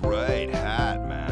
great hat, man.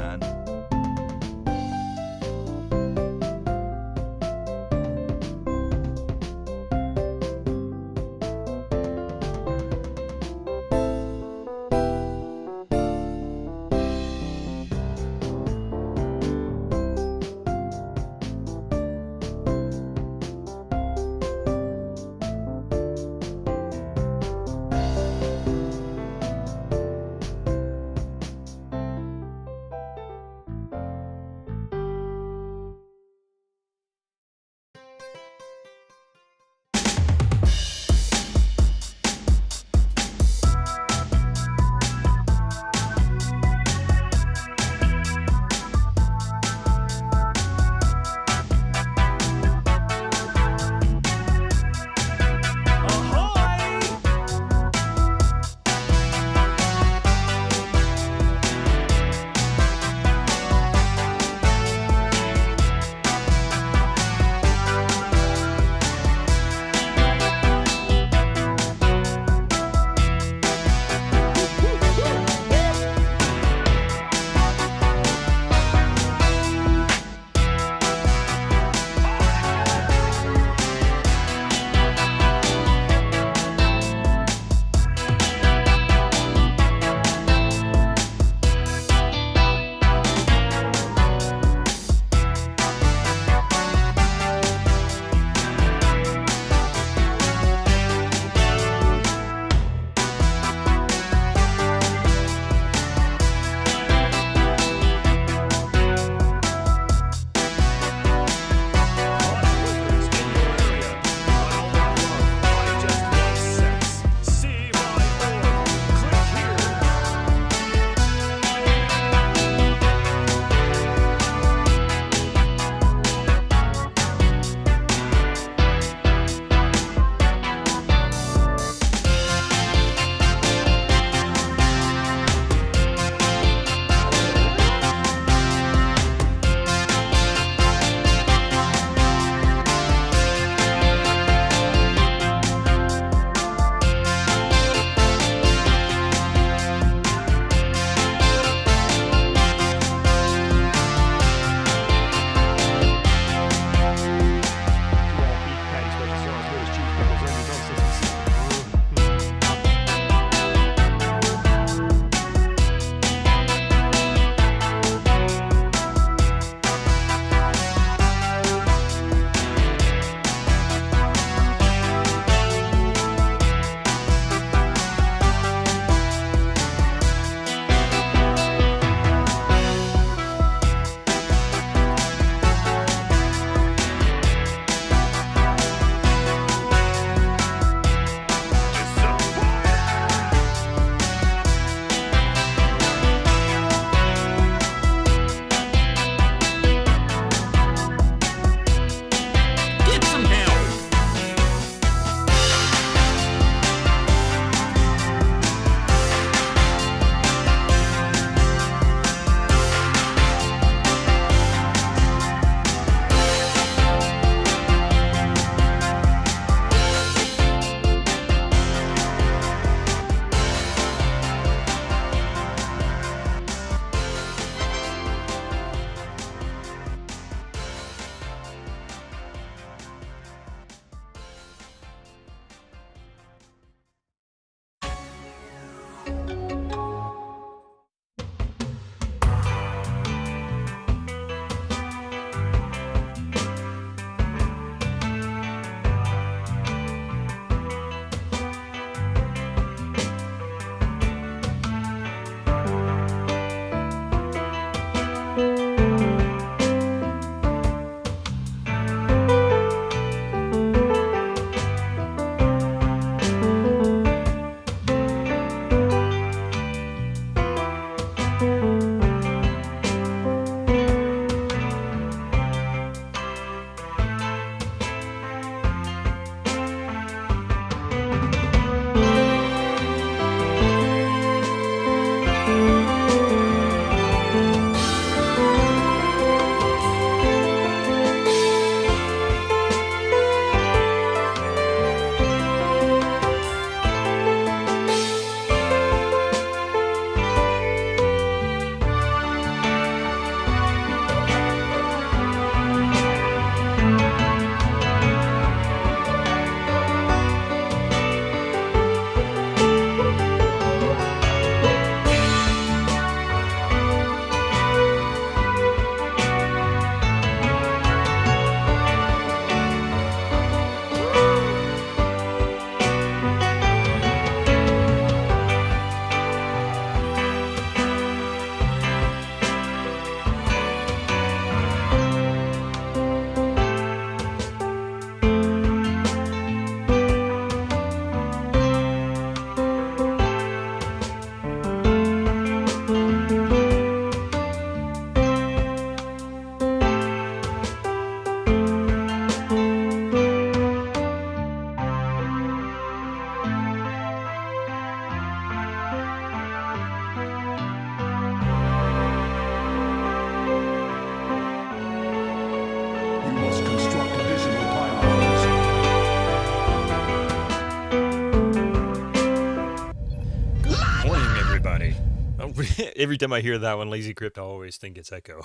Every time I hear that one, Lazy Crypt, I always think it's Echo.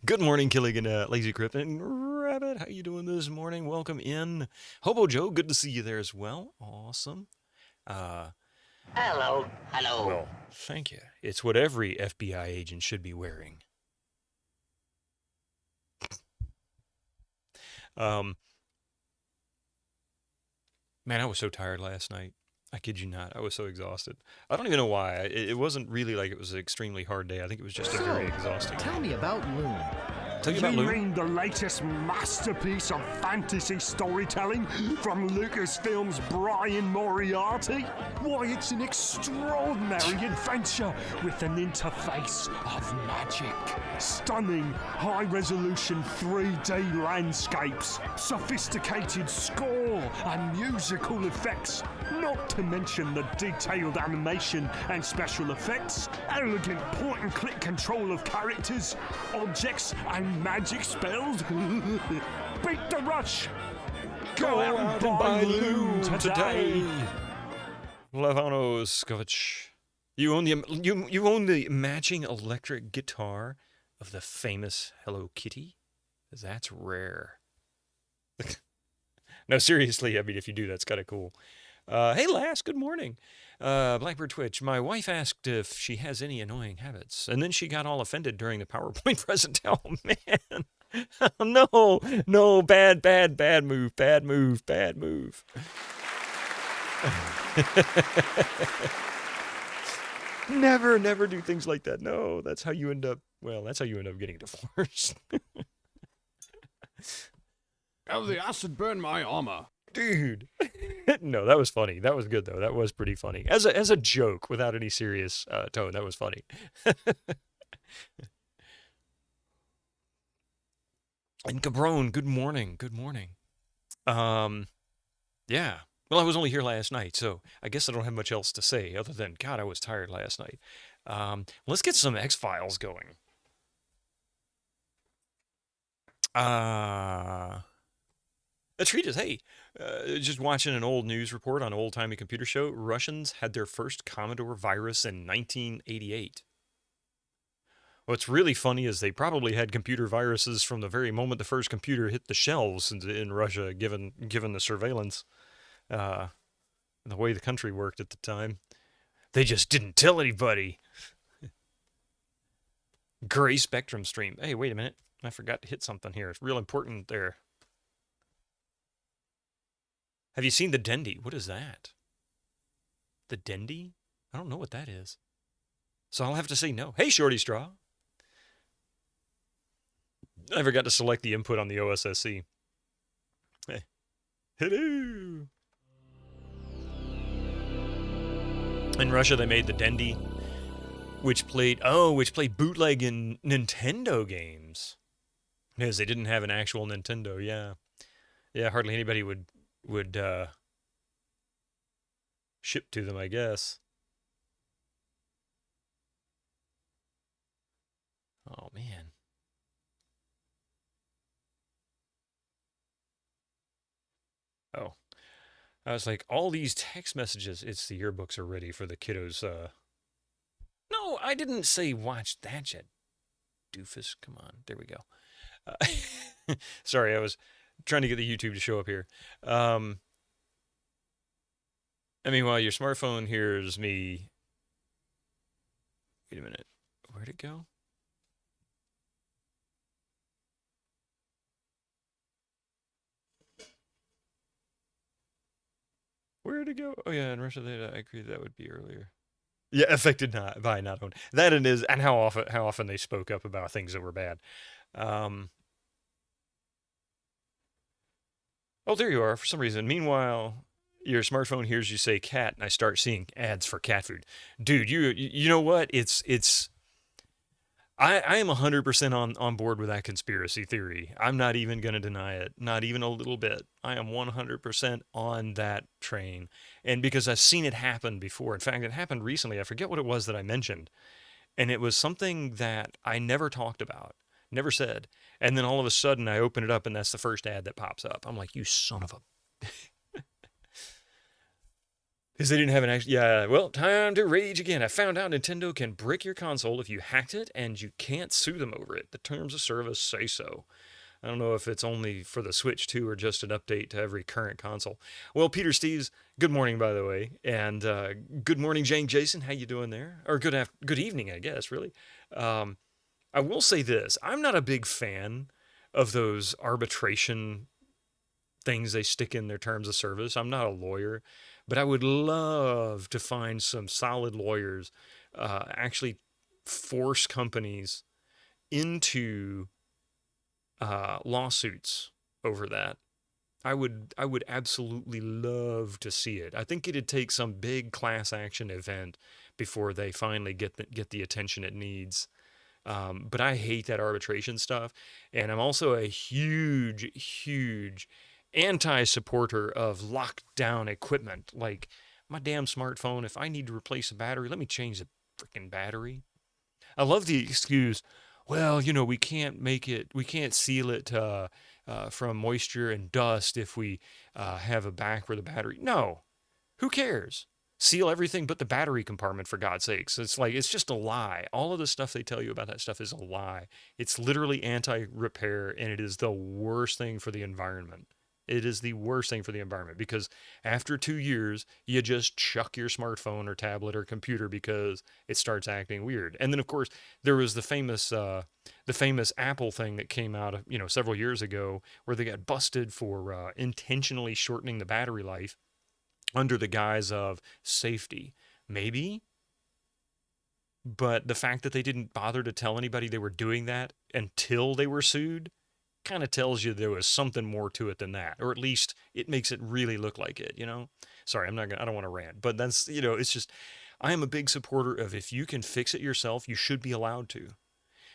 Good morning, Killigan, Lazy Crypt, and Rabbit. How you doing this morning? Welcome in. Hobo Joe, good to see you there as well. Awesome. Hello. Well, thank you. It's what every FBI agent should be wearing. Man, I was so tired last night. I kid you not. I was so exhausted. I don't even know why. It wasn't really like it was an extremely hard day. I think it was just a very exhausting Tell me about Loon. Tell you about Loon? mean the latest masterpiece of fantasy storytelling from Lucasfilm's Brian Moriarty? Why, it's an extraordinary adventure with an interface of magic. Stunning, high-resolution 3D landscapes, sophisticated score and musical effects, not to mention the detailed animation and special effects, elegant point-and-click control of characters, objects and magic spells. Beat the rush! Go out and buy Loon today! Lavanos Skovich. You own the matching electric guitar of the famous Hello Kitty? That's rare. No, seriously, I mean, if you do, that's kind of cool. Hey, Lass, good morning. Blackbird Twitch, my wife asked if she has any annoying habits, and then she got all offended during the PowerPoint presentation. Oh, man. No, bad move. Never do things like that. No, that's how you end up getting divorced. Oh, the acid burned my armor. Dude. No, that was funny. That was good, though. That was pretty funny. As a joke, without any serious tone, that was funny. And Cabron, good morning. Yeah. Well, I was only here last night, so I guess I don't have much else to say other than, God, I was tired last night. Let's get some X-Files going. Atreus, hey, just watching an old news report on Old Timey Computer Show. Russians had their first Commodore virus in 1988. What's really funny is they probably had computer viruses from the very moment the first computer hit the shelves in Russia, given the surveillance, and the way the country worked at the time. They just didn't tell anybody. Gray Spectrum stream. Hey, wait a minute. I forgot to hit something here. It's real important there. Have you seen the Dendy? What is that? The Dendy? I don't know what that is. So I'll have to say no. Hey, Shorty Straw. I forgot to select the input on the OSSC. Hey. Hello. In Russia, they made the Dendy, which played bootleg in Nintendo games. Because they didn't have an actual Nintendo, yeah. Yeah, hardly anybody would ship to them, I guess. Oh, man. Oh. I was like, all these text messages, it's the yearbooks are ready for the kiddos. No, I didn't say watch that yet. Doofus, come on. There we go. Sorry, I was trying to get the YouTube to show up here. I mean, while your smartphone hears me... Wait a minute. Where'd it go? Where'd it go? Oh, yeah, in Russia, I agree that would be earlier. Yeah, affected by not own. That and how often they spoke up about things that were bad. Oh, there you are, for some reason. Meanwhile, your smartphone hears you say cat, and I start seeing ads for cat food. Dude, you know what? I am 100% on board with that conspiracy theory. I'm not even going to deny it. Not even a little bit. I am 100% on that train. And because I've seen it happen before. In fact, it happened recently. I forget what it was that I mentioned. And it was something that I never talked about. Never said. And then all of a sudden I open it up and that's the first ad that pops up. I'm like, you son of a... Because they didn't have an actual. Yeah, well, time to rage again. I found out Nintendo can brick your console if you hacked it and you can't sue them over it. The terms of service say so. I don't know if it's only for the Switch 2 or just an update to every current console. Well, Peter Steves, good morning, by the way. And good morning, Jane Jason. How you doing there? Or good evening, I guess, really. I will say this. I'm not a big fan of those arbitration things they stick in their terms of service. I'm not a lawyer, but I would love to find some solid lawyers actually force companies into lawsuits over that. I would absolutely love to see it. I think it'd take some big class action event before they finally get the attention it needs. But I hate that arbitration stuff, and I'm also a huge anti-supporter of lockdown equipment. Like my damn smartphone, if I need to replace a battery, let me change the freaking battery. I love the excuse. Well, we can't seal it from moisture and dust if we have a back where the battery. No, who cares? Seal everything but the battery compartment, for God's sakes. It's like, it's just a lie. All of the stuff they tell you about that stuff is a lie. It's literally anti-repair, and it is the worst thing for the environment. It is the worst thing for the environment because after 2 years, you just chuck your smartphone or tablet or computer because it starts acting weird. And then, of course, there was the famous Apple thing that came out, several years ago, where they got busted for intentionally shortening the battery life under the guise of safety. Maybe, but the fact that they didn't bother to tell anybody they were doing that until they were sued kind of tells you there was something more to it than that, or at least it makes it really look like it. Sorry, I don't want to rant, but that's, it's just, I am a big supporter of, if you can fix it yourself, you should be allowed to.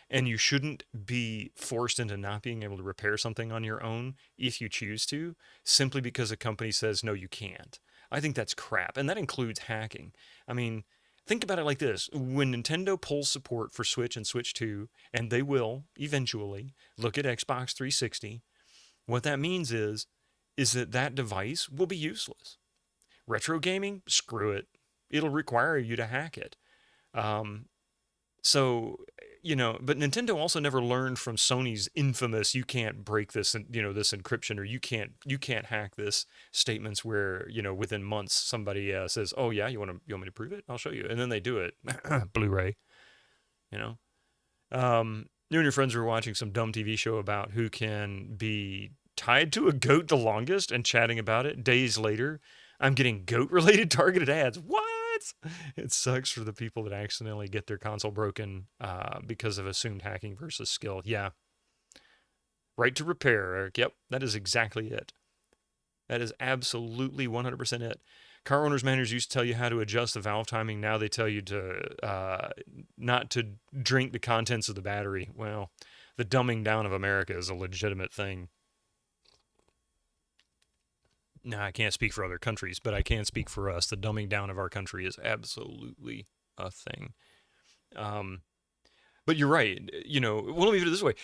And you shouldn't be forced into not being able to repair something on your own if you choose to, simply because a company says, no, you can't. I think that's crap. And that includes hacking. I mean, think about it like this. When Nintendo pulls support for Switch and Switch 2, and they will eventually, look at Xbox 360, what that means is that device will be useless. Retro gaming, screw it. It'll require you to hack it. So, but Nintendo also never learned from Sony's infamous "you can't break this," and this encryption, or you can't hack this statements, where within months somebody says, "Oh yeah, you want me to prove it? I'll show you," and then they do it. Blu-ray, you know. You and your friends were watching some dumb TV show about who can be tied to a goat the longest and chatting about it. Days later, I'm getting goat-related targeted ads. What? It sucks for the people that accidentally get their console broken because of assumed hacking versus skill. Yeah. Right to repair, Eric. Yep, that is exactly it. That is absolutely 100% it. Car owners' manuals used to tell you how to adjust the valve timing. Now they tell you to not to drink the contents of the battery. Well, the dumbing down of America is a legitimate thing. Now, I can't speak for other countries, but I can speak for us. The dumbing down of our country is absolutely a thing. But you're right. Well, let me put it this way.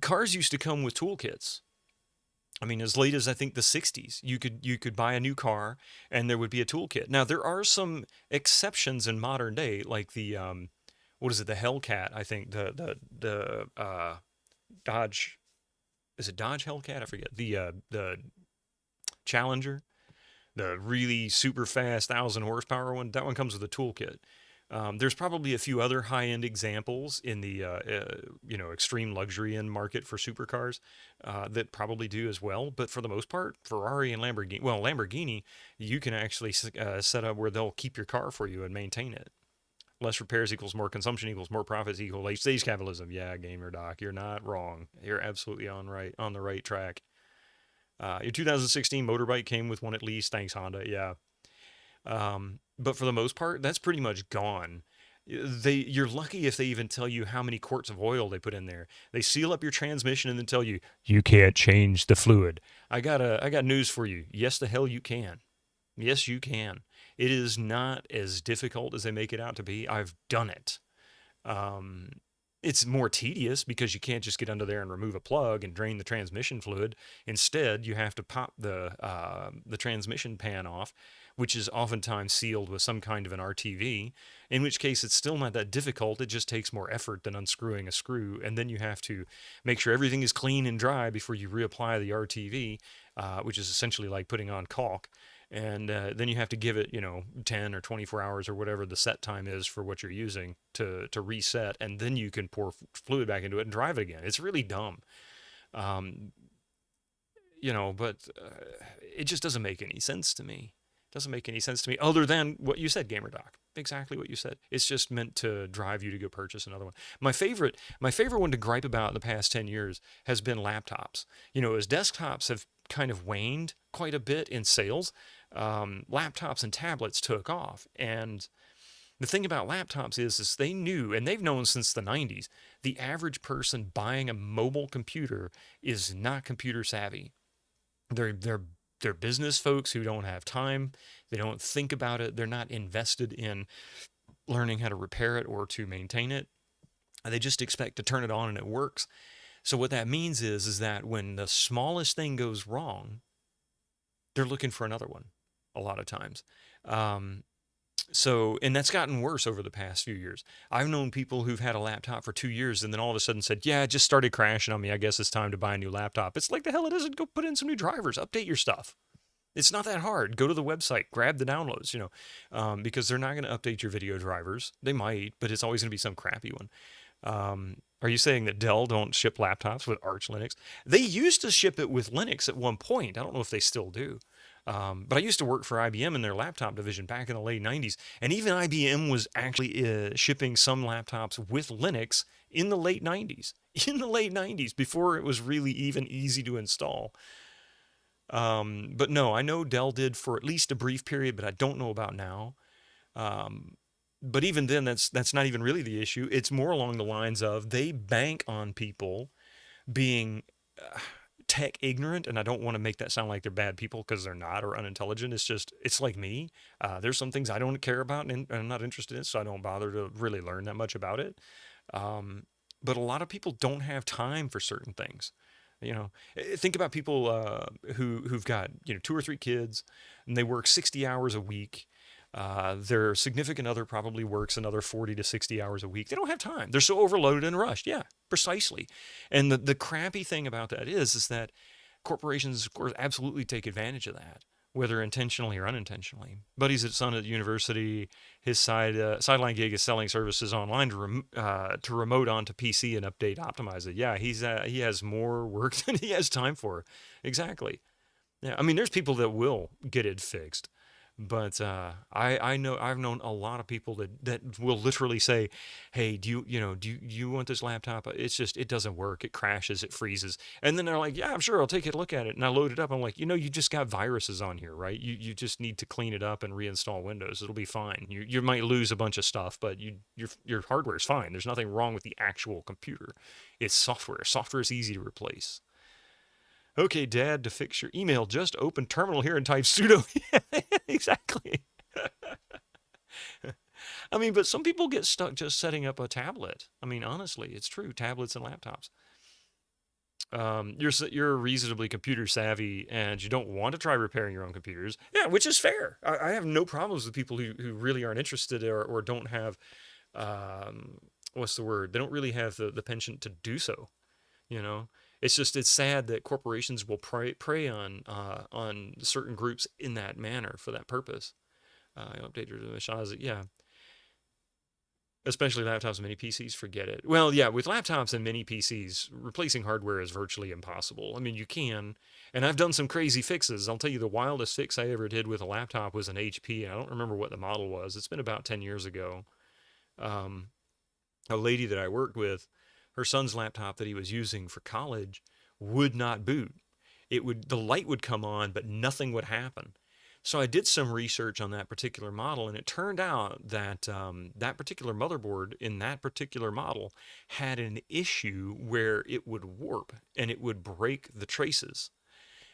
Cars used to come with toolkits. I mean, as late as, I think, the 60s, you could buy a new car and there would be a toolkit. Now, there are some exceptions in modern day, like the, what is it, the Hellcat, I think, the Dodge, is it Dodge Hellcat? I forget. The Challenger, the really super fast 1,000 horsepower one, that one comes with a toolkit. There's probably a few other high-end examples in the extreme luxury end market for supercars that probably do as well. But for the most part, Ferrari and Lamborghini, you can actually set up where they'll keep your car for you and maintain it. Less repairs equals more consumption equals more profits equals late-stage capitalism. Yeah, Gamer Doc, you're not wrong. You're absolutely on the right track. Your 2016 motorbike came with one at least. Thanks, Honda. Yeah. But for the most part, that's pretty much gone. You're lucky if they even tell you how many quarts of oil they put in there. They seal up your transmission and then tell you can't change the fluid. I got news for you. Yes, the hell you can. Yes, you can. It is not as difficult as they make it out to be. I've done it. It's more tedious because you can't just get under there and remove a plug and drain the transmission fluid. Instead, you have to pop the transmission pan off, which is oftentimes sealed with some kind of an RTV, in which case it's still not that difficult. It just takes more effort than unscrewing a screw. And then you have to make sure everything is clean and dry before you reapply the RTV, which is essentially like putting on caulk. And then you have to give it, 10 or 24 hours or whatever the set time is for what you're using to reset. And then you can pour fluid back into it and drive it again. It's really dumb. But it just doesn't make any sense to me. Doesn't make any sense to me other than what you said, GamerDoc. Exactly what you said. It's just meant to drive you to go purchase another one. My favorite one to gripe about in the past 10 years has been laptops. As desktops have kind of waned quite a bit in sales, laptops and tablets took off. And the thing about laptops is they knew, and they've known since the 90s, the average person buying a mobile computer is not computer savvy. They're business folks who don't have time. They don't think about it. They're not invested in learning how to repair it or to maintain it. They just expect to turn it on and it works. So what that means is that when the smallest thing goes wrong, they're looking for another one a lot of times. And that's gotten worse over the past few years. I've known people who've had a laptop for 2 years and then all of a sudden said, yeah, it just started crashing on me. I guess it's time to buy a new laptop. It's like, the hell it isn't. Go put in some new drivers, update your stuff. It's not that hard. Go to the website, grab the downloads, because they're not going to update your video drivers. They might, but it's always going to be some crappy one. Are you saying that Dell don't ship laptops with Arch Linux? They used to ship it with Linux at one point. I don't know if they still do. But I used to work for IBM in their laptop division back in the late 90s. And even IBM was actually shipping some laptops with Linux in the late 90s. In the late 90s, before it was really even easy to install. But no, I know Dell did for at least a brief period, but I don't know about now. But even then, that's not even really the issue. It's more along the lines of they bank on people being tech ignorant, and I don't want to make that sound like they're bad people because they're not, or unintelligent. It's like me. There's some things I don't care about and I'm not interested in, so I don't bother to really learn that much about it. But a lot of people don't have time for certain things. Think about people who've got 2 or 3 kids, and they work 60 hours a week. Their significant other probably works another 40 to 60 hours a week. They don't have time. They're so overloaded and rushed. Yeah, precisely. And the crappy thing about that is that corporations, of course, absolutely take advantage of that, whether intentionally or unintentionally. Buddy's son at university, his sideline gig is selling services online to remote onto PC and update, optimize it. Yeah, he has more work than he has time for. Exactly. Yeah, I mean, there's people that will get it fixed. But I know I've known a lot of people that will literally say, "Hey, do you want this laptop? It doesn't work. It crashes. It freezes." And then they're like, "Yeah, I'm sure. I'll take a look at it." And I load it up. I'm like, you just got viruses on here, right? You just need to clean it up and reinstall Windows. It'll be fine. You might lose a bunch of stuff, but your hardware is fine. There's nothing wrong with the actual computer. It's software. Software is easy to replace. Okay, Dad, to fix your email, just open terminal here and type sudo. Exactly. I mean, but some people get stuck just setting up a tablet. I mean, honestly, it's true. Tablets and laptops. You're reasonably computer savvy and you don't want to try repairing your own computers. Yeah, which is fair. I have no problems with people who really aren't interested or don't have, what's the word? They don't really have the penchant to do so, It's sad that corporations will prey on certain groups in that manner for that purpose. Updated the Shazi, yeah. Especially laptops and mini PCs, forget it. Well, yeah, with laptops and mini PCs, replacing hardware is virtually impossible. I mean, you can, and I've done some crazy fixes. I'll tell you, the wildest fix I ever did with a laptop was an HP, and I don't remember what the model was. It's been about 10 years ago. A lady that I worked with, her son's laptop that he was using for college would not boot. The light would come on, but nothing would happen. So I did some research on that particular model, and it turned out that that particular motherboard in that particular model had an issue where it would warp and it would break the traces.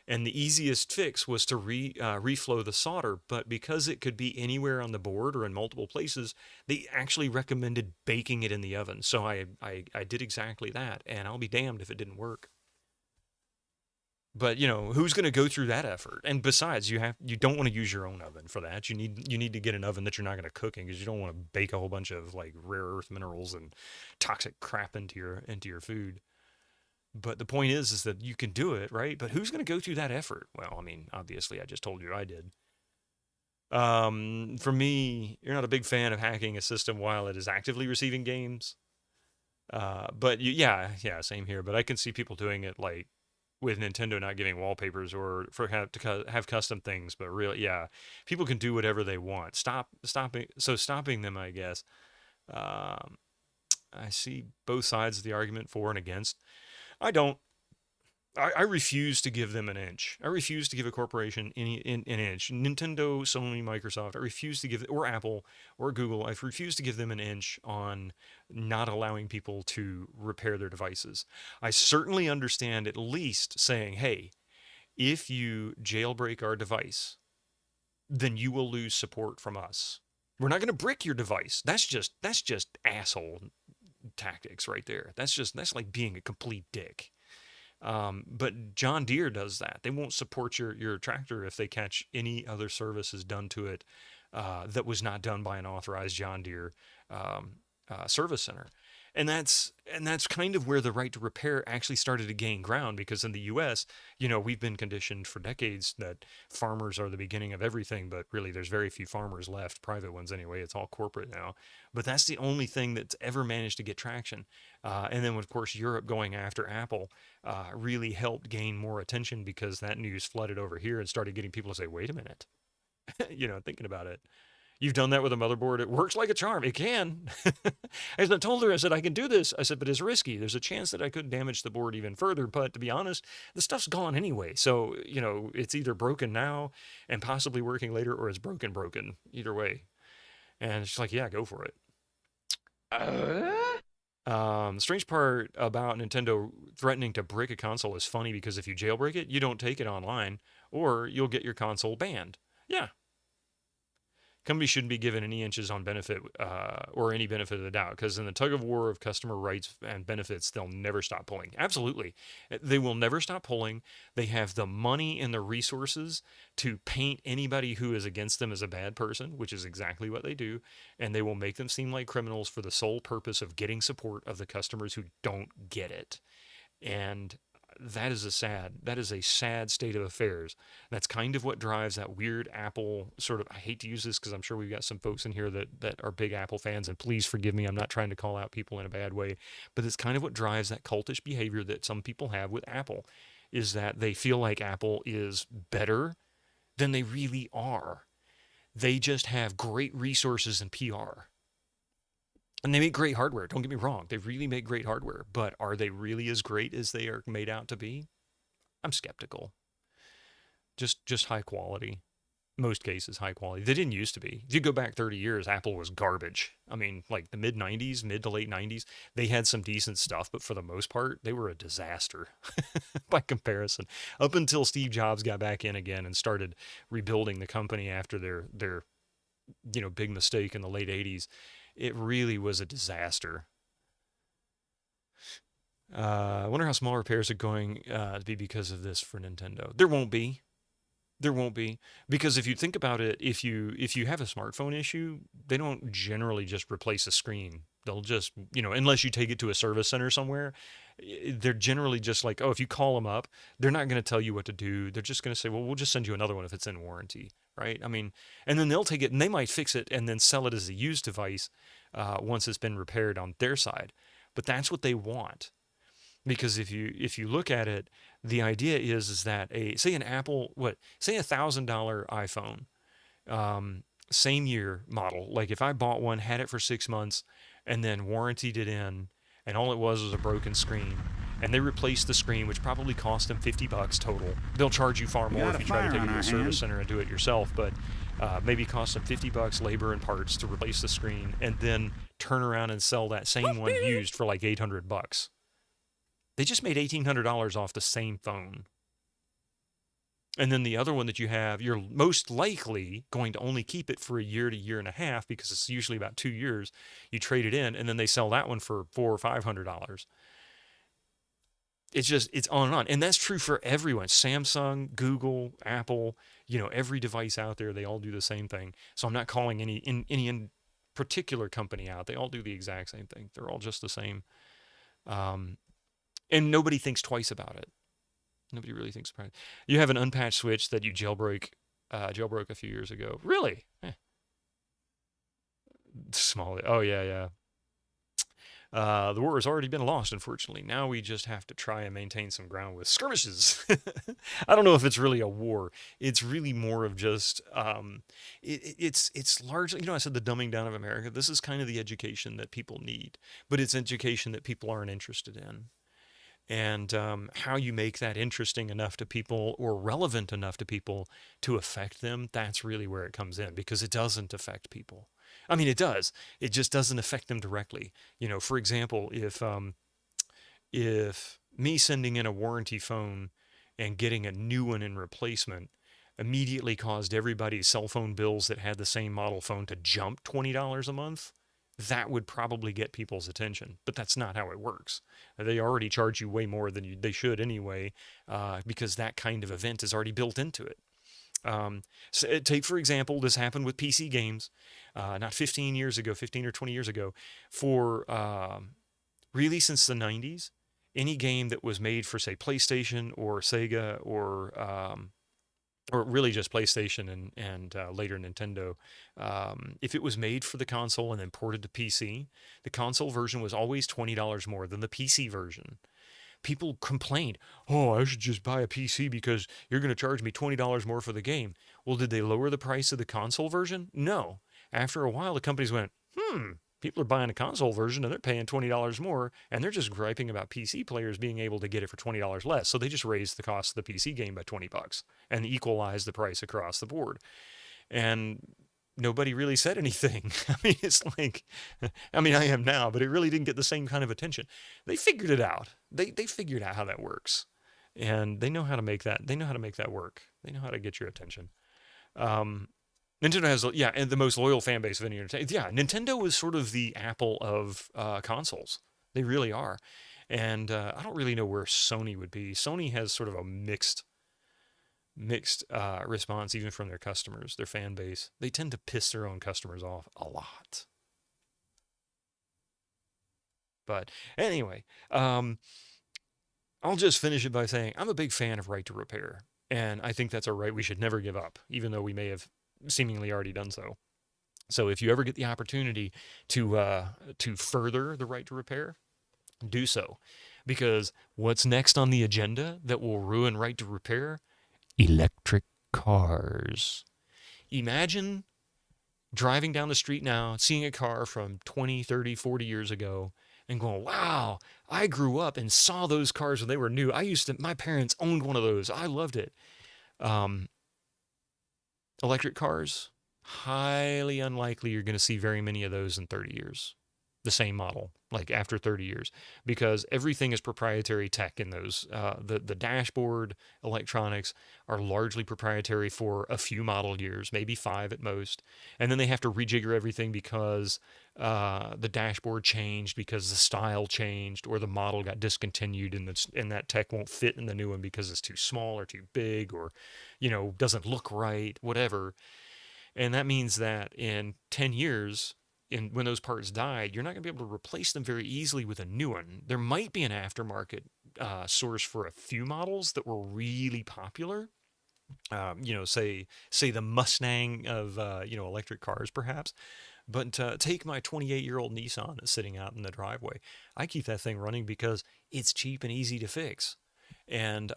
And the easiest fix was to reflow the solder, but because it could be anywhere on the board or in multiple places, they actually recommended baking it in the oven. So I did exactly that, and I'll be damned if it didn't work. But who's going to go through that effort? And besides, you don't want to use your own oven for that. You need to get an oven that you're not going to cook in, because you don't want to bake a whole bunch of like rare earth minerals and toxic crap into your food. But the point is that you can do it, right? But who's going to go through that effort? Well, I mean, obviously, I just told you I did. For me, you're not a big fan of hacking a system while it is actively receiving games. But yeah, same here. But I can see people doing it like with Nintendo not giving wallpapers or for have custom things. But really, yeah, people can do whatever they want. Stopping them, I guess. Um, I see both sides of the argument for and against. I don't. I refuse to give them an inch. I refuse to give a corporation an inch. Nintendo, Sony, Microsoft, I refuse to give, or Apple, or Google, I refuse to give them an inch on not allowing people to repair their devices. I certainly understand at least saying, hey, if you jailbreak our device, then you will lose support from us. We're not going to brick your device. That's just asshole tactics right there. That's like being a complete dick. But John Deere does that. They won't support your tractor if they catch any other services done to it that was not done by an authorized John Deere service center. And that's kind of where the right to repair actually started to gain ground, because in the U.S., we've been conditioned for decades that farmers are the beginning of everything, but really there's very few farmers left, private ones anyway. It's all corporate now. But that's the only thing that's ever managed to get traction. And then, of course, Europe going after Apple really helped gain more attention, because that news flooded over here and started getting people to say, wait a minute, thinking about it. You've done that with a motherboard. It works like a charm. It can. As I told her, I said, I can do this. I said, but it's risky. There's a chance that I could damage the board even further. But to be honest, the stuff's gone anyway. So, it's either broken now and possibly working later, or it's broken. Either way. And she's like, yeah, go for it. The strange part about Nintendo threatening to brick a console is funny, because if you jailbreak it, you don't take it online, or you'll get your console banned. Yeah, companies shouldn't be given any inches on benefit or any benefit of the doubt, because in the tug of war of customer rights and benefits, they'll never stop pulling. Absolutely. They will never stop pulling. They have the money and the resources to paint anybody who is against them as a bad person, which is exactly what they do. And they will make them seem like criminals for the sole purpose of getting support of the customers who don't get it. And that is a sad state of affairs. That's kind of what drives that weird Apple sort of, I hate to use this because I'm sure we've got some folks in here that are big Apple fans, and please forgive me, I'm not trying to call out people in a bad way, but it's kind of what drives that cultish behavior that some people have with Apple, is that they feel like Apple is better than they really are. They just have great resources and PR. And they make great hardware. Don't get me wrong. They really make great hardware. But are they really as great as they are made out to be? I'm skeptical. Just high quality. Most cases, high quality. They didn't used to be. If you go back 30 years, Apple was garbage. I mean, like the mid to late 90s, they had some decent stuff, but for the most part, they were a disaster by comparison. Up until Steve Jobs got back in again and started rebuilding the company after their big mistake in the late 80s. It really was a disaster. I wonder how small repairs are going to be because of this for Nintendo. There won't be. Because if you think about it, if you have a smartphone issue, they don't generally just replace a screen. They'll just, unless you take it to a service center somewhere, they're generally just like, oh, if you call them up, they're not going to tell you what to do. They're just going to say, well, we'll just send you another one if it's in warranty, right? I mean, and then they'll take it and they might fix it and then sell it as a used device once it's been repaired on their side. But that's what they want. Because if you look at it, the idea is that say an Apple, say $1,000 iPhone, same year model. Like if I bought one, had it for 6 months, and then warrantied it in, and all it was a broken screen, and they replaced the screen, which probably cost them $50 total. They'll charge you far more if you try to take it to a service center and do it yourself, but maybe cost them $50 labor and parts to replace the screen, and then turn around and sell that same one used for like $800. They just made $1,800 off the same phone. And then the other one that you have, you're most likely going to only keep it for a year to year and a half, because it's usually about 2 years. You trade it in, and then they sell that one for $400 or $500. it's on and on. And that's true for everyone. Samsung, Google, Apple, every device out there, they all do the same thing. So I'm not calling any particular company out. They all do the exact same thing. They're all just the same. Um, and nobody thinks twice about it. Nobody really thinks about it. You have an unpatched switch that you jailbroke a few years ago. Really? Small. Oh yeah, yeah. The war has already been lost, unfortunately. Now we just have to try and maintain some ground with skirmishes. I don't know if it's really a war. It's really more of just, it's largely, I said the dumbing down of America. This is kind of the education that people need, but it's education that people aren't interested in. And how you make that interesting enough to people or relevant enough to people to affect them, that's really where it comes in, because it doesn't affect people. I mean, it does. It just doesn't affect them directly. For example, if me sending in a warranty phone and getting a new one in replacement immediately caused everybody's cell phone bills that had the same model phone to jump $20 a month, that would probably get people's attention. But that's not how it works. They already charge you way more than they should anyway, because that kind of event is already built into it. So take, for example, this happened with PC games, not 15 or 20 years ago, for really since the 90s. Any game that was made for, say, PlayStation or Sega or really just PlayStation and later Nintendo, if it was made for the console and then ported to PC, the console version was always $20 more than the PC version. People complained, oh, I should just buy a PC because you're going to charge me $20 more for the game. Well, did they lower the price of the console version? No. After a while, the companies went, people are buying a console version and they're paying $20 more, and they're just griping about PC players being able to get it for $20 less. So they just raised the cost of the PC game by $20 and equalized the price across the board. And nobody really said anything. I mean, it's like, I am now, but it really didn't get the same kind of attention. They figured it out. They figured out how that works, and they know how to make that. They know how to make that work. They know how to get your attention. Nintendo has, and the most loyal fan base of any entertainment. Yeah, Nintendo is sort of the Apple of consoles. They really are. And I don't really know where Sony would be. Sony has sort of a mixed response, even from their customers, their fan base. They tend to piss their own customers off a lot. But anyway, I'll just finish it by saying I'm a big fan of right to repair, and I think that's a right we should never give up, even though we may have seemingly already done so. So if you ever get the opportunity to further the right to repair, do so, because what's next on the agenda that will ruin right to repair? Electric cars. Imagine driving down the street now, seeing a car from 20, 30, 40 years ago, and going, wow, I grew up and saw those cars when they were new. My parents owned one of those. I loved it. Electric cars, highly unlikely you're going to see very many of those in 30 years. The same model, like after 30 years, because everything is proprietary tech in those. The dashboard electronics are largely proprietary for a few model years, maybe 5 at most. And then they have to rejigger everything because the dashboard changed, because the style changed, or the model got discontinued and that tech won't fit in the new one because it's too small or too big, or, doesn't look right, whatever. And that means that in 10 years, when those parts died, you're not going to be able to replace them very easily with a new one. There might be an aftermarket source for a few models that were really popular. Say the Mustang of electric cars, perhaps. But take my 28-year-old Nissan that's sitting out in the driveway. I keep that thing running because it's cheap and easy to fix. And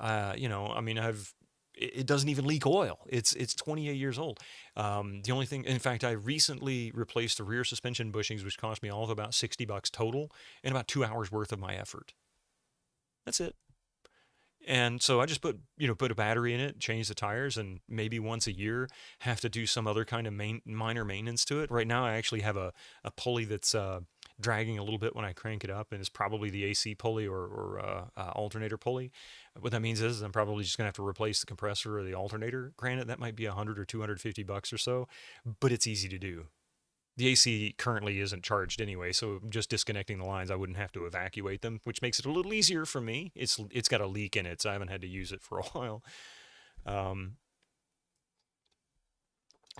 it doesn't even leak oil. It's 28 years old. The only thing, in fact, I recently replaced the rear suspension bushings, which cost me all of about $60 total, in about 2 hours worth of my effort. That's it. And so I just put a battery in it, change the tires, and maybe once a year have to do some other kind of minor maintenance to it. Right now, I actually have a pulley that's dragging a little bit when I crank it up, and it's probably the AC pulley or alternator pulley. What that means is I'm probably just going to have to replace the compressor or the alternator. Granted, that might be $100 or $250 or so, but it's easy to do. The AC currently isn't charged anyway, so just disconnecting the lines, I wouldn't have to evacuate them, which makes it a little easier for me. It's got a leak in it, so I haven't had to use it for a while.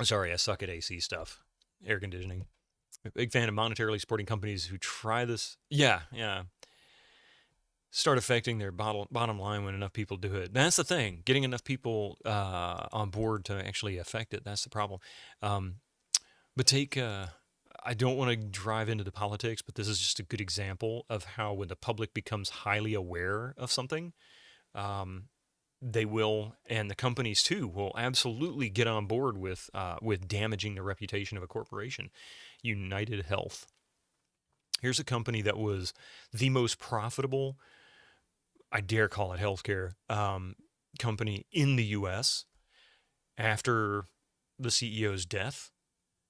Sorry, I suck at AC stuff, air conditioning. I'm a big fan of monetarily supporting companies who try this. Yeah, yeah. Start affecting their bottom line when enough people do it. That's the thing. Getting enough people on board to actually affect it. That's the problem. But I don't want to drive into the politics, but this is just a good example of how when the public becomes highly aware of something, they will, and the companies too, will absolutely get on board with damaging the reputation of a corporation. United Health. Here's a company that was the most profitable, I dare call it healthcare, company in the U.S. after the CEO's death.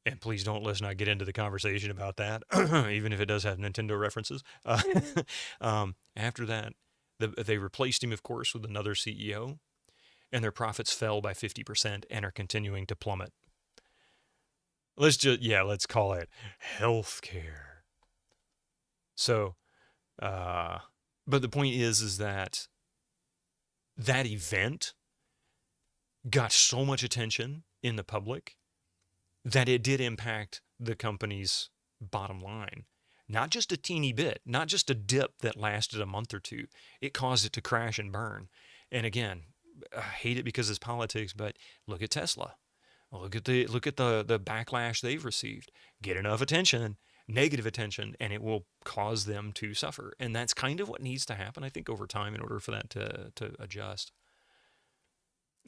And please don't let's not get into the conversation about that, even if it does have Nintendo references. After that, they replaced him, of course, with another CEO, and their profits fell by 50% and are continuing to plummet. Let's call it healthcare. So, but the point is that event got so much attention in the public that it did impact the company's bottom line. Not just a teeny bit, not just a dip that lasted a month or two. It caused it to crash and burn. And again, I hate it because it's politics, but look at Tesla. Look at the backlash they've received. Get enough attention, negative attention, and it will cause them to suffer. And that's kind of what needs to happen, I think, over time in order for that to adjust.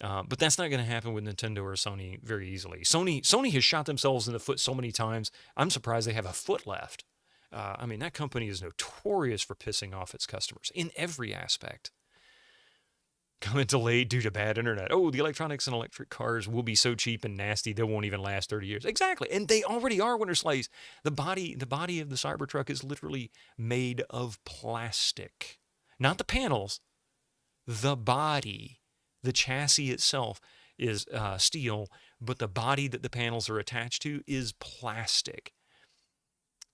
But that's not going to happen with Nintendo or Sony very easily. Sony has shot themselves in the foot so many times, I'm surprised they have a foot left. I mean, that company is notorious for pissing off its customers in every aspect. Comment delayed due to bad internet. Oh, the electronics and electric cars will be so cheap and nasty they won't even last 30 years. Exactly, and they already are, Winter Slays. The body of the Cybertruck is literally made of plastic. Not the panels, the body. The chassis itself is steel, but the body that the panels are attached to is plastic.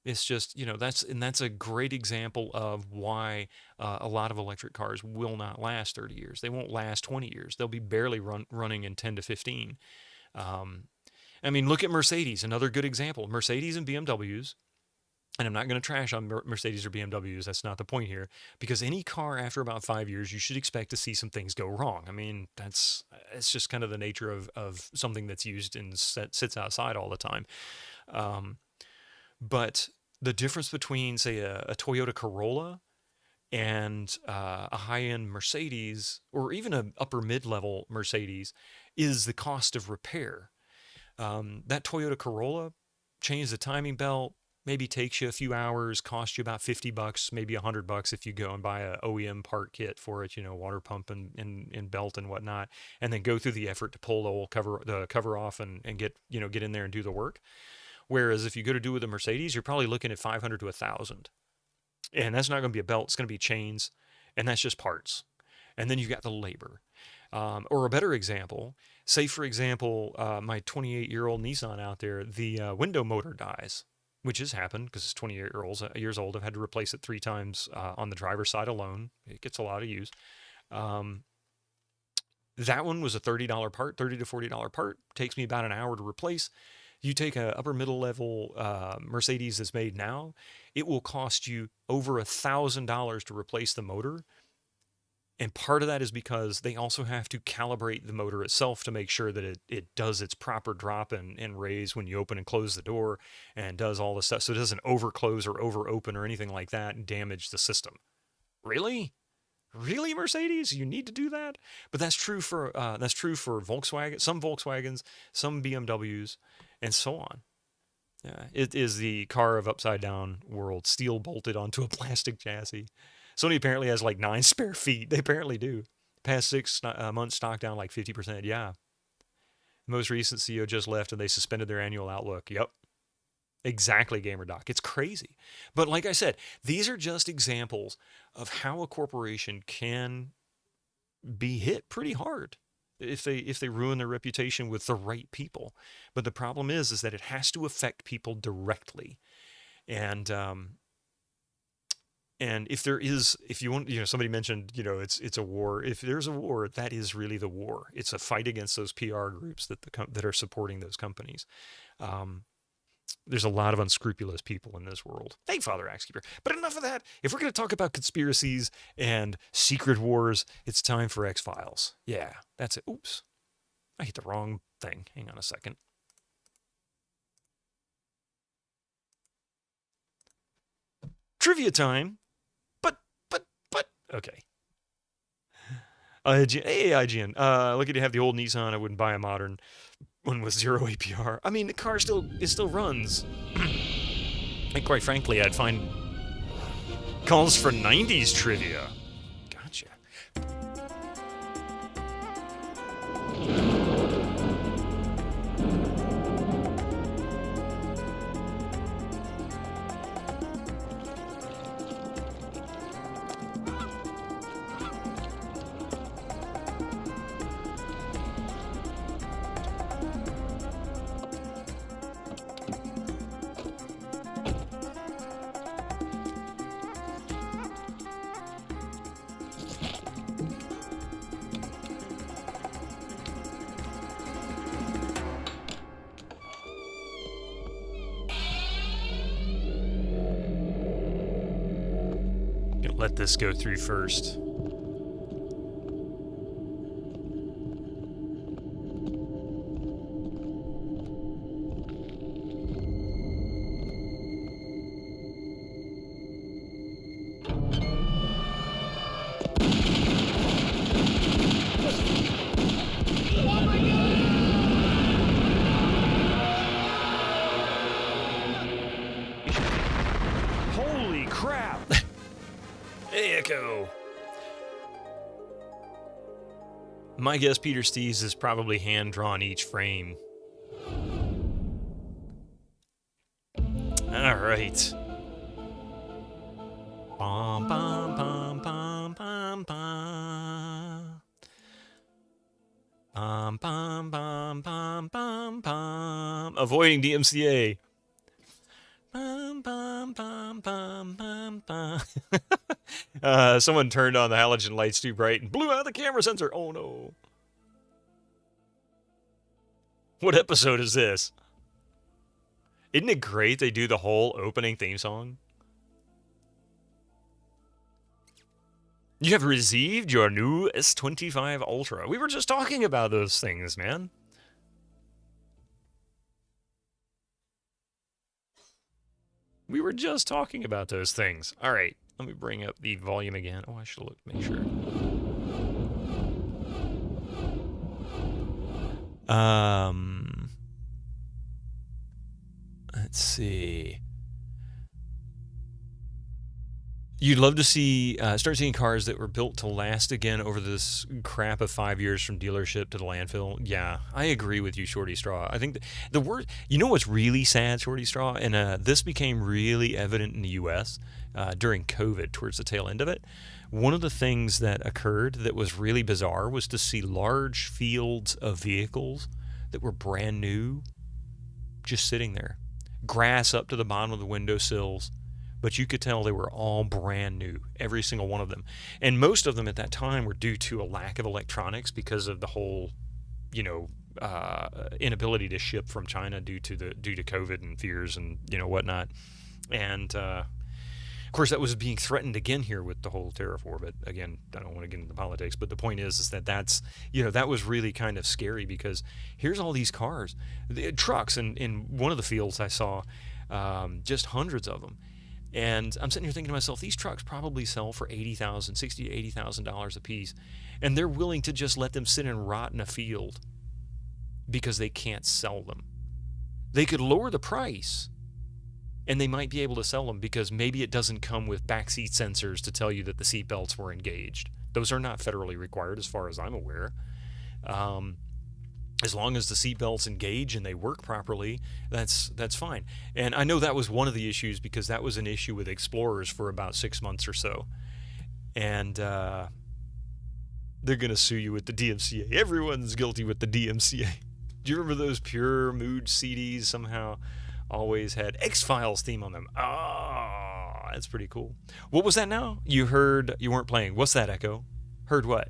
It's just, that's a great example of why a lot of electric cars will not last 30 years. They won't last 20 years. They'll be barely running in 10 to 15. I mean, look at Mercedes, another good example. Mercedes and BMWs. And I'm not going to trash on Mercedes or BMWs. That's not the point here. Because any car after about 5 years, you should expect to see some things go wrong. I mean, it's just kind of the nature of something that's used and sits outside all the time. But the difference between, say, a Toyota Corolla and a high-end Mercedes, or even an upper mid-level Mercedes, is the cost of repair. That Toyota Corolla, change the timing belt, maybe takes you a few hours, costs you about $50, maybe $100 if you go and buy a OEM part kit for it, water pump and belt and whatnot, and then go through the effort to pull the cover off and get in there and do the work. Whereas if you go to do with a Mercedes, you're probably looking at $500 to $1,000, and that's not going to be a belt; it's going to be chains, and that's just parts. And then you've got the labor. Or a better example, say for example, my 28-year-old Nissan out there, the window motor dies. Which has happened because it's 20 years old. I've had to replace it 3 times on the driver's side alone. It gets a lot of use. That one was a $30 part, $30 to $40 part. Takes me about an hour to replace. You take a upper middle level Mercedes that's made now, it will cost you over $1,000 to replace the motor. And part of that is because they also have to calibrate the motor itself to make sure that it does its proper drop and raise when you open and close the door and does all the stuff. So it doesn't overclose or over open or anything like that and damage the system. Really? Really, Mercedes? You need to do that? But that's true for Volkswagen, some Volkswagens, some BMWs, and so on. It is the car of upside down world, steel bolted onto a plastic chassis. Sony apparently has like 9 spare feet. They apparently do. Past 6 months, stock down like 50%. Yeah. Most recent CEO just left and they suspended their annual outlook. Yep. Exactly, GamerDoc. It's crazy. But like I said, these are just examples of how a corporation can be hit pretty hard. if they ruin their reputation with the right people. But the problem is that it has to affect people directly. And if you want, somebody mentioned, it's a war. If there's a war, that is really the war. It's a fight against those PR groups that are supporting those companies. There's a lot of unscrupulous people in this world. Hey, Father Axekeeper. But enough of that. If we're going to talk about conspiracies and secret wars, it's time for X-Files. Yeah, that's it. Oops. I hit the wrong thing. Hang on a second. Trivia time. But, okay. Hey, IGN. Lucky to have the old Nissan. I wouldn't buy a modern one with 0 APR. I mean, the car still runs. And quite frankly, I'd find calls for 90s trivia. Gotcha. Let this go through first. Holy crap! Hey, Echo. My guess Peter Steves is probably hand-drawn each frame. All right. Bum, bum, bum, bum, bum, bum. Bum, bum, bum, bum, bum, bum. Avoiding DMCA. Bum, bum, bum, bum, bum, bum. Someone turned on the halogen lights too bright and blew out the camera sensor. Oh no. What episode is this? Isn't it great they do the whole opening theme song? You have received your new S25 Ultra. We were just talking about those things, man. We were just talking about those things. All right, let me bring up the volume again. Oh, I should look, make sure. Let's see. You'd love to see, start seeing cars that were built to last again over this crap of 5 years from dealership to the landfill. Yeah, I agree with you, Shorty Straw. I think the word, you know what's really sad, Shorty Straw? And this became really evident in the U.S. During COVID, towards the tail end of it. One of the things that occurred that was really bizarre was to see large fields of vehicles that were brand new just sitting there. Grass up to the bottom of the windowsills. But you could tell they were all brand new, every single one of them. And most of them at that time were due to a lack of electronics because of the whole, inability to ship from China due to COVID and fears and, whatnot. And, of course, that was being threatened again here with the whole tariff war. But, again, I don't want to get into politics. But the point is that's, that was really kind of scary because here's all these cars, trucks. And in one of the fields I saw just hundreds of them. And I'm sitting here thinking to myself, these trucks probably sell for $60,000 to $80,000 a piece, and they're willing to just let them sit and rot in a field because they can't sell them. They could lower the price, and they might be able to sell them because maybe it doesn't come with backseat sensors to tell you that the seat belts were engaged. Those are not federally required as far as I'm aware. As long as the seatbelts engage and they work properly, that's fine. And I know that was one of the issues because that was an issue with Explorers for about 6 months or so. And They're going to sue you with the DMCA. Everyone's guilty with the DMCA. Do you remember those Pure Mood CDs somehow always had X-Files theme on them? Oh, that's pretty cool. What was that now? You heard, you weren't playing. What's that, Echo? Heard what?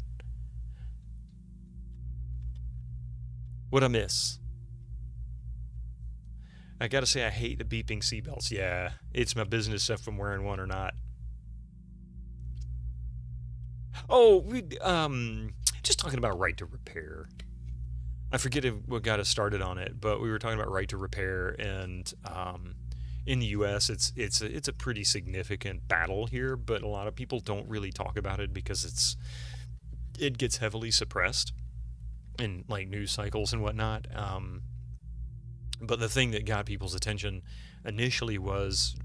What'd I miss? I gotta say, I hate the beeping seatbelts. Yeah, it's my business if I'm wearing one or not. Oh, we just talking about right to repair. I forget what got us started on it, but we were talking about right to repair, and in the U.S., it's a pretty significant battle here, but a lot of people don't really talk about it because it gets heavily suppressed in like news cycles and whatnot. But the thing that got people's attention initially was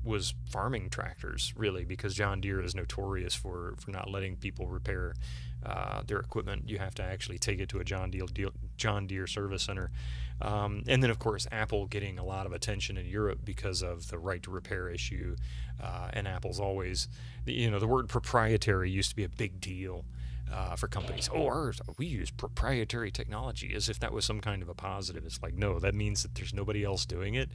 farming tractors, really, because John Deere is notorious for not letting people repair their equipment. You have to actually take it to a John Deere service center. And then, of course, Apple getting a lot of attention in Europe because of the right to repair issue. And Apple's always, the word proprietary used to be a big deal. For companies, we use proprietary technology, as if that was some kind of a positive. It's like, no, that means that there's nobody else doing it,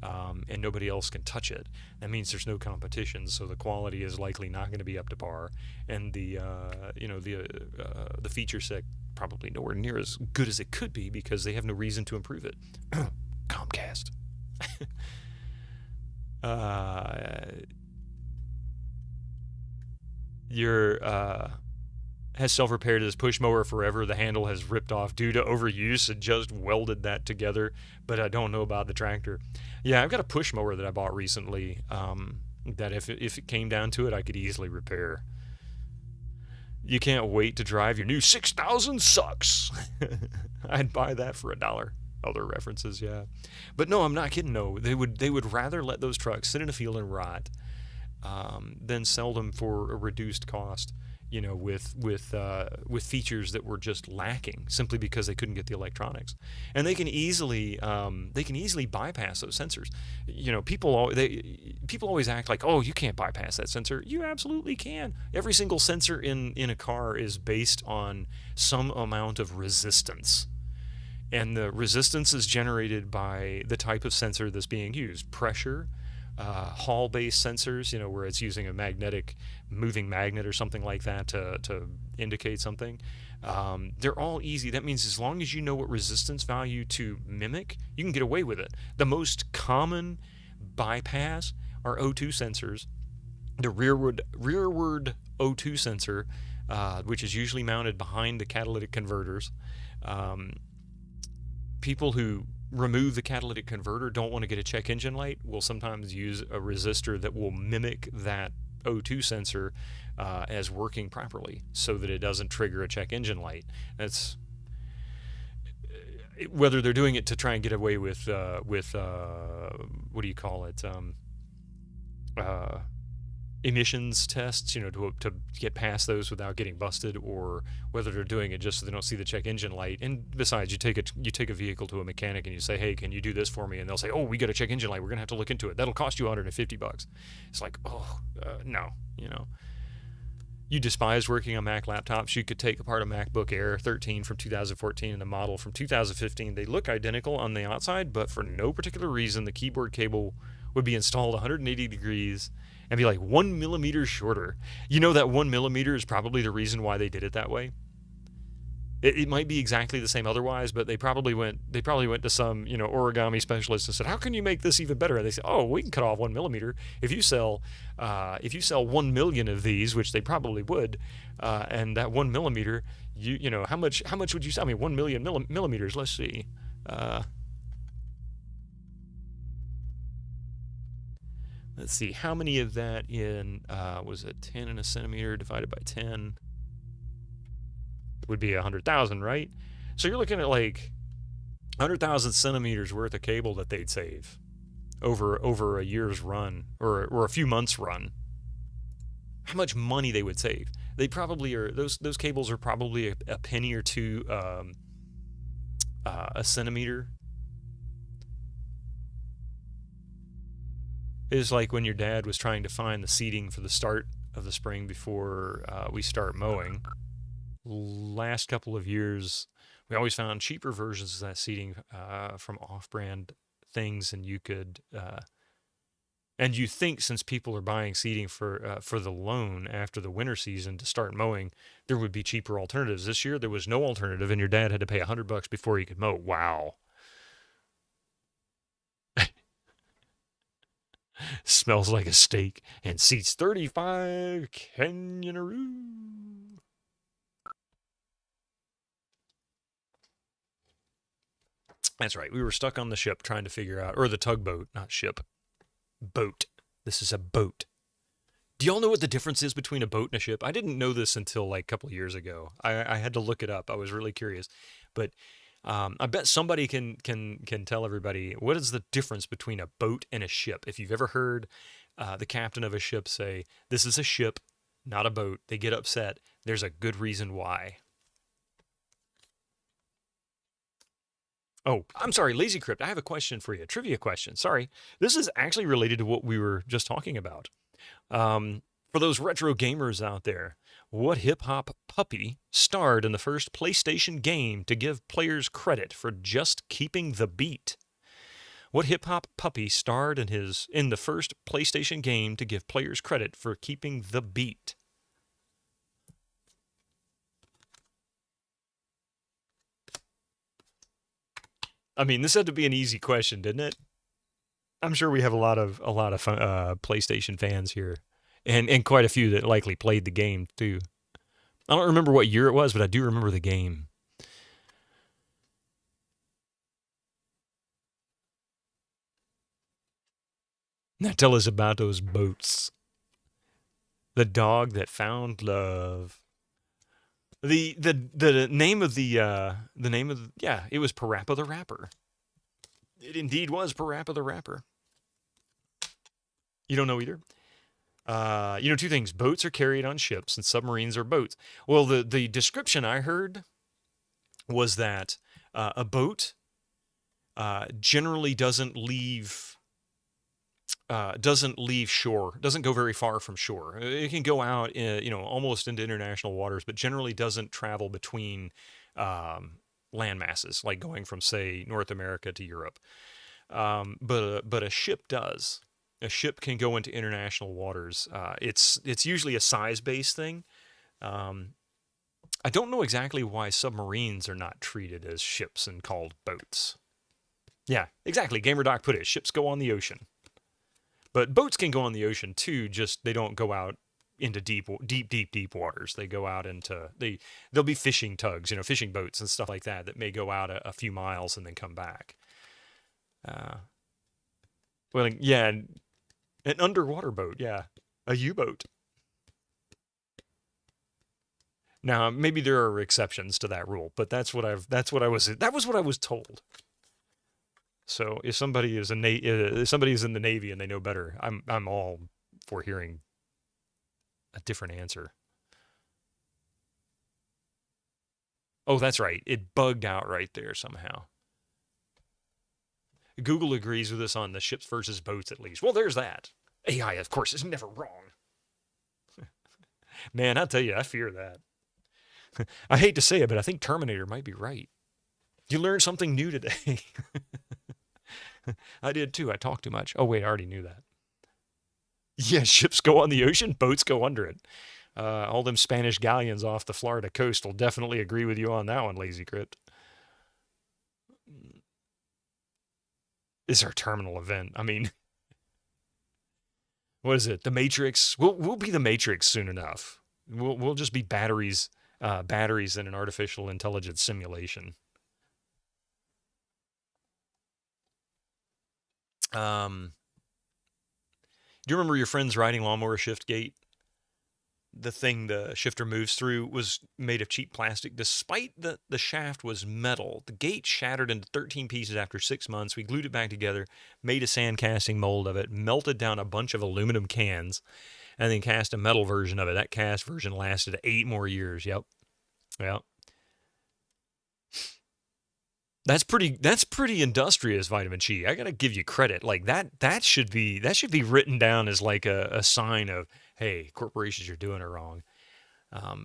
and nobody else can touch it. That means there's no competition, so the quality is likely not going to be up to par, and the feature set probably nowhere near as good as it could be because they have no reason to improve it. Comcast. Has self-repaired his push mower forever. The handle has ripped off due to overuse and just welded that together, but I don't know about the tractor. Yeah, I've got a push mower that I bought recently that if it came down to it, I could easily repair. You can't wait to drive your new 6000 sucks. I'd buy that for $1. Other references, yeah. But no, I'm not kidding, no. They would rather let those trucks sit in a field and rot than sell them for a reduced cost. With features that were just lacking simply because they couldn't get the electronics, and they can easily bypass those sensors. People always act like, oh, you can't bypass that sensor. You absolutely can. Every single sensor in a car is based on some amount of resistance, and the resistance is generated by the type of sensor that's being used. Pressure, Hall-based sensors, where it's using a moving magnet or something like that to indicate something. They're all easy. That means as long as you know what resistance value to mimic, you can get away with it. The most common bypass are O2 sensors. The rearward O2 sensor, which is usually mounted behind the catalytic converters. People who remove the catalytic converter, don't want to get a check engine light, will sometimes use a resistor that will mimic that O2 sensor as working properly so that it doesn't trigger a check engine light. That's whether they're doing it to try and get away with what do you call it, emissions tests, to get past those without getting busted, or whether they're doing it just so they don't see the check engine light. And besides, you take a vehicle to a mechanic and you say, hey, can you do this for me? And they'll say, oh, we got a check engine light. We're gonna have to look into it. That'll cost you $150. It's like, no, You despise working on Mac laptops. You could take apart a MacBook Air 13 from 2014 and a model from 2015. They look identical on the outside, but for no particular reason, the keyboard cable would be installed 180 degrees and be like 1 millimeter shorter. That 1 millimeter is probably the reason why they did it that way. It might be exactly the same otherwise, but they probably went to some origami specialist and said, how can you make this even better? And they said, oh, we can cut off 1 millimeter. If you sell 1 million of these, which they probably would, and that 1 millimeter, how much would you sell? 1 million millimeters. Let's see. Let's see, how many of that in, was it 10 in a centimeter divided by 10? It would be 100,000, right? So you're looking at like 100,000 centimeters worth of cable that they'd save over a year's run or a few months' run. How much money they would save? They probably are, those cables are probably a penny or two a centimeter. It was like when your dad was trying to find the seeding for the start of the spring before we start mowing. last couple of years, we always found cheaper versions of that seating from off-brand things, and you could, and you think since people are buying seating for the loan after the winter season to start mowing, there would be cheaper alternatives. This year there was no alternative, and your dad had to pay $100 before he could mow. Wow. Smells like a steak and seats 35. Canyonaroo. That's right. We were stuck on the ship trying to figure out, or the tugboat, not ship, boat. This is a boat. Do y'all know what the difference is between a boat and a ship? I didn't know this until like a couple of years ago. I had to look it up. I was really curious, but I bet somebody can tell everybody what is the difference between a boat and a ship. If you've ever heard the captain of a ship say, "This is a ship, not a boat," they get upset. There's a good reason why. Oh, I'm sorry, Lazy Crypt. I have a question for you, a trivia question. Sorry, this is actually related to what we were just talking about. For those retro gamers out there, what hip-hop puppy starred in the first PlayStation game to give players credit for just keeping the beat? What hip-hop puppy starred in the first PlayStation game to give players credit for keeping the beat? I mean, this had to be an easy question, didn't it? I'm sure we have a lot of PlayStation fans here, and quite a few that likely played the game too. I don't remember what year it was, but I do remember the game. Now tell us about those boats. The dog that found love. The name of it was Parappa the Rapper. It indeed was Parappa the Rapper. You don't know either? You know two things. Boats are carried on ships and submarines are boats. Well, the description I heard was that a boat generally doesn't leave shore, doesn't go very far from shore. It can go out, almost into international waters, but generally doesn't travel between land masses, like going from, say, North America to Europe. But a ship does. A ship can go into international waters. It's usually a size-based thing. I don't know exactly why submarines are not treated as ships and called boats. Yeah, exactly. GamerDoc put it. Ships go on the ocean. But boats can go on the ocean too, just they don't go out into deep waters. They go out into, there'll be fishing tugs, fishing boats and stuff like that may go out a few miles and then come back. Well, yeah, an underwater boat, yeah, a U-boat. Now, maybe there are exceptions to that rule, but that was what I was told. So if somebody is in the Navy and they know better, I'm all for hearing a different answer. Oh, that's right. It bugged out right there somehow. Google agrees with us on the ships versus boats at least. Well, there's that. AI, of course, is never wrong. Man, I tell you, I fear that. I hate to say it, but I think Terminator might be right. You learned something new today. I did too. I talk too much. Oh, wait, I already knew that. Yeah, ships go on the ocean, boats go under it. All them Spanish galleons off the Florida coast will definitely agree with you on that one, Lazy Crypt. Is our terminal event. I mean, what is it? The Matrix? We'll be the Matrix soon enough. We'll just be batteries in an artificial intelligence simulation. Do you remember your friend's riding lawnmower shift gate? The thing the shifter moves through was made of cheap plastic. Despite the shaft was metal, the gate shattered into 13 pieces after 6 months. We glued it back together, made a sand casting mold of it, melted down a bunch of aluminum cans, and then cast a metal version of it. That cast version lasted 8 more years. Yep. That's pretty industrious, Vitamin Chi. I gotta give you credit. Like that should be written down as like a sign of, hey, corporations, you're doing it wrong.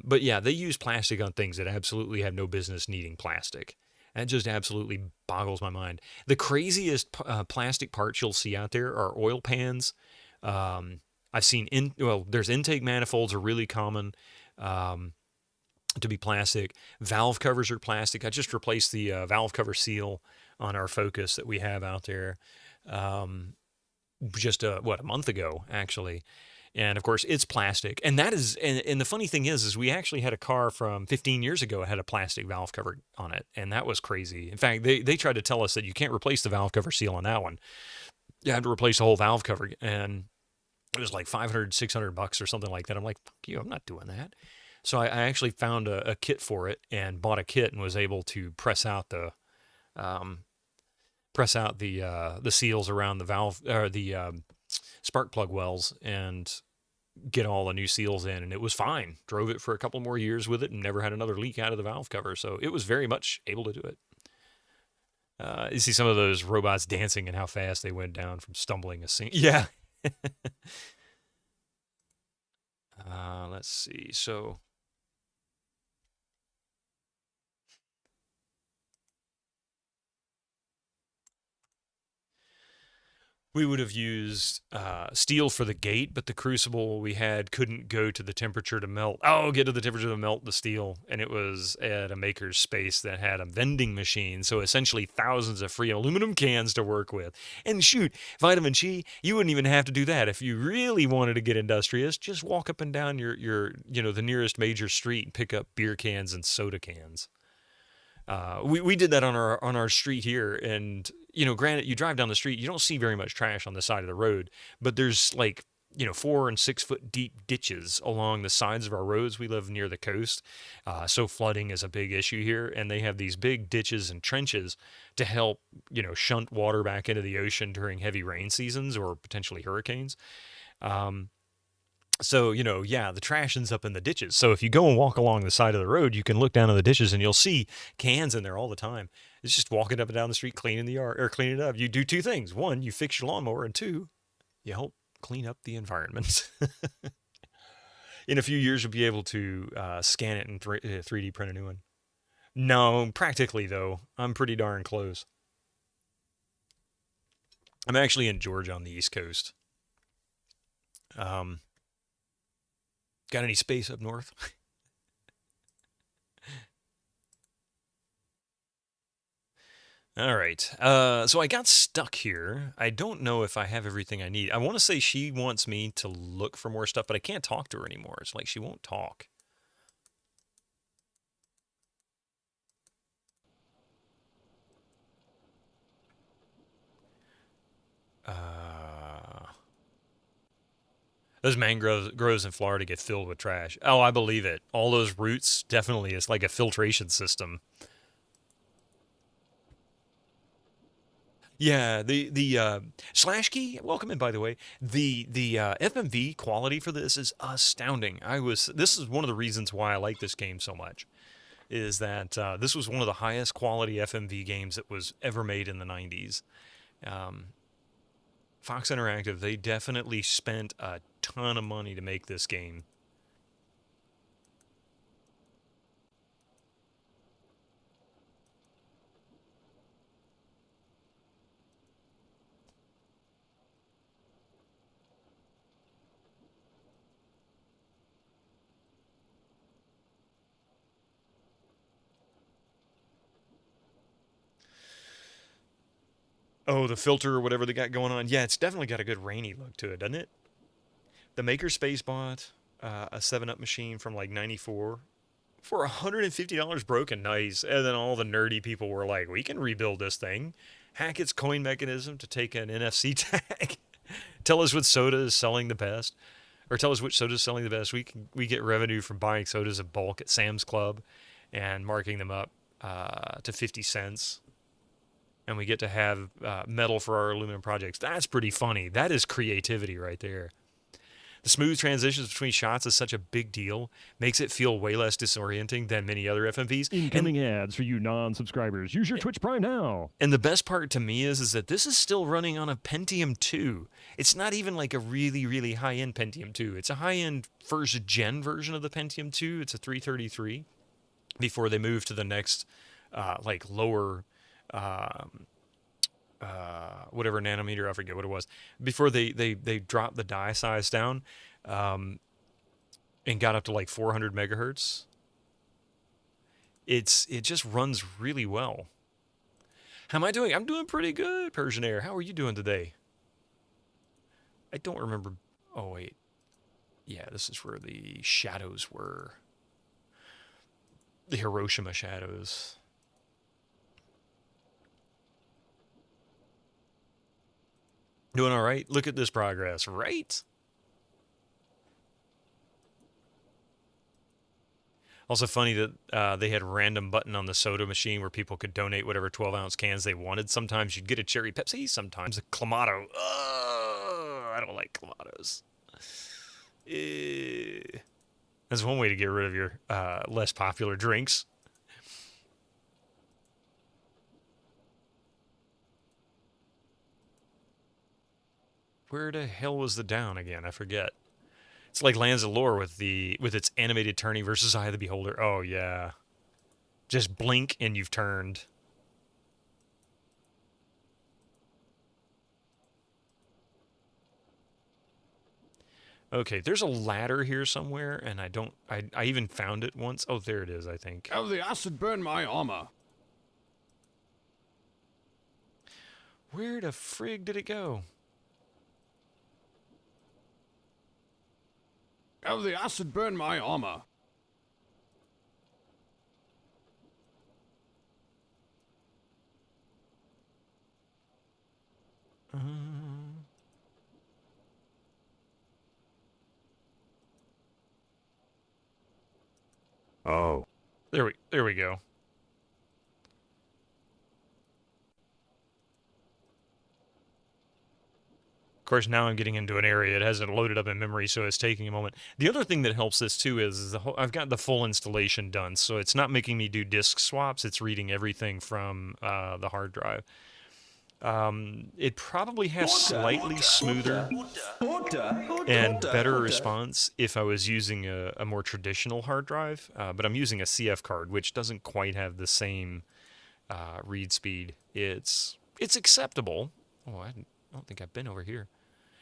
But yeah, they use plastic on things that absolutely have no business needing plastic. That just absolutely boggles my mind. The craziest plastic parts you'll see out there are oil pans. I've seen there's intake manifolds are really common to be plastic. Valve covers are plastic. I just replaced the valve cover seal on our Focus that we have out there just a month ago actually. And of course, it's plastic. And that is, and the funny thing is we actually had a car from 15 years ago that had a plastic valve cover on it. And that was crazy. In fact, they tried to tell us that you can't replace the valve cover seal on that one. You have to replace the whole valve cover. And it was like $500-$600 or something like that. I'm like, fuck you, I'm not doing that. So I actually found a kit for it and bought a kit and was able to press out the seals around the valve or the spark plug wells and get all the new seals in, and it was fine. Drove it for a couple more years with it and never had another leak out of the valve cover, so it was very much able to do it. You see some of those robots dancing and how fast they went down from stumbling a sink. Yeah. Let's see. So we would have used steel for the gate, but the crucible we had couldn't go to the temperature to melt. Get to the temperature to melt the steel. And it was at a maker's space that had a vending machine. So essentially thousands of free aluminum cans to work with. And shoot, Vitamin Chi, you wouldn't even have to do that. If you really wanted to get industrious, just walk up and down your the nearest major street and pick up beer cans and soda cans. We did that on our street here, and granted, you drive down the street, you don't see very much trash on the side of the road, but there's 4 and 6 foot deep ditches along the sides of our roads. We live near the coast, so flooding is a big issue here, and they have these big ditches and trenches to help shunt water back into the ocean during heavy rain seasons or potentially hurricanes. So, the trash ends up in the ditches. So if you go and walk along the side of the road, you can look down in the ditches and you'll see cans in there all the time. It's just walking up and down the street, cleaning the yard or cleaning it up. You do two things. One, you fix your lawnmower, and two, you help clean up the environment. In a few years, you'll be able to scan it and 3D print a new one. No, practically though, I'm pretty darn close. I'm actually in Georgia on the East Coast. Got any space up north? All right. So I got stuck here. I don't know if I have everything I need. I want to say she wants me to look for more stuff, but I can't talk to her anymore. It's like she won't talk. Those mangroves in Florida get filled with trash. Oh, I believe it. All those roots, definitely, it's like a filtration system. Yeah, the slash key. Welcome in, by the way. The FMV quality for this is astounding. This is one of the reasons why I like this game so much. Is that this was one of the highest quality FMV games that was ever made in the 90s. Fox Interactive, they definitely spent a ton of money to make this game. Oh, the filter or whatever they got going on. Yeah, it's definitely got a good rainy look to it, doesn't it? The Makerspace bought a 7-Up machine from like 94 for $150 broken. Nice. And then all the nerdy people were like, we can rebuild this thing. Hack its coin mechanism to take an NFC tag. Tell us what soda is selling the best. Or tell us which soda is selling the best. We get revenue from buying sodas in bulk at Sam's Club and marking them up to 50 cents. And we get to have metal for our aluminum projects. That's pretty funny. That is creativity right there. The smooth transitions between shots is such a big deal, makes it feel way less disorienting than many other FMVs. Incoming ads for you non-subscribers. Use your Twitch Prime now. And the best part to me is that this is still running on a Pentium II. It's not even like a really, really high-end Pentium II. It's a high-end first-gen version of the Pentium II. It's a 333 before they move to the next, lower, whatever nanometer, I forget what it was, before they dropped the die size down and got up to like 400 megahertz. It just runs really well. How am I doing? I'm doing pretty good, Persian Air. How are you doing today? I don't remember. Oh, wait. Yeah, this is where the shadows were. The Hiroshima shadows. Doing all right? Look at this progress, right? Also funny that they had a random button on the soda machine where people could donate whatever 12-ounce cans they wanted. Sometimes you'd get a cherry Pepsi, sometimes a Clamato. I don't like Clamatos. That's one way to get rid of your less popular drinks. Where the hell was the down again? I forget. It's like Lands of Lore with its animated turning versus Eye of the Beholder. Oh yeah. Just blink and you've turned. Okay, there's a ladder here somewhere, and I even found it once. Oh, there it is, I think. How the acid burned my armor. Where the frig did it go? How the acid burned my armor. Oh. There we go. Of course, now I'm getting into an area. It hasn't loaded up in memory, so it's taking a moment. The other thing that helps this, too, is I've got the full installation done, so it's not making me do disk swaps. It's reading everything from the hard drive. It probably has slightly smoother and better response if I was using a more traditional hard drive, but I'm using a CF card, which doesn't quite have the same read speed. It's acceptable. Oh, I don't think I've been over here.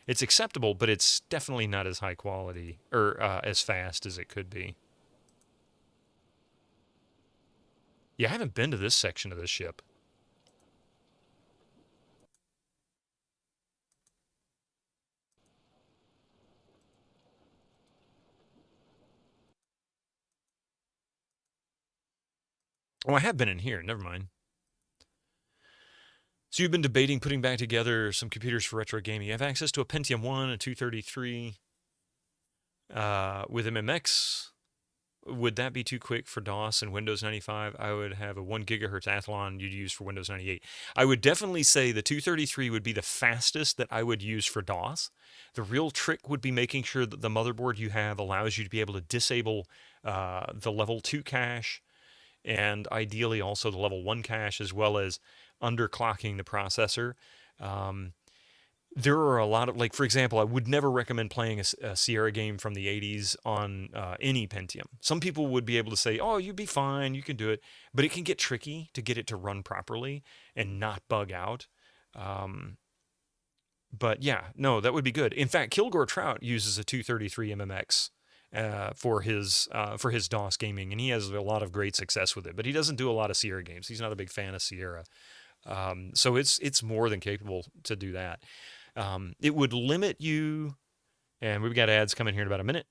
It's acceptable, but it's definitely not as high quality or as fast as it could be. Yeah, I haven't been to this section of the ship. Oh, I have been in here. Never mind. So you've been debating putting back together some computers for retro gaming. You have access to a Pentium I, a 233 with MMX. Would that be too quick for DOS and Windows 95? I would have a 1 gigahertz Athlon you'd use for Windows 98. I would definitely say the 233 would be the fastest that I would use for DOS. The real trick would be making sure that the motherboard you have allows you to be able to disable the level 2 cache and ideally also the level 1 cache, as well as underclocking the processor. There are a lot of, like, for example, I would never recommend playing a Sierra game from the 80s on any Pentium. Some people would be able to say, oh, you'd be fine, you can do it, but it can get tricky to get it to run properly and not bug out. But yeah, no, that would be good. In fact, Kilgore Trout uses a 233 MMX for his DOS gaming, and he has a lot of great success with it, but he doesn't do a lot of Sierra games. He's not a big fan of Sierra. So it's more than capable to do that. It would limit you, and we've got ads coming here in about a minute.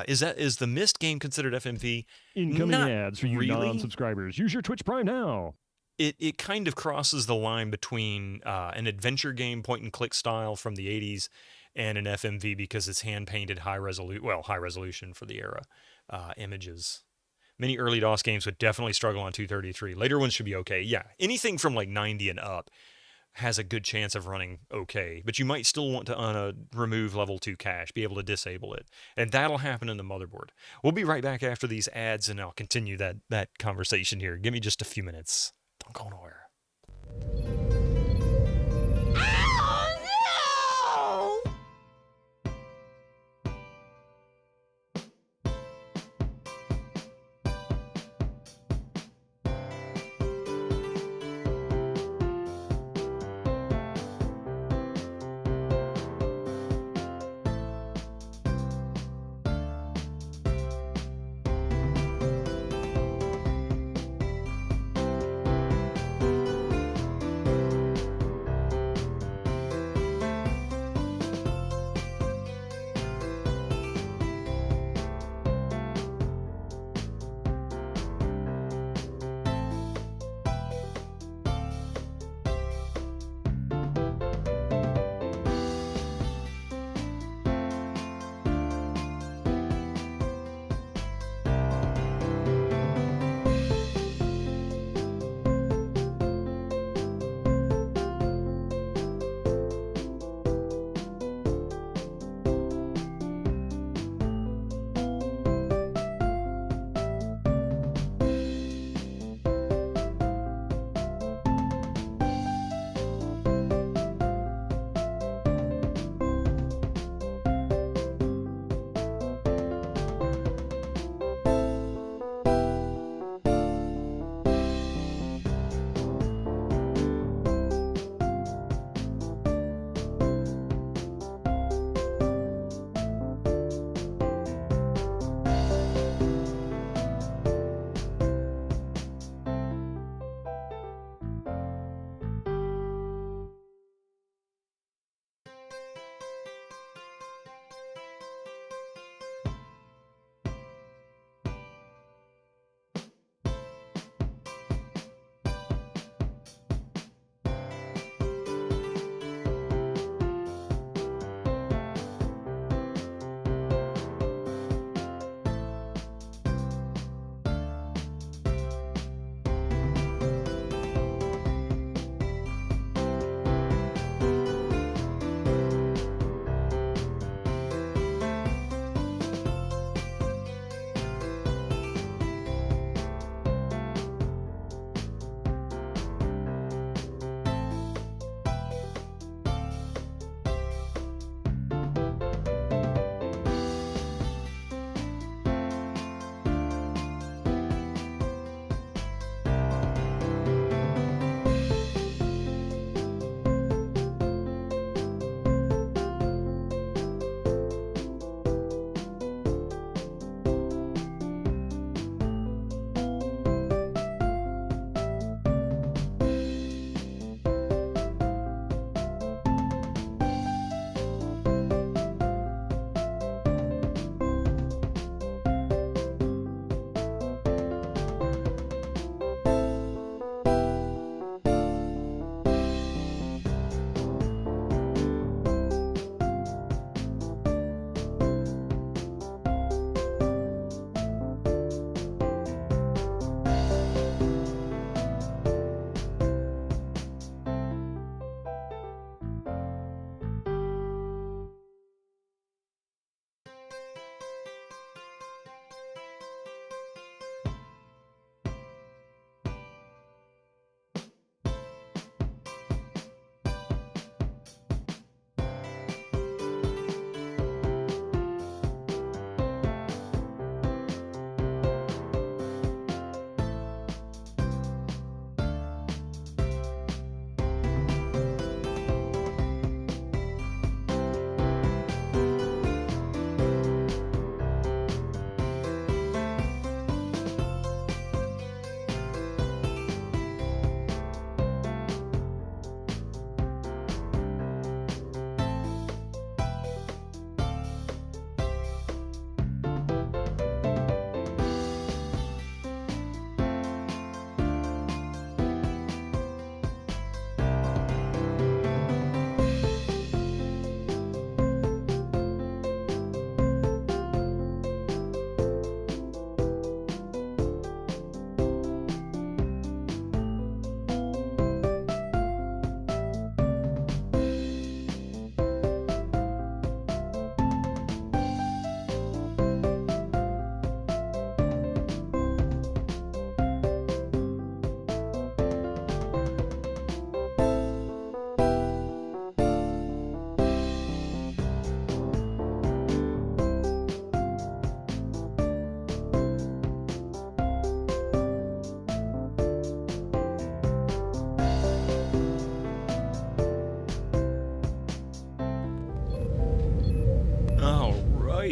Is the Myst game considered FMV? Incoming Not ads for you really. non-subscribers. Use your Twitch Prime now. It kind of crosses the line between an adventure game point and click style from the 80s and an FMV because it's hand painted high resolution for the era images. Many early DOS games would definitely struggle on 233. Later ones should be okay. Yeah, anything from like 90 and up has a good chance of running okay, but you might still want to remove level 2 cache, be able to disable it, and that'll happen in the motherboard. We'll be right back after these ads, and I'll continue that conversation here. Give me just a few minutes. Don't go nowhere.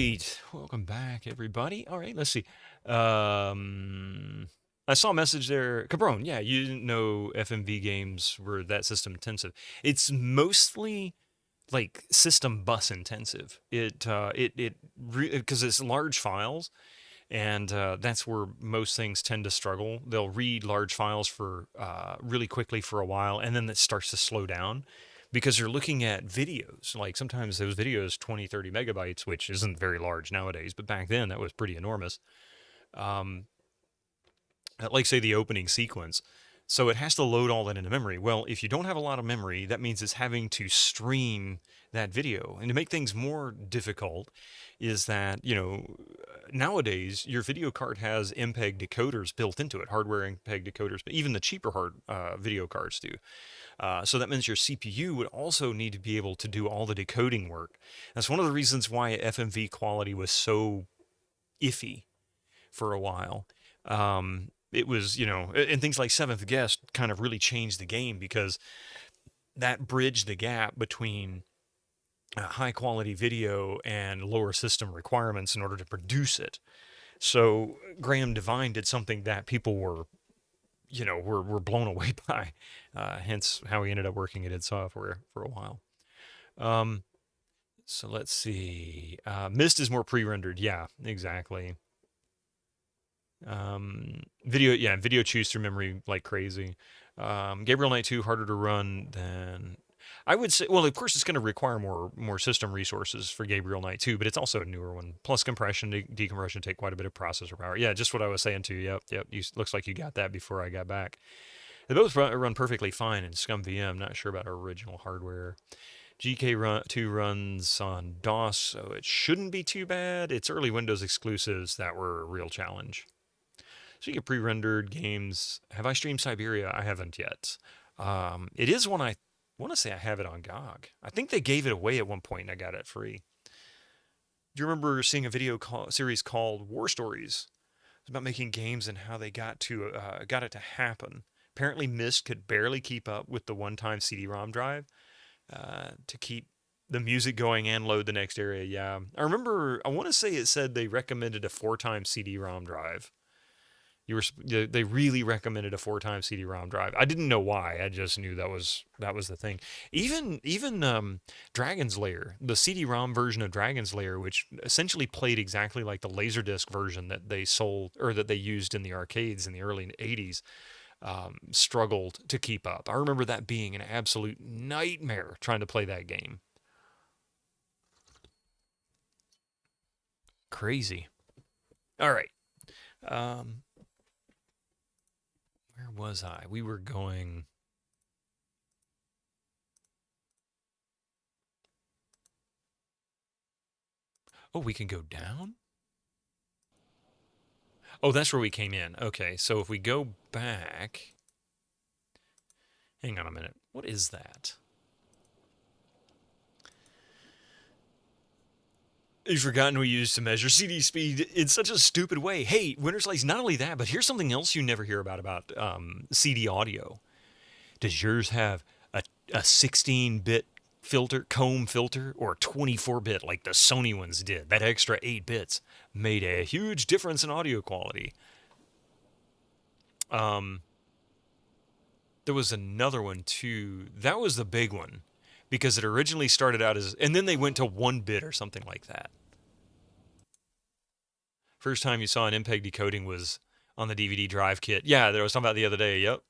right, welcome back, everybody. All right, let's see. I saw a message there, Cabron. Yeah, you didn't know FMV games were that system intensive. It's mostly like system bus intensive. It because it's large files, and that's where most things tend to struggle. They'll read large files for really quickly for a while, and then it starts to slow down because you're looking at videos. Like sometimes those videos 20, 30 megabytes, which isn't very large nowadays, but back then that was pretty enormous. Um, like say the opening sequence. So it has to load all that into memory. Well, if you don't have a lot of memory, that means it's having to stream that video. And to make things more difficult is that, nowadays your video card has MPEG decoders built into it, hardware MPEG decoders, but even the cheaper video cards do. So that means your CPU would also need to be able to do all the decoding work. That's one of the reasons why FMV quality was so iffy for a while. It was, and things like Seventh Guest kind of really changed the game because that bridged the gap between high quality video and lower system requirements in order to produce it. So Graham Devine did something that people were blown away by, hence how he ended up working at id Software for a while. So let's see. Mist is more pre-rendered. Yeah, exactly. Video chews through memory like crazy. Gabriel Knight 2 harder to run than I would say. Well, of course, it's going to require more system resources for Gabriel Knight 2, but it's also a newer one. Plus, compression, decompression take quite a bit of processor power. Yeah, just what I was saying too. Yep. Looks like you got that before I got back. They both run perfectly fine in ScumVM. Not sure about our original hardware. GK2 runs on DOS, so it shouldn't be too bad. It's early Windows exclusives that were a real challenge. So you get pre-rendered games. Have I streamed Siberia? I haven't yet. It is one I want to say I have it on GOG. I think they gave it away at one point and I got it free. Do you remember seeing a video series called War Stories? It's about making games and how they got it to happen. Apparently Myst could barely keep up with the one-time CD-ROM drive to keep the music going and load the next area. Yeah, I remember. I want to say it said they recommended a 4-time CD-ROM drive. They really recommended a 4-time CD-ROM drive. I didn't know why. I just knew that was the thing. Even Dragon's Lair, the CD-ROM version of Dragon's Lair, which essentially played exactly like the Laserdisc version that they sold or that they used in the arcades in the early 80s, struggled to keep up. I remember that being an absolute nightmare trying to play that game. Crazy. All right. Where was I? We were going. Oh, we can go down? Oh, that's where we came in. Okay, so if we go back. Hang on a minute. What is that? You've forgotten we used to measure CD speed in such a stupid way. Hey, Winter Slice, not only that, but here's something else you never hear about CD audio. Does yours have a 16-bit comb filter, or 24-bit like the Sony ones did? That extra 8 bits made a huge difference in audio quality. There was another one too. That was the big one because it originally started out as, and then they went to 1-bit or something like that. First time you saw an MPEG decoding was on the DVD drive kit. Yeah, that I was talking about the other day. Yep.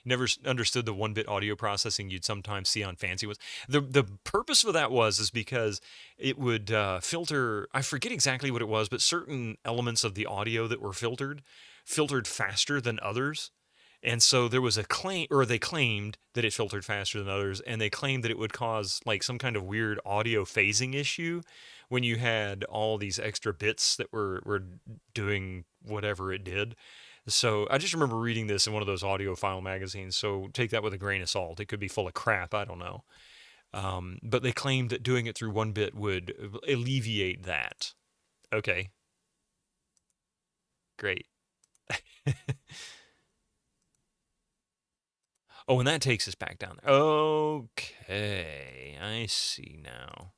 Never understood the 1-bit audio processing you'd sometimes see on fancy ones. The purpose for that is because it would filter, I forget exactly what it was, but certain elements of the audio that were filtered faster than others. And so there was a claim, or they claimed that it filtered faster than others, and they claimed that it would cause like some kind of weird audio phasing issue when you had all these extra bits that were doing whatever it did. So I just remember reading this in one of those audiophile magazines, so take that with a grain of salt. It could be full of crap, I don't know. But they claimed that doing it through 1-bit would alleviate that. Okay. Great. Oh, and that takes us back down there. Okay, I see now.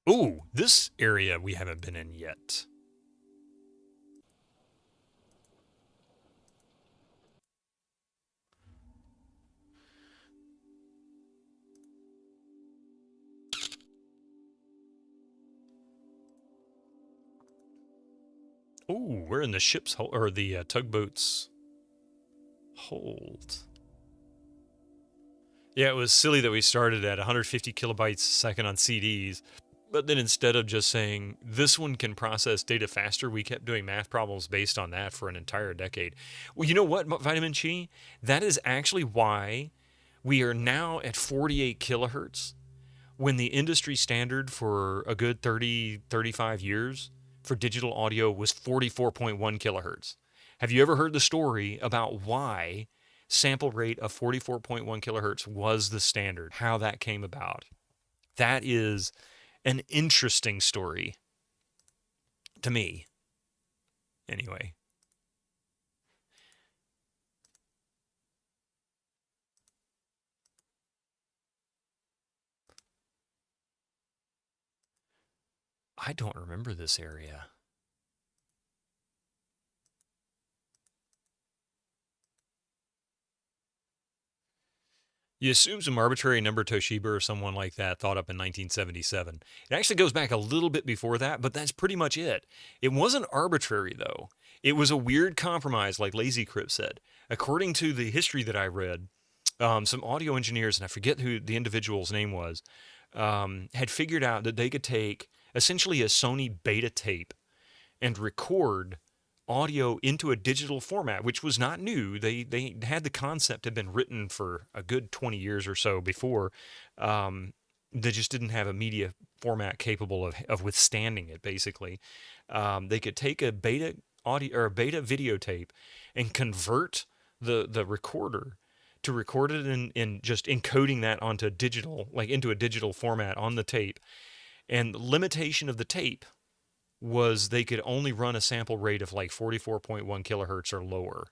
Ooh, this area we haven't been in yet. Ooh, we're in the ship's hold, or the tugboat's hold. Yeah, it was silly that we started at 150 kilobytes a second on CDs, but then instead of just saying this one can process data faster, we kept doing math problems based on that for an entire decade. Well, you know what, Vitamin Chi? That is actually why we are now at 48 kilohertz when the industry standard for a good 30, 35 years for digital audio was 44.1 kilohertz. Have you ever heard the story about why sample rate of 44.1 kilohertz was the standard, how that came about? That is an interesting story to me. Anyway. I don't remember this area. You assume some arbitrary number Toshiba or someone like that thought up in 1977. It actually goes back a little bit before that, but that's pretty much it. It wasn't arbitrary, though. It was a weird compromise, like Lazy Crip said. According to the history that I read, some audio engineers, and I forget who the individual's name was, had figured out that they could take essentially a Sony beta tape and record audio into a digital format, which was not new. They had the concept had been written for a good 20 years or so before. They just didn't have a media format capable of withstanding it. Basically, they could take a beta audio or a beta videotape and convert the recorder to record it in just encoding that onto digital, like into a digital format on the tape. And the limitation of the tape was they could only run a sample rate of like 44.1 kilohertz or lower.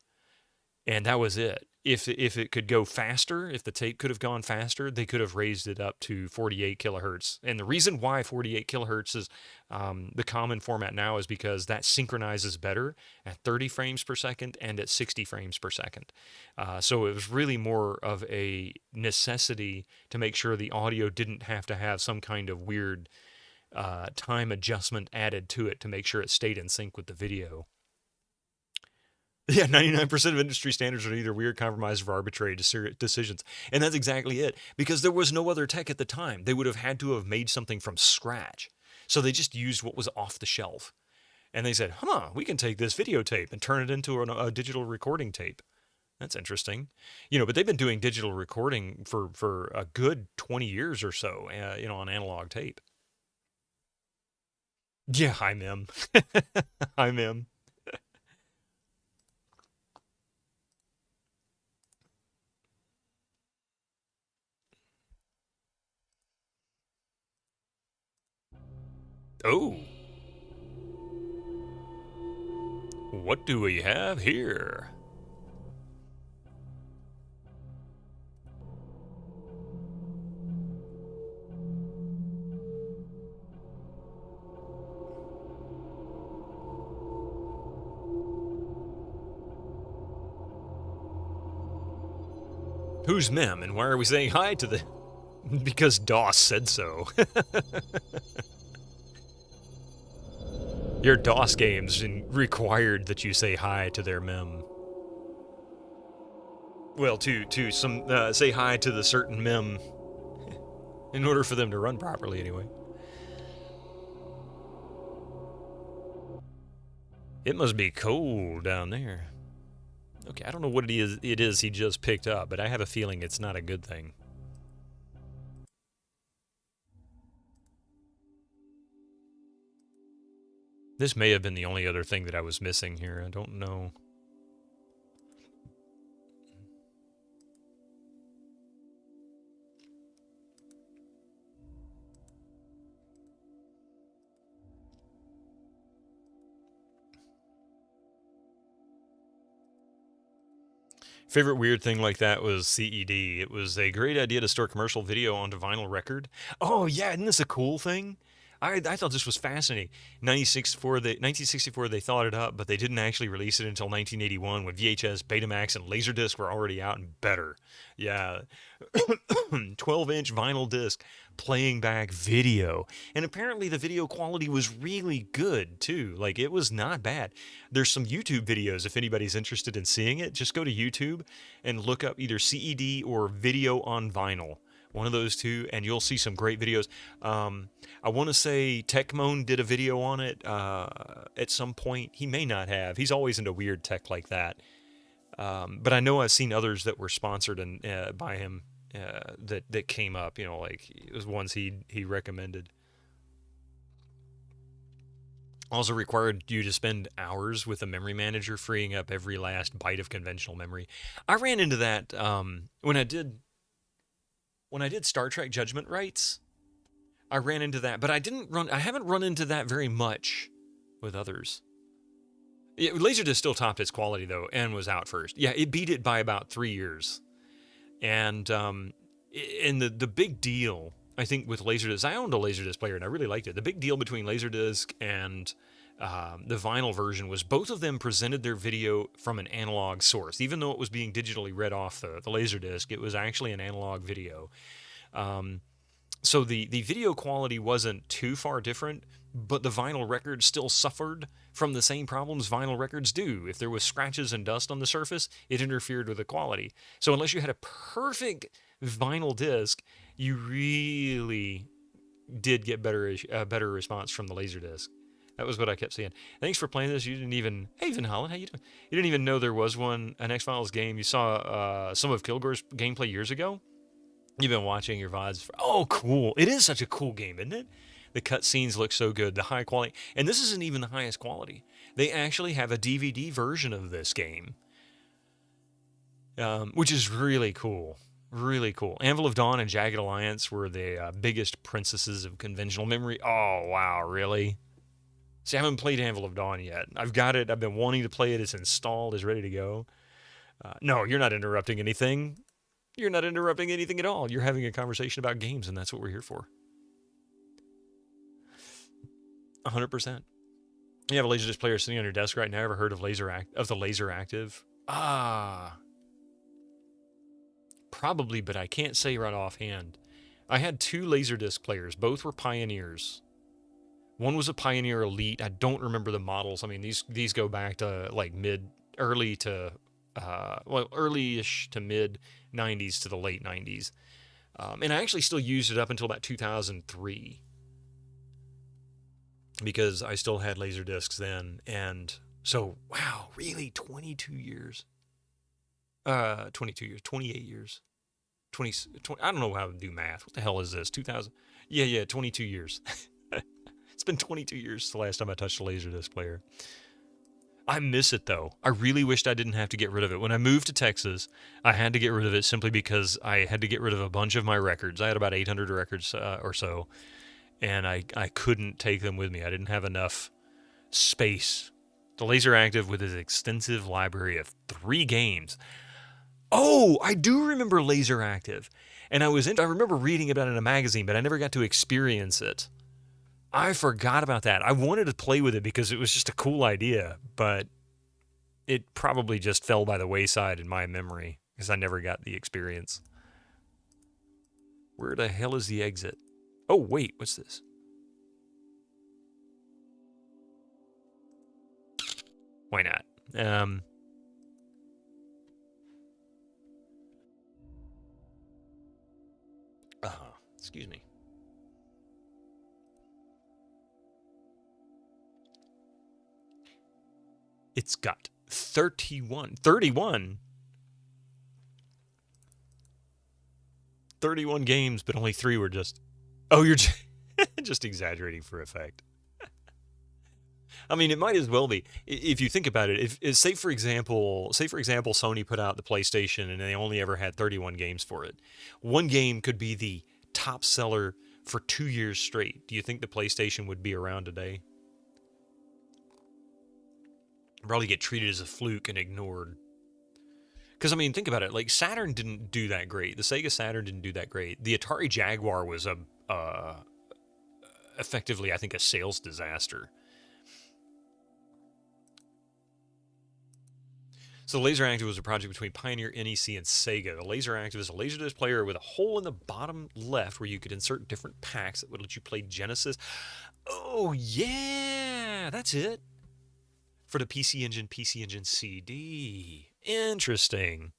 And that was it. If it could go faster, if the tape could have gone faster, they could have raised it up to 48 kilohertz. And the reason why 48 kilohertz is the common format now is because that synchronizes better at 30 frames per second and at 60 frames per second. So it was really more of a necessity to make sure the audio didn't have to have some kind of weird time adjustment added to it to make sure it stayed in sync with the video. Yeah, 99% of industry standards are either weird, compromised, or arbitrary decisions. And that's exactly it. Because there was no other tech at the time. They would have had to have made something from scratch. So they just used what was off the shelf. And they said, we can take this videotape and turn it into a digital recording tape. That's interesting. But they've been doing digital recording for a good 20 years or so, on analog tape. Yeah, hi, Mim. Hi, Mim. Oh. What do we have here? Who's Mem, and why are we saying hi to the... Because DOS said so. Your DOS games required that you say hi to their mem. Well, to some say hi to the certain mem in order for them to run properly, anyway. It must be cold down there. Okay, I don't know what it is he just picked up, but I have a feeling it's not a good thing. This may have been the only other thing that I was missing here. I don't know. Favorite weird thing like that was CED. It was a great idea to store commercial video onto vinyl record. Oh, yeah, isn't this a cool thing? I thought this was fascinating. 1964, they thought it up, but they didn't actually release it until 1981 when VHS, Betamax, and Laserdisc were already out and better. Yeah. 12-inch vinyl disc playing back video. And apparently the video quality was really good, too. Like, it was not bad. There's some YouTube videos if anybody's interested in seeing it. Just go to YouTube and look up either CED or video on vinyl. One of those two, and you'll see some great videos. I want to say Techmoan did a video on it at some point. He may not have. He's always into weird tech like that. But I know I've seen others that were sponsored and by him that came up. You know, like it was ones he recommended. Also required you to spend hours with a memory manager, freeing up every last byte of conventional memory. I ran into that when I did Star Trek Judgment Rights. I ran into that, but I haven't run into that very much with others. Laserdisc still topped its quality though, and was out first. Yeah, it beat it by about 3 years. And the big deal, I think, with Laserdisc, I owned a Laserdisc player and I really liked it. The big deal between Laserdisc and the vinyl version was both of them presented their video from an analog source. Even though it was being digitally read off the Laserdisc, it was actually an analog video. So the video quality wasn't too far different, but the vinyl record still suffered from the same problems vinyl records do. If there was scratches and dust on the surface, it interfered with the quality. So unless you had a perfect vinyl disc, you really did get better response from the Laserdisc. That was what I kept seeing. Thanks for playing this. You didn't even... Hey, Van Holland, how you doing? You didn't even know there was an X-Files game. You saw some of Kilgore's gameplay years ago? You've been watching your VODs. Oh, cool. It is such a cool game, isn't it? The cutscenes look so good. The high quality. And this isn't even the highest quality. They actually have a DVD version of this game, which is really cool. Really cool. Anvil of Dawn and Jagged Alliance were the biggest princesses of conventional memory. Oh, wow, really? See, I haven't played Anvil of Dawn yet. I've got it. I've been wanting to play it. It's installed. It's ready to go. No, you're not interrupting anything. You're not interrupting anything at all. You're having a conversation about games, and that's what we're here for. 100%. You have a Laserdisc player sitting on your desk right now. Ever heard of the Laser Active? Probably, but I can't say right offhand. I had 2 Laserdisc players. Both were Pioneers. One was a Pioneer Elite. I don't remember the models. I mean, these go back to like early-ish to mid 90s to the late 90s. And I actually still used it up until about 2003 because I still had Laserdiscs then. And so, wow, really 22 years. 22 years, 28 years. 20, I don't know how to do math. What the hell is this? 2000? Yeah, 22 years. It's been 22 years since the last time I touched a Laserdisc player. I miss it, though. I really wished I didn't have to get rid of it. When I moved to Texas, I had to get rid of it simply because I had to get rid of a bunch of my records. I had about 800 records or so, and I couldn't take them with me. I didn't have enough space. The Laser Active, with its extensive library of 3 games. Oh, I do remember Laser Active. And I remember reading about it in a magazine, but I never got to experience it. I forgot about that. I wanted to play with it because it was just a cool idea, but it probably just fell by the wayside in my memory because I never got the experience. Where the hell is the exit? Oh, wait, what's this? Why not? Excuse me. It's got 31 games, but only 3 were just... Oh, you're just exaggerating for effect. I mean, it might as well be. If you think about it, if say for example, Sony put out the PlayStation and they only ever had 31 games for it. One game could be the top seller for 2 years straight. Do you think the PlayStation would be around today? Probably get treated as a fluke and ignored. Because, I mean, think about it. Like, Saturn didn't do that great. The Sega Saturn didn't do that great. The Atari Jaguar was effectively, I think, a sales disaster. So the Laseractive was a project between Pioneer, NEC, and Sega. The Laseractive is a Laserdisc player with a hole in the bottom left where you could insert different packs that would let you play Genesis. Oh, yeah, that's it. For the PC Engine CD. Interesting.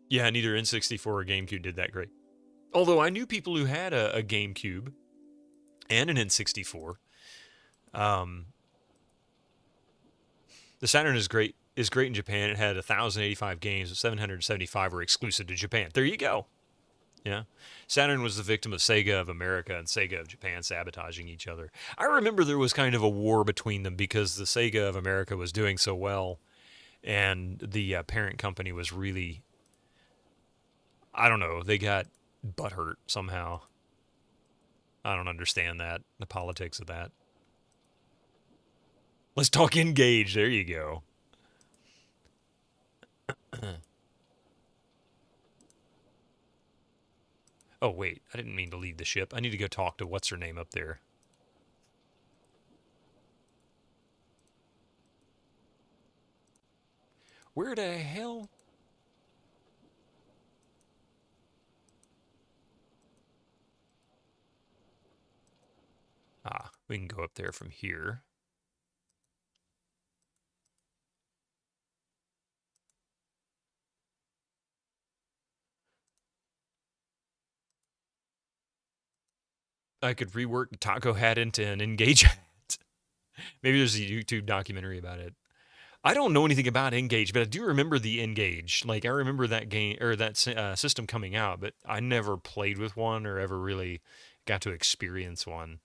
Yeah, neither N64 or GameCube did that great. Although I knew people who had a GameCube and an N64. The Saturn is great in Japan. It had 1,085 games, but 775 were exclusive to Japan. There you go. Yeah. Saturn was the victim of Sega of America and Sega of Japan sabotaging each other. I remember there was kind of a war between them because the Sega of America was doing so well and the parent company was really, I don't know, they got butthurt somehow. I don't understand that, the politics of that. Let's talk Engage. There you go. Oh, wait. I didn't mean to leave the ship. I need to go talk to what's-her-name up there. Where the hell? Ah, we can go up there from here. I could rework the taco hat into an Engage hat. Maybe there's a YouTube documentary about it. I don't know anything about Engage, but I do remember the Engage. Like, I remember that game, or that system coming out, but I never played with one or ever really got to experience one.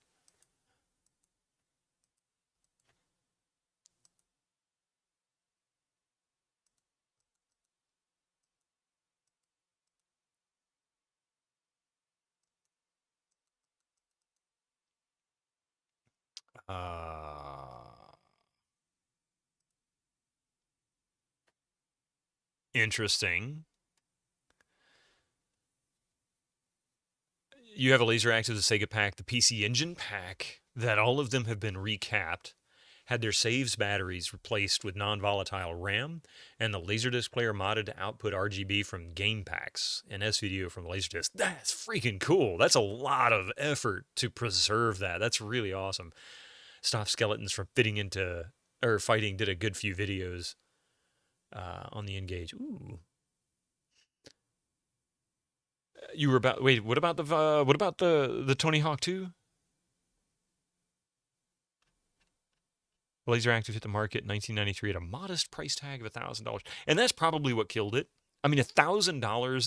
Interesting. You have a Laseractive, the Sega pack, the PC Engine pack, that all of them have been recapped, had their saves batteries replaced with non-volatile RAM, and the Laserdisc player modded to output RGB from game packs and S-Video from Laserdisc. That's freaking cool. That's a lot of effort to preserve that. That's really awesome. Stop Skeletons from fighting did a good few videos on the Engage. Ooh. You were about wait. What about the Tony Hawk 2? Laseractive hit the market in 1993 at a modest price tag of $1,000, and that's probably what killed it. I mean, $1,000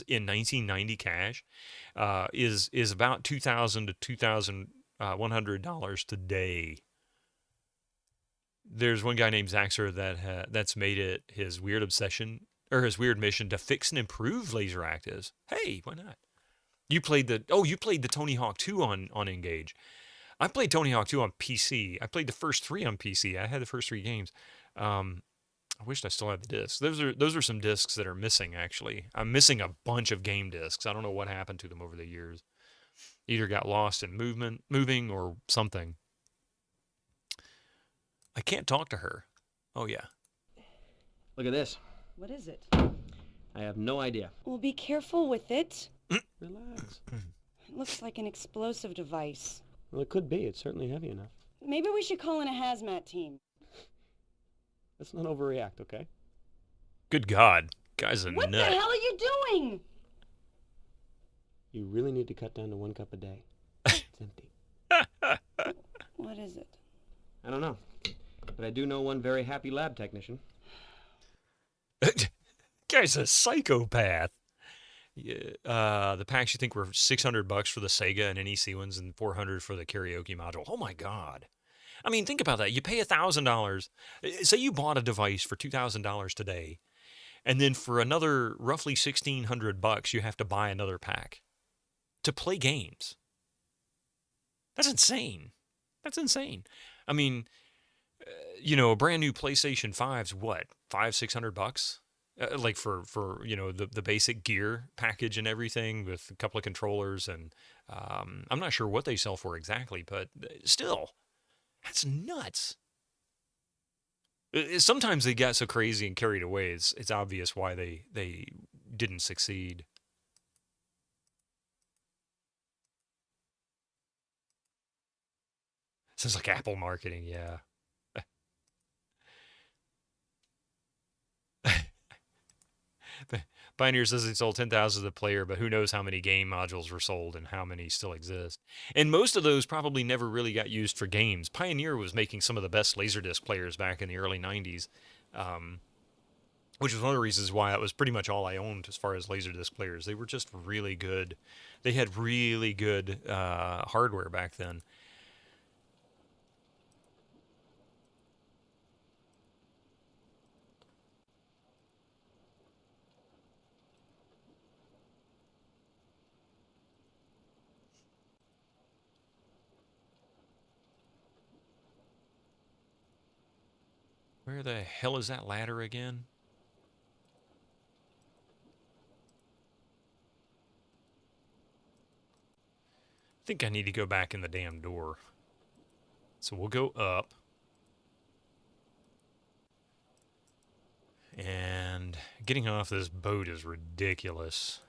in 1990 cash is about $2,000 to $2,100 today. There's one guy named Zaxxer that's made it his weird obsession or his weird mission to fix and improve Laseractives. Hey, why not? You played the Tony Hawk 2 on Engage. I played Tony Hawk 2 on PC. I played the first 3 on PC. I had the first 3 games. I wished I still had the discs. Those are some discs that are missing, actually. I'm missing a bunch of game discs. I don't know what happened to them over the years. Either got lost in moving or something. I can't talk to her. Oh, yeah. Look at this. What is it? I have no idea. Well, be careful with it. Relax. It looks like an explosive device. Well, it could be. It's certainly heavy enough. Maybe we should call in a hazmat team. Let's not overreact, okay? Good God. Guy's a What nut. the hell are you doing? You really need to cut down to 1 cup a day. It's empty. What is it? I don't know. But I do know one very happy lab technician. Guy's a psychopath. Yeah, the packs you think were $600 for the Sega and NEC ones and $400 for the karaoke module. Oh my God. I mean, think about that. You pay $1,000. Say you bought a device for $2,000 today, and then for another roughly $1,600, you have to buy another pack to play games. That's insane. That's insane. I mean, a brand new PlayStation 5's what? $500-600? like for you know the basic gear package and everything with a couple of controllers, and I'm not sure what they sell for exactly, but still, that's nuts. Sometimes they got so crazy and carried away. It's obvious why they didn't succeed. Sounds like Apple marketing, yeah. Pioneer says they sold 10,000 to the player, but who knows how many game modules were sold and how many still exist. And most of those probably never really got used for games. Pioneer was making some of the best Laserdisc players back in the early 90s, which was one of the reasons why that was pretty much all I owned as far as Laserdisc players. They were just really good. They had really good hardware back then. Where the hell is that ladder again? I think I need to go back in the damn door. So we'll go up. And getting off this boat is ridiculous.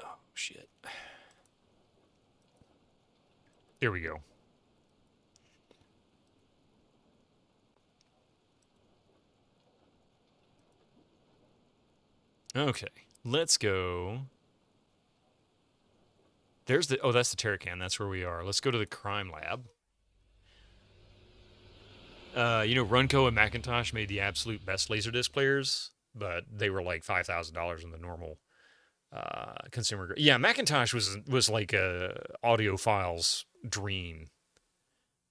Oh, shit. There we go. Okay, let's go. There's the, oh, that's the Terracan. That's where we are. Let's go to the crime lab. You know, Runco and Macintosh made the absolute best Laserdisc players, but they were like $5,000 in the normal consumer. Yeah, Macintosh was like a audiophile's dream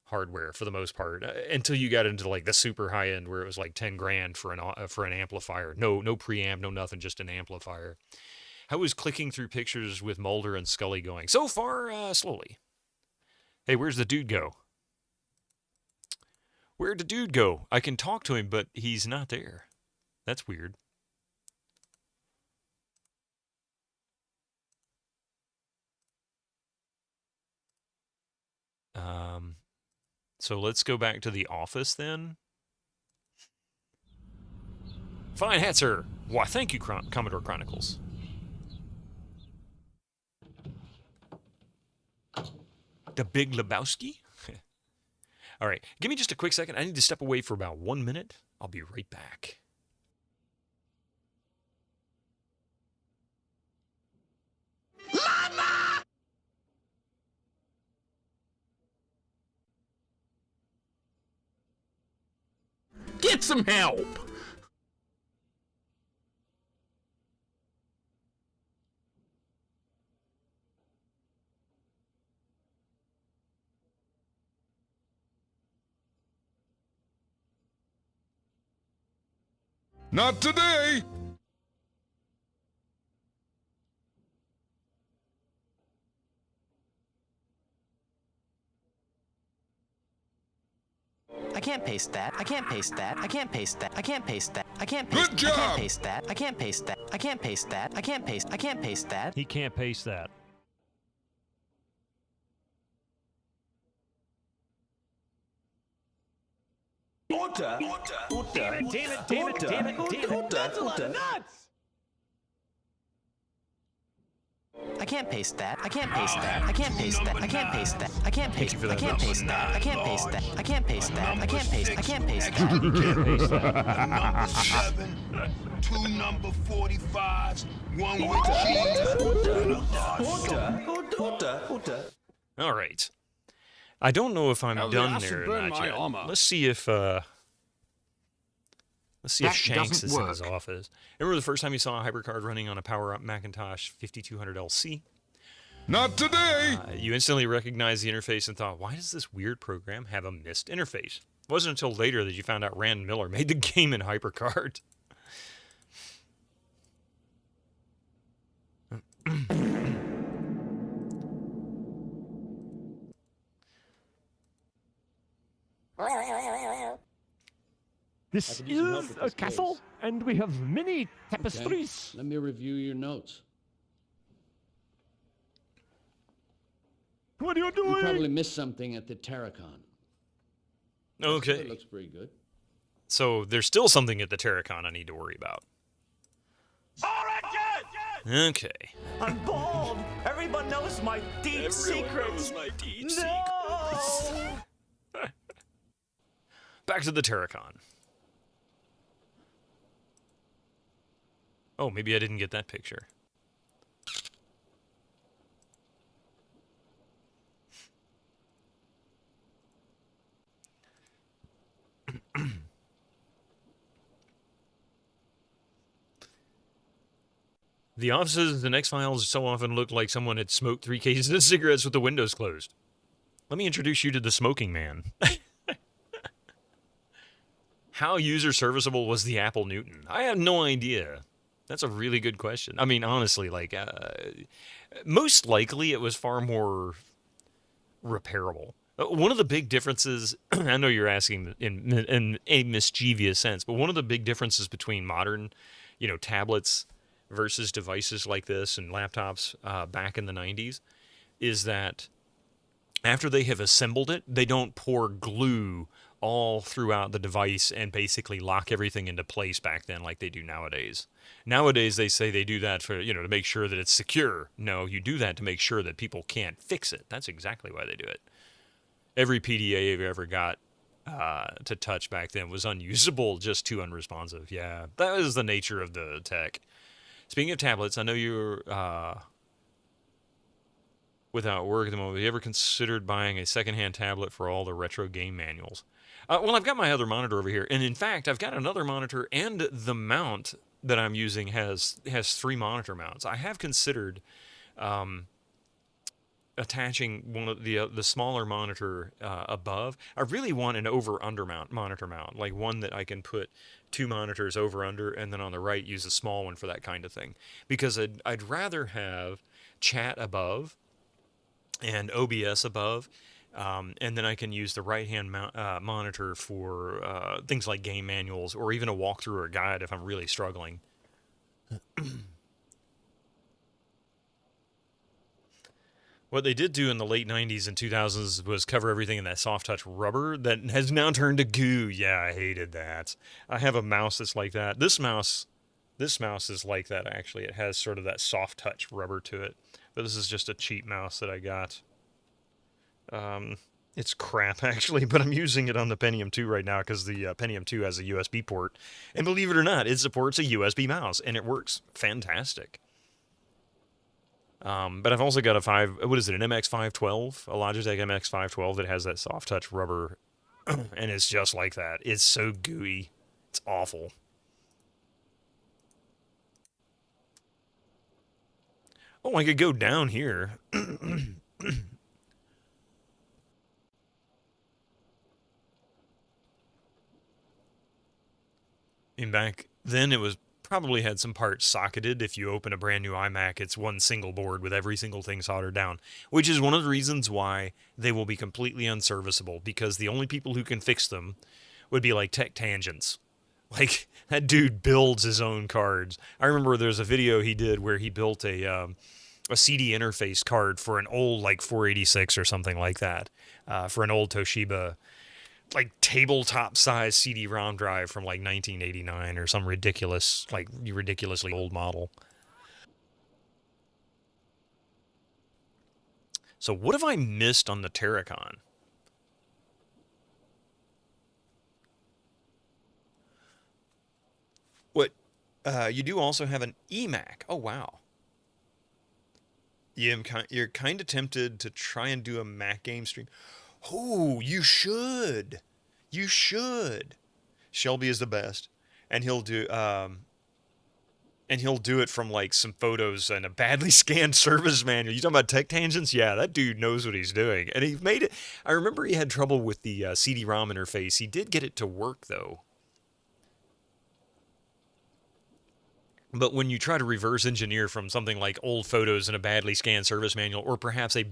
hardware for the most part, until you got into like the super high end where it was like 10 grand for an amplifier. No preamp, no nothing, just an amplifier. How is clicking through pictures with Mulder and Scully going? So far, slowly. Hey, where's the dude go? Where'd the dude go? I can talk to him, but he's not there. That's weird. So let's go back to the office then. Fine hat, sir. Why, thank you, Commodore Chronicles. The Big Lebowski? All right, give me just a quick second. I need to step away for about 1 minute. I'll be right back. Mama! Get some help! Not today! I can't paste that. I can't paste that. I can't paste that. I can't paste that. I can't paste. Good job. I can't paste that. I can't paste that. I can't paste that. I can't paste. I can't paste that. He can't paste that. Order! Damn it. That's a lot of nuts! I can't paste that. I can't paste that. I can't paste that. I can't paste that. I can't paste. I can't paste that. I can't paste that. I can't paste that. I can't paste. I can't paste that. Number 7, 2 number 45s, 1 with cheese. All right. I don't know if I'm Now, done the acid there or burned not my yet. armor. Let's see if Shanks is in his work. office. Remember the first time you saw a HyperCard running on a power-up Macintosh 5200 LC? Not today! You instantly recognized the interface and thought, why does this weird program have a missed interface? It wasn't until later that you found out Rand Miller made the game in HyperCard. This I could use some help is with a this castle, case. and we have many tapestries. Let me review your notes. What are you You doing? probably missed something at the Terracon. Okay. It looks pretty good. So there's still something at the Terracon I need to worry about. Okay. I'm bald. Everyone knows my deep secrets. my deep No! Back to the Terracon. Oh, maybe I didn't get that picture. The offices of the X-Files so often looked like someone had smoked 3 cases of cigarettes with the windows closed. Let me introduce you to the smoking man. How user serviceable was the Apple Newton? I have no idea. That's a really good question. I mean, honestly, like, most likely it was far more repairable. One of the big differences, I know you're asking in a mischievous sense, but one of the big differences between modern, tablets versus devices like this and laptops back in the 90s is that after they have assembled it, they don't pour glue all throughout the device and basically lock everything into place back then like they do nowadays. Nowadays, they say they do that for, to make sure that it's secure. No, you do that to make sure that people can't fix it. That's exactly why they do it. Every PDA I've ever got to touch back then was unusable, just too unresponsive. Yeah, that was the nature of the tech. Speaking of tablets, I know you're without work at the moment. Have you ever considered buying a secondhand tablet for all the retro game manuals? Well, I've got my other monitor over here, and in fact, I've got another monitor, and the mount that I'm using has 3 monitor mounts. I have considered attaching one of the smaller monitor above. I really want an over-under monitor mount, like one that I can put 2 monitors over-under, and then on the right use a small one for that kind of thing. Because I'd rather have chat above and OBS above, and then I can use the right-hand monitor for things like game manuals or even a walkthrough or a guide if I'm really struggling. What they did do in the late 90s and 2000s was cover everything in that soft touch rubber that has now turned to goo. Yeah, I hated that. I have a mouse that's like that. This mouse is like that, actually. It has sort of that soft touch rubber to it. But this is just a cheap mouse that I got. It's crap, actually, but I'm using it on the Pentium II right now because the Pentium II has a USB port. And believe it or not, it supports a USB mouse, and it works fantastic. But I've also got an MX512, a Logitech MX512 that has that soft touch rubber, and it's just like that. It's so gooey. It's awful. Oh, I could go down here. And back then it was probably had some parts socketed. If you open a brand new iMac, it's one single board with every single thing soldered down, which is one of the reasons why they will be completely unserviceable, because the only people who can fix them would be like Tech Tangents. Like, that dude builds his own cards. I remember there's a video he did where he built a CD interface card for an old, like, 486 or something like that, for an old Toshiba, like, tabletop size CD-ROM drive from like 1989 or some ridiculously old model. So what have I missed on the Terracon? What? You do also have an eMac. Oh, wow. You're kind of tempted to try and do a Mac game stream. Oh, you should. You should. Shelby is the best. And he'll do, and he'll do it from like some photos and a badly scanned service manual. You talking about tech tangents? Yeah, that dude knows what he's doing, and he made it. I remember he had trouble with the CD-ROM interface. He did get it to work though. But when you try to reverse engineer from something like old photos and a badly scanned service manual, or perhaps a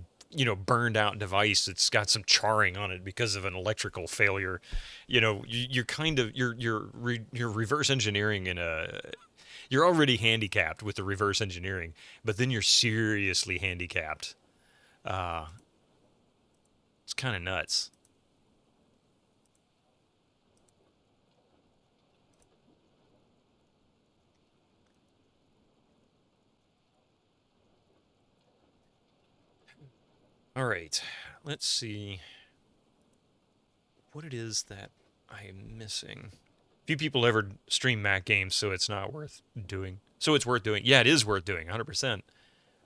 burned out device that's got some charring on it because of an electrical failure, you're kind of you're reverse engineering you're already handicapped with the reverse engineering, but then you're seriously handicapped. It's kind of nuts. All right, let's see what it is that I am missing. Few people ever stream Mac games, so it's not worth doing. So it's worth doing. Yeah, it is worth doing, 100%.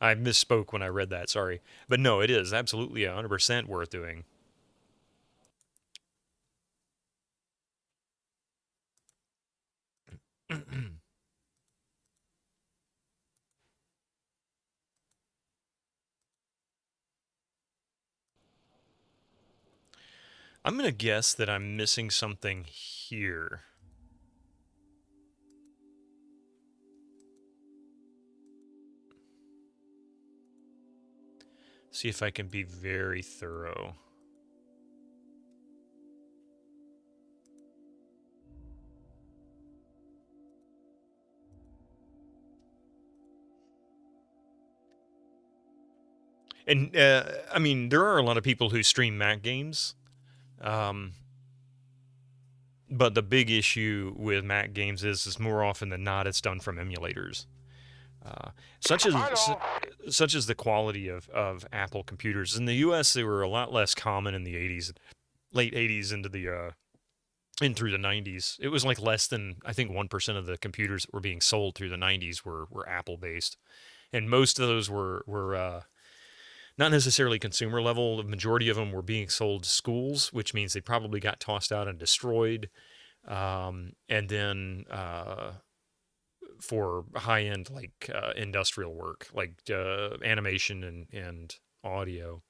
I misspoke when I read that, sorry. But no, it is absolutely 100% worth doing. I'm going to guess that I'm missing something here. See if I can be very thorough. And, I mean, there are a lot of people who stream Mac games. But the big issue with Mac games is more often than not, it's done from emulators. Such as the quality of Apple computers. In the U.S., they were a lot less common in the 80s, late 80s into the in through the 90s. It was like less than, I think, 1% of the computers that were being sold through the 90s were Apple-based. And most of those were not necessarily consumer level. The majority of them were being sold to schools, which means they probably got tossed out and destroyed. And then for high-end like industrial work, like animation and audio.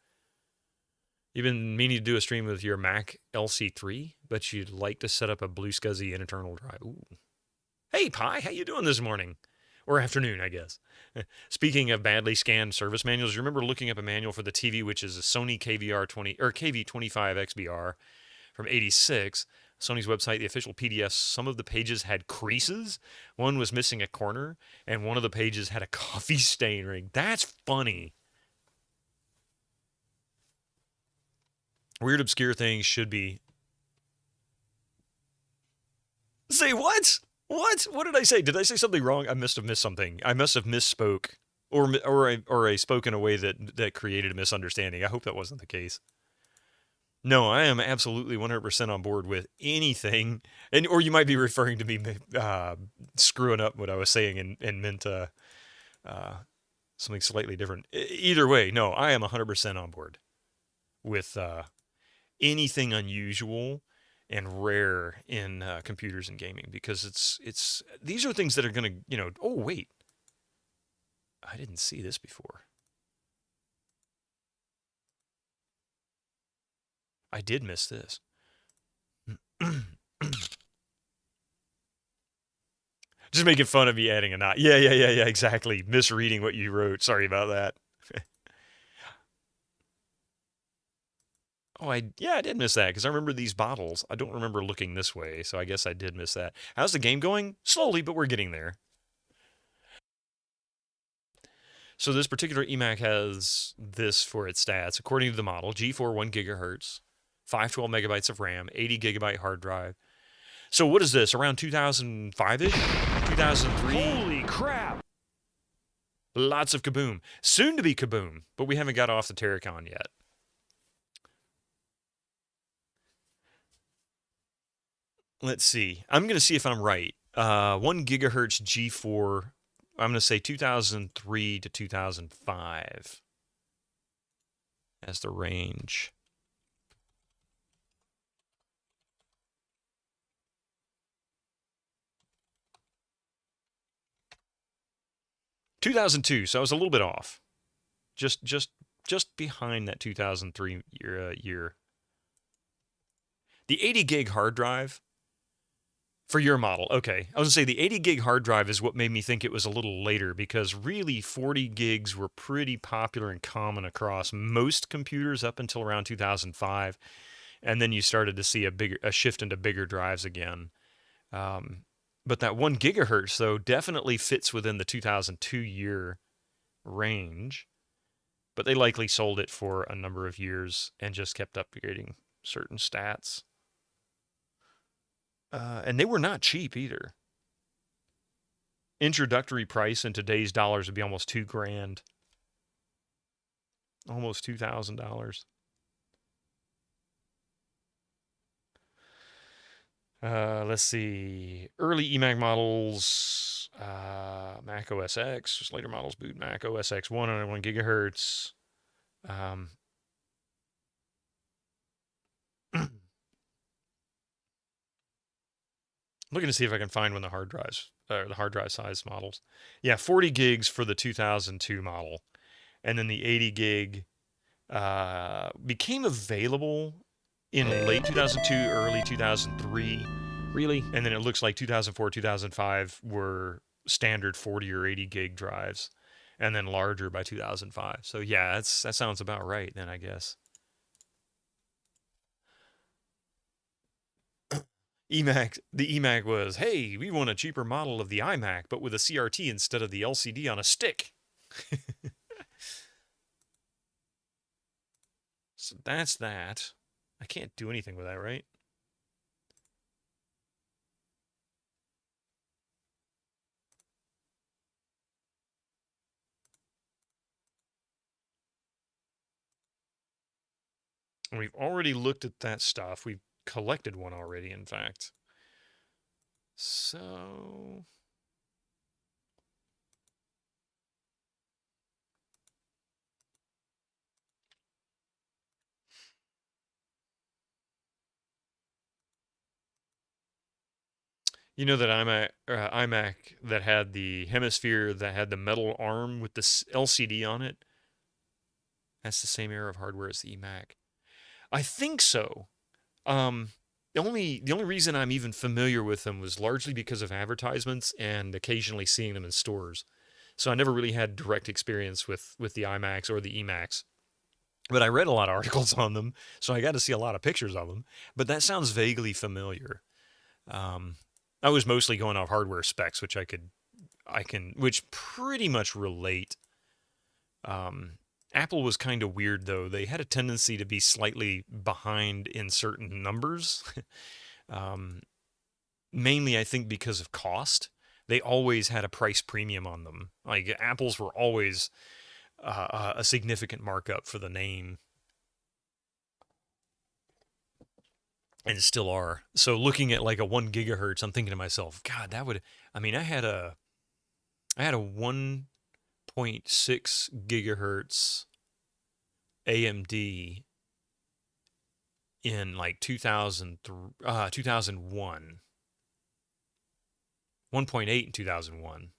You've been meaning to do a stream with your Mac LC3, but you'd like to set up a Blue SCSI internal drive. Ooh. Hey, Pi, how you doing this morning? Or afternoon, I guess. Speaking of badly scanned service manuals, you remember looking up a manual for the TV, which is a Sony KVR20 or KV25XBR from '86. Sony's website, the official PDFs, some of the pages had creases. One was missing a corner, and one of the pages had a coffee stain ring. That's funny. Weird, obscure things should be... Say what? What? What did I say? Did I say something wrong? I must have missed something. I must have misspoke. Or I spoke in a way that created a misunderstanding. I hope that wasn't the case. No, I am absolutely 100% on board with anything. Or you might be referring to me screwing up what I was saying and meant something slightly different. Either way, no, I am 100% on board with anything unusual and rare in computers and gaming, because it's these are things that are going to, oh, wait. I didn't see this before. I did miss this. Just making fun of me adding a knot. Yeah, exactly. Misreading what you wrote. Sorry about that. Oh, I did miss that, because I remember these bottles. I don't remember looking this way, so I guess I did miss that. How's the game going? Slowly, but we're getting there. So this particular eMac has this for its stats. According to the model, G4 1 gigahertz, 512 megabytes of RAM, 80 gigabyte hard drive. So what is this, around 2005-ish? 2003? Holy crap! Lots of kaboom. Soon to be kaboom, but we haven't got off the Terracon yet. Let's see. I'm going to see if I'm right. 1 gigahertz G4, I'm going to say 2003 to 2005 as the range. 2002, so I was a little bit off. Just behind that 2003 year. The 80 gig hard drive for your model. Okay, I was gonna say the 80 gig hard drive is what made me think it was a little later, because really 40 gigs were pretty popular and common across most computers up until around 2005, and then you started to see a shift into bigger drives again. But that 1 gigahertz though definitely fits within the 2002 year range. But they likely sold it for a number of years and just kept upgrading certain stats. And they were not cheap either. Introductory price in today's dollars would be almost $2,000. Almost $2,000. Let's see. Early eMac models, Mac OS X, just later models boot Mac OS X 1 on 1 gigahertz. Looking to see if I can find one of the hard drives, or the hard drive size models. Yeah, 40 gigs for the 2002 model. And then the 80 gig became available in late 2002, early 2003. Really? And then it looks like 2004, 2005 were standard 40 or 80 gig drives, and then larger by 2005. So yeah, that sounds about right then, I guess. The eMac was, hey, we want a cheaper model of the iMac, but with a CRT instead of the LCD on a stick. So that's that. I can't do anything with that, right? We've already looked at that stuff. We've collected one already, in fact. So... You know that iMac that had the hemisphere that had the metal arm with the LCD on it? That's the same era of hardware as the eMac. I think so. The only reason I'm even familiar with them was largely because of advertisements and occasionally seeing them in stores. So I never really had direct experience with the iMacs or the eMacs. But I read a lot of articles on them, so I got to see a lot of pictures of them. But that sounds vaguely familiar. I was mostly going off hardware specs, which which pretty much relate. Apple was kind of weird, though. They had a tendency to be slightly behind in certain numbers. Mainly, I think, because of cost. They always had a price premium on them. Like, Apples were always a significant markup for the name. And still are. So looking at like a 1 gigahertz, I'm thinking to myself, God, that would... I mean, I had a 1.6 gigahertz AMD in like 2001. 1.8 in 2001.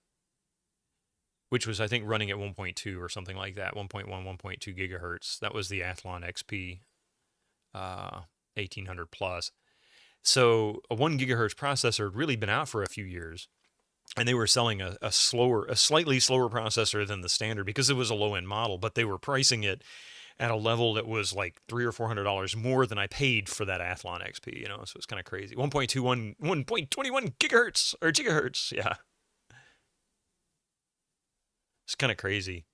Which was, I think, running at 1.2 or something like that. 1.1, 1.2 gigahertz. That was the Athlon XP 1800 plus. So a 1 gigahertz processor had really been out for a few years, and they were selling a slightly slower processor than the standard because it was a low-end model, but they were pricing it at a level that was like $300 or $400 more than I paid for that Athlon XP, you know, so it's kind of crazy. 1.21 gigahertz or gigahertz, yeah. It's kind of crazy.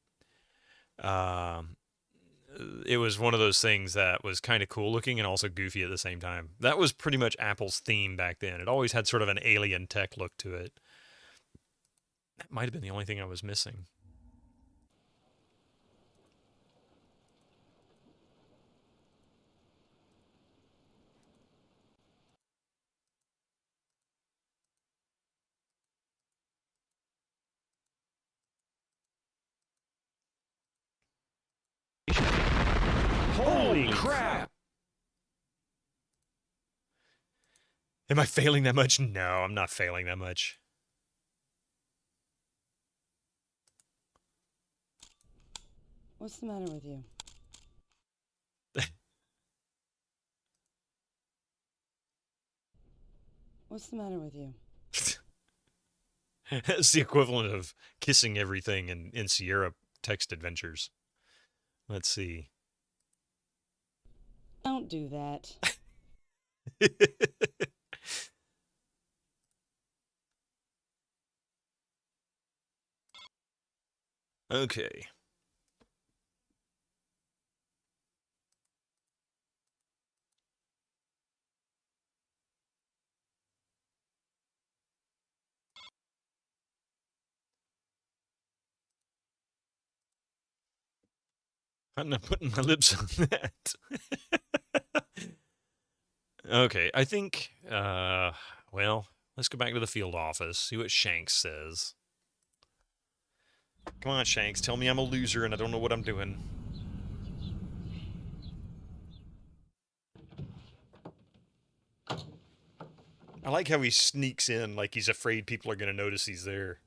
It was one of those things that was kind of cool looking and also goofy at the same time. That was pretty much Apple's theme back then. It always had sort of an alien tech look to it. That might have been the only thing I was missing. Holy crap! Am I failing that much? No, I'm not failing that much. What's the matter with you? What's the matter with you? It's the equivalent of kissing everything in Sierra text adventures. Let's see. Don't do that. Okay. I'm not putting my lips on that. Okay, I think, well, let's go back to the field office, see what Shanks says. Come on, Shanks, tell me I'm a loser and I don't know what I'm doing. I like how he sneaks in like he's afraid people are going to notice he's there.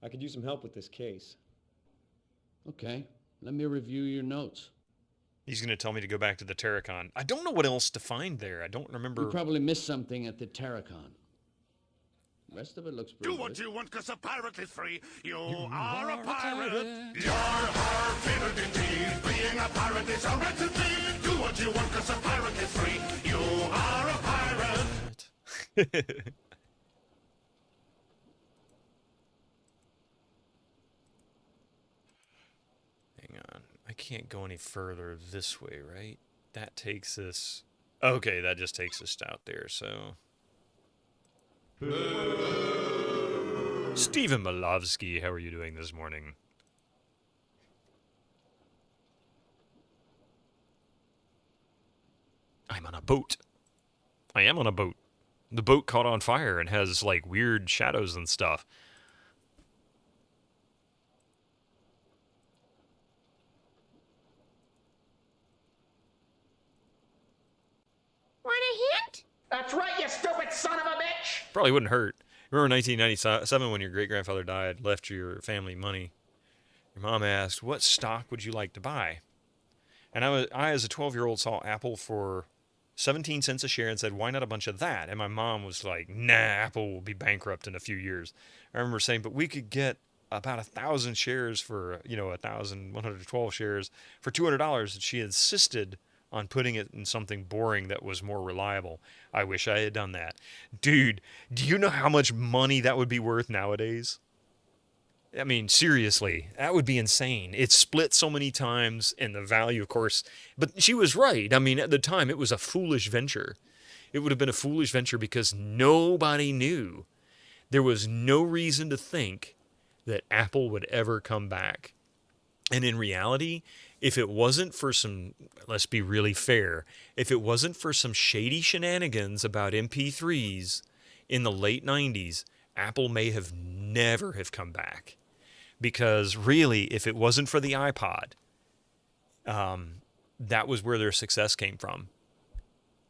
I could use some help with this case. Okay, let me review your notes. He's going to tell me to go back to the Terracon. I don't know what else to find there. I don't remember. You probably missed something at the Terracon. The rest of it looks pretty Do what good. you want, cause a pirate is free. You are a pirate. You're our favorite indeed. Being a pirate is a right to be. Do what you want, cause a pirate is free. You are a pirate. Hang on. I can't go any further this way, right? That takes us... Okay, that just takes us out there, so... Stephen Malovsky, how are you doing this morning? I'm on a boat. I am on a boat. The boat caught on fire and has, like, weird shadows and stuff. Want a hint? That's right, you stupid son of a bitch! Probably wouldn't hurt. Remember 1997 when your great-grandfather died, left your family money. Your mom asked, what stock would you like to buy? And I as a 12-year-old, saw Apple for 17 cents a share and said, why not a bunch of that? And my mom was like, nah, Apple will be bankrupt in a few years. I remember saying, but we could get about 1,000 shares for, 1,112 shares for $200. And she insisted on putting it in something boring that was more reliable. I wish I had done that. Dude, do you know how much money that would be worth nowadays? I mean, seriously, that would be insane. It's split so many times, and the value, of course. But she was right. I mean, at the time, it was a foolish venture. It would have been a foolish venture because nobody knew. There was no reason to think that Apple would ever come back. And in reality, if it wasn't for some, let's be really fair, if it wasn't for some shady shenanigans about MP3s in the late 90s, Apple may have never have come back. Because really, if it wasn't for the iPod, that was where their success came from.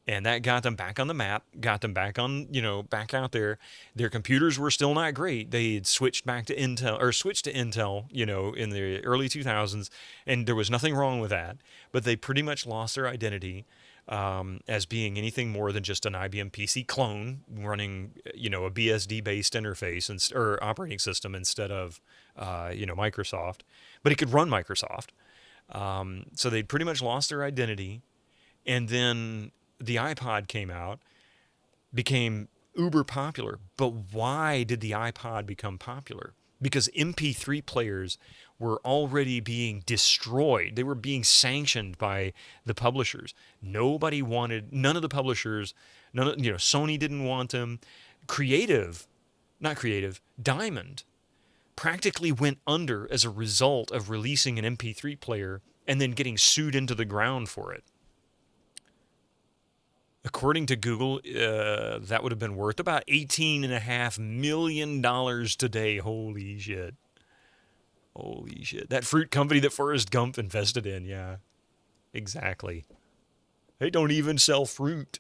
And that got them back on the map, got them back on, back out there. Their computers were still not great. They had switched to Intel, in the early 2000s, and there was nothing wrong with that. But they pretty much lost their identity as being anything more than just an IBM PC clone running, a BSD-based interface or operating system instead of, Microsoft. But it could run Microsoft. So they pretty much lost their identity. And then the iPod came out, became uber popular. But why did the iPod become popular? Because MP3 players were already being destroyed. They were being sanctioned by the publishers. None of the publishers, Sony didn't want them. Diamond practically went under as a result of releasing an MP3 player and then getting sued into the ground for it. According to Google, that would have been worth about $18.5 million today. Holy shit. Holy shit. That fruit company that Forrest Gump invested in, yeah. Exactly. They don't even sell fruit.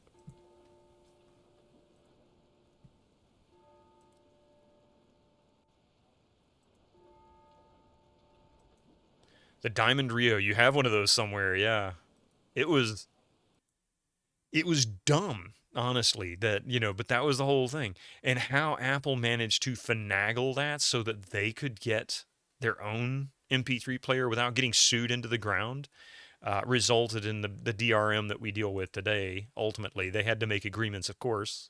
The Diamond Rio. You have one of those somewhere, yeah. It was dumb, honestly, that, but that was the whole thing. And how Apple managed to finagle that so that they could get their own MP3 player without getting sued into the ground resulted in the DRM that we deal with today. Ultimately, they had to make agreements, of course.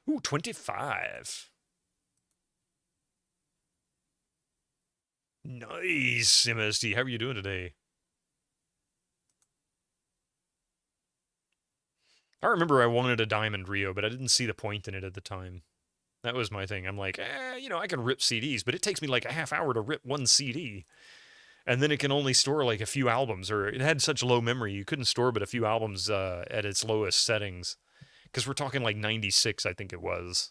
Ooh, 25. Nice, MSD. How are you doing today? I remember I wanted a Diamond Rio, but I didn't see the point in it at the time. That was my thing. I'm like, I can rip CDs, but it takes me like a half hour to rip one CD. And then it can only store like a few albums, or it had such low memory, you couldn't store but a few albums at its lowest settings. Because we're talking like 96, I think it was.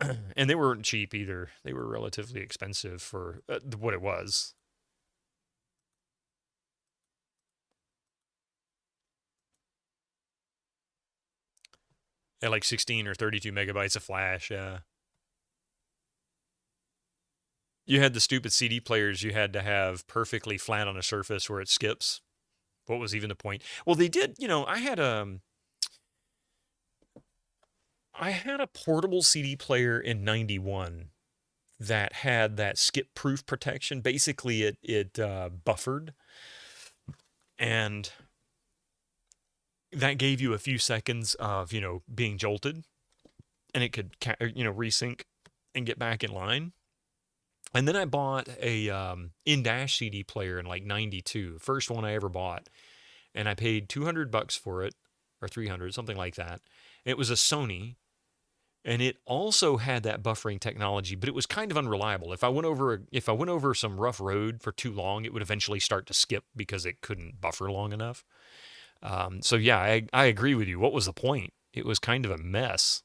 And they weren't cheap either. They were relatively expensive for what it was. At like 16 or 32 megabytes of flash, yeah. You had the stupid CD players you had to have perfectly flat on a surface where it skips. What was even the point? Well, they did, I had a portable CD player in 91 that had that skip-proof protection. Basically, it buffered, and that gave you a few seconds of, being jolted, and it could, resync and get back in line. And then I bought a in-dash CD player in like 92, first one I ever bought, and I paid $200 for it, or 300, something like that. It was a Sony, and it also had that buffering technology, but it was kind of unreliable. If I went over some rough road for too long, it would eventually start to skip because it couldn't buffer long enough. So yeah, I agree with you. What was the point? It was kind of a mess.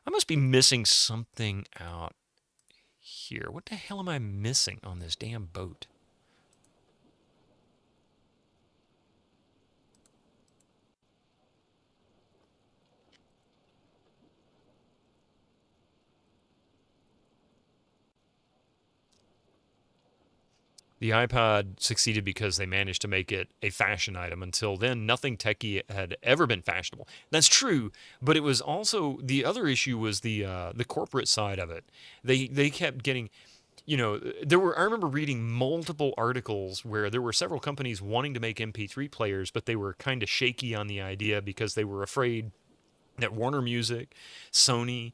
I must be missing something out here. What the hell am I missing on this damn boat? The iPod succeeded because they managed to make it a fashion item. Until then, nothing techie had ever been fashionable. That's true, but it was also, the other issue was the corporate side of it. They kept getting, I remember reading multiple articles where there were several companies wanting to make MP3 players, but they were kind of shaky on the idea because they were afraid that Warner Music, Sony,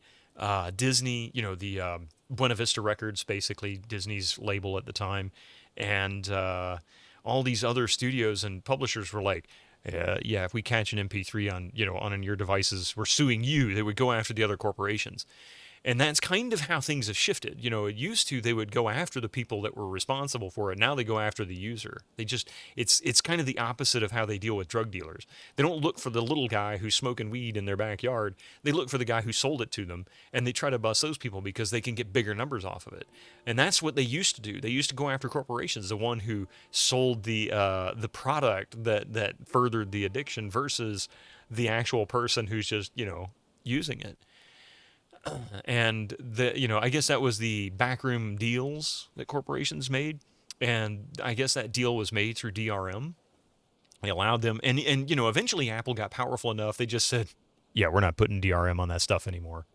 Disney, the Buena Vista Records, basically Disney's label at the time, and all these other studios and publishers were like, if we catch an MP3 on your devices, we're suing you. They would go after the other corporations. And that's kind of how things have shifted. It used to, they would go after the people that were responsible for it. Now they go after the user. It's kind of the opposite of how they deal with drug dealers. They don't look for the little guy who's smoking weed in their backyard. They look for the guy who sold it to them, and they try to bust those people because they can get bigger numbers off of it. And that's what they used to do. They used to go after corporations, the one who sold the product that furthered the addiction versus the actual person who's just, using it. And I guess that was the backroom deals that corporations made, and I guess that deal was made through DRM. They allowed them, and eventually Apple got powerful enough. They just said, "Yeah, we're not putting DRM on that stuff anymore,"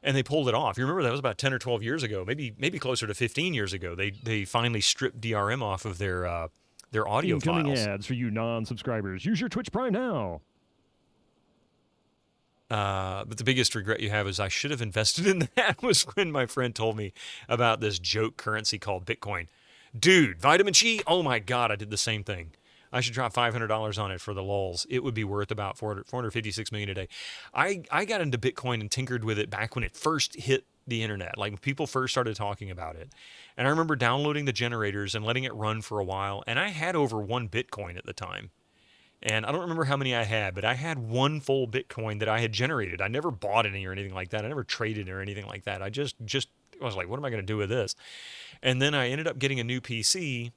and they pulled it off. You remember that was about 10 or 12 years ago, maybe closer to 15 years ago. They finally stripped DRM off of their audio Incoming files. ads for you non-subscribers. Use your Twitch Prime now. But the biggest regret you have is I should have invested in that was when my friend told me about this joke currency called Bitcoin. Dude, vitamin G? Oh my God, I did the same thing. I should drop $500 on it for the lulz. It would be worth about $456 million a day. I got into Bitcoin and tinkered with it back when it first hit the internet, like when people first started talking about it. And I remember downloading the generators and letting it run for a while. And I had over 1 Bitcoin at the time. And I don't remember how many I had, but I had 1 full Bitcoin that I had generated. I never bought any or anything like that. I never traded or anything like that. I just was like, what am I going to do with this? And then I ended up getting a new PC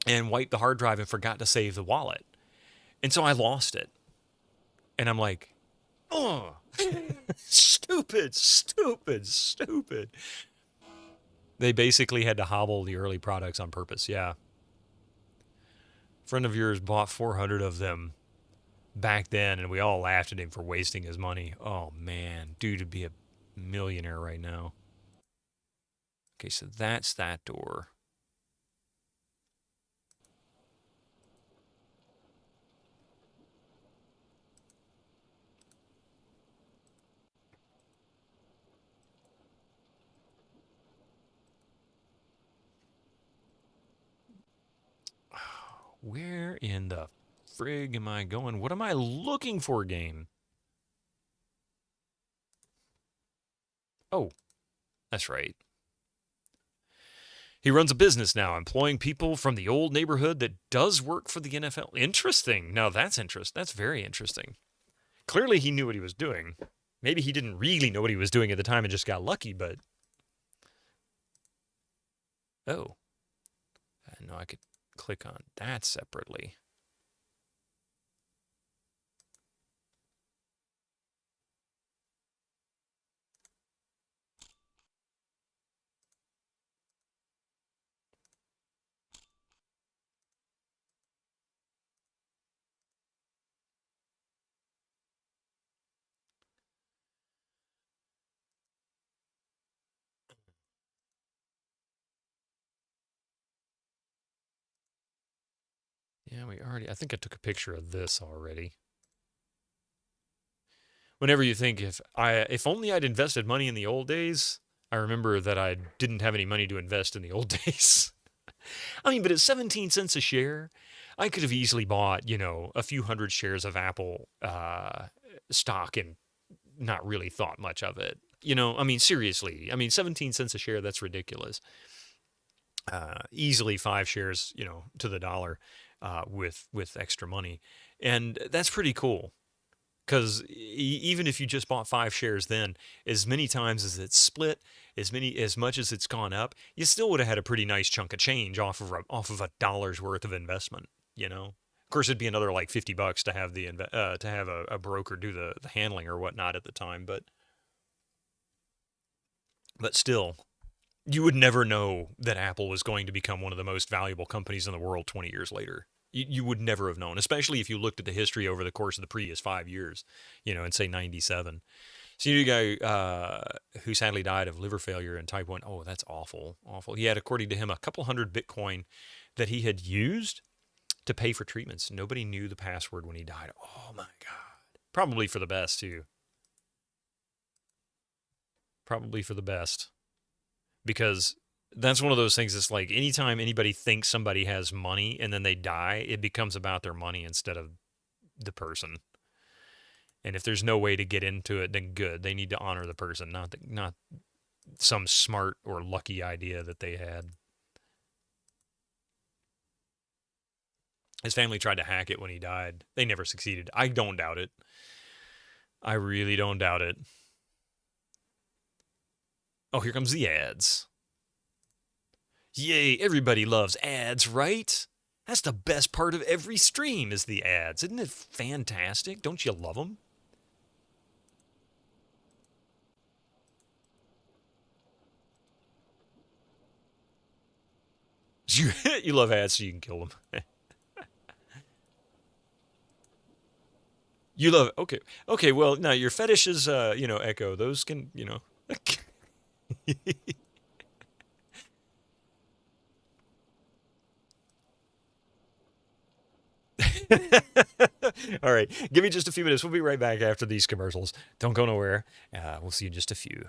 and wiped the hard drive and forgot to save the wallet. And so I lost it. And I'm like, Oh, stupid, stupid, stupid. They basically had to hobble the early products on purpose, yeah. A friend of yours bought 400 of them back then, and we all laughed at him for wasting his money. Oh, man. Dude would be a millionaire right now. Okay, so that's that door. Where in the frig am I going? What am I looking for, game? Oh, that's right. He runs a business now, employing people from the old neighborhood that does work for the NFL. Interesting. No, that's interesting. That's very interesting. Clearly, he knew what he was doing. Maybe he didn't really know what he was doing at the time and just got lucky, but... Oh. No, I could click on that separately. Yeah, I think I took a picture of this already. Whenever you think, if only I'd invested money in the old days, I remember that I didn't have any money to invest in the old days. I mean, but at 17 cents a share, I could have easily bought, a few hundred shares of Apple stock and not really thought much of it. I mean, seriously. I mean, 17 cents a share, that's ridiculous. Easily 5 shares, to the dollar. With extra money, and that's pretty cool, because even if you just bought 5 shares then, as many times as it's split, as much as it's gone up, you still would have had a pretty nice chunk of change off of a dollar's worth of investment. Of course, it'd be another like $50 to have to have a broker do the handling or whatnot at the time, but still. You would never know that Apple was going to become one of the most valuable companies in the world 20 years later. You would never have known, especially if you looked at the history over the course of the previous 5 years, and say 97. So you know, a guy who sadly died of liver failure and type 1. Oh, that's awful, awful. He had, according to him, a couple hundred Bitcoin that he had used to pay for treatments. Nobody knew the password when he died. Oh, my God. Probably for the best, too. Probably for the best. Because that's one of those things. It's like anytime anybody thinks somebody has money and then they die, it becomes about their money instead of the person. And if there's no way to get into it, then good. They need to honor the person, not some smart or lucky idea that they had. His family tried to hack it when he died. They never succeeded. I don't doubt it. I really don't doubt it. Oh, here comes the ads. Yay, everybody loves ads, right? That's the best part of every stream is the ads. Isn't it fantastic? Don't you love them? You love ads so you can kill them. You love, okay, well, now your fetish is, Echo. Those can, All right, give me just a few minutes. We'll be right back after these commercials. Don't go nowhere. We'll see you in just a few.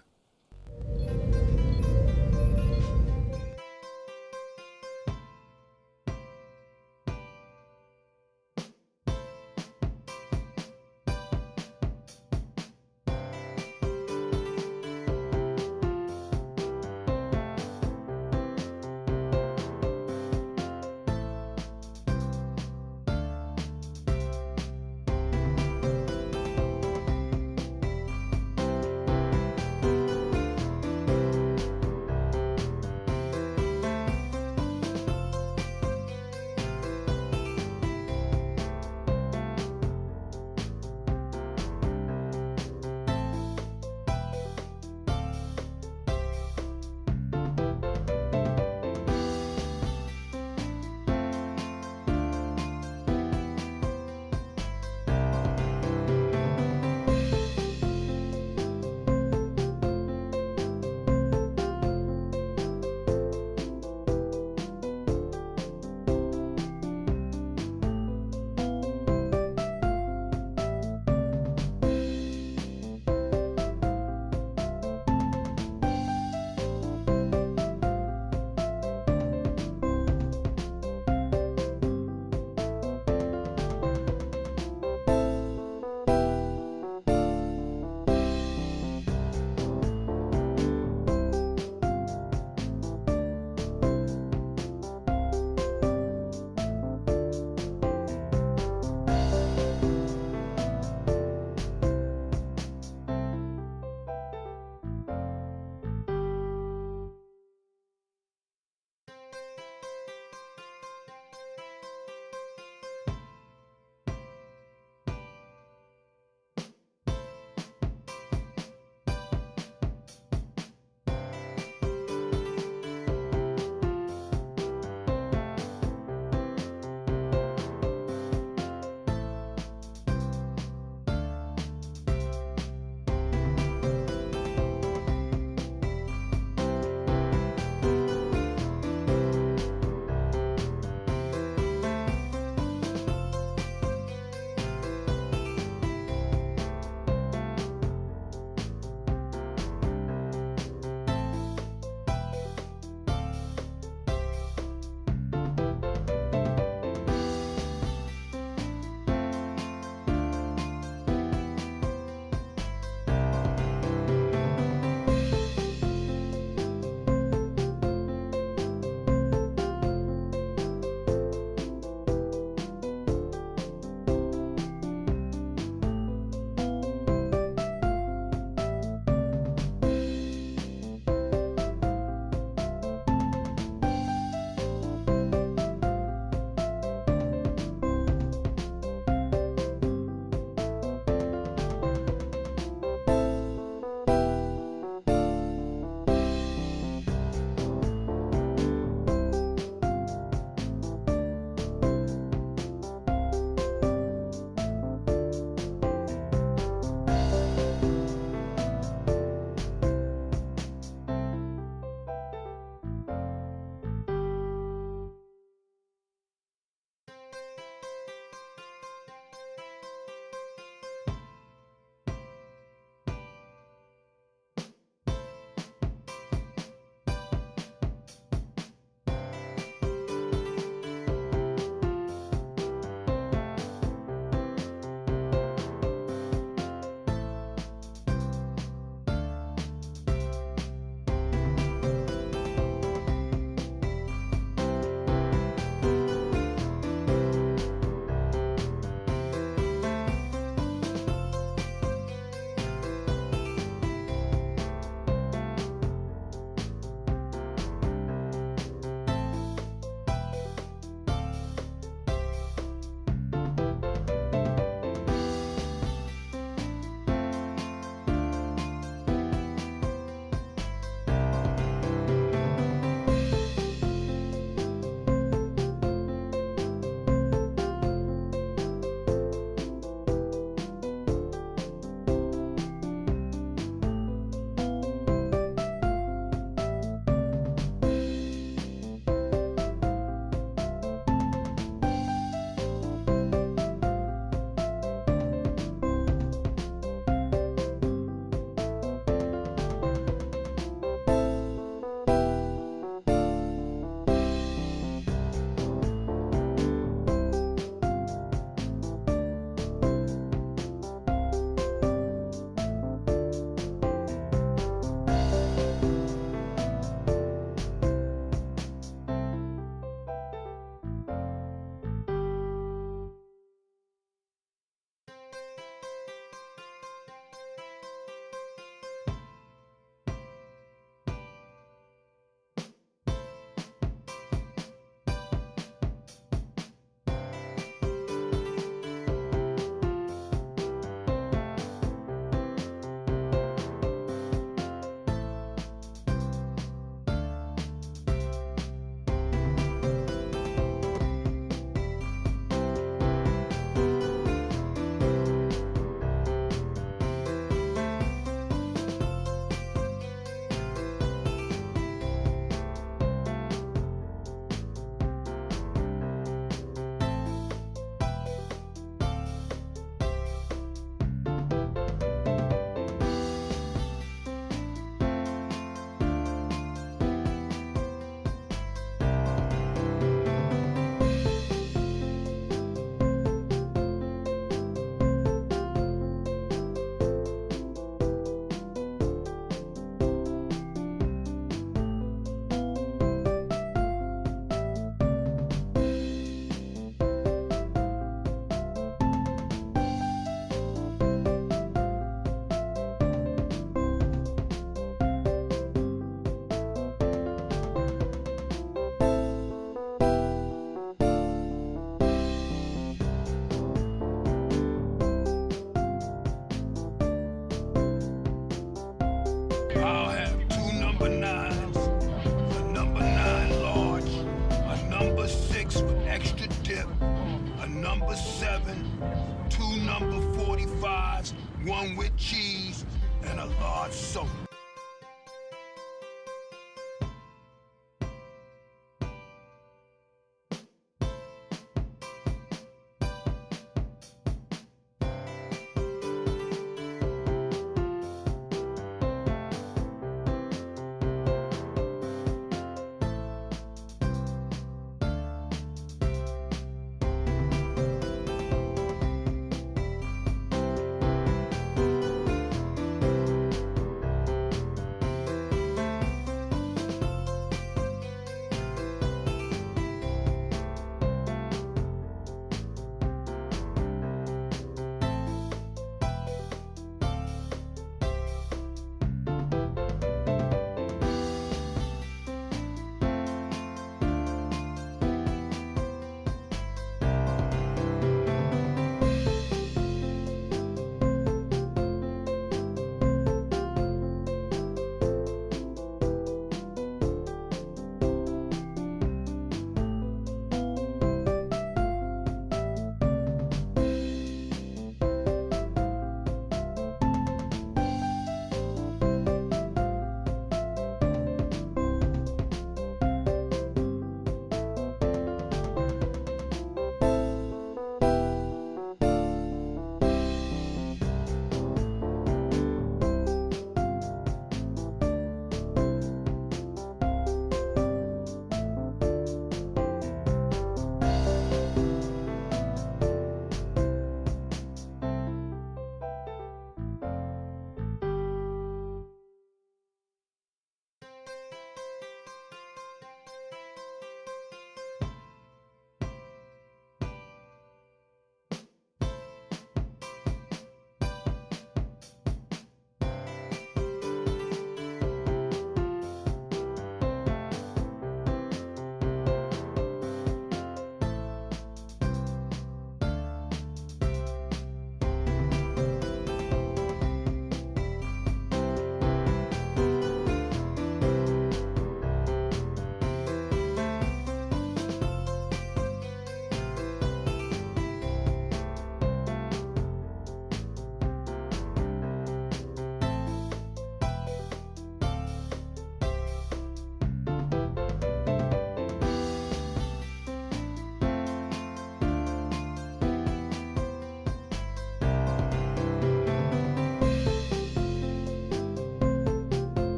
7, 2 number 45s, 1 with cheese, and a large soda.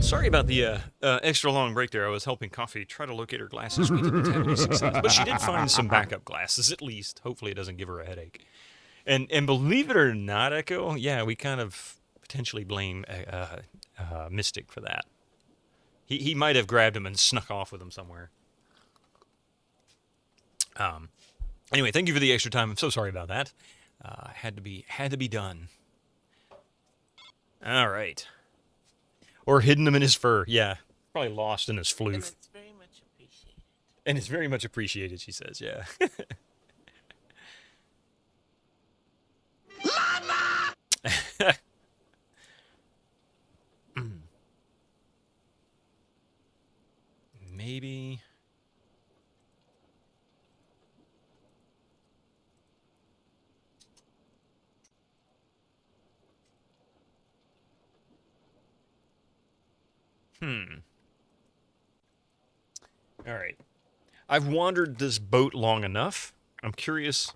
Sorry about the extra long break there. I was helping Coffee try to locate her glasses. We didn't have any success, but she did find some backup glasses, at least. Hopefully it doesn't give her a headache. And believe it or not, Echo, yeah, we kind of potentially blame Mystic for that. He might have grabbed him and snuck off with him somewhere. Anyway, thank you for the extra time. I'm so sorry about that. Had to be done. All right. Or hidden him in his fur. Yeah, probably lost in his floof. And it's very much appreciated. And it's very much appreciated, she says. Yeah. Maybe. All right. I've wandered this boat long enough. I'm curious,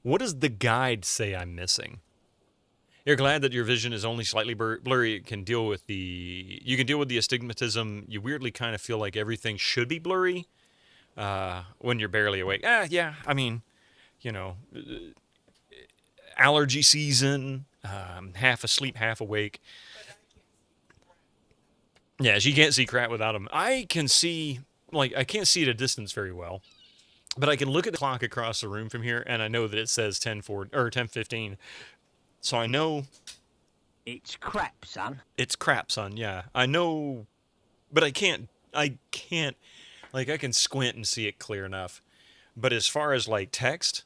what does the guide say I'm missing? You're glad that your vision is only slightly blurry. You can deal with the astigmatism. You weirdly kind of feel like everything should be blurry when you're barely awake. Yeah. I mean, you know, allergy season, half asleep, half awake. Yeah, she can't see crap without him. I can see, like, I can't see at a distance very well, but I can look at the clock across the room from here, and I know that it says 10:15. So I know it's crap, son. It's crap, son. Yeah, I know, but I can't. Like, I can squint and see it clear enough, but as far as like text,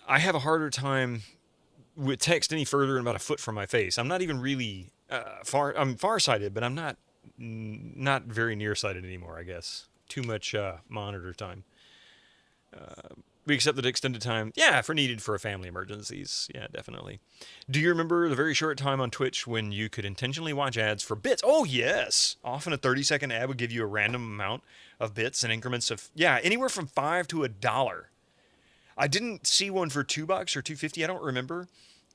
I have a harder time with text any further than about a foot from my face. I'm not even really far. I'm farsighted, but I'm not very nearsighted anymore. I guess too much monitor time. We accepted extended time. Yeah, for family emergencies. Yeah, definitely. Do you remember the very short time on Twitch when you could intentionally watch ads for bits? Oh, yes. Often a 30-second ad would give you a random amount of bits and increments of, anywhere from $5 to $1. I didn't see one for $2 or $2.50. I don't remember.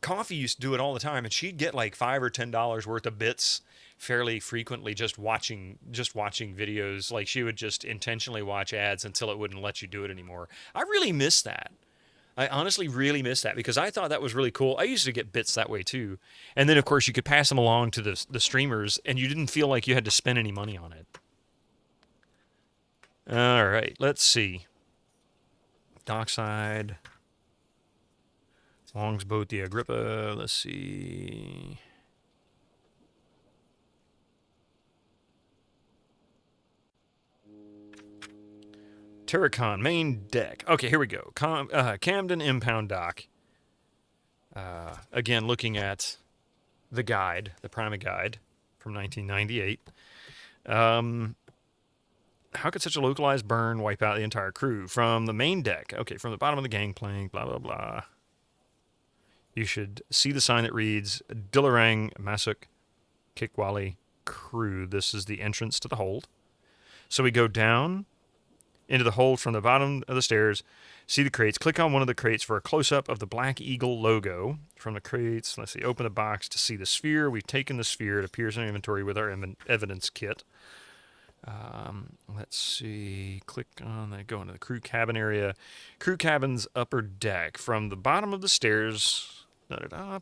Coffee used to do it all the time, and she'd get like $5 or $10 worth of bits fairly frequently just watching videos. Like, she would just intentionally watch ads until it wouldn't let you do it anymore. I really miss that. I honestly really miss that because I thought that was really cool. I used to get bits that way too. And then, of course, you could pass them along to the streamers, and you didn't feel like you had to spend any money on it. All right, let's see. Dockside. Longsboat, the Agrippa. Let's see. Terracon, main deck. Okay, here we go. Camden Impound Dock. Again, looking at the guide, the Prima guide from 1998. How could such a localized burn wipe out the entire crew? From the main deck. Okay, from the bottom of the gangplank, blah, blah, blah. You should see the sign that reads Dillarang Masuk Kikwali Crew. This is the entrance to the hold. So we go down into the hold from the bottom of the stairs, see the crates, click on one of the crates for a close-up of the Black Eagle logo from the crates. Let's see, open the box to see the sphere. We've taken the sphere. It appears in our inventory with our evidence kit. Let's see, click on that, go into the crew cabin area. Crew cabin's upper deck. From the bottom of the stairs,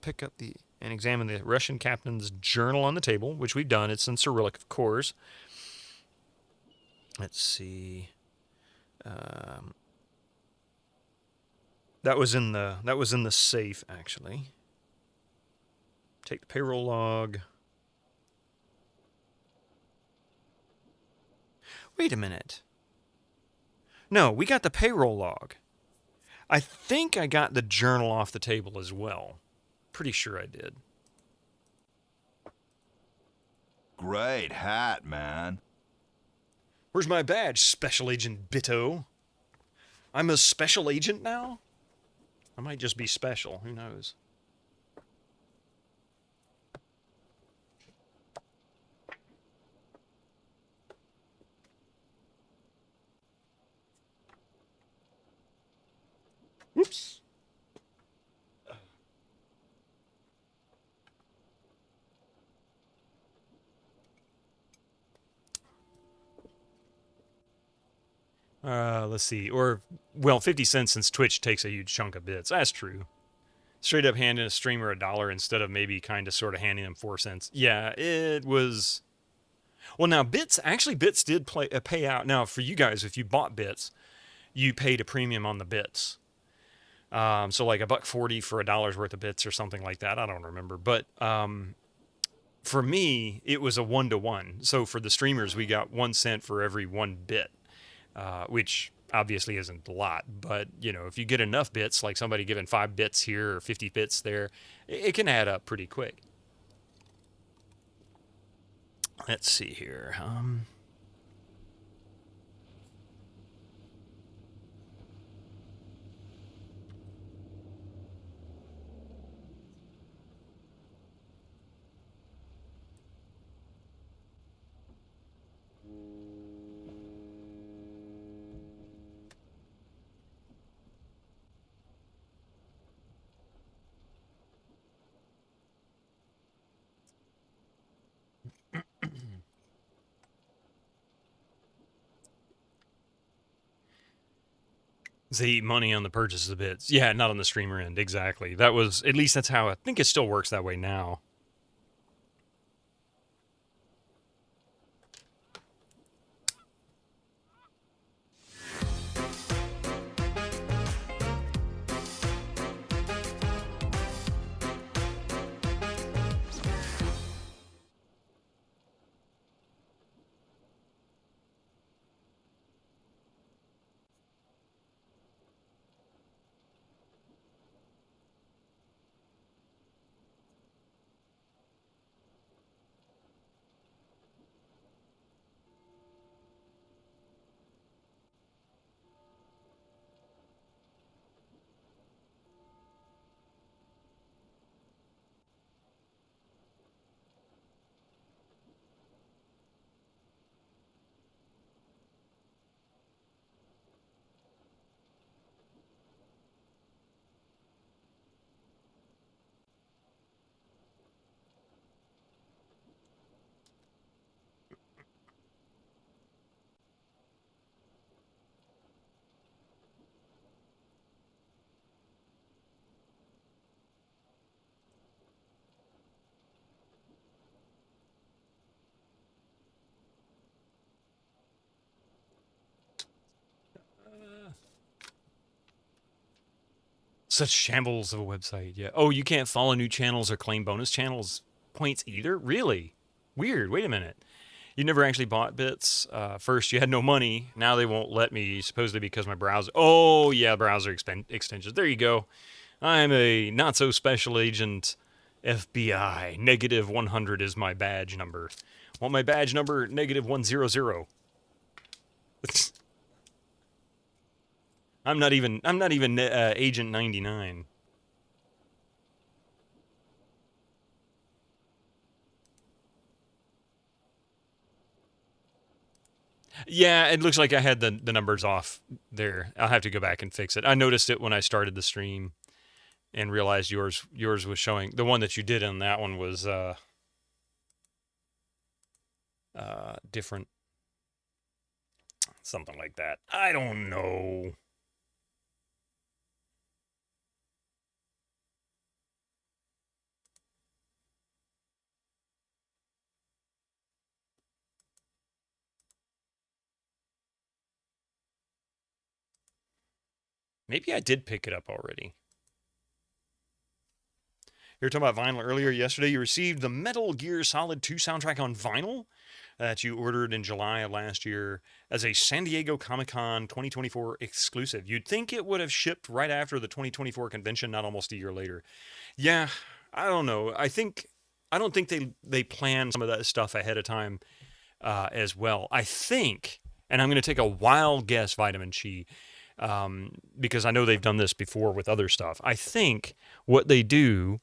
pick up and examine the Russian captain's journal on the table, which we've done. It's in Cyrillic, of course. Let's see. That was in the safe, actually. Take the payroll log. Wait a minute. No, we got the payroll log. I think I got the journal off the table as well. Pretty sure I did. Great hat, man. Where's my badge, Special Agent Bitto? I'm a special agent now? I might just be special. Who knows? Whoops. Let's see. Or, well, 50 cents since Twitch takes a huge chunk of bits. That's true. Straight up handing a streamer $1 instead of maybe kind of sort of handing them 4 cents. Yeah, it was... Well, now, bits did pay out. Now, for you guys, if you bought bits, you paid a premium on the bits. So like $1.40 for $1 worth of bits or something like that. I don't remember. But for me, it was a 1-to-1. So for the streamers, we got 1 cent for every 1 bit, which obviously isn't a lot. But, you know, if you get enough bits, like somebody giving 5 bits here or 50 bits there, it can add up pretty quick. Let's see here. They eat money on the purchase of the bits. Yeah, not on the streamer end. Exactly. That was, at least that's how, I think it still works that way now. Such shambles of a website, yeah. Oh, you can't follow new channels or claim bonus channels points either? Really? Weird. Wait a minute. You never actually bought bits. First, you had no money. Now they won't let me, supposedly because my browser... Oh, yeah, browser extensions. There you go. I'm a not-so-special agent FBI. -100 is my badge number. Want my badge number? -100. I'm not even Agent 99. Yeah, it looks like I had the numbers off there. I'll have to go back and fix it. I noticed it when I started the stream and realized yours was showing. The one that you did on that one was different. Something like that. I don't know. Maybe I did pick it up already. You were talking about vinyl earlier yesterday. You received the Metal Gear Solid 2 soundtrack on vinyl that you ordered in July of last year as a San Diego Comic-Con 2024 exclusive. You'd think it would have shipped right after the 2024 convention, not almost a year later. Yeah, I don't know. I don't think they planned some of that stuff ahead of time as well. I think, and I'm going to take a wild guess, Vitamin Chi, because I know they've done this before with other stuff. I think what they do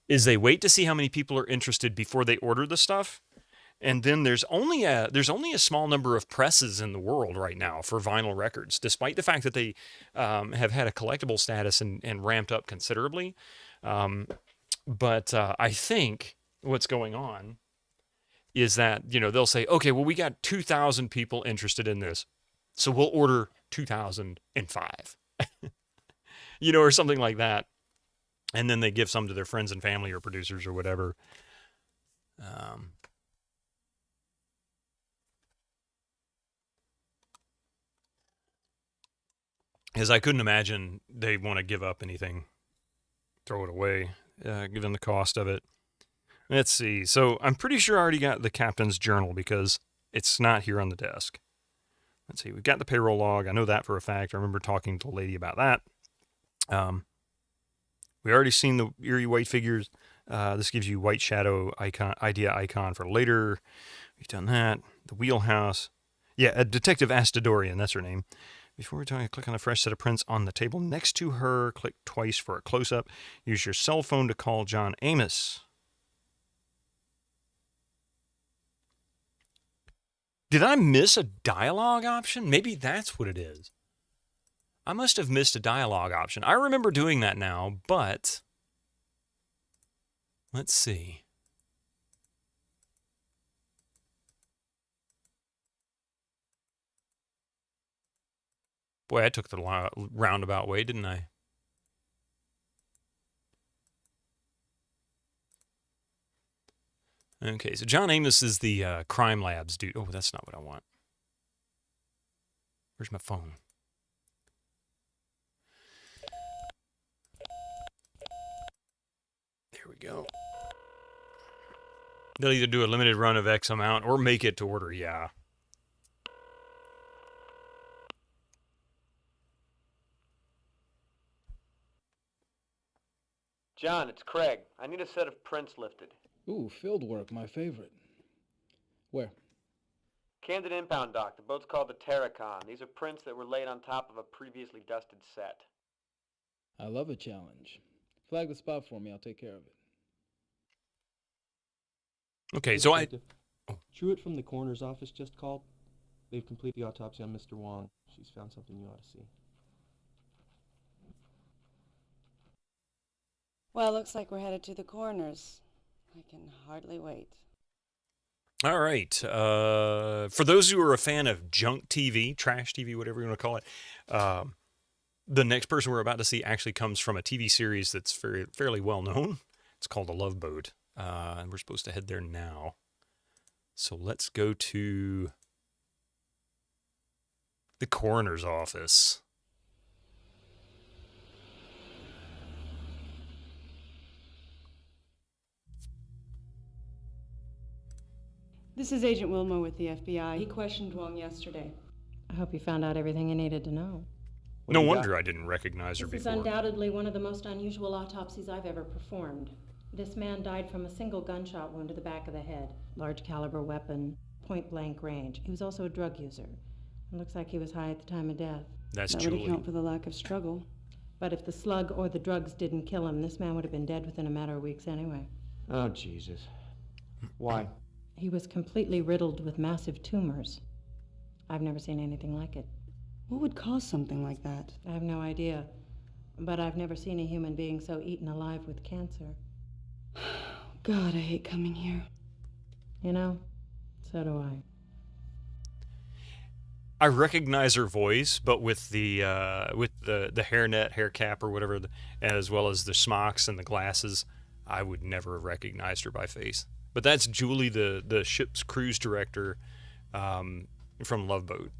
is they wait to see how many people are interested before they order the stuff. And then there's only a small number of presses in the world right now for vinyl records, despite the fact that they have had a collectible status and ramped up considerably. But I think what's going on is that, they'll say, okay, well, we got 2,000 people interested in this, so we'll order 2005. You know, or something like that. And then they give some to their friends and family or producers or whatever. Because I couldn't imagine they want to give up anything, throw it away, given the cost of it. Let's see. So I'm pretty sure I already got the captain's journal because it's not here on the desk. Let's see. We've got the payroll log. I know that for a fact. I remember talking to a lady about that. We already seen the eerie white figures. This gives you white shadow idea icon for later. We've done that. The wheelhouse. Yeah, Detective Astadorian. That's her name. Before we're talking, click on a fresh set of prints on the table next to her. Click twice for a close-up. Use your cell phone to call John Amos. Did I miss a dialogue option? Maybe that's what it is. I must have missed a dialogue option. I remember doing that now, but let's see. Boy, I took the roundabout way, didn't I? Okay, so John Amos is the crime labs dude. Oh, that's not what I want. Where's my phone? There we go. They'll either do a limited run of X amount or make it to order, yeah. John, it's Craig. I need a set of prints lifted. Ooh, field work, my favorite. Where? Camden Impound Dock. The boat's called the Terracon. These are prints that were laid on top of a previously dusted set. I love a challenge. Flag the spot for me. I'll take care of it. Okay, so Truett from the coroner's office just called. They've completed the autopsy on Mr. Wong. She's found something you ought to see. Well, looks like we're headed to the coroner's. I can hardly wait. All right. For those who are a fan of junk TV, trash TV, whatever you want to call it, the next person we're about to see actually comes from a TV series that's fairly well known. It's called The Love Boat. And we're supposed to head there now. So let's go to the coroner's office. This is Agent Wilmore with the FBI. He questioned Wong yesterday. I hope you found out everything you needed to know. No wonder I didn't recognize her This is before. undoubtedly one of the most unusual autopsies I've ever performed. This man died from a single gunshot wound to the back of the head. Large caliber weapon, point blank range. He was also a drug user. It looks like he was high at the time of death. That's that Julie. would account for the lack of struggle. But if the slug or the drugs didn't kill him, this man would have been dead within a matter of weeks anyway. Oh, Jesus. Why? He was completely riddled with massive tumors. I've never seen anything like it. What would cause something like that? I have no idea. But I've never seen a human being so eaten alive with cancer. God, I hate coming here. You know, so do I. I recognize her voice, but with the hairnet, hair cap, or whatever, as well as the smocks and the glasses, I would never have recognized her by face. But that's Julie, the ship's cruise director from Love Boat.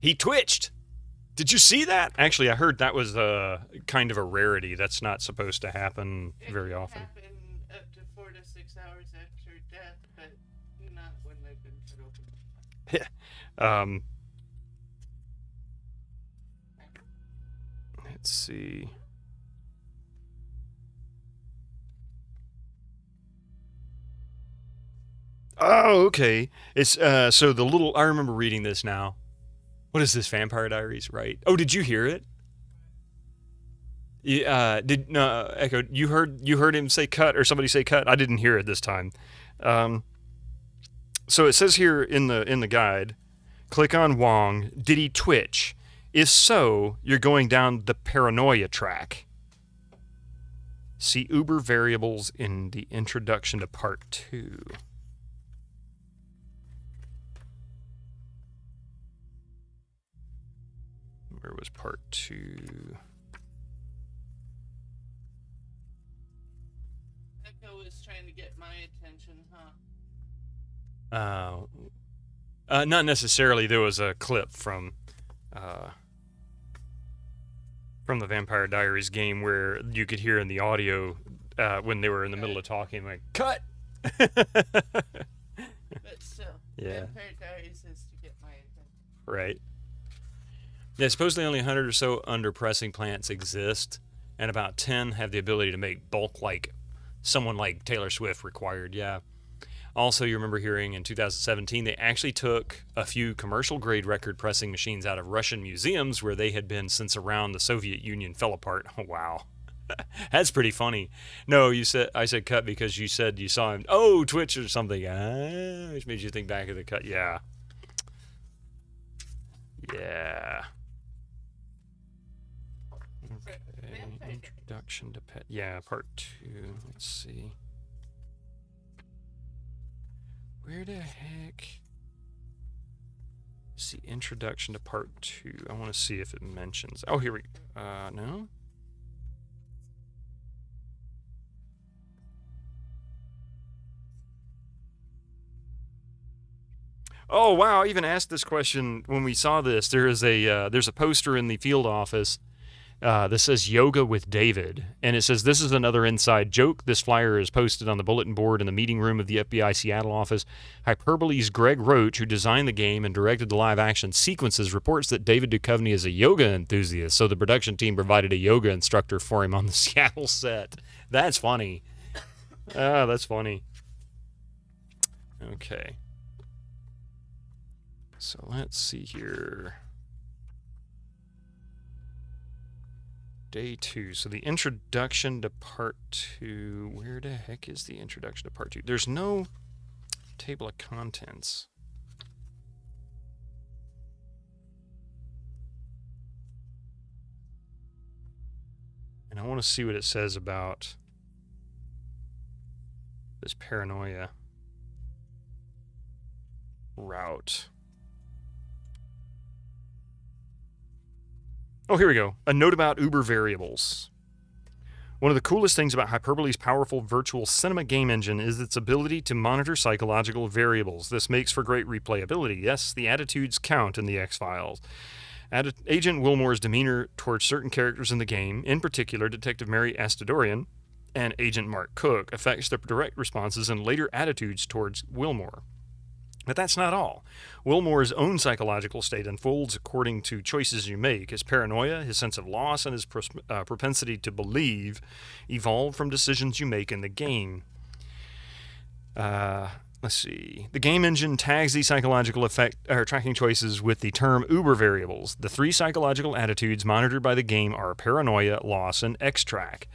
He twitched. Did you see that? Actually, I heard that was kind of a rarity. That's not supposed to happen very often. It can happen up to 4 to 6 hours after death, but not when they've been put open. Let's see. Oh, okay. It's so the little. I remember reading this now. What is this? Vampire Diaries, right? Oh, did you hear it? Echo? You heard him say cut, or somebody say cut? I didn't hear it this time. So it says here in the guide, click on Wong. Did he twitch? If so, you're going down the paranoia track. See Uber variables in the introduction to part 2. Where was part 2? Echo is trying to get my attention, Not necessarily. There was a clip from the Vampire Diaries game where you could hear in the audio when they were in the middle of talking, like, cut! But still, Yeah. Vampire Diaries is to get my attention. Right. Yeah, supposedly only 100 or so underpressing plants exist, and about 10 have the ability to make bulk like someone like Taylor Swift required, yeah. Also, you remember hearing in 2017, they actually took a few commercial-grade record pressing machines out of Russian museums where they had been since around the Soviet Union fell apart. Oh, wow. That's pretty funny. No, I said cut because you said you saw him. Oh, Twitch or something. Which made you think back of the cut. Yeah. Yeah. Okay. Introduction to pet. Yeah, part 2. Let's see. Where the heck is the introduction to part 2? I want to see if it mentions. Oh, here we go. No? Oh, wow. I even asked this question when we saw this. There's a poster in the field office that says Yoga with David. And it says, this is another inside joke. This flyer is posted on the bulletin board in the meeting room of the FBI Seattle office. Hyperbole's Greg Roach, who designed the game and directed the live-action sequences, reports that David Duchovny is a yoga enthusiast, so the production team provided a yoga instructor for him on the Seattle set. That's funny. That's funny. Okay. So let's see here. Day 2. So the introduction to part 2. Where the heck is the introduction to part 2? There's no table of contents. And I want to see what it says about this paranoia route. Oh, here we go. A note about Uber variables. One of the coolest things about Hyperbole's powerful virtual cinema game engine is its ability to monitor psychological variables. This makes for great replayability. Yes, the attitudes count in the X-Files. Agent Wilmore's demeanor towards certain characters in the game, in particular Detective Mary Astadorian and Agent Mark Cook, affects their direct responses and later attitudes towards Wilmore. But that's not all. Wilmore's own psychological state unfolds according to choices you make. His paranoia, his sense of loss, and his propensity to believe evolve from decisions you make in the game. Let's see. The game engine tags these psychological tracking choices with the term Uber variables. The 3 psychological attitudes monitored by the game are paranoia, loss, and X-track.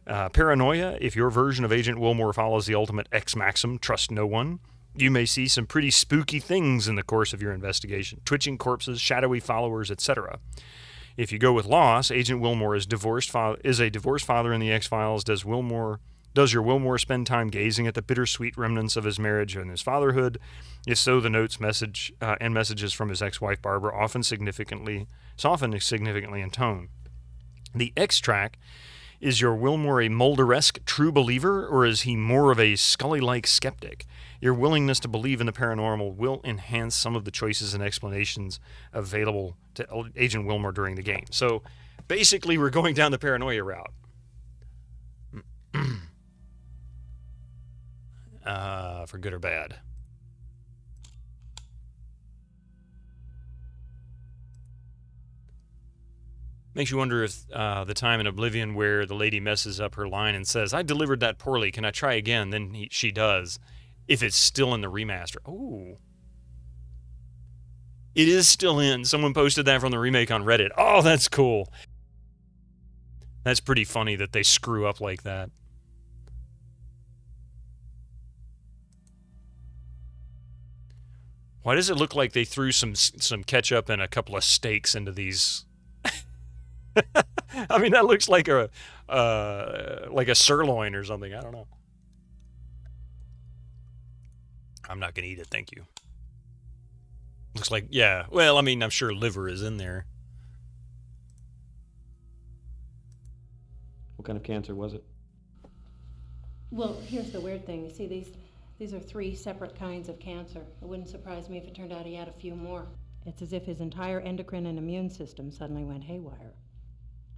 Paranoia, if your version of Agent Wilmore follows the ultimate X maxim, trust no one, you may see some pretty spooky things in the course of your investigation. Twitching corpses, shadowy followers, etc. If you go with loss, Agent Wilmore is a divorced father in the X-Files. Does your Wilmore spend time gazing at the bittersweet remnants of his marriage and his fatherhood? If so, the notes and messages from his ex-wife Barbara often significantly in tone. The X-track, is your Wilmore a Mulder-esque true believer, or is he more of a Scully-like skeptic? Your willingness to believe in the paranormal will enhance some of the choices and explanations available to Agent Wilmore during the game. So, basically, we're going down the paranoia route. For good or bad. Makes you wonder if the time in Oblivion where the lady messes up her line and says, I delivered that poorly, can I try again? Then she does. If it's still in the remaster. Oh. It is still in. Someone posted that from the remake on Reddit. Oh, that's cool. That's pretty funny that they screw up like that. Why does it look like they threw some ketchup and a couple of steaks into these? I mean, that looks like a sirloin or something. I don't know. I'm not going to eat it, thank you. Looks like, yeah. Well, I mean, I'm sure liver is in there. What kind of cancer was it? Well, here's the weird thing. You see, these are 3 separate kinds of cancer. It wouldn't surprise me if it turned out he had a few more. It's as if his entire endocrine and immune system suddenly went haywire.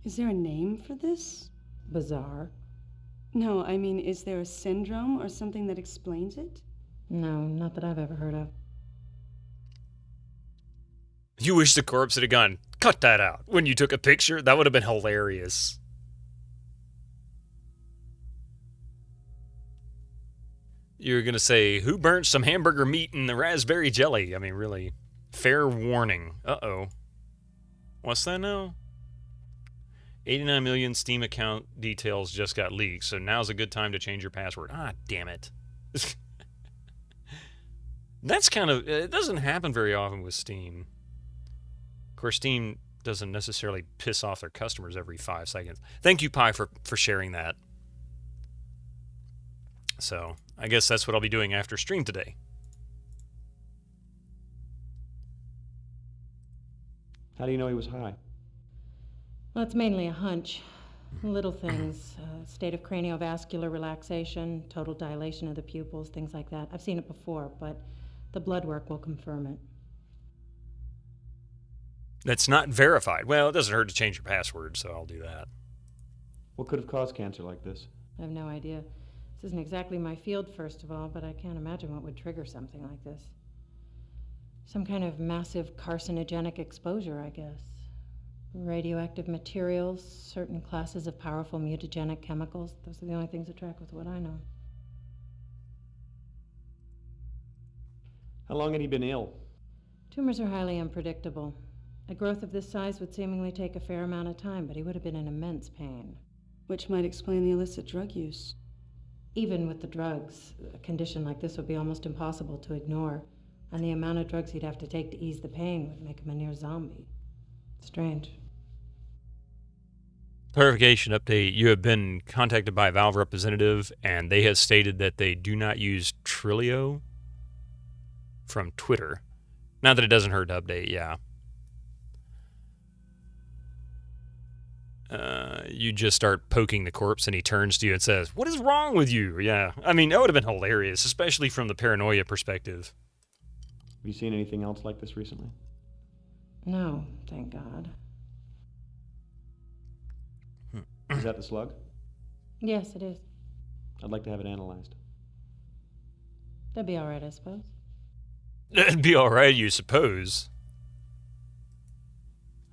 Is there a name for this? Bizarre. No, I mean, is there a syndrome or something that explains it? No, not that I've ever heard of. You wish the corpse had gone, cut that out when you took a picture? That would have been hilarious. You're going to say, who burnt some hamburger meat in the raspberry jelly? I mean, really. Fair warning. Uh-oh. What's that now? 89 million Steam account details just got leaked, so now's a good time to change your password. Ah, damn it. That's kind of... It doesn't happen very often with Steam. Of course, Steam doesn't necessarily piss off their customers every 5 seconds. Thank you, Pi, for sharing that. So, I guess that's what I'll be doing after stream today. How do you know he was high? Well, it's mainly a hunch. Little things, state of craniovascular relaxation, total dilation of the pupils, things like that. I've seen it before, but the blood work will confirm it. That's not verified. Well, it doesn't hurt to change your password, so I'll do that. What could have caused cancer like this? I have no idea. This isn't exactly my field, first of all, but I can't imagine what would trigger something like this. Some kind of massive carcinogenic exposure, I guess. Radioactive materials, certain classes of powerful mutagenic chemicals. Those are the only things that track with what I know. How long had he been ill? Tumors are highly unpredictable. A growth of this size would seemingly take a fair amount of time, but he would have been in immense pain. Which might explain the illicit drug use. Even with the drugs, a condition like this would be almost impossible to ignore, and the amount of drugs he'd have to take to ease the pain would make him a near zombie. Strange. Clarification update. You have been contacted by a Valve representative, and they have stated that they do not use Trilio from Twitter. Not that it doesn't hurt to update, yeah. You just start poking the corpse, and he turns to you and says, "What is wrong with you?" Yeah, I mean, that would have been hilarious, especially from the paranoia perspective. Have you seen anything else like this recently? No, thank God. Is that the slug? Yes, it is. I'd like to have it analyzed. That'd be all right, I suppose. That'd be all right, you suppose.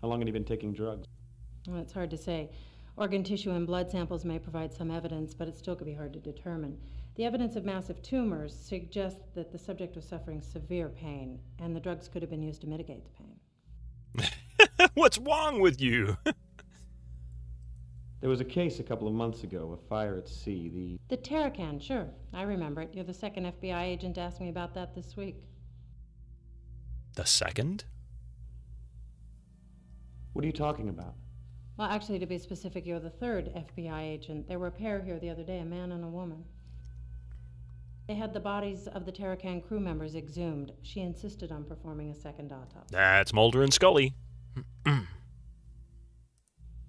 How long had he been taking drugs? Well, it's hard to say. Organ tissue and blood samples may provide some evidence, but it still could be hard to determine. The evidence of massive tumors suggests that the subject was suffering severe pain, and the drugs could have been used to mitigate the pain. What's wrong with you? There was a case a couple of months ago, a fire at sea, The Terracan, sure. I remember it. You're the second FBI agent to ask me about that this week. The second? What are you talking about? Well, actually, to be specific, you're the third FBI agent. There were a pair here the other day, a man and a woman. They had the bodies of the Terracan crew members exhumed. She insisted on performing a second autopsy. That's Mulder and Scully. What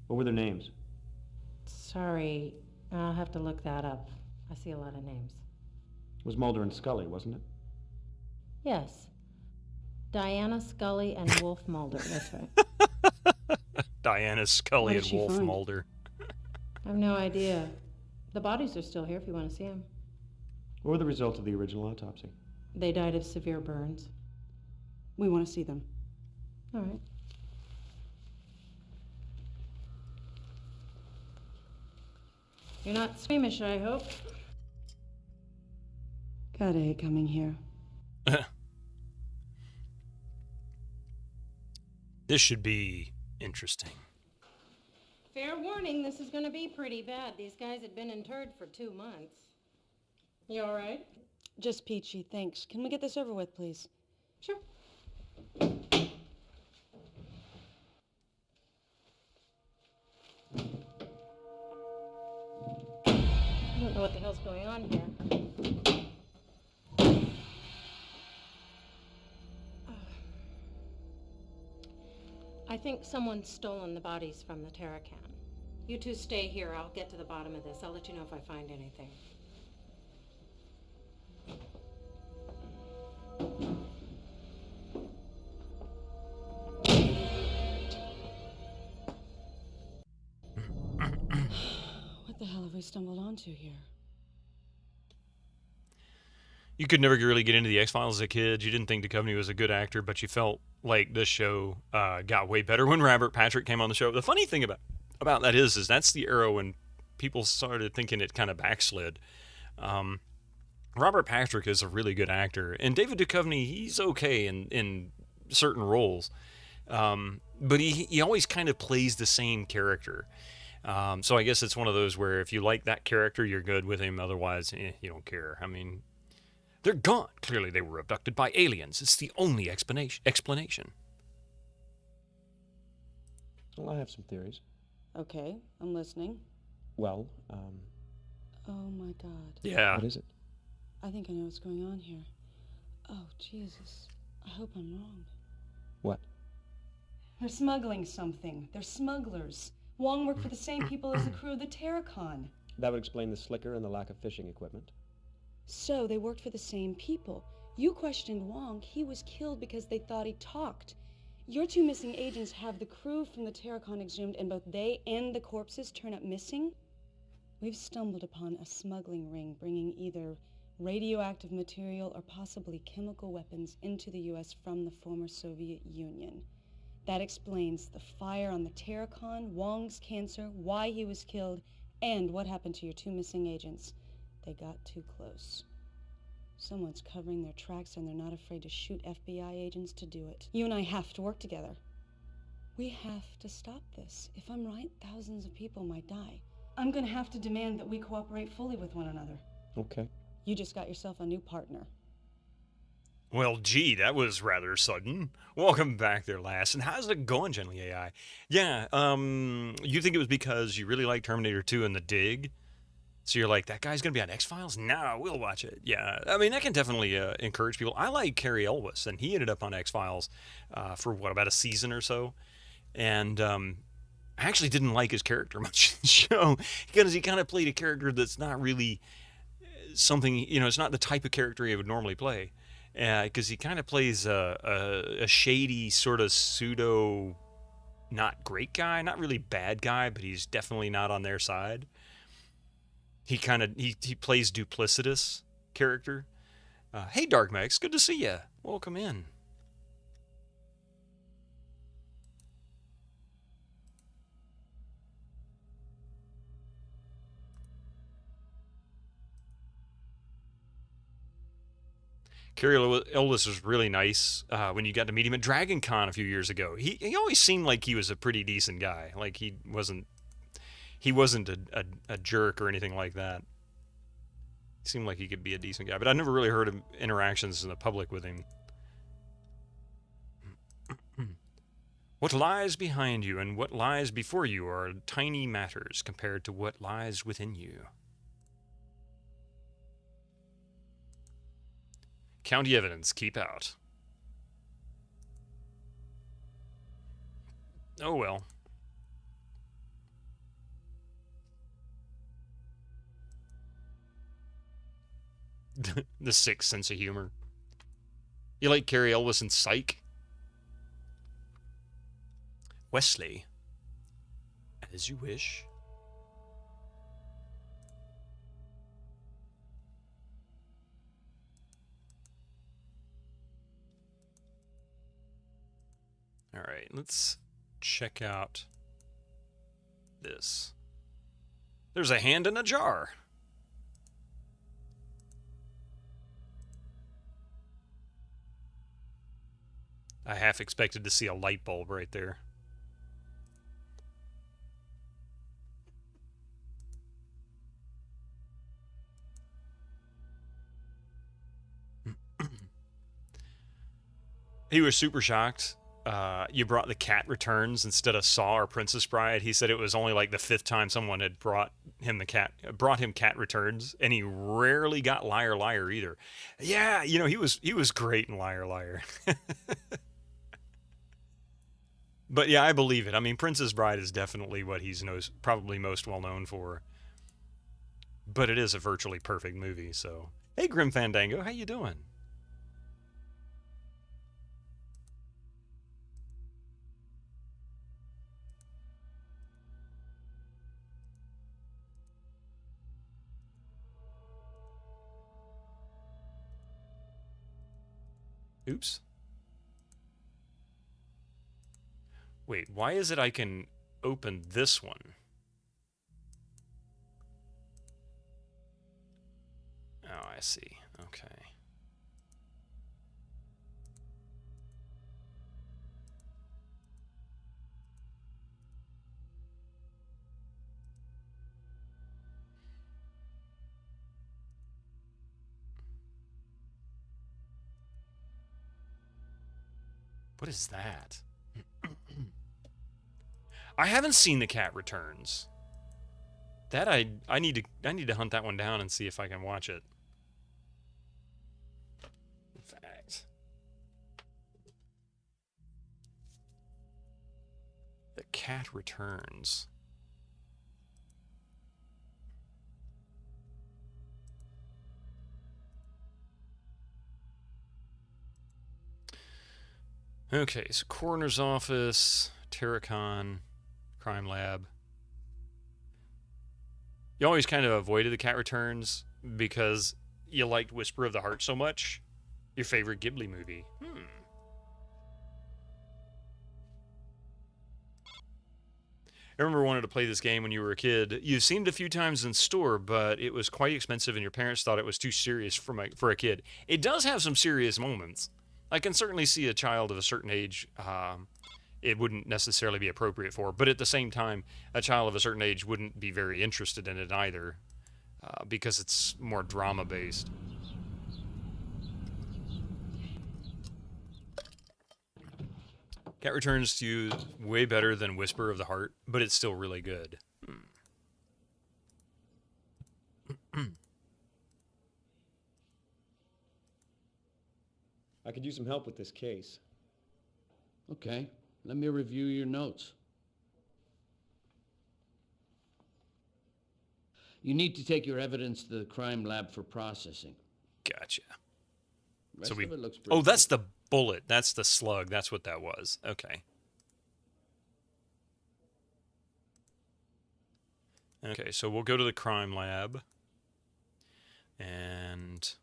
were their names? Sorry, I'll have to look that up. I see a lot of names. It was Mulder and Scully, wasn't it? Yes. Diana Scully and Wolf Mulder, that's right. Diana Scully and Wolf find? Mulder. I have no idea. The bodies are still here if you want to see them. What were the results of the original autopsy? They died of severe burns. We want to see them. All right. You're not squeamish, I hope. Got A coming here. This should be interesting. Fair warning, this is going to be pretty bad. These guys had been interred for 2 months. You all right? Just peachy, thanks. Can we get this over with, please? Sure. I don't know what the hell's going on here. I think someone's stolen the bodies from the Terracan. You two stay here. I'll get to the bottom of this. I'll let you know if I find anything. What the hell have we stumbled onto here? You could never really get into the X-Files as a kid. You didn't think Duchovny was a good actor, but you felt like this show got way better when Robert Patrick came on the show. The funny thing about that is that's the era when people started thinking it kind of backslid. Robert Patrick is a really good actor, and David Duchovny, he's okay in certain roles, but he always kind of plays the same character. So I guess it's one of those where if you like that character, you're good with him. Otherwise, you don't care. I mean, they're gone. Clearly, they were abducted by aliens. It's the only explanation. Well, I have some theories. Okay, I'm listening. Well, Oh my god. Yeah. What is it? I think I know what's going on here. Oh, Jesus. I hope I'm wrong. What? They're smuggling something. They're smugglers. Wong worked for the same people as the crew of the Terracon. That would explain the slicker and the lack of fishing equipment. So they worked for the same people. You questioned Wong. He was killed because they thought he talked. Your two missing agents have the crew from the Terracon exhumed, and both they and the corpses turn up missing? We've stumbled upon a smuggling ring bringing either radioactive material or possibly chemical weapons into the U.S. from the former Soviet Union. That explains the fire on the Terracon, Wong's cancer, why he was killed, and what happened to your two missing agents. They got too close. Someone's covering their tracks, and they're not afraid to shoot FBI agents to do it. You and I have to work together. We have to stop this. If I'm right, thousands of people might die. I'm gonna have to demand that we cooperate fully with one another. Okay. You just got yourself a new partner. Well, gee, that was rather sudden. Welcome back there, lass. And how's it going, Gently AI? Yeah, you think it was because you really like Terminator 2 and The Dig? So you're like, that guy's going to be on X-Files? No, we'll watch it. Yeah, I mean, that can definitely encourage people. I like Cary Elwes, and he ended up on X-Files for, about a season or so. And I actually didn't like his character much in the show because he kind of played a character that's not really something, it's not the type of character he would normally play. Because he kind of plays a shady sort of pseudo, not great guy, not really bad guy, but he's definitely not on their side. He plays duplicitous character. Hey, Dark Max, good to see you. Welcome in. Cary Elwes was really nice when you got to meet him at Dragon Con a few years ago. He always seemed like he was a pretty decent guy. Like he wasn't a jerk or anything like that. He seemed like he could be a decent guy, but I never really heard of interactions in the public with him. What lies behind you and what lies before you are tiny matters compared to what lies within you. County evidence, keep out. Oh well. The sick sense of humor. You like Cary Elwes and Psych? Wesley. As you wish. All right, let's check out this. There's a hand in a jar. I half expected to see a light bulb right there. He was super shocked. You brought the Cat Returns instead of Saw or Princess Bride. He said it was only like the 5th time someone had brought him Cat Returns, and he rarely got Liar Liar either. Yeah, he was great in Liar Liar. But yeah, I believe it. I mean, Princess Bride is definitely what he's probably most well known for. But it is a virtually perfect movie, so... Hey, Grim Fandango, how you doing? Oops. Wait, why is it I can open this one? Oh, I see. Okay. What is that? I haven't seen The Cat Returns. That I need to hunt that one down and see if I can watch it. In fact, The Cat Returns. Okay, so Coroner's Office, Terracon, Crime Lab. You always kind of avoided The Cat Returns because you liked Whisper of the Heart so much. Your favorite Ghibli movie. I remember wanting to play this game when you were a kid. You've seen it a few times in store, but it was quite expensive and your parents thought it was too serious for a kid. It does have some serious moments. I can certainly see a child of a certain age it wouldn't necessarily be appropriate for, but at the same time, a child of a certain age wouldn't be very interested in it either because it's more drama-based. Cat Returns to You way better than Whisper of the Heart, but it's still really good. I could use some help with this case. Okay, let me review your notes. You need to take your evidence to the crime lab for processing. Gotcha. Rest So of it looks oh, that's the bullet. That's the slug. That's what that was. Okay. Okay, so we'll go to the crime lab. And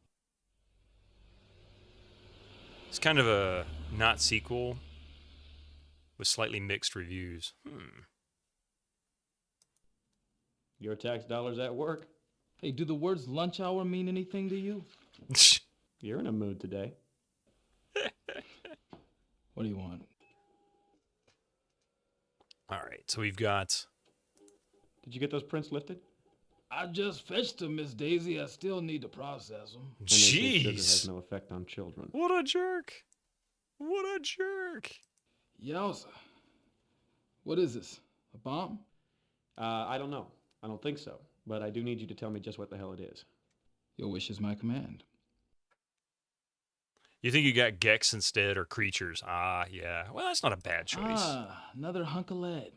it's kind of a not sequel with slightly mixed reviews. Your tax dollars at work? Hey, do the words lunch hour mean anything to you? You're in a mood today. What do you want? All right, so we've got... Did you get those prints lifted? I just fetched them, Miss Daisy. I still need to process them. And they say sugar Jeez. has no effect on children. What a jerk. What a jerk. Yowza. What is this? A bomb? I don't know. I don't think so. But I do need you to tell me just what the hell it is. Your wish is my command. You think you got Gex instead or creatures? Ah, yeah. Well, that's not a bad choice. Ah, another hunk of lead.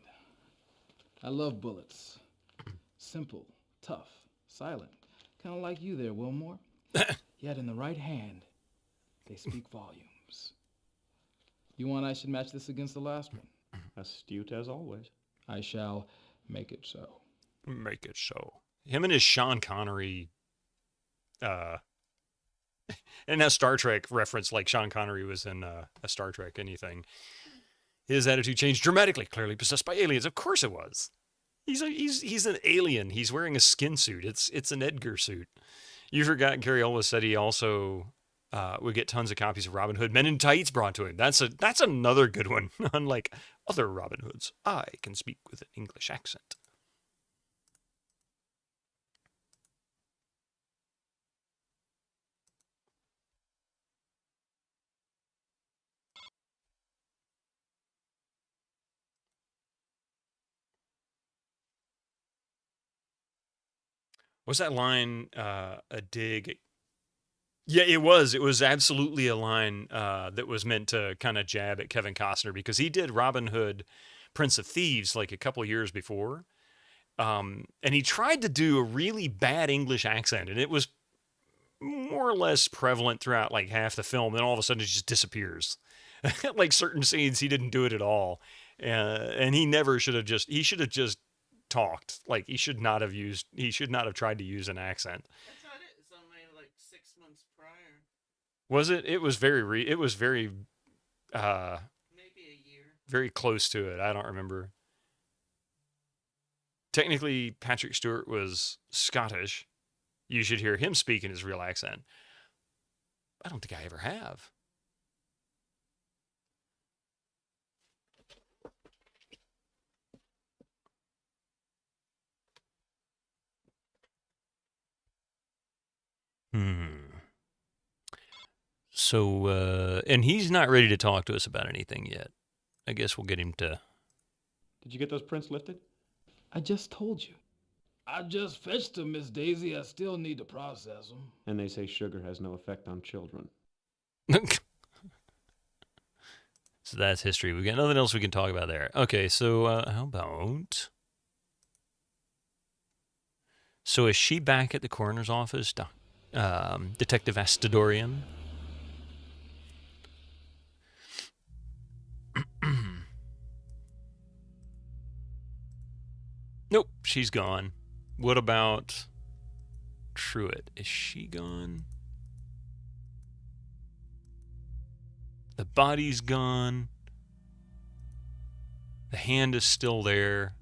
I love bullets. Simple, tough, silent. Kind of like you there, Wilmore. Yet in the right hand, they speak volumes. You want I should match this against the last one? Astute as always. I shall make it so. Make it so. Him and his Sean Connery, and that Star Trek reference, like Sean Connery was in a Star Trek anything. His attitude changed dramatically. Clearly possessed by aliens. Of course it was. He's an alien. He's wearing a skin suit. It's an Edgar suit. You forgot Gary Oldman said he also would get tons of copies of Robin Hood Men in Tights brought to him. That's another good one. Unlike other Robin Hoods, I can speak with an English accent. What's that line? A dig Yeah, it was. It was absolutely a line that was meant to kind of jab at Kevin Costner because he did Robin Hood, Prince of Thieves, like a couple years before. And he tried to do a really bad English accent, and it was more or less prevalent throughout like half the film. Then all of a sudden it just disappears. Like certain scenes, he didn't do it at all. And he never should have he should have just talked. Like he should not have tried to use an accent. That's not it. It's only like 6 months prior. Was it? It was very, it was very, maybe a year. Very close to it. I don't remember. Technically, Patrick Stewart was Scottish. You should hear him speak in his real accent. I don't think I ever have. So, and he's not ready to talk to us about anything yet. I guess we'll get him to... Did you get those prints lifted? I just told you. I just fetched them, Miss Daisy. I still need to process them. And they say sugar has no effect on children. So that's history. We got nothing else we can talk about there. Okay, so how about... So is she back at the coroner's office, Detective Astadorian? Nope, she's gone. What about Truitt? Is she gone? The body's gone. The hand is still there.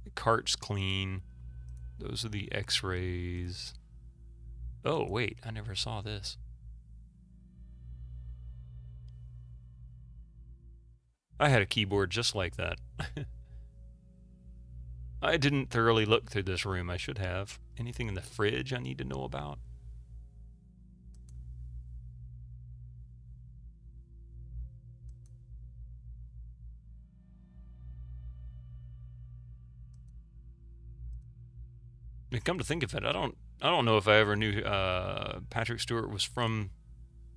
The cart's clean. Those are the x-rays. Oh, wait, I never saw this. I had a keyboard just like that. I didn't thoroughly look through this room. I should have. Anything in the fridge I need to know about? Come to think of it, I don't know if I ever knew Patrick Stewart was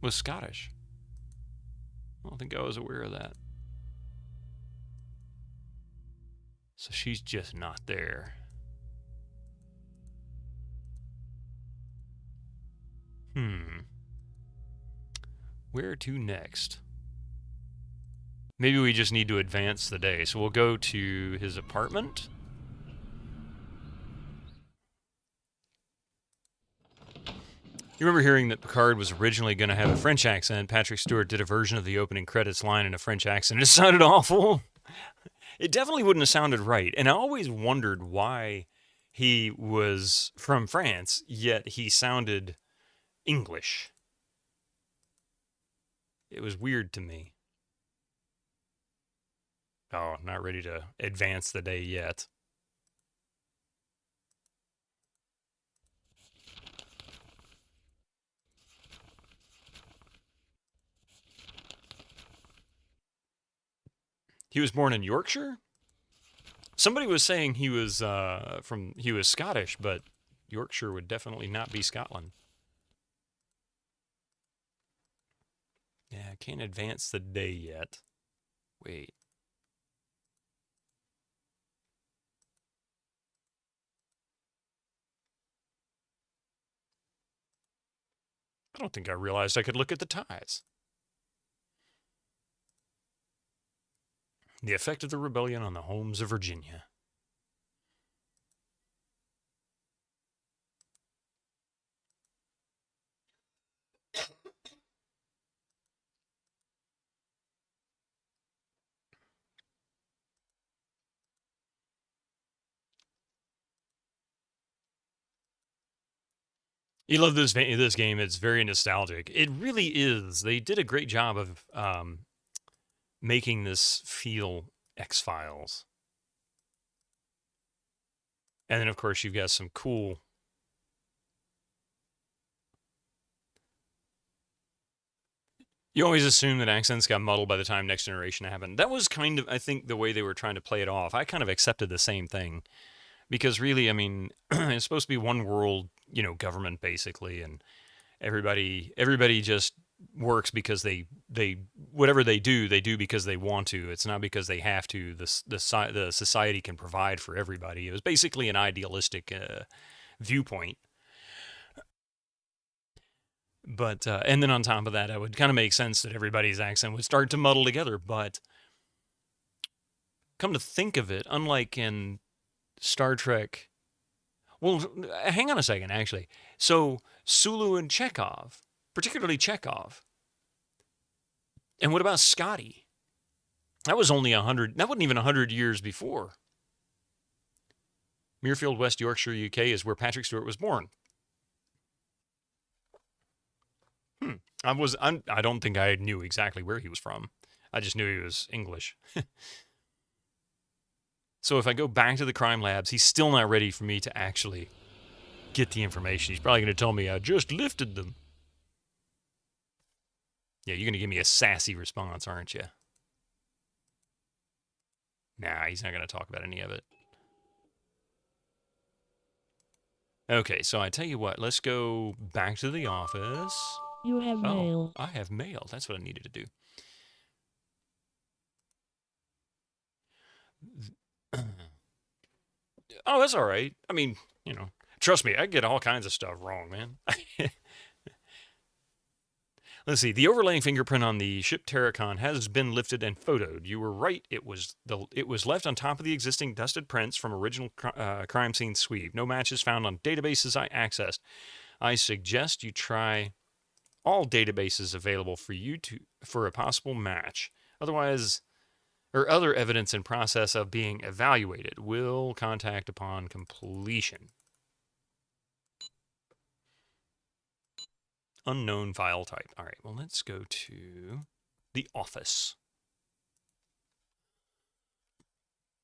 Scottish. I don't think I was aware of that. So she's just not there. Where to next? Maybe we just need to advance the day. So we'll go to his apartment. You remember hearing that Picard was originally going to have a French accent. Patrick Stewart did a version of the opening credits line in a French accent. It sounded awful. It definitely wouldn't have sounded right. And I always wondered why he was from France, yet he sounded English. It was weird to me. Oh, not ready to advance the day yet. He was born in Yorkshire? Somebody was saying he was Scottish, but Yorkshire would definitely not be Scotland. Yeah, I can't advance the day yet. Wait. I don't think I realized I could look at the ties. The effect of the rebellion on the homes of Virginia. You love this game. It's very nostalgic. It really is. They did a great job of making this feel X-Files. And then, of course, you've got some cool... You always assume that accents got muddled by the time Next Generation happened. That was kind of, I think, the way they were trying to play it off. I kind of accepted the same thing. Because really, I mean, it's supposed to be one world, you know, government basically, and everybody just works because they whatever they do because they want to. It's not because they have to. The society can provide for everybody. It was basically an idealistic viewpoint. But and then on top of that, it would kind of make sense that everybody's accent would start to muddle together. But come to think of it, unlike in Star Trek, well, hang on a second, actually. So Sulu and Chekhov, particularly Chekhov, and what about Scotty? That was only 100. That wasn't even 100 years before. Muirfield, West Yorkshire, UK, is where Patrick Stewart was born. I don't think I knew exactly where he was from. I just knew he was English. So if I go back to the crime labs, he's still not ready for me to actually get the information. He's probably going to tell me I just lifted them. Yeah, you're going to give me a sassy response, aren't you? Nah, he's not going to talk about any of it. Okay, so I tell you what, let's go back to the office. You have mail. I have mail. That's what I needed to do. Oh, that's all right. I mean, you know, trust me, I get all kinds of stuff wrong, man. Let's see. The overlaying fingerprint on the ship Terracon has been lifted and photoed. You were right. It was left on top of the existing dusted prints from original crime scene sweep. No matches found on databases I accessed. I suggest you try all databases available for a possible match. Otherwise, or other evidence in process of being evaluated. Will contact upon completion. Unknown file type. All right, well, let's go to the office.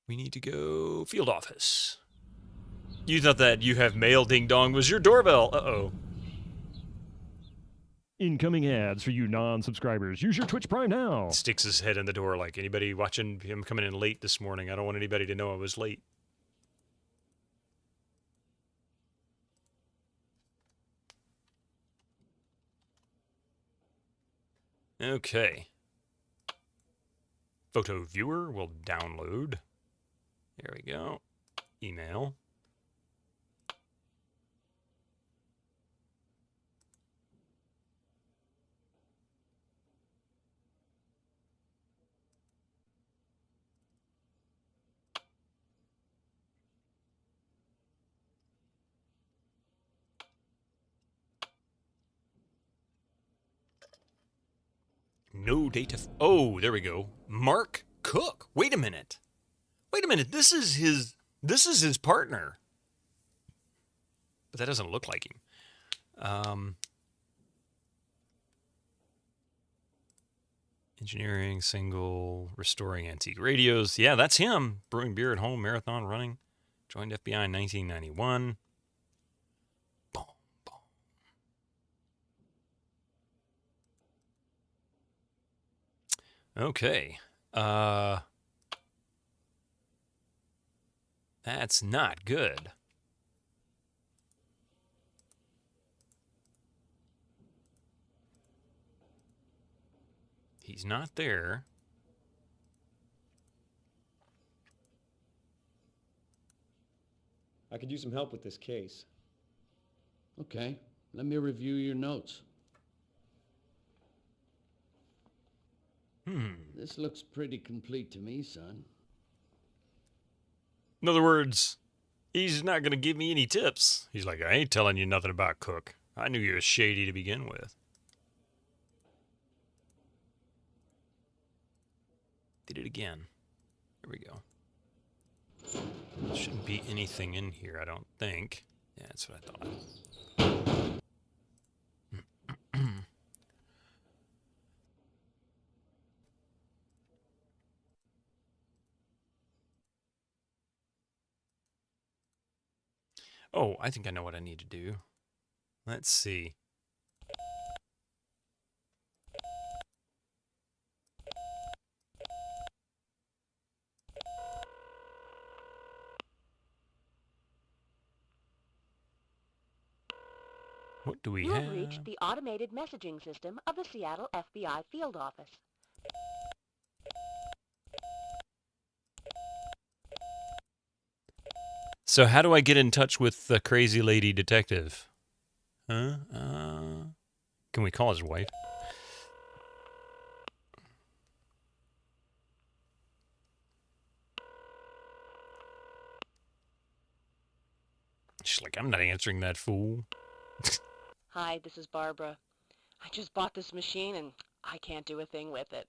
We need to go field office. You thought that you have mail ding dong was your doorbell. Uh-oh. Incoming ads for you non-subscribers. Use your Twitch Prime now. Sticks his head in the door like anybody watching him coming in late this morning. I don't want anybody to know I was late. Okay. Photo viewer will download. There we go. Email. No data. Oh, there we go. Mark Cook. Wait a minute. Wait a minute. This is his partner. But that doesn't look like him. Engineering, single, restoring antique radios. Yeah, that's him. Brewing beer at home, marathon running. Joined FBI in 1991. Boom, boom. Okay. That's not good. He's not there. I could use some help with this case. Okay, let me review your notes. This looks pretty complete to me, son. In other words, he's not going to give me any tips. He's like, I ain't telling you nothing about Cook. I knew you was shady to begin with. Did it again. There we go. There shouldn't be anything in here, I don't think. Yeah, that's what I thought. Oh, I think I know what I need to do. Let's see. What do we You have? have reached the automated messaging system of the Seattle FBI field office. So how do I get in touch with the crazy lady detective? Huh? Can we call his wife? She's like, I'm not answering that fool. Hi, this is Barbara. I just bought this machine and I can't do a thing with it.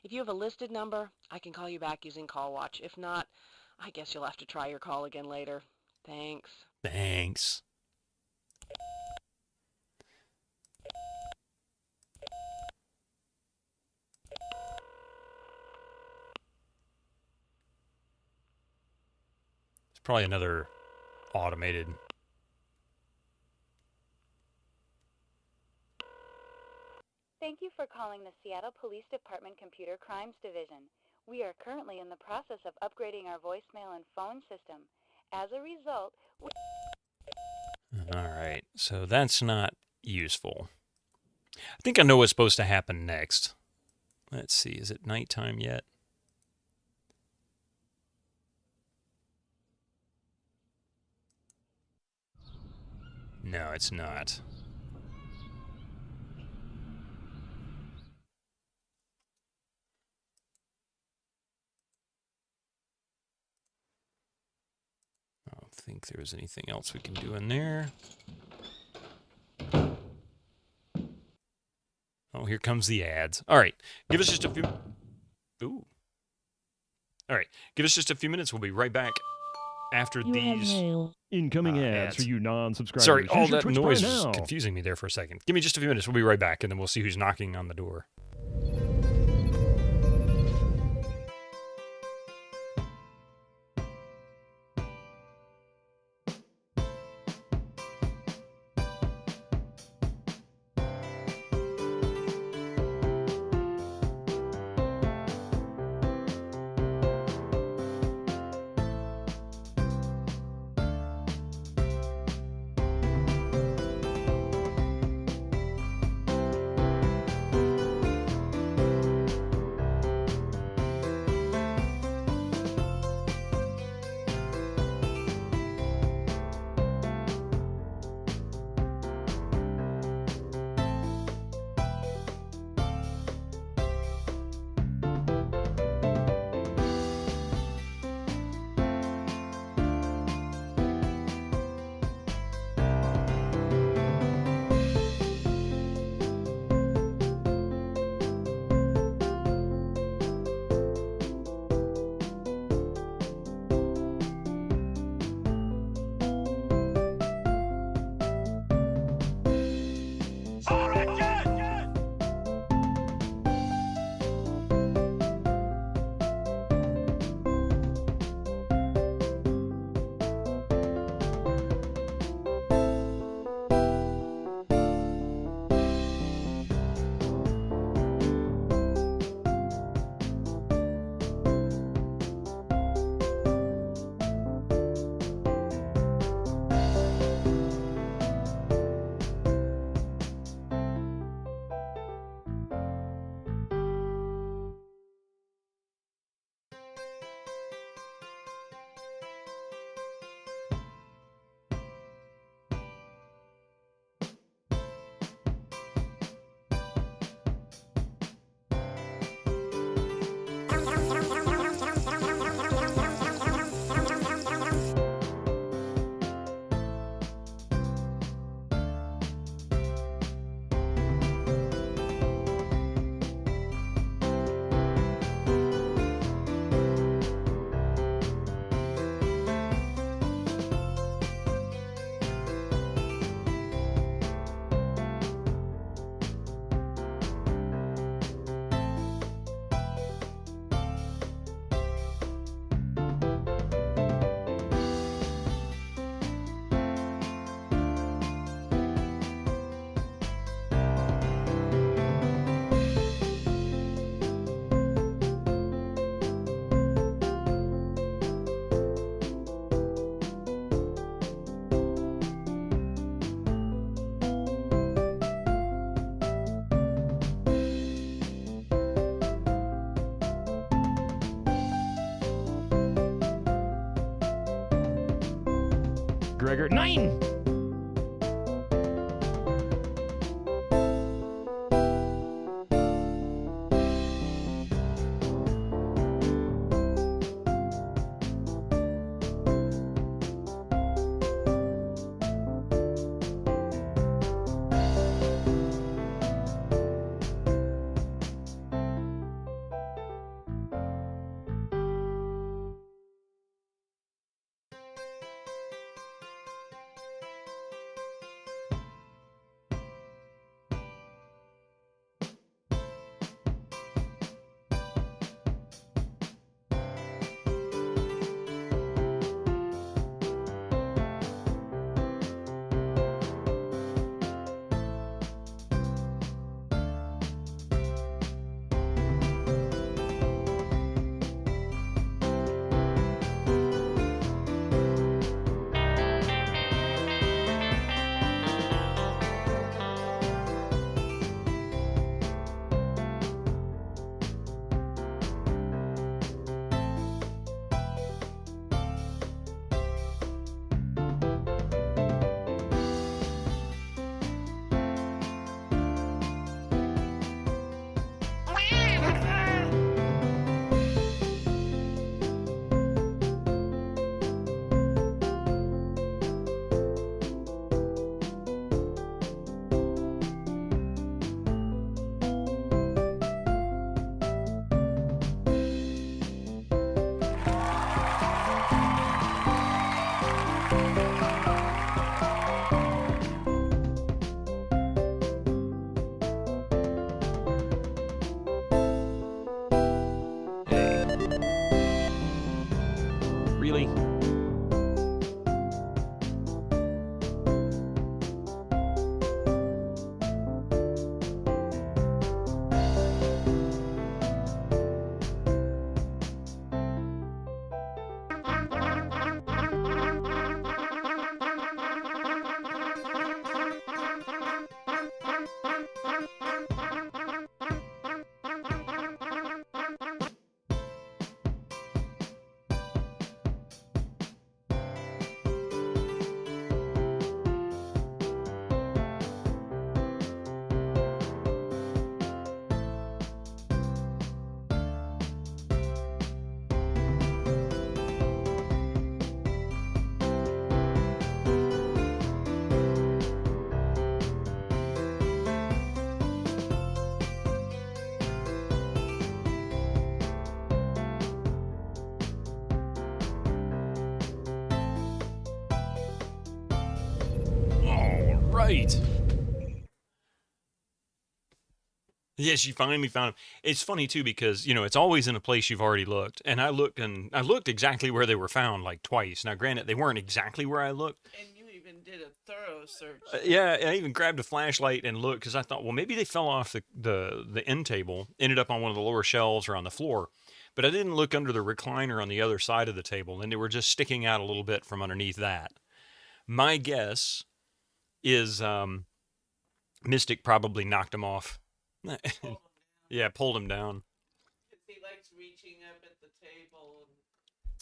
If you have a listed number, I can call you back using CallWatch. If not, I guess you'll have to try your call again later. Thanks. Thanks. It's probably another automated. Thank you for calling the Seattle Police Department Computer Crimes Division. We are currently in the process of upgrading our voicemail and phone system. As a result, All right, so that's not useful. I think I know what's supposed to happen next. Let's see, is it nighttime yet? No, it's not. I don't think there's anything else we can do in there. Oh, here comes the ads. All right, give us just a few... Ooh. All right, give us just a few minutes. We'll be right back after these... Incoming ads for you non-subscribers. Sorry, all Use your that Twitch noise Prime was now. confusing me there for a second. Give me just a few minutes. We'll be right back, and then we'll see who's knocking on the door. McGregor. 9! Really? Right. Yes, you finally found him. It's funny too because, you know, it's always in a place you've already looked. And I looked exactly where they were found like twice. Now, granted, they weren't exactly where I looked. And you even did a thorough search. Yeah, I even grabbed a flashlight and looked because I thought, well, maybe they fell off the end table, ended up on one of the lower shelves or on the floor. But I didn't look under the recliner on the other side of the table, and they were just sticking out a little bit from underneath that. My guess is Mystic probably knocked him off. Yeah, pulled him down. He likes reaching up at the table.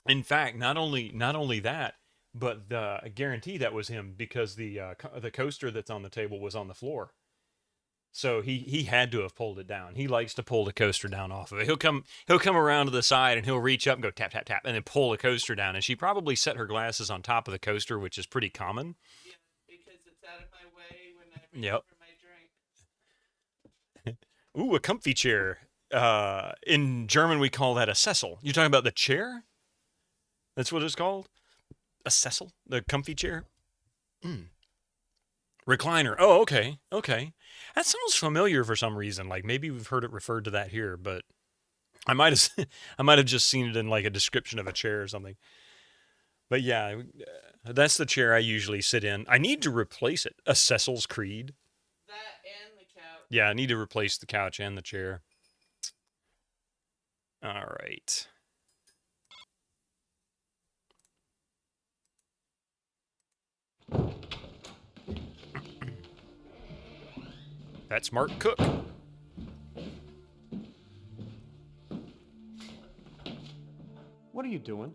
In fact, not only that, but I guarantee that was him because the coaster that's on the table was on the floor. So he had to have pulled it down. He likes to pull the coaster down off of it. He'll come around to the side and he'll reach up and go tap tap tap and then pull the coaster down. And she probably set her glasses on top of the coaster, which is pretty common. Yeah, because it's out of my way when I reach Yep. for my drink. Ooh, a comfy chair. In German, we call that a Sessel. You're talking about the chair? That's what it's called? A Sessel? The comfy chair? Recliner. Oh, okay. Okay. That sounds familiar for some reason. Like maybe we've heard it referred to that here, but I might have just seen it in like a description of a chair or something. But yeah, that's the chair I usually sit in. I need to replace it. A Cecil's Creed. That and the couch. Yeah, I need to replace the couch and the chair. All right. That's Mark Cook. What are you doing?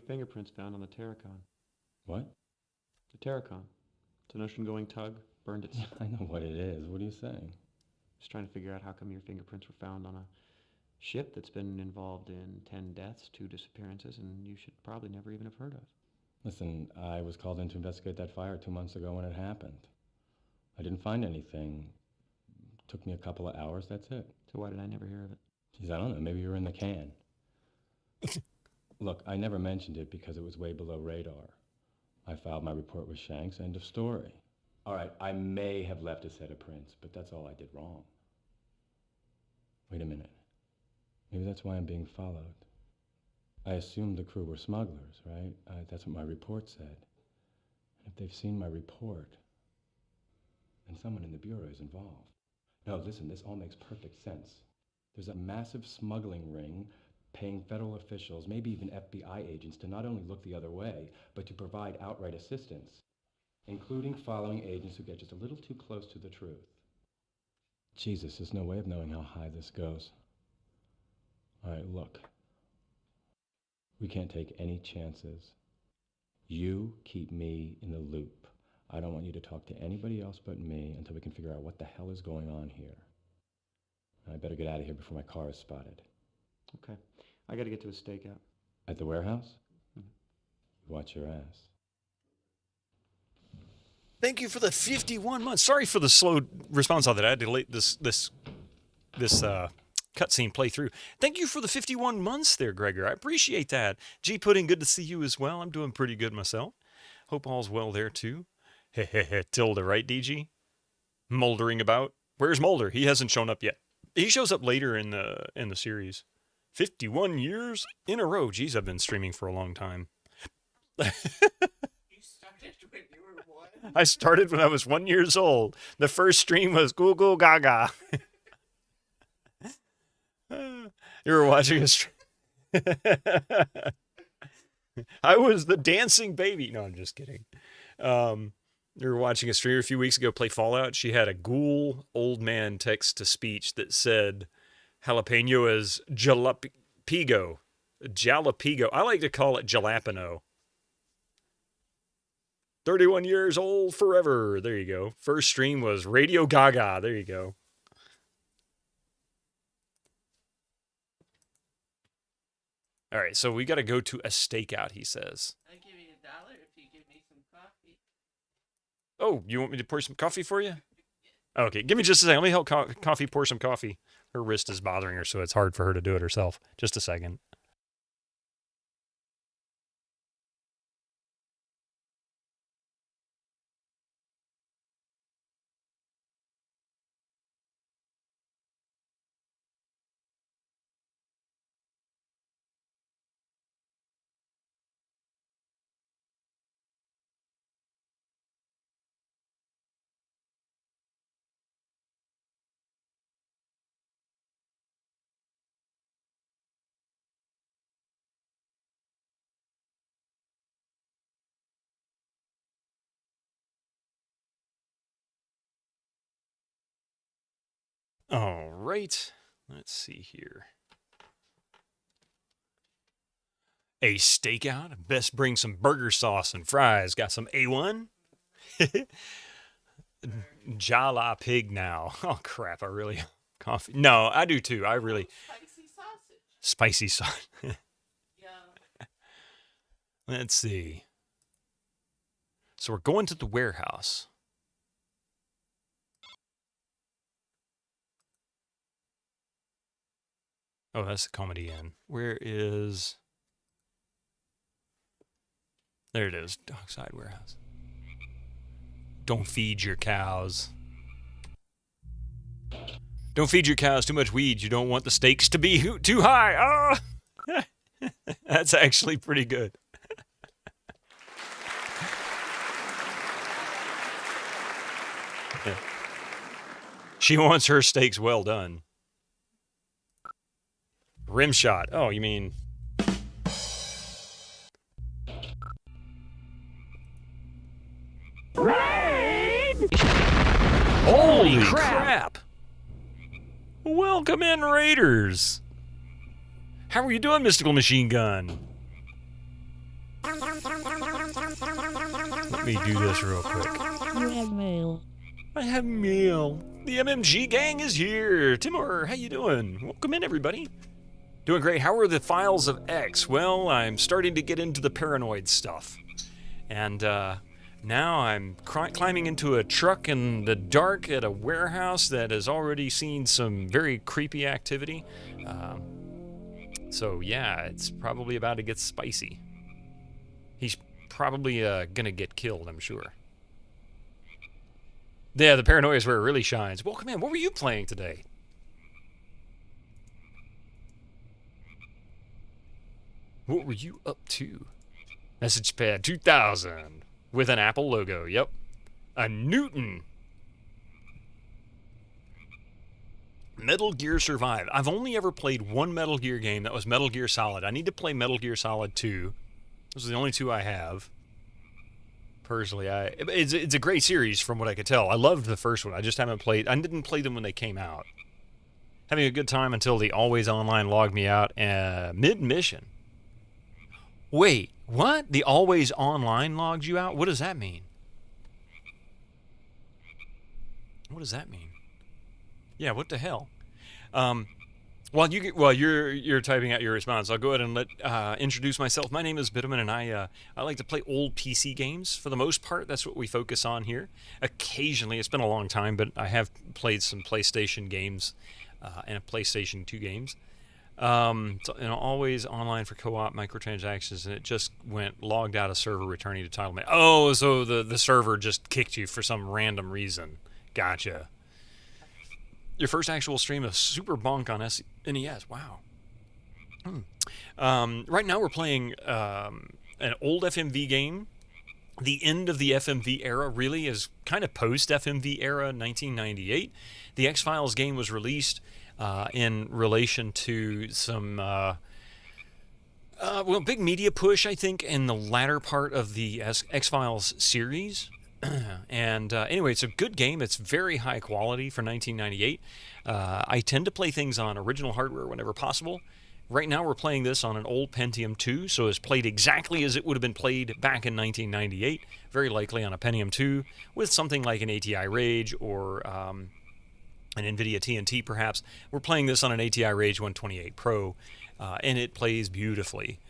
your fingerprints found on the Terracon. What? The Terracon. It's an ocean-going tug. Burned its... I know what it is. What are you saying? Just trying to figure out how come your fingerprints were found on a ship that's been involved in 10 deaths, 2 disappearances, and you should probably never even have heard of. Listen, I was called in to investigate that fire 2 months ago when it happened. I didn't find anything. Took me a couple of hours, that's it. So why did I never hear of it? Geez, I don't know. Maybe you were in the can. Look, I never mentioned it because it was way below radar. I filed my report with Shanks, end of story. All right, I may have left a set of prints, but that's all I did wrong. Wait a minute. Maybe that's why I'm being followed. I assumed the crew were smugglers, right? That's what my report said. And if they've seen my report, then someone in the Bureau is involved. No, listen, this all makes perfect sense. There's a massive smuggling ring paying federal officials, maybe even FBI agents, to not only look the other way, but to provide outright assistance, including following agents who get just a little too close to the truth. Jesus, there's no way of knowing how high this goes. All right, look. We can't take any chances. You keep me in the loop. I don't want you to talk to anybody else but me until we can figure out what the hell is going on here. I better get out of here before my car is spotted. Okay. I gotta get to a stakeout. At the warehouse? Watch your ass. Thank you for the 51 months. Sorry for the slow response on that. I had to let this cutscene play through. Thank you for the 51 months there, Gregor. I appreciate that. G Pudding, good to see you as well. I'm doing pretty good myself. Hope all's well there too. Tilda, right, DG? Moldering about. Where's Mulder? He hasn't shown up yet. He shows up later in the series. 51 years in a row. Jeez, I've been streaming for a long time. I started when I was 1 year old. The first stream was Goo Goo Gaga. You were watching a stream. I was the dancing baby. No, I'm just kidding. You were watching a streamer a few weeks ago play Fallout. She had a ghoul old man text to speech that said jalapeno is jalapigo. Jalapigo. I like to call it jalapeno. 31 years old forever. There you go. First stream was Radio Gaga. There you go. All right, so we got to go to a stakeout, he says. I'll give you $1 if you give me some coffee. Oh, you want me to pour some coffee for you? Okay, give me just a second. Let me help Coffee pour some coffee. Her wrist is bothering her, so it's hard for her to do it herself. Just a second. All right, let's see here. A stakeout. Best bring some burger sauce and fries. Got some A1? Jala pig now. Oh, crap. I really... Coffee. No, I do too. I really... Spicy sausage. Spicy sauce. Yeah. Let's see. So we're going to the warehouse. Oh, that's the Comedy Inn. Where is... There it is. Dockside Warehouse. Don't feed your cows. Don't feed your cows too much weed. You don't want the stakes to be too high. Oh! That's actually pretty good. Yeah. She wants her steaks well done. Rim shot. Oh, you mean... Holy crap! Welcome in, Raiders! How are you doing, Mystical Machine Gun? Let me do this real quick. You have mail. I have mail. The MMG gang is here. Timur, how you doing? Welcome in, everybody. Doing great. How are the files of X? Well, I'm starting to get into the paranoid stuff. And, now I'm climbing into a truck in the dark at a warehouse that has already seen some very creepy activity. So yeah, it's probably about to get spicy. He's probably gonna get killed, I'm sure. Yeah, the paranoia is where it really shines. Welcome in. What were you playing today? What were you up to? Message pad 2000. With an Apple logo, yep. A Newton. Metal Gear Survive. I've only ever played one Metal Gear game. That was Metal Gear Solid. I need to play Metal Gear Solid 2. Those are the only two I have. Personally, it's a great series from what I could tell. I loved the first one. I just haven't played... I didn't play them when they came out. Having a good time until the Always Online logged me out mid-mission. Wait, what? The Always Online logged you out? What does that mean? What does that mean? Yeah, what the hell? While you're typing out your response, I'll go ahead and introduce myself. My name is Bitterman, and I like to play old PC games for the most part. That's what we focus on here. Occasionally, it's been a long time, but I have played some PlayStation games and PlayStation 2 games. So, always online for co-op microtransactions, and it just went logged out of server, returning to title. Oh, so the server just kicked you for some random reason. Gotcha. Your first actual stream of Super Bonk on SNES. Wow. Right now we're playing an old FMV game. The end of the FMV era really is kind of post-FMV era, 1998. The X-Files game was released in relation to some, big media push, I think, in the latter part of the X-Files series. And anyway, it's a good game. It's very high quality for 1998. I tend to play things on original hardware whenever possible. Right now we're playing this on an old Pentium II, so it's played exactly as it would have been played back in 1998, very likely on a Pentium II, with something like an ATI Rage or an NVIDIA TNT perhaps. We're playing this on an ATI Rage 128 Pro, and it plays beautifully.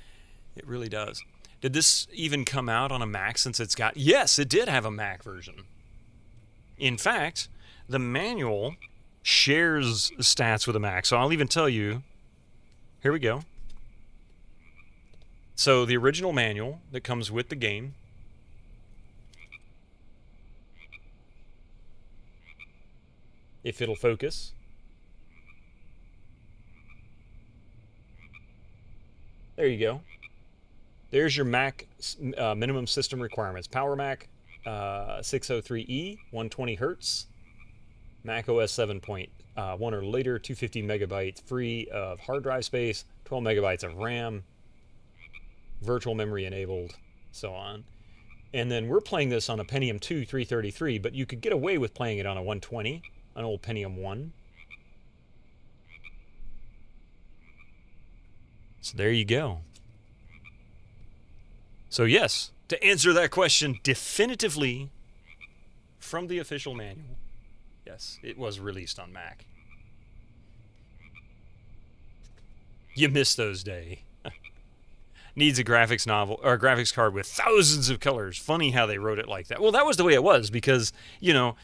It really does. Did this even come out on a Mac since it's got... Yes, it did have a Mac version. In fact, the manual shares stats with a Mac, so I'll even tell you... Here we go. So the original manual that comes with the game. If it'll focus. There you go. There's your Mac minimum system requirements. Power Mac 603E, 120 Hertz. Mac OS 7.1 or later, 250 megabytes free of hard drive space, 12 megabytes of RAM, virtual memory enabled, so on. And then we're playing this on a Pentium II 333, but you could get away with playing it on a 120, an old Pentium 1. So there you go. So yes, to answer that question definitively from the official manual, yes, it was released on Mac. You miss those days. Needs a graphics novel or a graphics card with thousands of colors. Funny how they wrote it like that. Well, that was the way it was because, you know,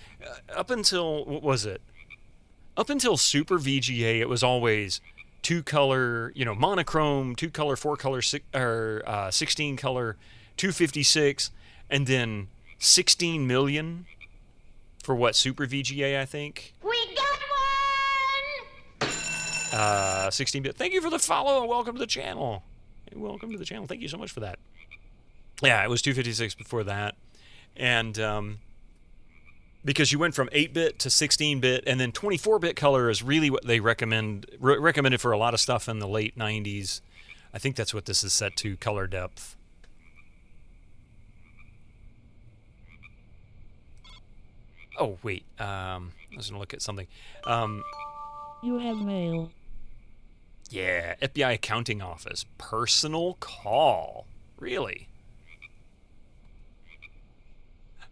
up until, what was it? Up until Super VGA, it was always 2-color, you know, monochrome, 2-color, 4-color, 16-color, 256, and then 16 million for what, Super VGA, I think? We got one! 16-bit. Thank you for the follow and welcome to the channel. Welcome to the channel. Thank you so much for that. Yeah, it was 256 before that. And because you went from 8-bit to 16-bit, and then 24-bit color is really what they recommended for a lot of stuff in the late 90s. I think that's what this is set to, color depth. Oh, wait. I was going to look at something. You have mail. Yeah, FBI accounting office. Personal call. Really?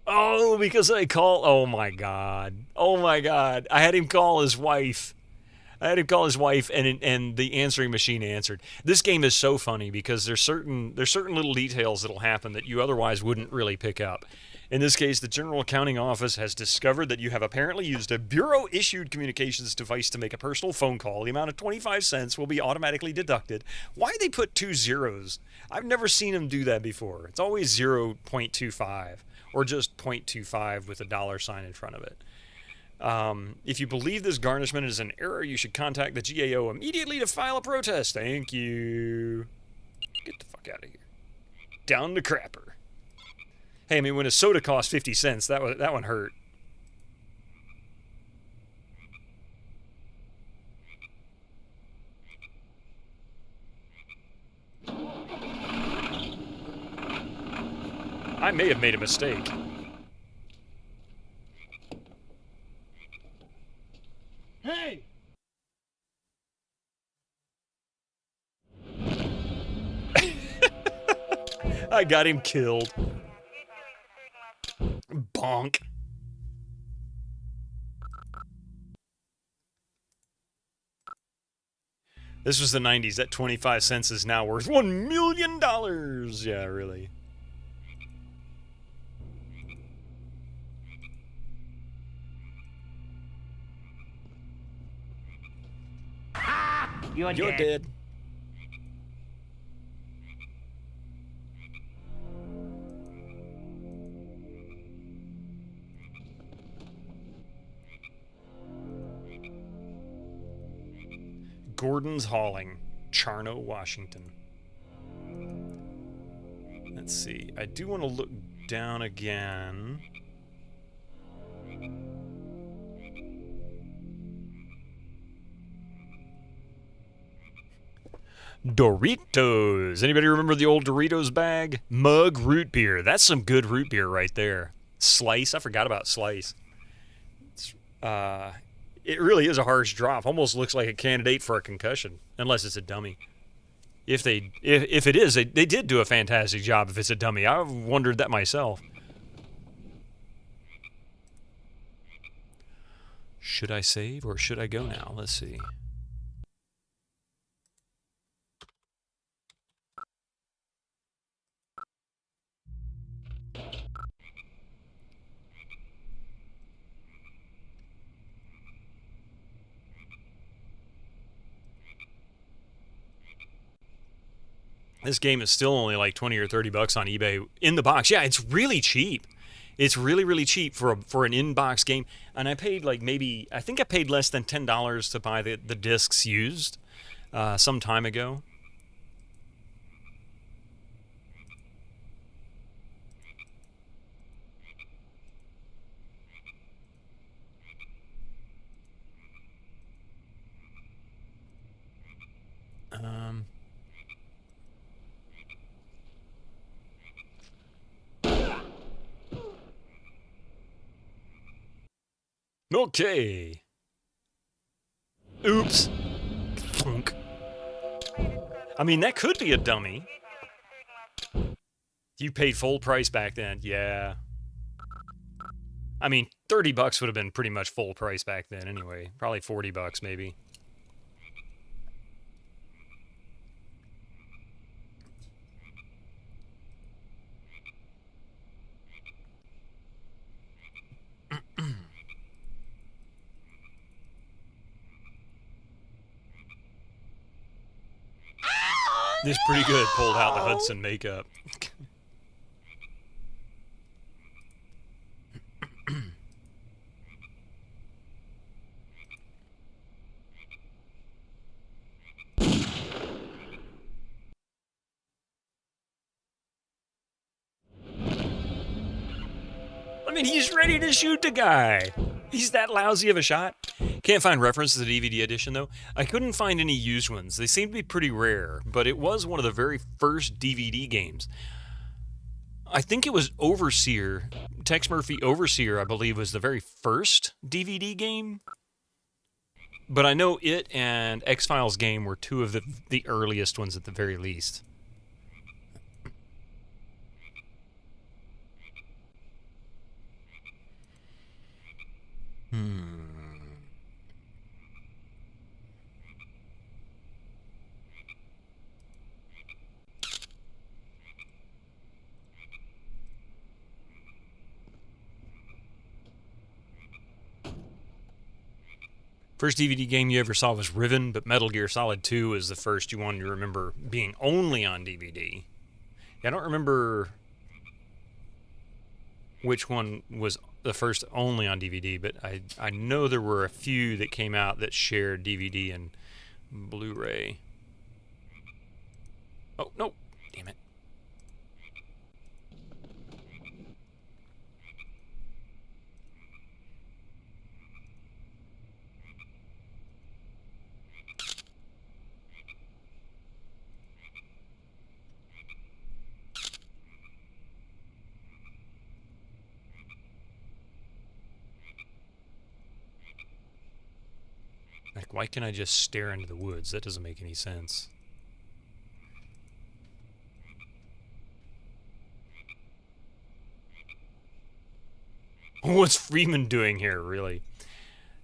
Oh, because I call... Oh, my God. Oh, my God. I had him call his wife. And the answering machine answered. This game is so funny because there's certain little details that'll happen that you otherwise wouldn't really pick up. In this case, the General Accounting Office has discovered that you have apparently used a bureau-issued communications device to make a personal phone call. The amount of 25 cents will be automatically deducted. Why they put 2 zeros? I've never seen them do that before. It's always 0.25 or just 0.25 with a dollar sign in front of it. If you believe this garnishment is an error, you should contact the GAO immediately to file a protest. Thank you. Get the fuck out of here. Down the crapper. Hey, I mean, when a soda cost 50 cents, that one hurt. I may have made a mistake. Hey! I got him killed. Bonk. This was the 90s. That 25 cents is now worth $1 million. Yeah, really. You're You're dead. dead. Gordon's Hauling, Charno, Washington. Let's see. I do want to look down again. Doritos. Anybody remember the old Doritos bag? Mug root beer. That's some good root beer right there. Slice. I forgot about Slice. It really is a harsh drop. Almost looks like a candidate for a concussion, unless it's a dummy. If it is, they did do a fantastic job. If it's a dummy, I've wondered that myself. Should I save or should I go now? Let's see. This game is still only like 20 or 30 bucks on eBay in the box. Yeah, it's really cheap. It's really, really cheap for an in-box game. And I paid like maybe, I think I paid less than $10 to buy the discs used some time ago. Okay. Oops. Thunk. I mean, that could be a dummy. You paid full price back then. Yeah. I mean, 30 bucks would have been pretty much full price back then anyway. Probably 40 bucks maybe. This pretty good pulled out the Hudson makeup. I mean, he's ready to shoot the guy. He's that lousy of a shot. Can't find reference to the DVD edition, though. I couldn't find any used ones. They seem to be pretty rare, but it was one of the very first DVD games. I think it was Overseer. Tex Murphy Overseer, I believe, was the very first DVD game. But I know it and X-Files game were two of the earliest ones at the very least. First DVD game you ever saw was Riven, but Metal Gear Solid 2 is the first you wanted to remember being only on DVD. Yeah, I don't remember which one was the first only on DVD, but I know there were a few that came out that shared DVD and Blu-ray. Oh, no. Damn it. Like, why can't I just stare into the woods? That doesn't make any sense. What's Freeman doing here, really?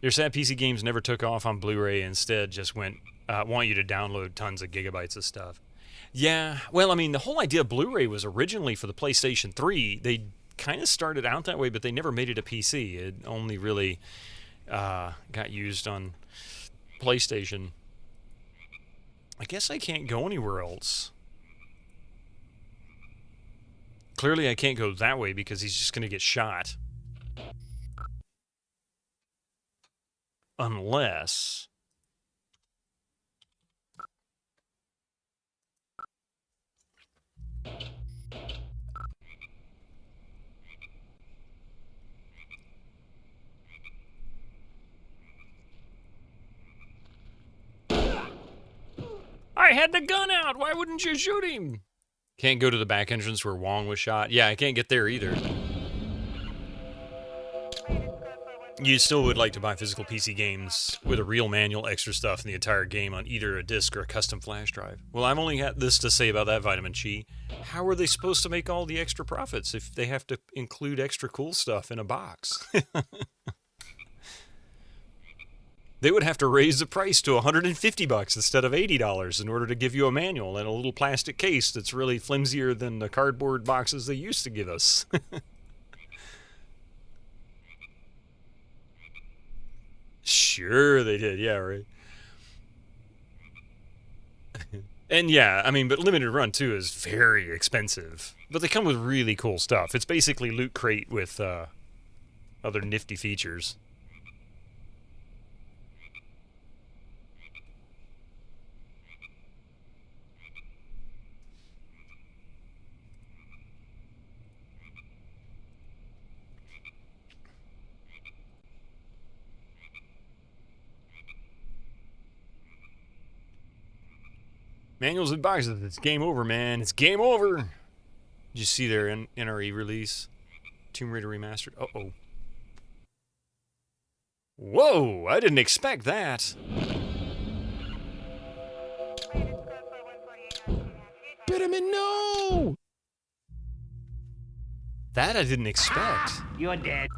Your sad PC games never took off on Blu-ray. Instead, just want you to download tons of gigabytes of stuff. Yeah, well, I mean, the whole idea of Blu-ray was originally for the PlayStation 3. They kind of started out that way, but they never made it a PC. It only really got used on PlayStation. I guess I can't go anywhere else. Clearly I can't go that way because he's just going to get shot. Unless... I had the gun out! Why wouldn't you shoot him? Can't go to the back entrance where Wong was shot. Yeah, I can't get there either. You still would like to buy physical PC games with a real manual, extra stuff, and the entire game on either a disc or a custom flash drive. Well, I've only got this to say about that, Vitamin Chi. How are they supposed to make all the extra profits if they have to include extra cool stuff in a box? They would have to raise the price to $150 instead of $80 in order to give you a manual and a little plastic case that's really flimsier than the cardboard boxes they used to give us. Sure they did, yeah, right. And yeah, I mean, but Limited Run 2 is very expensive. But they come with really cool stuff. It's basically Loot Crate with other nifty features. Manuals and boxes. It's game over, man. It's game over. Did you see their NRE release? Tomb Raider Remastered. Uh-oh. Whoa! I didn't expect that. Bitterman, no! That I didn't expect. You're dead.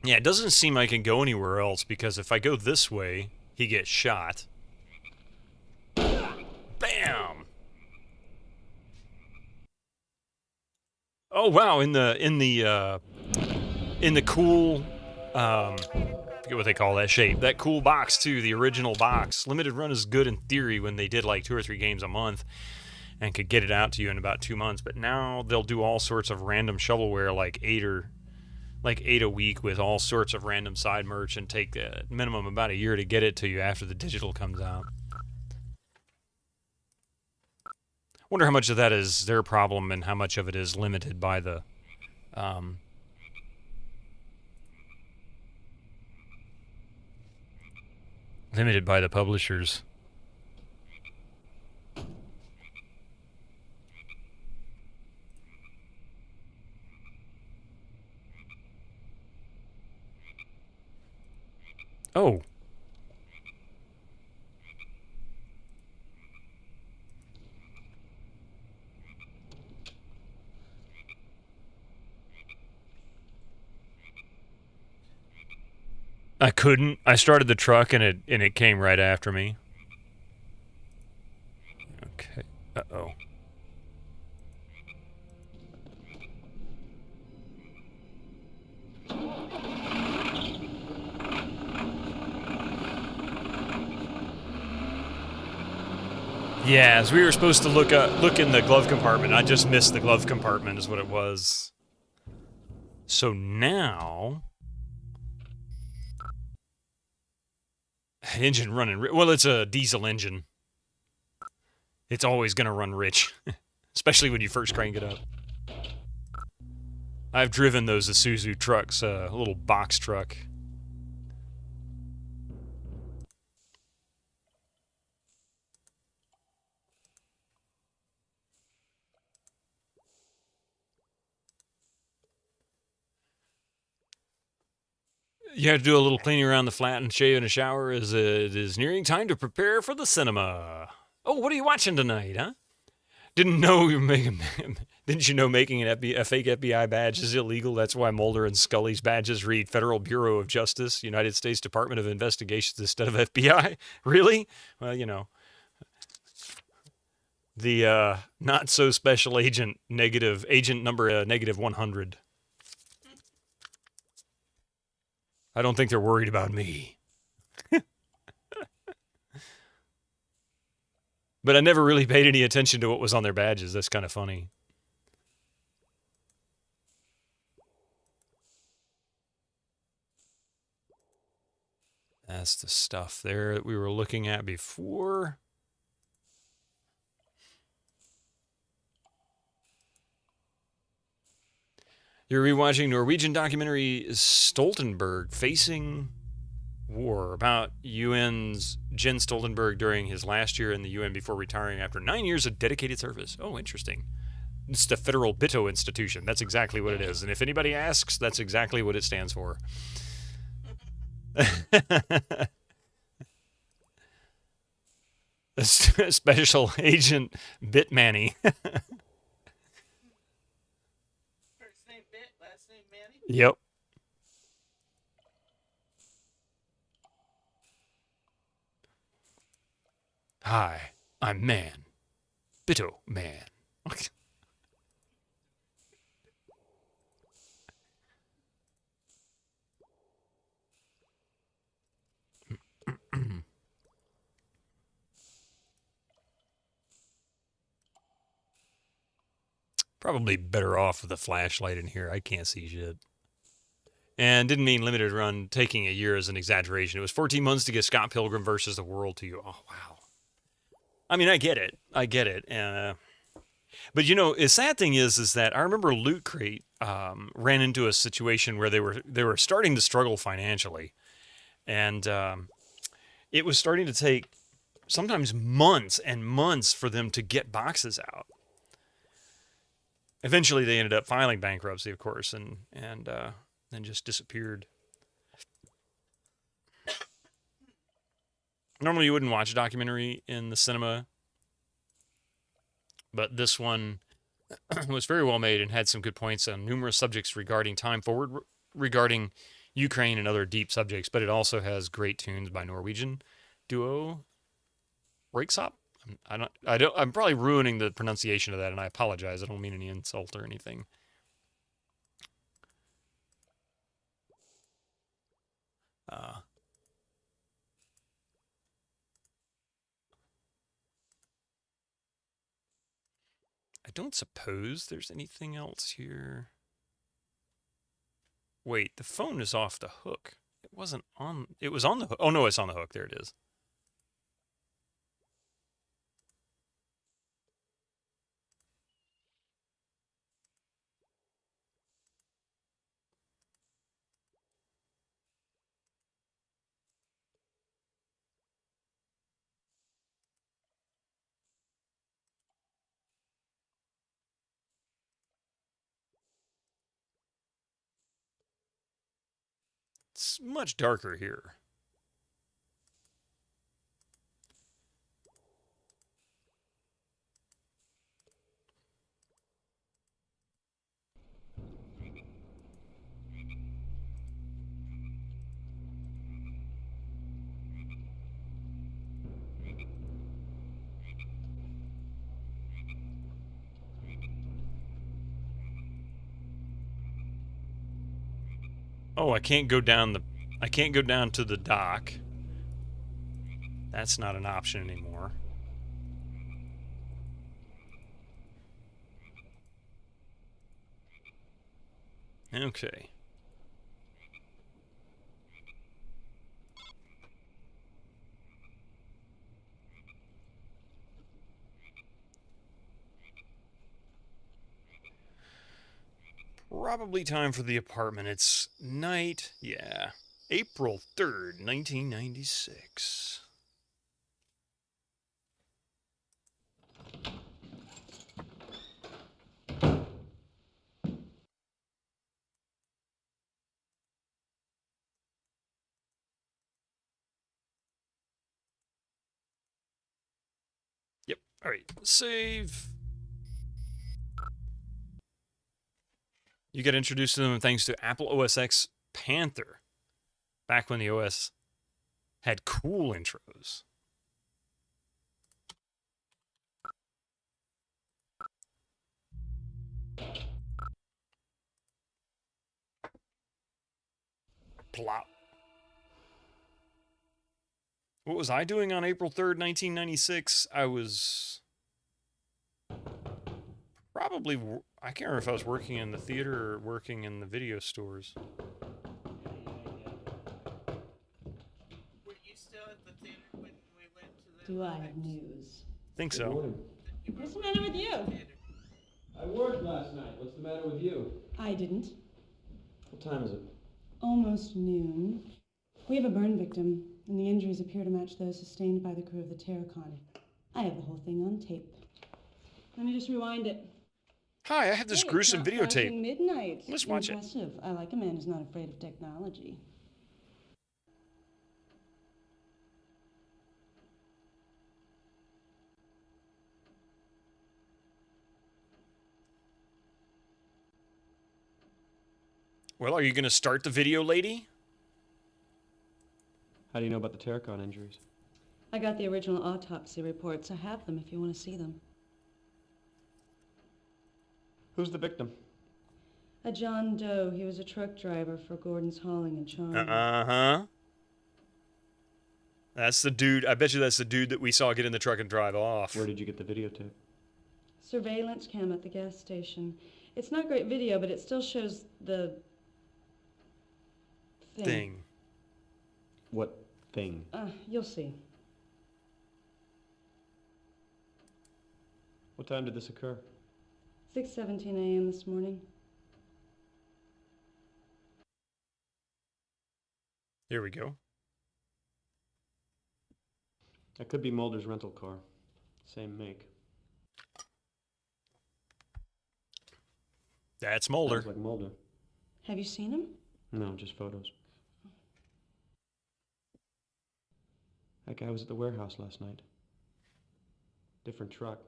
Yeah, it doesn't seem like I can go anywhere else because if I go this way, he gets shot. Bam! Oh wow! In the cool, I forget what they call that shape. That cool box too, the original box. Limited Run is good in theory when they did like 2 or 3 games a month and could get it out to you in about 2 months. But now they'll do all sorts of random shovelware, like 8 a week with all sorts of random side merch, and take a minimum about a year to get it to you after the digital comes out. Wonder how much of that is their problem and how much of it is limited by the publishers. Oh. I couldn't. I started the truck and it came right after me. Okay. Uh-oh. Yeah, as we were supposed to look in the glove compartment. I just missed the glove compartment is what it was. So now... Engine running... Well, it's a diesel engine. It's always going to run rich. Especially when you first crank it up. I've driven those Isuzu trucks, a little box truck. You have to do a little cleaning around the flat and shave in a shower as it is nearing time to prepare for the cinema. Oh, what are you watching tonight, huh? Didn't know you were making. Didn't you know making a fake FBI badge is illegal? That's why Mulder and Scully's badges read Federal Bureau of Justice, United States Department of Investigations instead of FBI. Really? Well, you know, the not so special agent number negative 100. I don't think they're worried about me. But I never really paid any attention to what was on their badges. That's kind of funny. That's the stuff there that we were looking at before. You're rewatching Norwegian documentary Stoltenberg Facing War about UN's Jens Stoltenberg during his last year in the UN before retiring after 9 years of dedicated service. Oh, interesting. It's the Federal Bitto Institution. That's exactly what it is. And if anybody asks, that's exactly what it stands for. Special Agent Bitmanny. First name Bit, last name Manny? Yep. Hi, I'm Man. Bitto Man. Probably better off with a flashlight in here. I can't see shit. And didn't mean limited run. Taking a year as an exaggeration. It was 14 months to get Scott Pilgrim versus the World to you. Oh, wow. I mean, I get it. But, you know, the sad thing is that I remember Loot Crate ran into a situation where they were starting to struggle financially. And it was starting to take sometimes months and months for them to get boxes out. Eventually, they ended up filing bankruptcy, of course, and then just disappeared. Normally, you wouldn't watch a documentary in the cinema, but this one was very well made and had some good points on numerous subjects regarding time forward, regarding Ukraine and other deep subjects. But it also has great tunes by Norwegian duo Röyksopp. I'm probably ruining the pronunciation of that, and I apologize. I don't mean any insult or anything. I don't suppose there's anything else here. Wait, the phone is off the hook. It wasn't on. It was on the hook. Oh, no, it's on the hook. There it is. It's much darker here. Oh, I can't go down to the dock. That's not an option anymore. Okay. Probably time for the apartment. It's night. Yeah. April 3rd, 1996. Yep. All right. Save. You got introduced to them thanks to Apple OS X Panther, back when the OS had cool intros. Plop. What was I doing on April 3rd, 1996? I was probably, I can't remember if I was working in the theater or working in the video stores. Were you still at the theater when we went to the... Do I have news? Think so. What's the matter with you? I worked last night. What's the matter with you? I didn't. What time is it? Almost noon. We have a burn victim, and the injuries appear to match those sustained by the crew of the Terracon. I have the whole thing on tape. Let me just rewind it. Hi, I have this gruesome videotape. Midnight. Let's watch Impressive. I like a man who's not afraid of technology. Well, are you going to start the video, lady? How do you know about the Terracon injuries? I got the original autopsy reports. I have them if you want to see them. Who's the victim? A John Doe. He was a truck driver for Gordon's Hauling and Charming. Uh-huh. That's the dude. I bet you that's the dude that we saw get in the truck and drive off. Where did you get the videotape? Surveillance cam at the gas station. It's not great video, but it still shows the thing. What thing? You'll see. What time did this occur? 6:17 a.m. this morning. Here we go. That could be Mulder's rental car. Same make. That's Mulder. Sounds like Mulder. Have you seen him? No, just photos. That guy was at the warehouse last night. Different truck.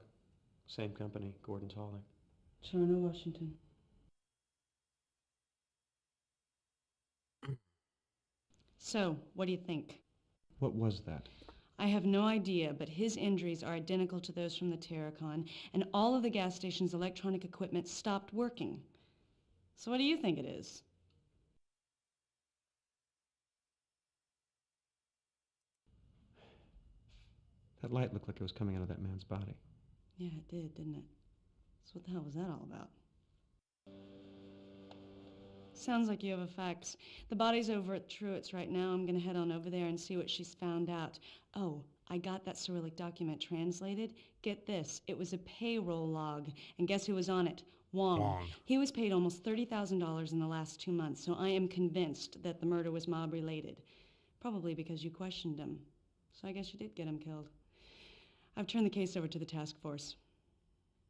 Same company, Gordon's Hauling. Toronto, Washington. So, what do you think? What was that? I have no idea, but his injuries are identical to those from the Terracon, and all of the gas station's electronic equipment stopped working. So what do you think it is? That light looked like it was coming out of that man's body. Yeah, it did, didn't it? So what the hell was that all about? Sounds like you have a fax. The body's over at Truett's right now. I'm gonna head on over there and see what she's found out. Oh, I got that Cyrillic document translated. Get this, it was a payroll log. And guess who was on it? Wong. He was paid almost $30,000 in the last 2 months, so I am convinced that the murder was mob-related. Probably because you questioned him. So I guess you did get him killed. I've turned the case over to the task force.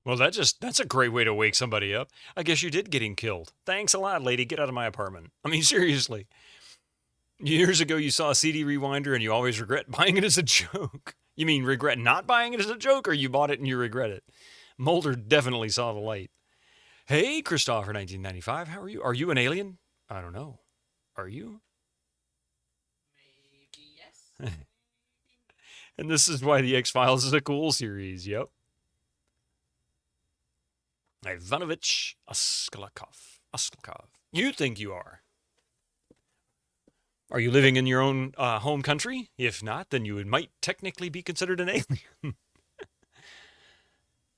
Well, that's a great way to wake somebody up. I guess you did get him killed. Thanks a lot, lady. Get out of my apartment. I mean, seriously. Years ago, you saw a CD rewinder and you always regret buying it as a joke. You mean regret not buying it as a joke, or you bought it and you regret it? Mulder definitely saw the light. Hey, Christopher, 1995. How are you? Are you an alien? I don't know. Are you? Maybe yes. And this is why the X-Files is a cool series. Yep. Ivanovich Uskalkov. You think you are. Are you living in your own home country? If not, then you might technically be considered an alien.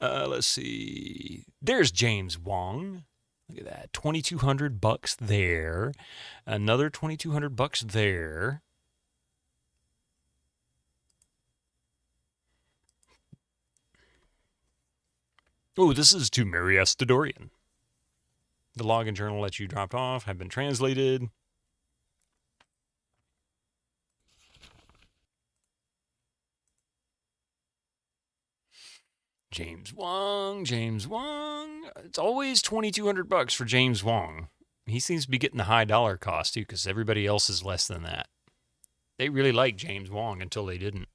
Let's see. There's James Wong. Look at that. $2,200 there. Another $2,200 there. Oh, this is to Mary S. Dodorian. The login journal that you dropped off have been translated. James Wong. It's always $2,200 for James Wong. He seems to be getting the high dollar cost, too, because everybody else is less than that. They really liked James Wong until they didn't.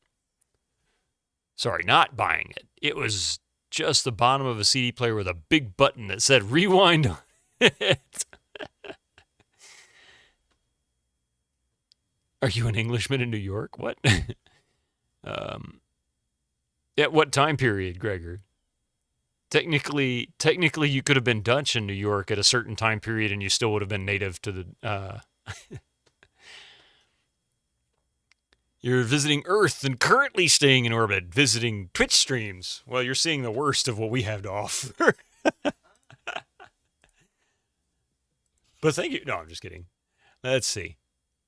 Sorry, not buying it. It was just the bottom of a CD player with a big button that said rewind. Are you an Englishman in New York? What? At what time period, Gregor? Technically, you could have been Dutch in New York at a certain time period, and you still would have been native to the. You're visiting Earth and currently staying in orbit, visiting Twitch streams. Well, you're seeing the worst of what we have to offer. But thank you. No, I'm just kidding. Let's see.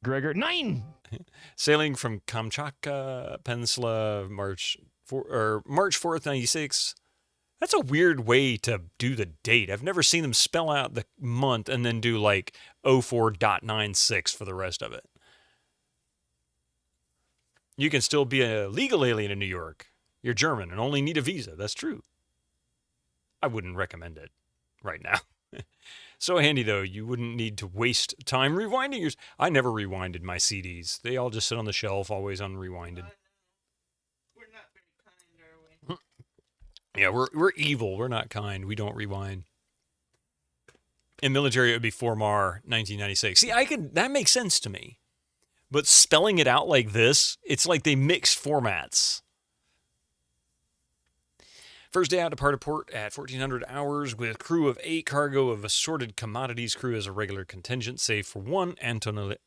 Gregor, 9! Sailing from Kamchatka Peninsula, March 4th, 96. That's a weird way to do the date. I've never seen them spell out the month and then do like 04.96 for the rest of it. You can still be a legal alien in New York. You're German and only need a visa. That's true. I wouldn't recommend it right now. So handy, though. You wouldn't need to waste time rewinding yours. I never rewinded my CDs. They all just sit on the shelf, always unrewinded. We're not very kind, are we? Yeah, we're evil. We're not kind. We don't rewind. In military, it would be 4MAR 1996. See, that makes sense to me. But spelling it out like this, it's like they mixed formats. First day out, departed port at 1400 hours with crew of 8, cargo of assorted commodities. Crew as a regular contingent, save for one Anatoly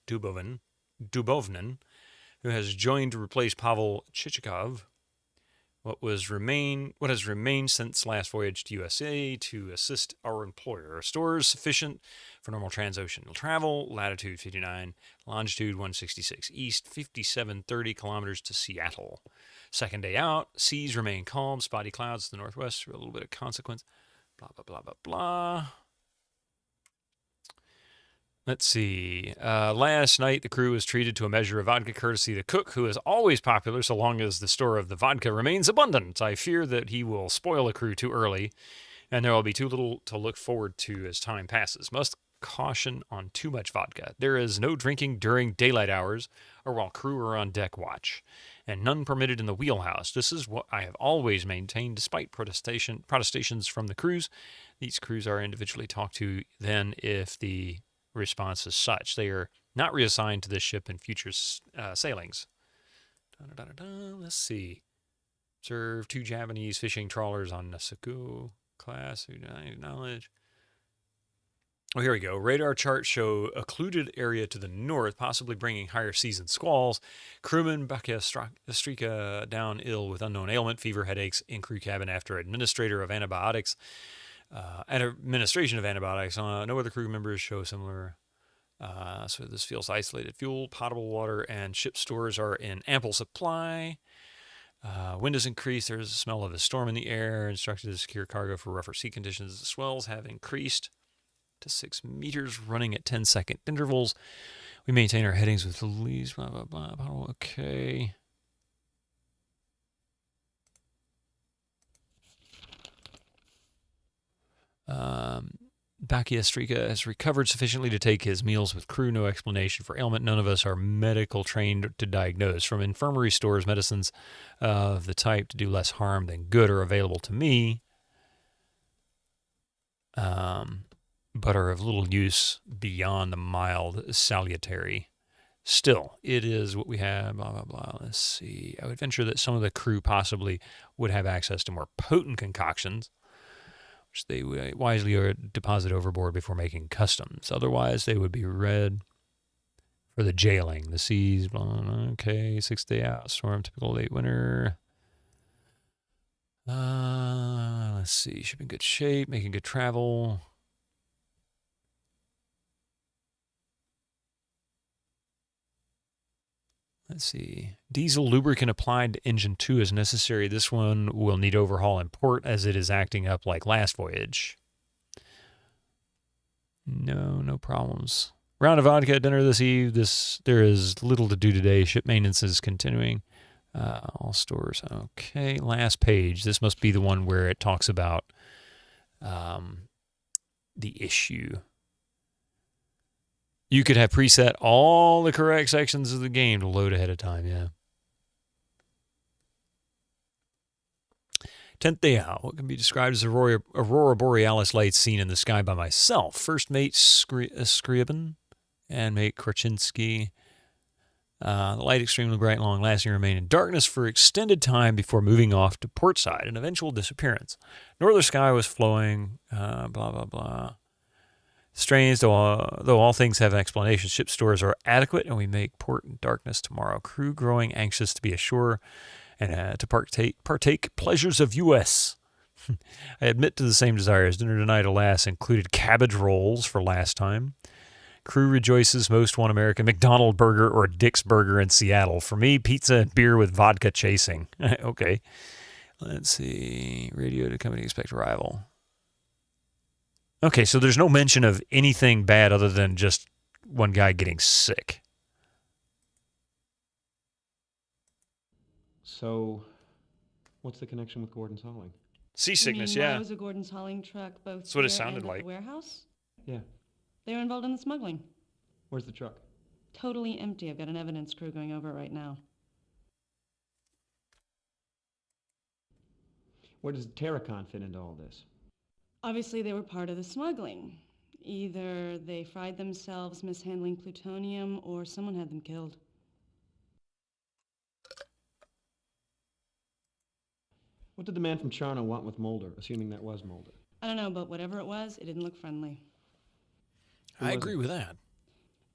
Dubovnin, who has joined to replace Pavel Chichikov. What has remained since last voyage to USA to assist our employer. Stores sufficient for normal transocean travel. Latitude 59, longitude 166 east, 5730 kilometers to Seattle. Second day out, seas remain calm, spotty clouds to the northwest, a little bit of consequence. Blah, blah, blah, blah, blah. Let's see. Last night, the crew was treated to a measure of vodka courtesy of the cook, who is always popular so long as the store of the vodka remains abundant. I fear that he will spoil the crew too early, and there will be too little to look forward to as time passes. Must caution on too much vodka. There is no drinking during daylight hours or while crew are on deck watch, and none permitted in the wheelhouse. This is what I have always maintained, despite protestations from the crews. These crews are individually talked to then if the response is such. They are not reassigned to this ship in future sailings. Let's see. Observe 2 Japanese fishing trawlers on Nasuku class. Knowledge. Oh, here we go. Radar charts show occluded area to the north, possibly bringing higher seas and squalls. Crewman Bakia Strika down ill with unknown ailment, fever, headaches in crew cabin after administration of antibiotics. No other crew members show similar. So this feels isolated. Fuel, potable water, and ship stores are in ample supply. Wind has increased. There is a smell of a storm in the air. Instructed to secure cargo for rougher sea conditions. The swells have increased to 6 meters, running at 10-second intervals. We maintain our headings with the leads. Blah, blah, blah. Okay. Bakia Strika has recovered sufficiently to take his meals with crew. No explanation for ailment. None of us are medical trained to diagnose. From infirmary stores, medicines of the type to do less harm than good are available to me, but are of little use beyond the mild salutary. Still, it is what we have, blah, blah, blah. Let's see. I would venture that some of the crew possibly would have access to more potent concoctions, which they wisely deposit overboard before making customs. Otherwise, they would be read for the jailing. The seas, blah, blah, okay, 6 day out, storm, typical late winter. Let's see, ship in good shape, making good travel. Let's see. Diesel lubricant applied to engine 2 is necessary. This one will need overhaul in port as it is acting up like last voyage. No problems. Round of vodka at dinner this eve. There is little to do today. Ship maintenance is continuing. All stores. Okay, last page. This must be the one where it talks about the issue. You could have preset all the correct sections of the game to load ahead of time, yeah. 10th day out. What can be described as Aurora Borealis lights seen in the sky by myself. First mate Scriabin and mate Kraczynski. The light extremely bright, long-lasting, remain in darkness for extended time before moving off to port side, an eventual disappearance. Northern sky was flowing, blah, blah, blah. Strange, though all things have explanations. Ship stores are adequate, and we make port in darkness tomorrow. Crew growing anxious to be ashore and to partake pleasures of U.S. I admit to the same desires. Dinner tonight, alas, included cabbage rolls for last time. Crew rejoices. Most want American McDonald burger or Dick's burger in Seattle. For me, pizza and beer with vodka chasing. Okay. Let's see. Radio to company expect arrival. Okay, so there's no mention of anything bad other than just one guy getting sick. So, what's the connection with Gordon's hauling? Seasickness, you mean, yeah. Why was a Gordon's hauling truck both That's what it here sounded and at like. the warehouse? Yeah. They were involved in the smuggling. Where's the truck? Totally empty. I've got an evidence crew going over it right now. Where does Terracon fit into all this? Obviously, they were part of the smuggling. Either they fried themselves mishandling plutonium, or someone had them killed. What did the man from Charno want with Mulder, assuming that was Mulder? I don't know, but whatever it was, it didn't look friendly. I agree with that.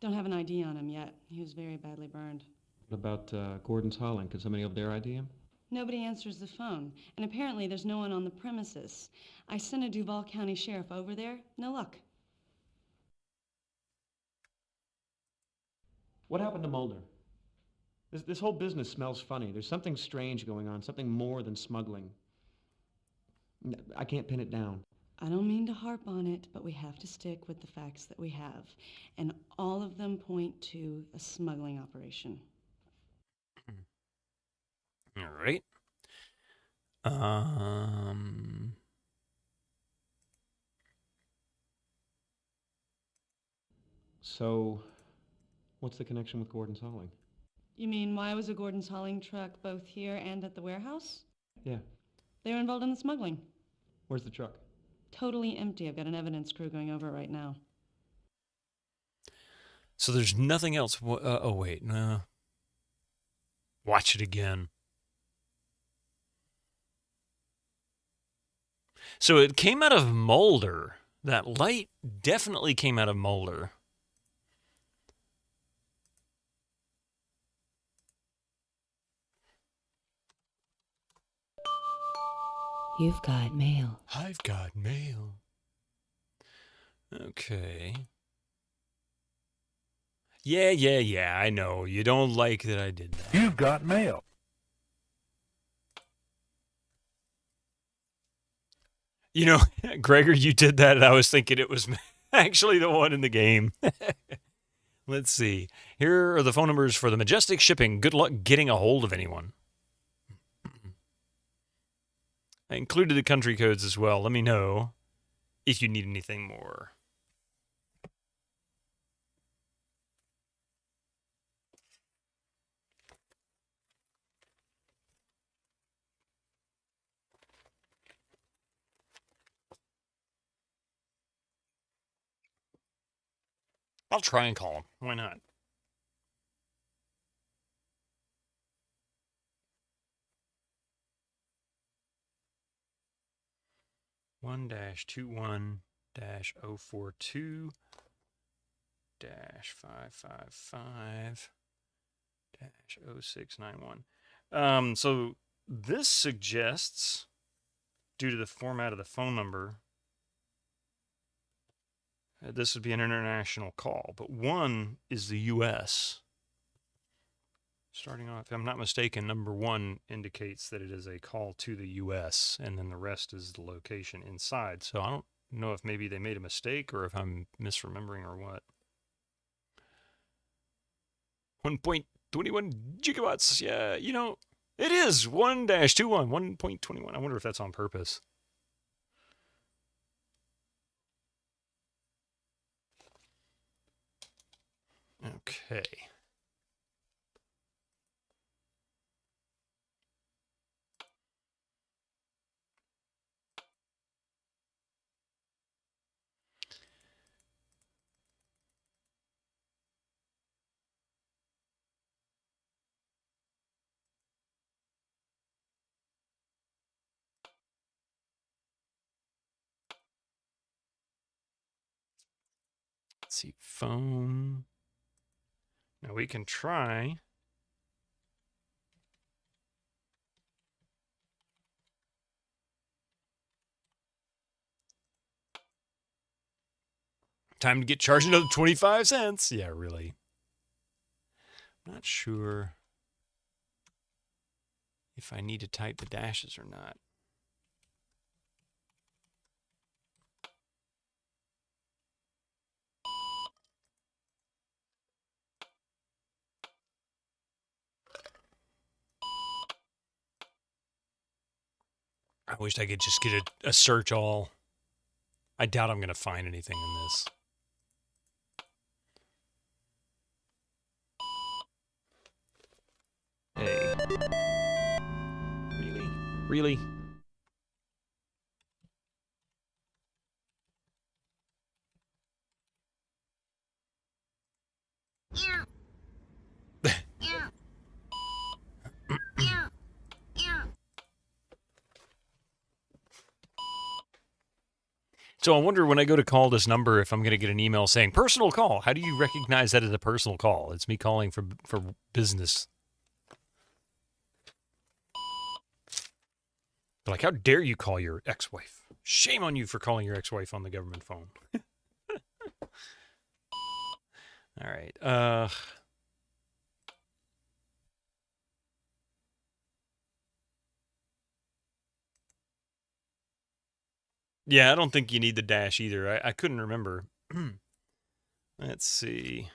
Don't have an ID on him yet. He was very badly burned. What about Gordon's hauling? Could somebody over there ID him? Nobody answers the phone, and apparently there's no one on the premises. I sent a Duval County sheriff over there. No luck. What happened to Mulder? This whole business smells funny. There's something strange going on, something more than smuggling. I can't pin it down. I don't mean to harp on it, but we have to stick with the facts that we have. And all of them point to a smuggling operation. All right. So, what's the connection with Gordon's hauling? You mean, why was a Gordon's hauling truck both here and at the warehouse? Yeah. They were involved in the smuggling. Where's the truck? Totally empty. I've got an evidence crew going over it right now. So there's nothing else. Oh, wait. No. Watch it again. So it came out of Mulder. That light definitely came out of Mulder. You've got mail. I've got mail. Okay. Yeah, I know. You don't like that I did that. You've got mail. You know, Gregor, you did that, and I was thinking it was actually the one in the game. Let's see. Here are the phone numbers for the Majestic Shipping. Good luck getting a hold of anyone. I included the country codes as well. Let me know if you need anything more. I'll try and call him. Why not? One dash 21-042 -555 -0691. So this suggests, due to the format of the phone number, this would be an international call, but one is the U.S. Starting off, if I'm not mistaken, number one indicates that it is a call to the U.S., and then the rest is the location inside. So I don't know if maybe they made a mistake or if I'm misremembering or what. 1.21 gigawatts. Yeah, you know, it is 1-21, 1.21. I wonder if that's on purpose. Okay. Let's see, phone. Now we can try. Time to get charged another 25 cents. Yeah, really. Not sure if I need to type the dashes or not. I wish I could just get a search all. I doubt I'm going to find anything in this. Hey. Really? Really? So I wonder when I go to call this number if I'm going to get an email saying personal call. How do you recognize that as a personal call? It's me calling for business. Like, how dare you call your ex-wife? Shame on you for calling your ex-wife on the government phone. All right. Yeah, I don't think you need the dash either. I couldn't remember. Let's see.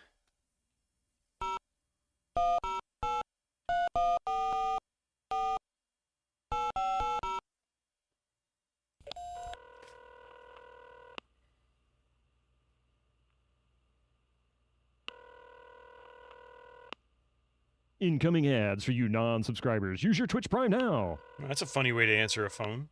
Incoming ads for you non-subscribers. Use your Twitch Prime now. That's a funny way to answer a phone.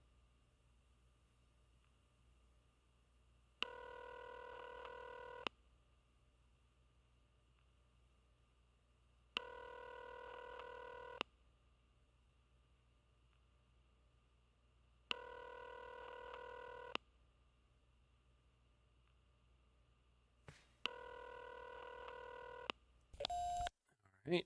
Right.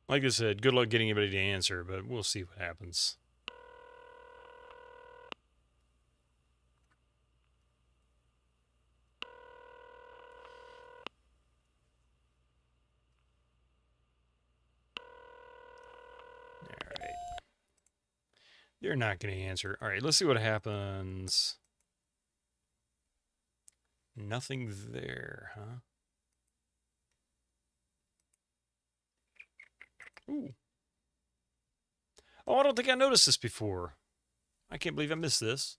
Like I said, good luck getting anybody to answer, but we'll see what happens. They're not going to answer. All right, let's see what happens. Nothing there, huh? Ooh. Oh, I don't think I noticed this before. I can't believe I missed this.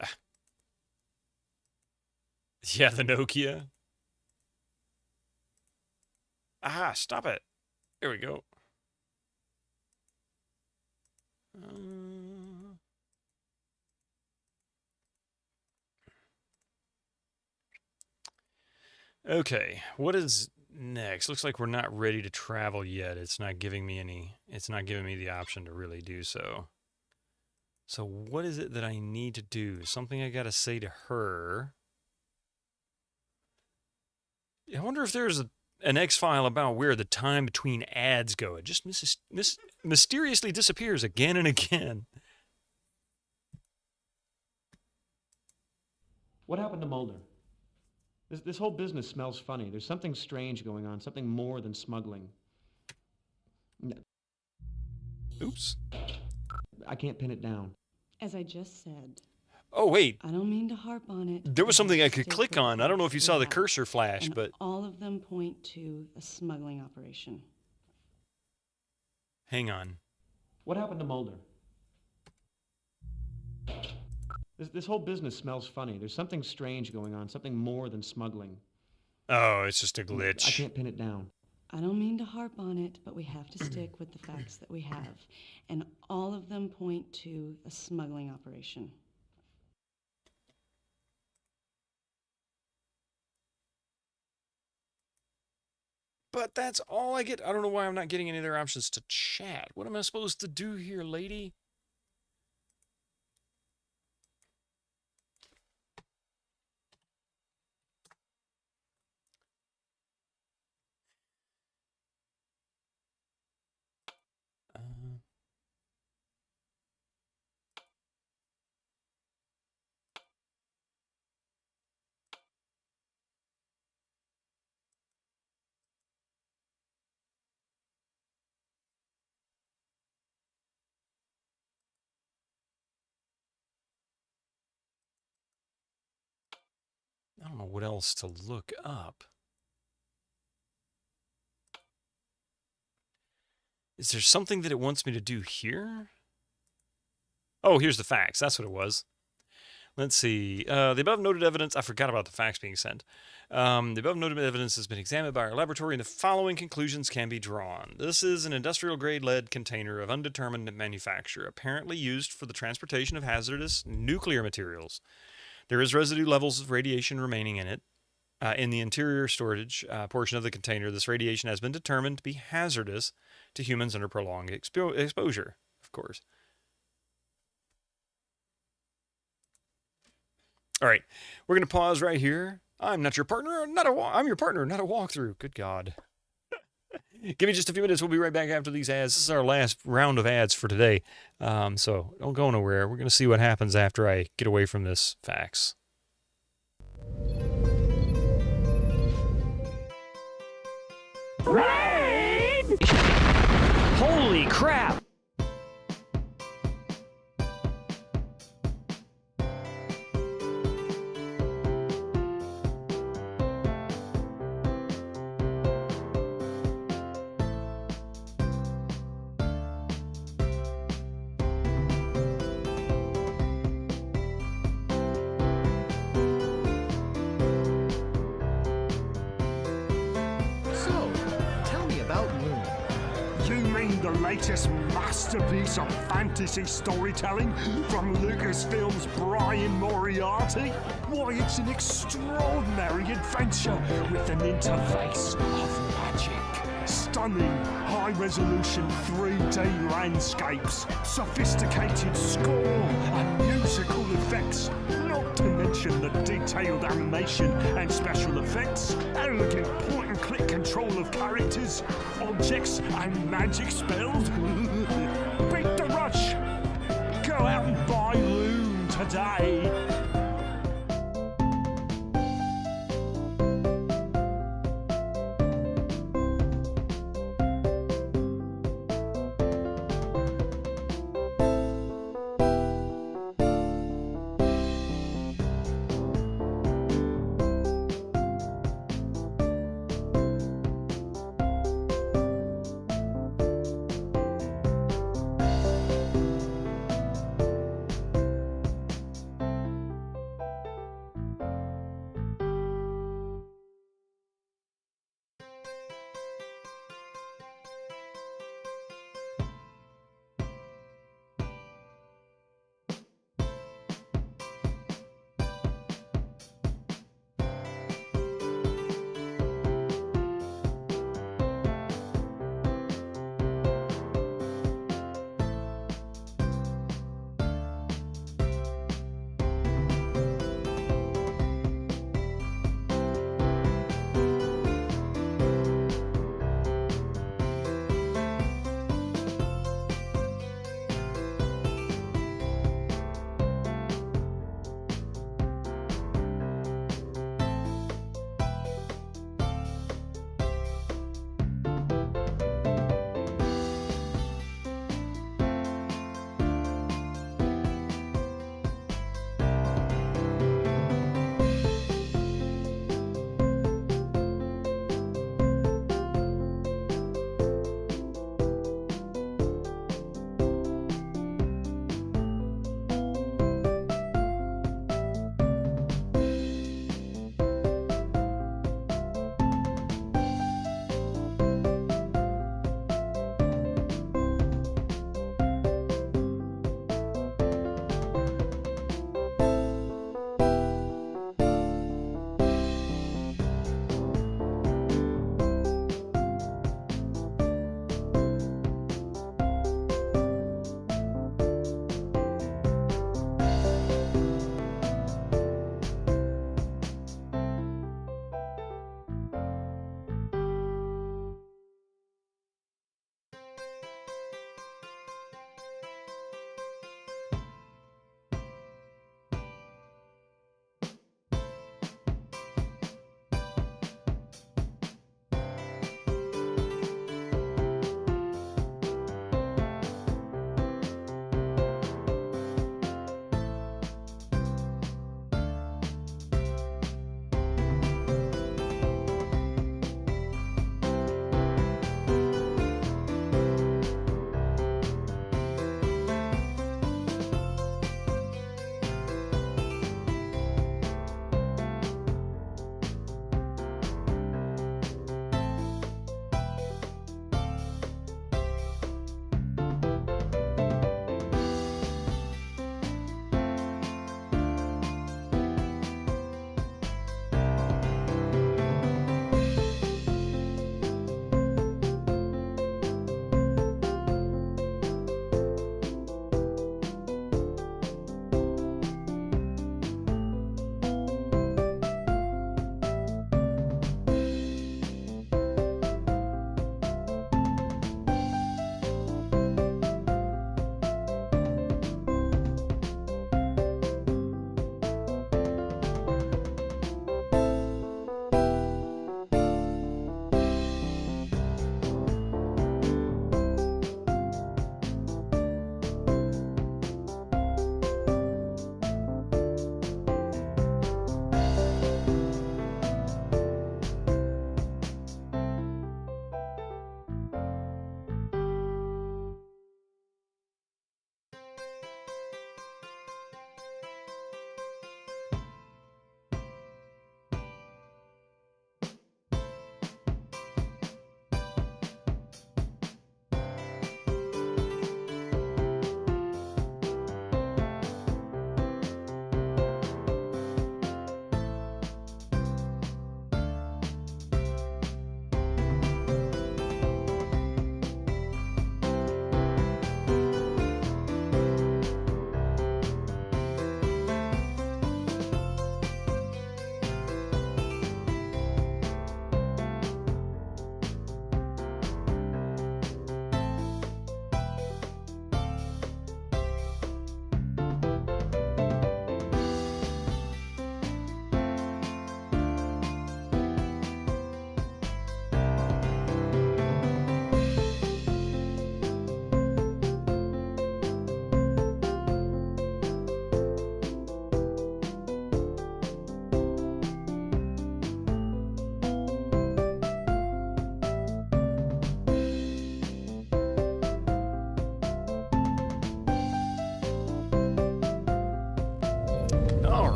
Ah. Yeah, the Nokia. Ah, stop it. There we go. Okay, what is next? Looks like we're not ready to travel yet. It's not giving me the option to really do so. So what is it that I need to do? Something I got to say to her. I wonder if there's an X file about where the time between ads go. It just mysteriously disappears again and again. What happened to Mulder? This whole business smells funny. There's something strange going on, something more than smuggling. Oops. I can't pin it down. As I just said. Oh, wait. I don't mean to harp on it. There was something I could click on. I don't know if you saw the cursor flash, and but... all of them point to a smuggling operation. Hang on. What happened to Mulder? This whole business smells funny. There's something strange going on, something more than smuggling. Oh, it's just a glitch. I can't pin it down. I don't mean to harp on it, but we have to stick with the facts that we have. And all of them point to a smuggling operation. But that's all I get. I don't know why I'm not getting any other options to chat. What am I supposed to do here, lady? I don't know what else to look up. Is there something that it wants me to do here? Oh, here's the facts. That's what it was. Let's see. The above noted evidence, I forgot about the facts being sent. The above noted evidence has been examined by our laboratory and the following conclusions can be drawn. This is an industrial grade lead container of undetermined manufacture, apparently used for the transportation of hazardous nuclear materials. There is residue levels of radiation remaining in it. In the interior storage portion of the container, this radiation has been determined to be hazardous to humans under prolonged exposure, of course. All right, we're going to pause right here. I'm not your partner, I'm your partner, not a walkthrough. Good God. Give me just a few minutes. We'll be right back after these ads. This is our last round of ads for today. So don't go nowhere. We're going to see what happens after I get away from this fax. Raid! Holy crap! Latest masterpiece of fantasy storytelling from Lucasfilm's Brian Moriarty? Why, it's an extraordinary adventure with an interface of magic. Stunning, high-resolution 3D landscapes, sophisticated score and musical effects, not to mention the detailed animation and special effects, elegant point-and-click control of characters, objects and magic spells. Beat the rush! Go out and buy Loom today!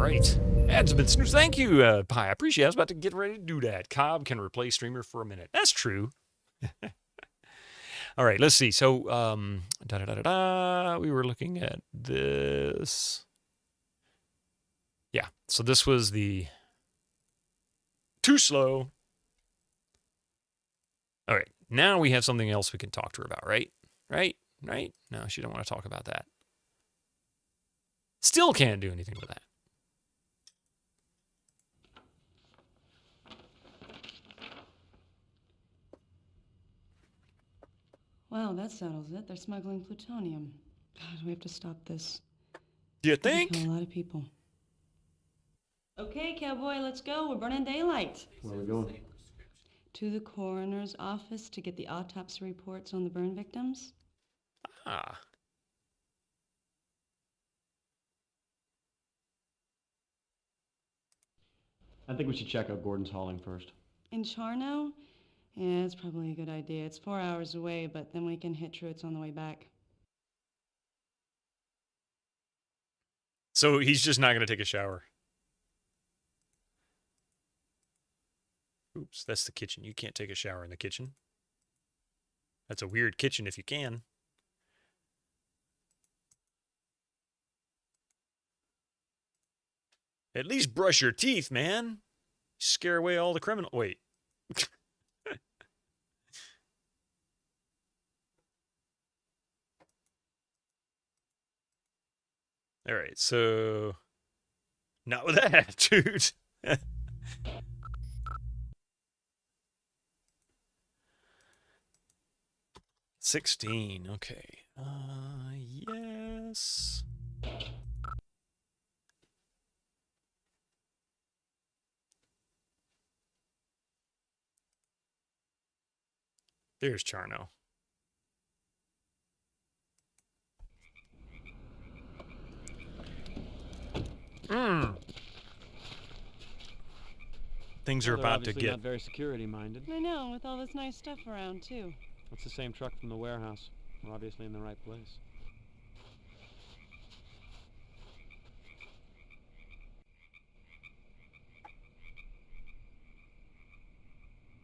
right. Ads have been snoozed. Thank you, Pi. I appreciate it. I was about to get ready to do that. Cobb can replace streamer for a minute. That's true. All right, let's see. So, we were looking at this. Yeah, so this was the too slow. All right, now we have something else we can talk to her about, right? Right? No, she don't want to talk about that. Still can't do anything with that. Well, that settles it. They're smuggling plutonium. God, we have to stop this. Do you It'll think? kill a lot of people. Okay, cowboy, let's go. We're burning daylight. Where are we going? To the coroner's office to get the autopsy reports on the burn victims. Ah. I think we should check out Gordon's hauling first. In Charno? Yeah, it's probably a good idea. It's 4 hours away, but then we can hit Truitt's on the way back. So he's just not going to take a shower. Oops, that's the kitchen. You can't take a shower in the kitchen. That's a weird kitchen if you can. At least brush your teeth, man. Scare away all the criminal. Wait. All right, so not with that attitude. 16. Okay. Yes. There's Charno. Things are about to get not very security minded. I know, with all this nice stuff around, too. That's the same truck from the warehouse. We're obviously in the right place.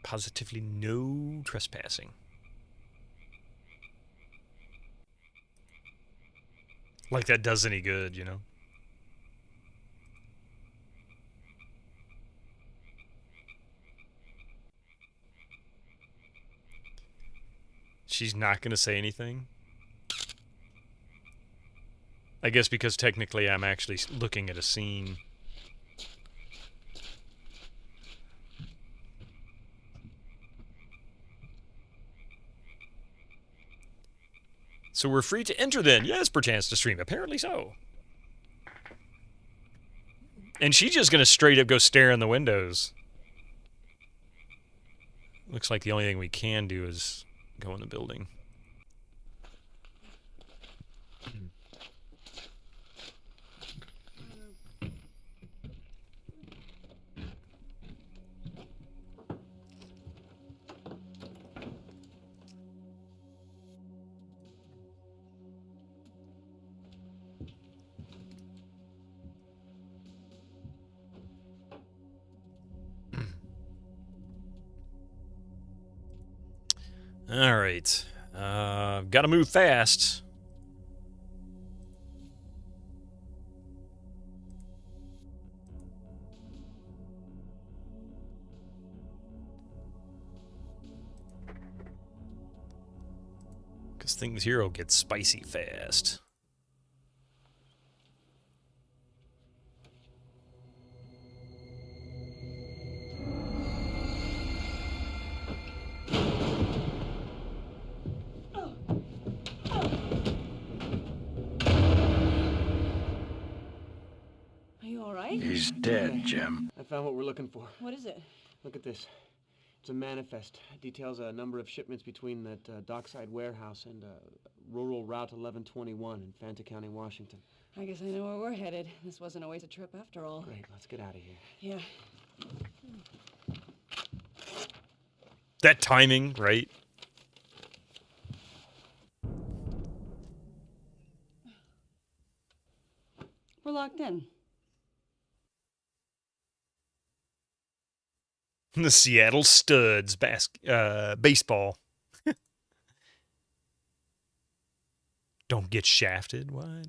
positively no trespassing. Like that does any good, you know? She's not going to say anything? I guess because technically I'm actually looking at a scene. So we're free to enter then. Yes, perchance to stream. Apparently so. And she's just going to straight up go stare in the windows. Looks like the only thing we can do is go in the building. All right. Got to move fast. Because things here will get spicy fast. He's dead, Jim. I found what we're looking for. What is it? Look at this. It's a manifest. It details a number of shipments between that dockside warehouse and rural Route 1121 in Fanta County, Washington. I guess I know where we're headed. This wasn't always a trip after all. Great, let's get out of here. Yeah. That timing, right? We're locked in. The Seattle Studs baseball. Don't get shafted. What?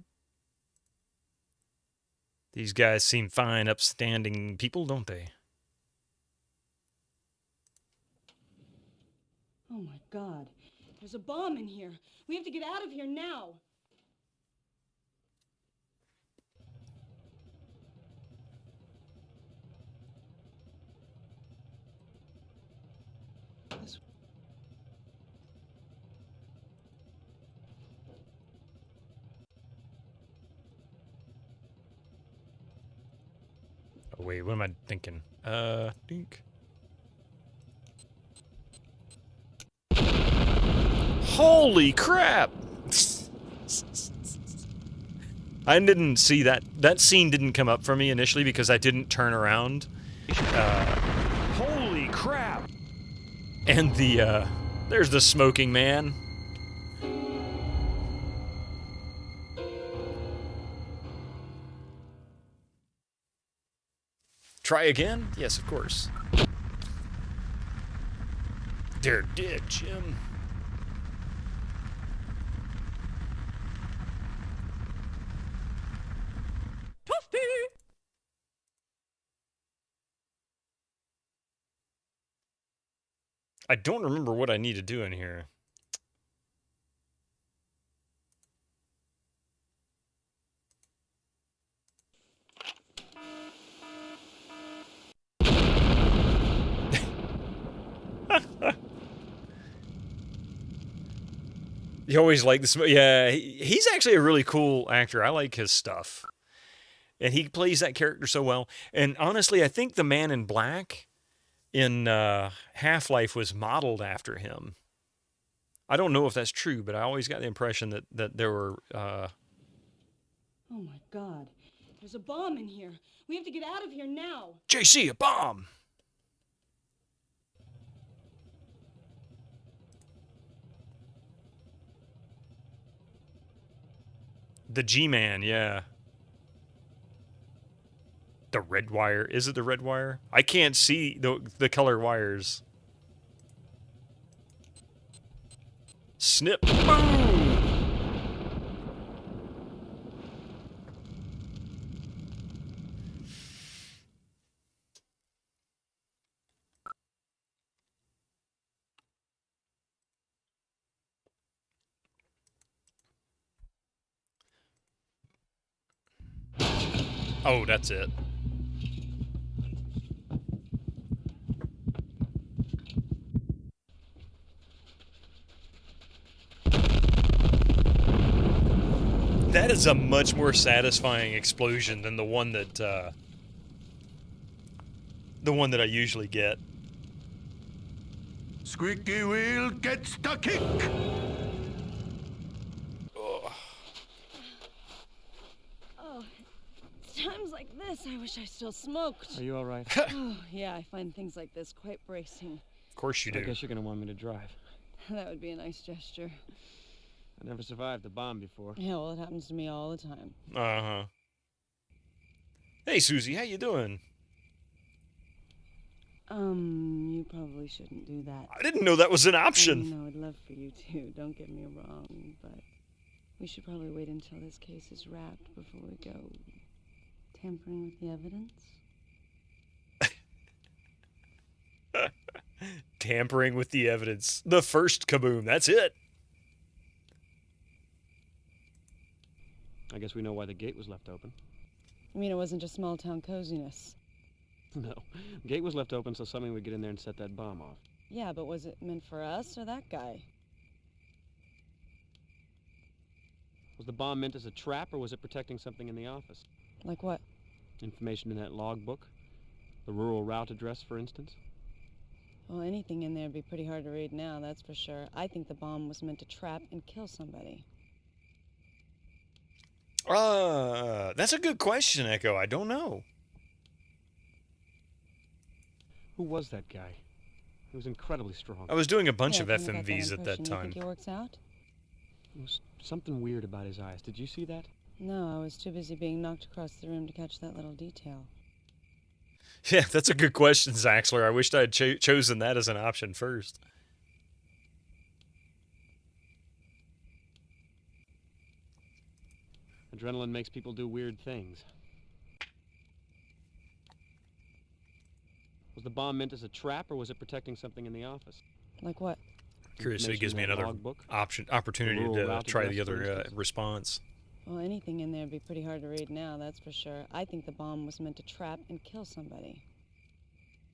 These guys seem fine, upstanding people, don't they? Oh my God. There's a bomb in here. We have to get out of here now. Oh, wait, what am I thinking? Think. Holy crap! I didn't see that. That scene didn't come up for me initially because I didn't turn around. Holy crap! And there's the smoking man. Try again? Yes, of course. They're dead, Jim. Toasty! I don't remember what I need to do in here. You always like this. Yeah, he's actually a really cool actor. I like his stuff. And he plays that character so well. And honestly, I think the Man in Black in Half-Life was modeled after him. I don't know if that's true, but I always got the impression that there were... Oh my God. There's a bomb in here. We have to get out of here now. JC, a bomb! The G-Man, yeah. The red wire. Is it the red wire? I can't see the color wires. Snip. Boom! Oh, that's it. That is a much more satisfying explosion than the one that I usually get. Squeaky wheel gets the kick. Oh, times like this, I wish I still smoked. Are you all right? Oh, yeah, I find things like this quite bracing. Of course you do. I guess you're gonna want me to drive. That would be a nice gesture. I never survived a bomb before. Yeah, well, it happens to me all the time. Uh-huh. Hey, Susie, how you doing? You probably shouldn't do that. I didn't know that was an option. You know, I'd love for you to, don't get me wrong, but we should probably wait until this case is wrapped before we go tampering with the evidence. Tampering with the evidence. The first kaboom, that's it. I guess we know why the gate was left open. You mean it wasn't just small-town coziness? No. The gate was left open so somebody would get in there and set that bomb off. Yeah, but was it meant for us or that guy? Was the bomb meant as a trap, or was it protecting something in the office? Like what? Information in that logbook? The rural route address, for instance? Well, anything in there would be pretty hard to read now, that's for sure. I think the bomb was meant to trap and kill somebody. That's a good question, Echo. I don't know. Who was that guy? He was incredibly strong. I was doing a bunch of I kinda got FMVs at that impression. You time. think he works out? There was something weird about his eyes. Did you see that? No, I was too busy being knocked across the room to catch that little detail. Yeah, that's a good question, Zaxler. I wished I had chosen that as an option first. Adrenaline makes people do weird things. Was the bomb meant as a trap, or was it protecting something in the office? Like what? Curious if it gives me another opportunity to try the other response. Well, anything in there would be pretty hard to read now, that's for sure. I think the bomb was meant to trap and kill somebody.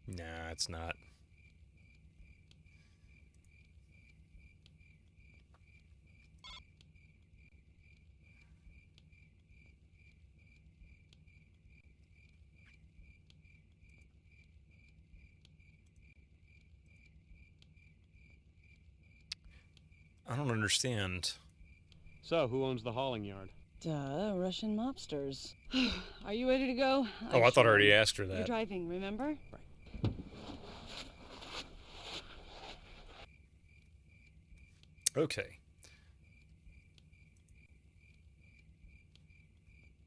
Nah, it's not. I don't understand. So, who owns the hauling yard? Duh, Russian mobsters. Are you ready to go? Oh, I thought I already asked her that. You're driving, remember? Right. Okay.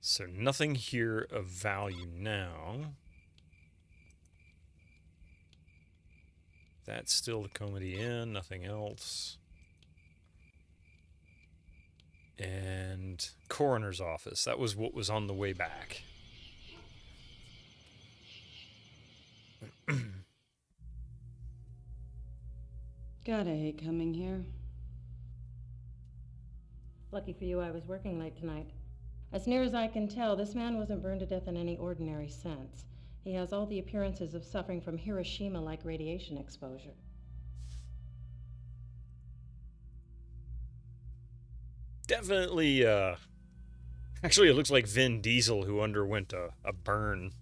So nothing here of value now. That's still the Comedy Inn, nothing else. And coroner's office. That was what was on the way back. Gotta hate coming here. Lucky for you, I was working late tonight. As near as I can tell, this man wasn't burned to death in any ordinary sense. He has all the appearances of suffering from Hiroshima-like radiation exposure. Definitely, actually it looks like Vin Diesel who underwent a burn.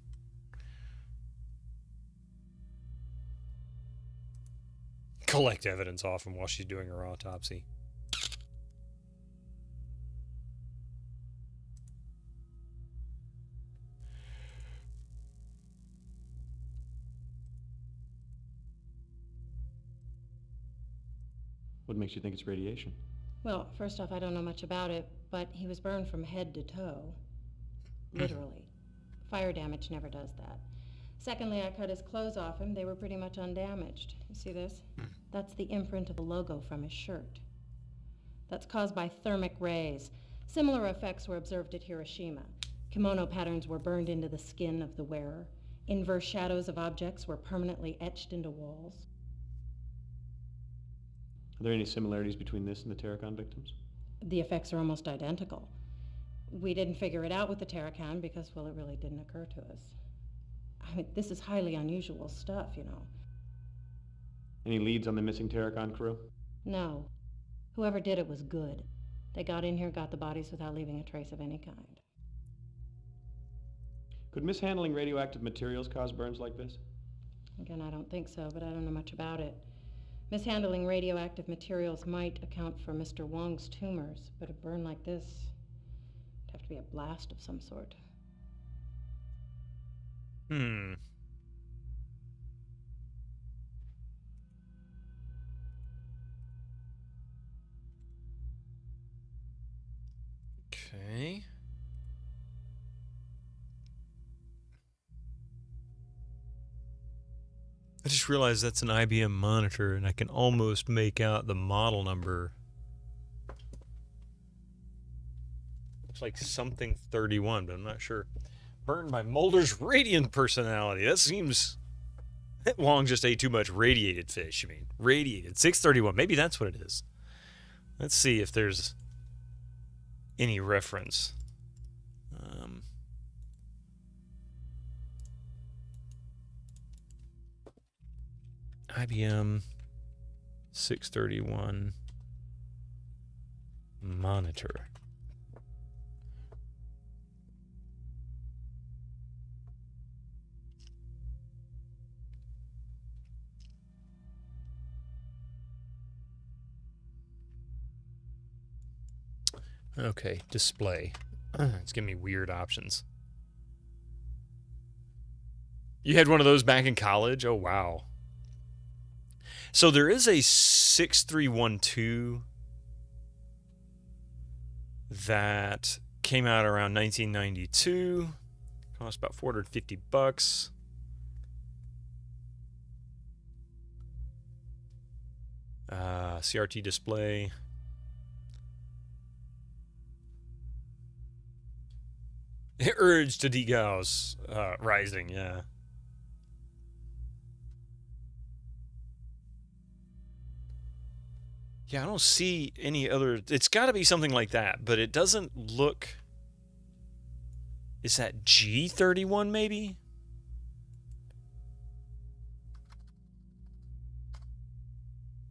Collect evidence off him while she's doing her autopsy. What makes you think it's radiation? Well, first off, I don't know much about it, but he was burned from head to toe. Literally. Fire damage never does that. Secondly, I cut his clothes off him. They were pretty much undamaged. You see this? That's the imprint of a logo from his shirt. That's caused by thermic rays. Similar effects were observed at Hiroshima. Kimono patterns were burned into the skin of the wearer. Inverse shadows of objects were permanently etched into walls. Are there any similarities between this and the Terracon victims? The effects are almost identical. We didn't figure it out with the Terracon because, well, it really didn't occur to us. I mean, this is highly unusual stuff, you know. Any leads on the missing Terracon crew? No. Whoever did it was good. They got in here, got the bodies without leaving a trace of any kind. Could mishandling radioactive materials cause burns like this? Again, I don't think so, but I don't know much about it. Mishandling radioactive materials might account for Mr. Wong's tumors, but a burn like this would have to be a blast of some sort. Okay. I just realized that's an IBM monitor, and I can almost make out the model number. Looks like something 31, but I'm not sure. Burned by Mulder's radiant personality. That seems... Wong just ate too much radiated fish. I mean, radiated. 631. Maybe that's what it is. Let's see if there's any reference. IBM 631 monitor. Okay, display. It's giving me weird options. You had one of those back in college? Oh, wow. So there is a 6312 that came out around 1992. Cost about $450. CRT display. Urge to degauss rising, yeah. Yeah, I don't see any other. It's got to be something like that, but it doesn't look. Is that G31 maybe?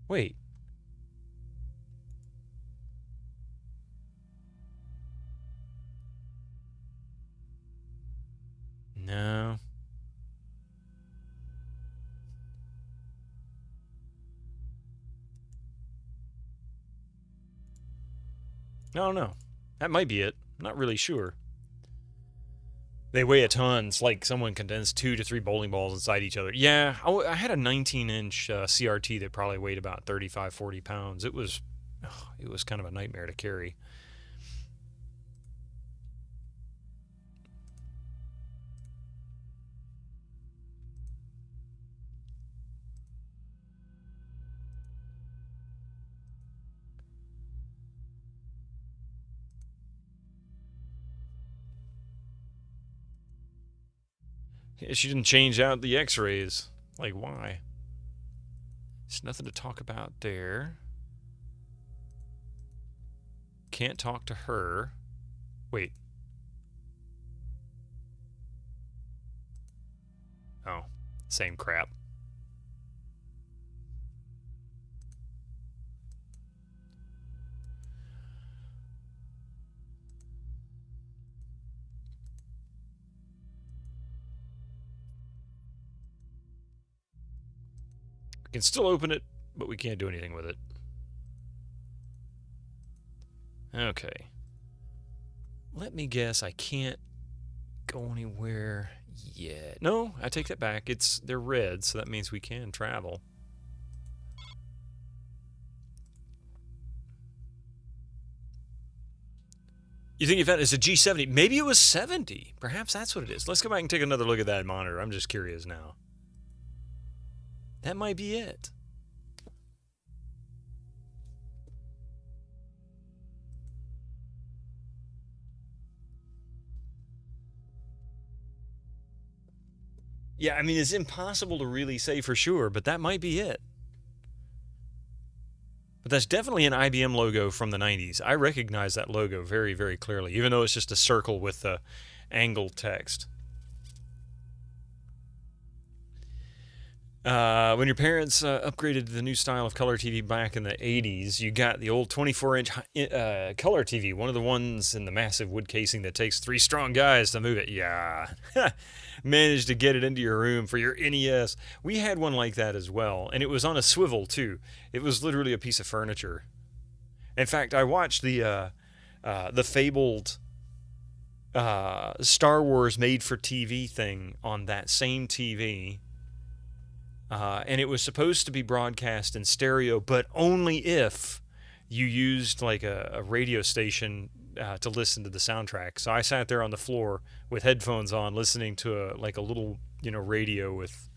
Wait. No. No. That might be it. I'm not really sure. They weigh a ton. It's like someone condensed 2 to 3 bowling balls inside each other. Yeah, I had a 19-inch CRT that probably weighed about 35, 40 pounds. It was kind of a nightmare to carry. Yeah, she didn't change out the x-rays. Like, why? There's nothing to talk about there. Can't talk to her. Wait. Oh, same crap. We can still open it, but we can't do anything with it. Okay. Let me guess, I can't go anywhere yet. No, I take that back. They're red, so that means we can travel. You think you found it's a G70? Maybe it was 70. Perhaps that's what it is. Let's go back and take another look at that monitor. I'm just curious now. That might be it. Yeah, I mean, it's impossible to really say for sure, but that might be it. But that's definitely an IBM logo from the 90s. I recognize that logo very, very clearly, even though it's just a circle with the angled text. When your parents upgraded to the new style of color TV back in the 80s, you got the old 24-inch color TV, one of the ones in the massive wood casing that takes 3 strong guys to move it. Yeah. Managed to get it into your room for your NES. We had one like that as well, and it was on a swivel, too. It was literally a piece of furniture. In fact, I watched the fabled Star Wars made-for-TV thing on that same TV. And it was supposed to be broadcast in stereo, but only if you used like a radio station to listen to the soundtrack. So I sat there on the floor with headphones on, listening to a little radio with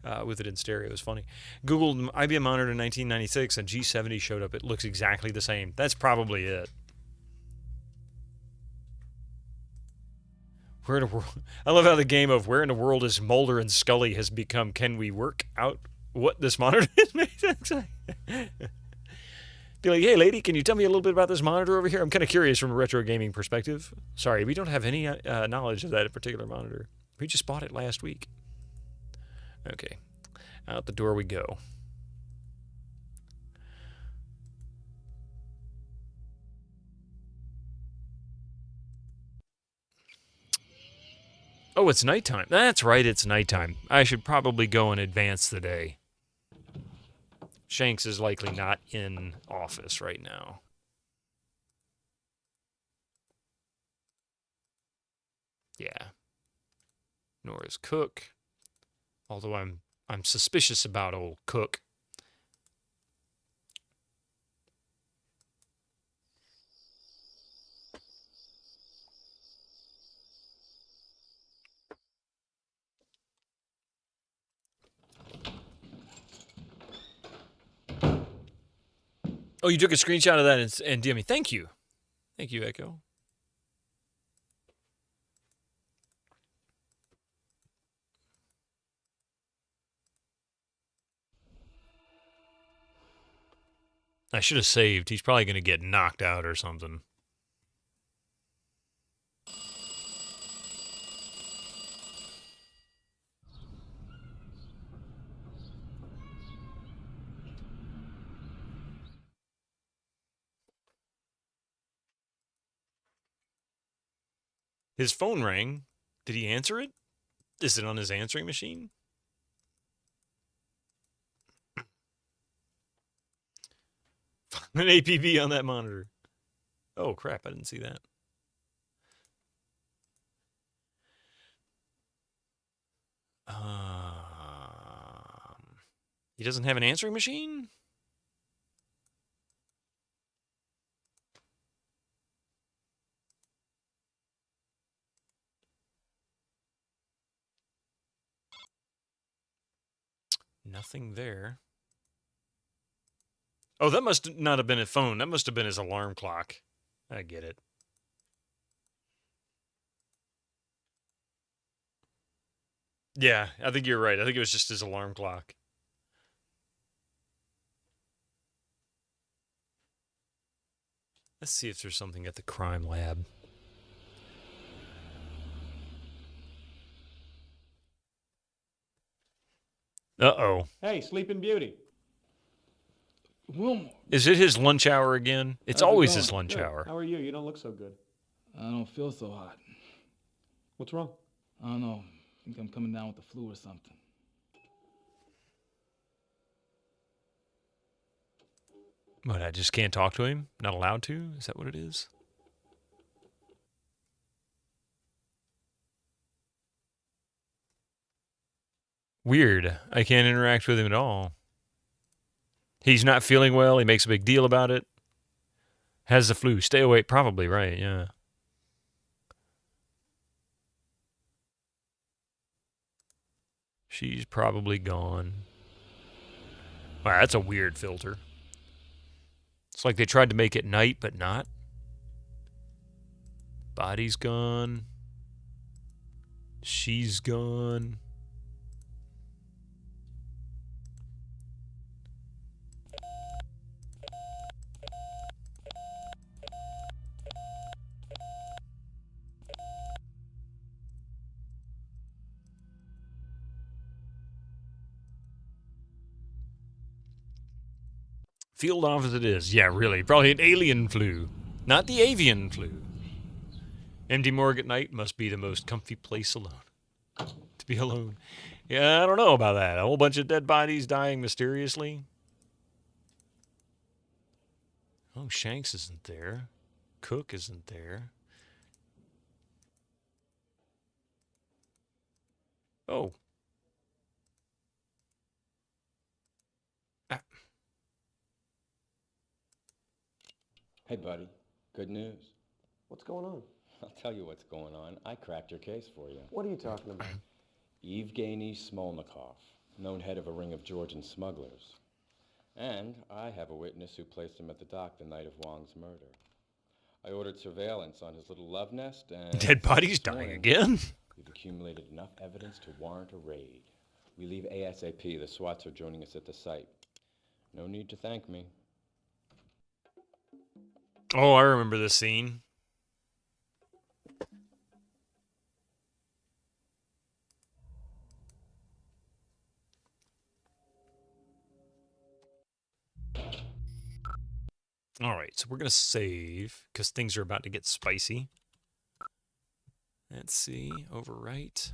it in stereo. It was funny. Googled IBM monitor in 1996, and G70 showed up. It looks exactly the same. That's probably it. Where in the world? I love how the game of where in the world is Mulder and Scully has become. Can we work out what this monitor is made? Be like, hey, lady, can you tell me a little bit about this monitor over here? I'm kind of curious from a retro gaming perspective. Sorry, we don't have any knowledge of that particular monitor. We just bought it last week. Okay, out the door we go. Oh, it's nighttime. That's right, it's nighttime. I should probably go and advance the day. Shanks is likely not in office right now. Yeah. Nor is Cook. Although I'm suspicious about old Cook. Oh, you took a screenshot of that and DM me. Thank you. Thank you, Echo. I should have saved. He's probably going to get knocked out or something. His phone rang. Did he answer it? Is it on his answering machine? An APB on that monitor. Oh, crap. I didn't see that. He doesn't have an answering machine? Nothing there. Oh, that must not have been his phone. That must have been his alarm clock. I get it. Yeah, I think you're right. I think it was just his alarm clock. Let's see if there's something at the crime lab. Uh-oh. Hey, Sleeping Beauty. Wilmore. Is it his lunch hour again? It's How's it always going? his lunch Good. hour. How are you? You don't look so good. I don't feel so hot. What's wrong? I don't know. I think I'm coming down with the flu or something. What, I just can't talk to him? Not allowed to? Is that what it is? Weird. I can't interact with him at all. He's not feeling well. He makes a big deal about it. Has the flu. Stay away. Probably, right, yeah. She's probably gone. Wow, that's a weird filter. It's like they tried to make it night, but not. Body's gone. She's gone. Field off as it is. Yeah, really. Probably an alien flu. Not the avian flu. Empty morgue at night must be the most comfy place alone. To be alone. Yeah, I don't know about that. A whole bunch of dead bodies dying mysteriously. Oh, Shanks isn't there. Cook isn't there. Oh. Hey, buddy. Good news. What's going on? I'll tell you what's going on. I cracked your case for you. What are you talking about? Evgeny Smolnikov, known head of a ring of Georgian smugglers. And I have a witness who placed him at the dock the night of Wong's murder. I ordered surveillance on his little love nest and... Dead bodies dying again? We've accumulated enough evidence to warrant a raid. We leave ASAP. The SWATs are joining us at the site. No need to thank me. Oh, I remember this scene. All right, so we're going to save because things are about to get spicy. Let's see, overwrite.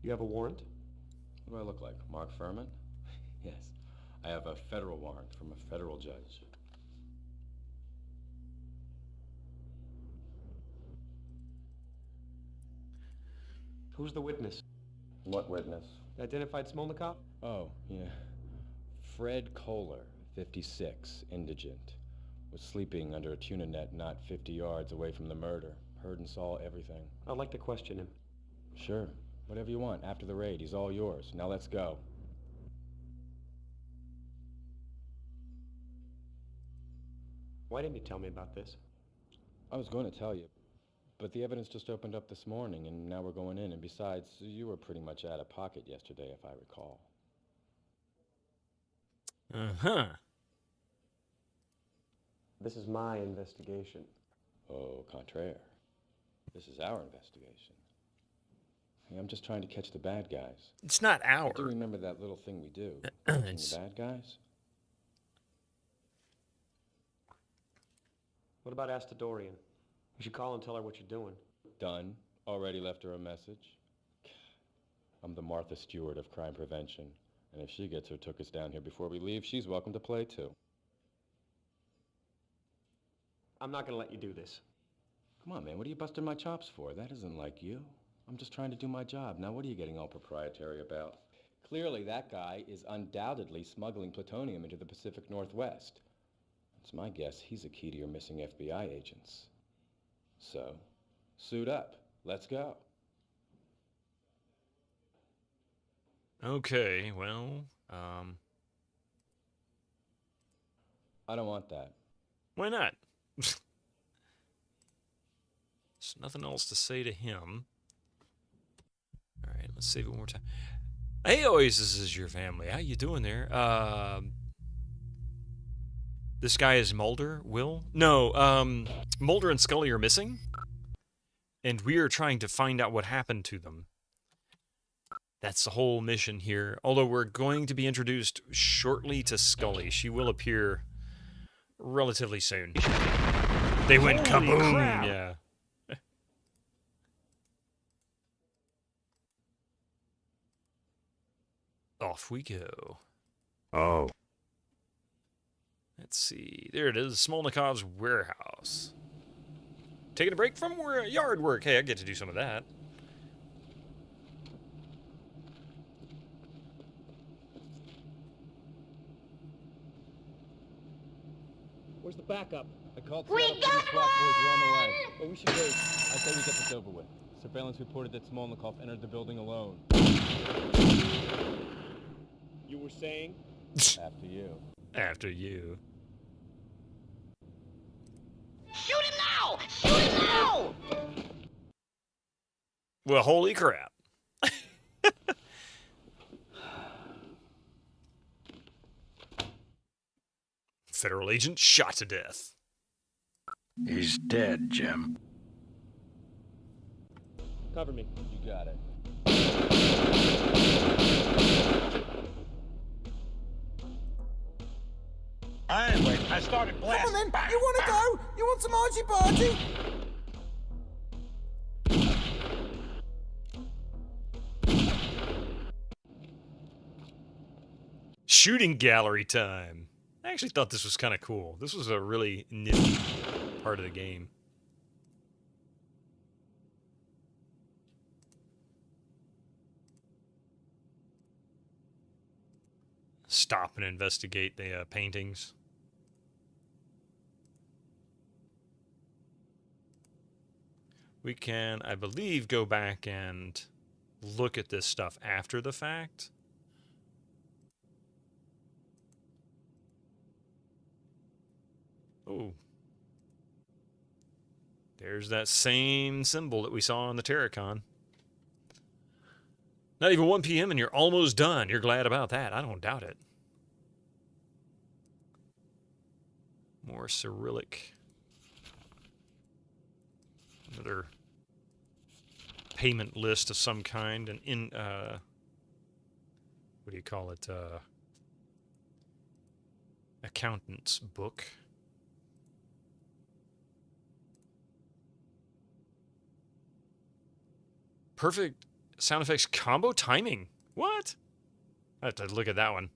You have a warrant? What do I look like? Mark Furman? Yes. I have a federal warrant from a federal judge. Who's the witness? What witness? Identified Smolnikov? Oh, yeah. Fred Kohler, 56, indigent. Was sleeping under a tuna net not 50 yards away from the murder. Heard and saw everything. I'd like to question him. Sure. Whatever you want. After the raid, he's all yours. Now let's go. Why didn't you tell me about this? I was going to tell you, but the evidence just opened up this morning, and now we're going in. And besides, you were pretty much out of pocket yesterday, if I recall. Uh-huh. This is my investigation. Au contraire. This is our investigation. Hey, I'm just trying to catch the bad guys. It's not our. Do you remember that little thing we do? Catching the bad guys? What about Astadorian? You should call and tell her what you're doing. Done. Already left her a message. I'm the Martha Stewart of crime prevention. And if she gets her took us down here before we leave, she's welcome to play too. I'm not going to let you do this. Come on, man. What are you busting my chops for? That isn't like you. I'm just trying to do my job. Now, what are you getting all proprietary about? Clearly, that guy is undoubtedly smuggling plutonium into the Pacific Northwest. It's my guess he's a key to your missing FBI agents. So, suit up. Let's go. Okay, well, I don't want that. Why not? There's nothing else to say to him. All right, let's save it one more time. Hey, Oasis is your family. How you doing there? This guy is Mulder? Will? No, Mulder and Scully are missing. And we are trying to find out what happened to them. That's the whole mission here. Although we're going to be introduced shortly to Scully. She will appear relatively soon. They went kaboom! Crap. Yeah. Off we go. Oh. Let's see. There it is. Smolnikov's warehouse. Taking a break from yard work. Hey, I get to do some of that. Where's the backup? I called Seattle Police SWAT boys. We're on the way. But we should wait. I say we get this over with. Surveillance reported that Smolnikov entered the building alone. You were saying? After you. After you. Shoot him now! Shoot him now! Well, holy crap. Federal agent shot to death. He's dead, Jim. Cover me. You got it. Anyway, I started blasting. Come on then, you wanna go? You want some argy bargy? Shooting gallery time. I actually thought this was kind of cool. This was a really nifty part of the game. Stop and investigate the paintings. We can, I believe, go back and look at this stuff after the fact. Oh. There's that same symbol that we saw on the Terracon. Not even 1 p.m. and you're almost done. You're glad about that. I don't doubt it. More Cyrillic. Another payment list of some kind. An what do you call it? Accountant's book. Perfect sound effects combo timing. What? I have to look at that one.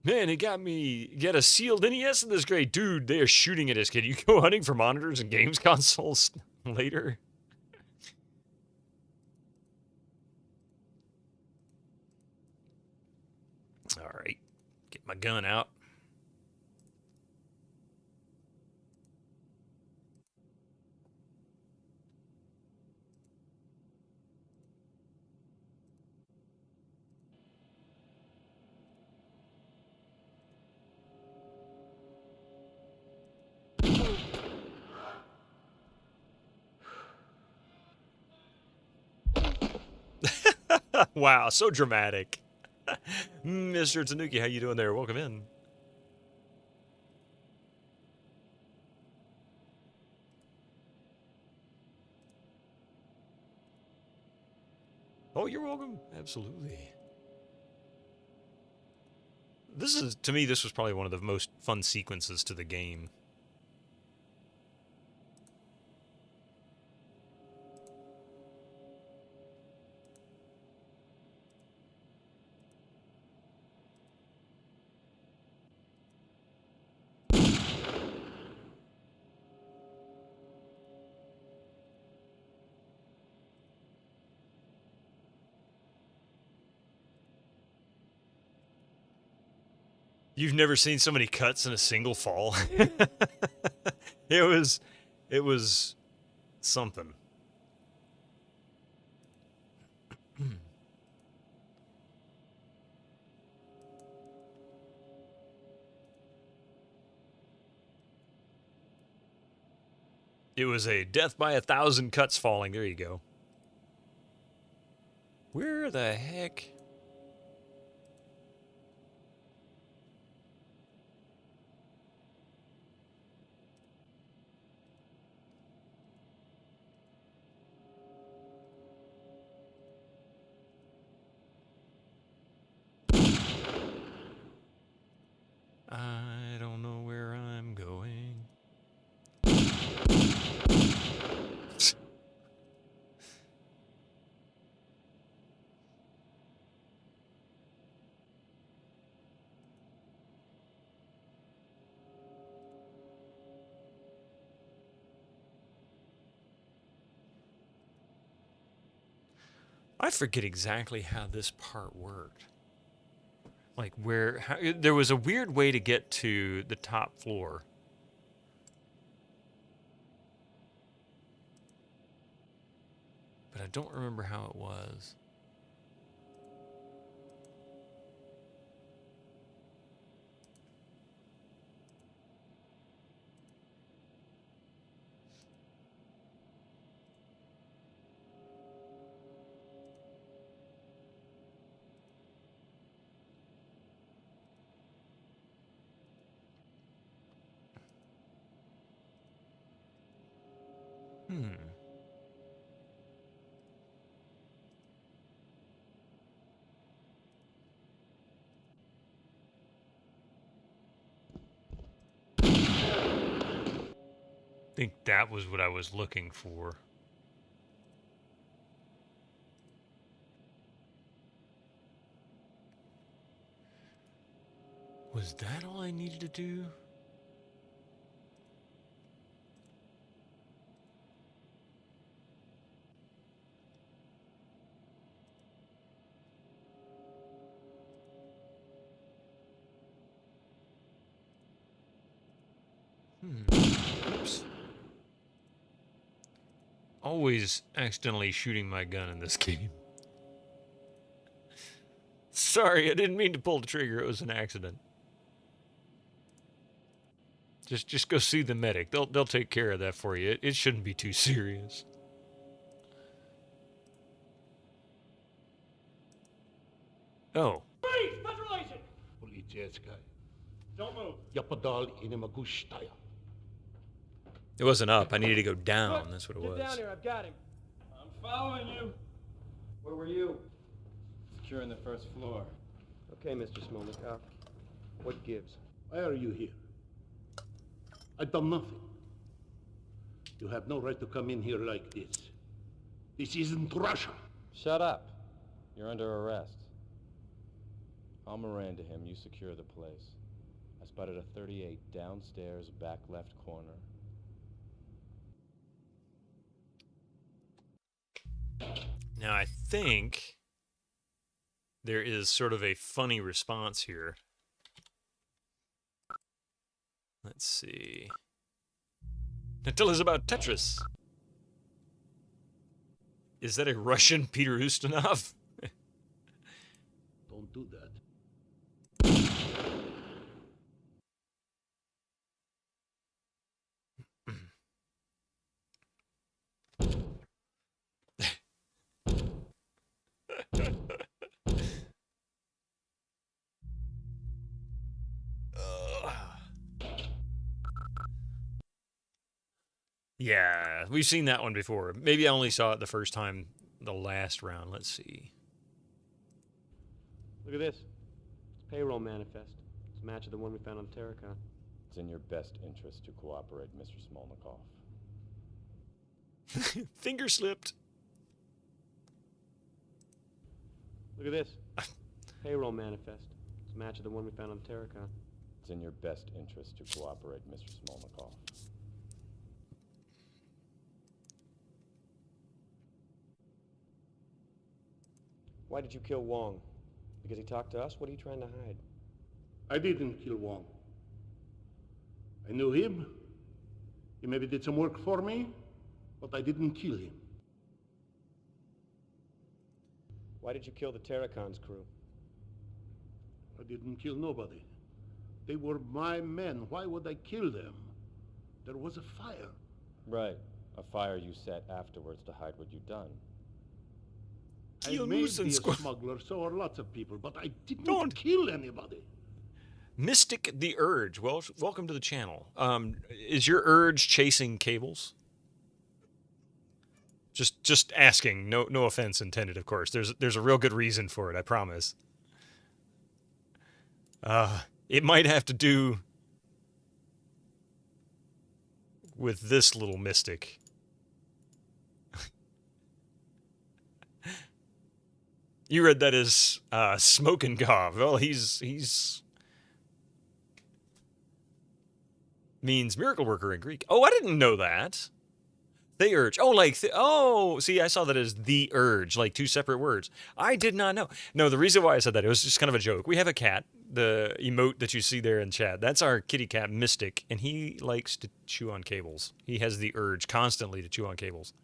Man, it got me get a sealed NES in this grade. Dude, they are shooting at us, kid. You go hunting for monitors and games consoles later. All right. Get my gun out. Wow, so dramatic. Mr. Tanuki, how you doing there? Welcome in. Oh, you're welcome. Absolutely. This is, to me, this was probably one of the most fun sequences to the game. You've never seen so many cuts in a single fall. It was something. It was a death by 1,000 cuts falling. There you go. Where the heck? I don't know where I'm going. I forget exactly how this part worked. Like there was a weird way to get to the top floor. But I don't remember how it was. I think that was what I was looking for. Was that all I needed to do? Oops. Always accidentally shooting my gun in this game. Sorry, I didn't mean to pull the trigger. It was an accident. Just go see the medic. They'll take care of that for you. It shouldn't be too serious. Oh. Freeze! Patrolation! Полицейская. Don't move. Я подал и не могу стоять. It wasn't up. I needed to go down. That's what it was. Get down here. I've got him. I'm following you. Where were you? Securing the first floor. Okay, Mr. Smolnikov. What gives? Why are you here? I've done nothing. You have no right to come in here like this. This isn't Russia. Shut up. You're under arrest. I'll Miranda him. You secure the place. I spotted a 38 downstairs, back left corner. Now, I think there is sort of a funny response here. Let's see. Now tell us about Tetris. Is that a Russian Peter Ustinov? Don't do that. Yeah, we've seen that one before. Maybe I only saw it the first time, the last round. Let's see. Look at this. It's payroll manifest. It's a match of the one we found on Terracon. It's in your best interest to cooperate, Mr. Smolnikov. Finger slipped. Look at this. Payroll manifest. It's a match of the one we found on Terracon. It's in your best interest to cooperate, Mr. Smolnikov. Why did you kill Wong? Because he talked to us? What are you trying to hide? I didn't kill Wong. I knew him. He maybe did some work for me, but I didn't kill him. Why did you kill the Terracon's crew? I didn't kill nobody. They were my men. Why would I kill them? There was a fire. Right. A fire you set afterwards to hide what you'd done. I may be a smuggler, so are lots of people, but I didn't kill anybody. Mystic the Urge. Well, welcome to the channel. Is your urge chasing cables? Just asking. No offense intended, of course. There's a real good reason for it, I promise. It might have to do with this little mystic. You read that as Smokin' Gov. Well, he's means miracle worker in Greek. Oh, I didn't know that. The Urge. Oh, like, see, I saw that as The Urge, like two separate words. I did not know. No, the reason why I said that, it was just kind of a joke. We have a cat, the emote that you see there in chat. That's our kitty cat, Mystic, and he likes to chew on cables. He has the urge constantly to chew on cables.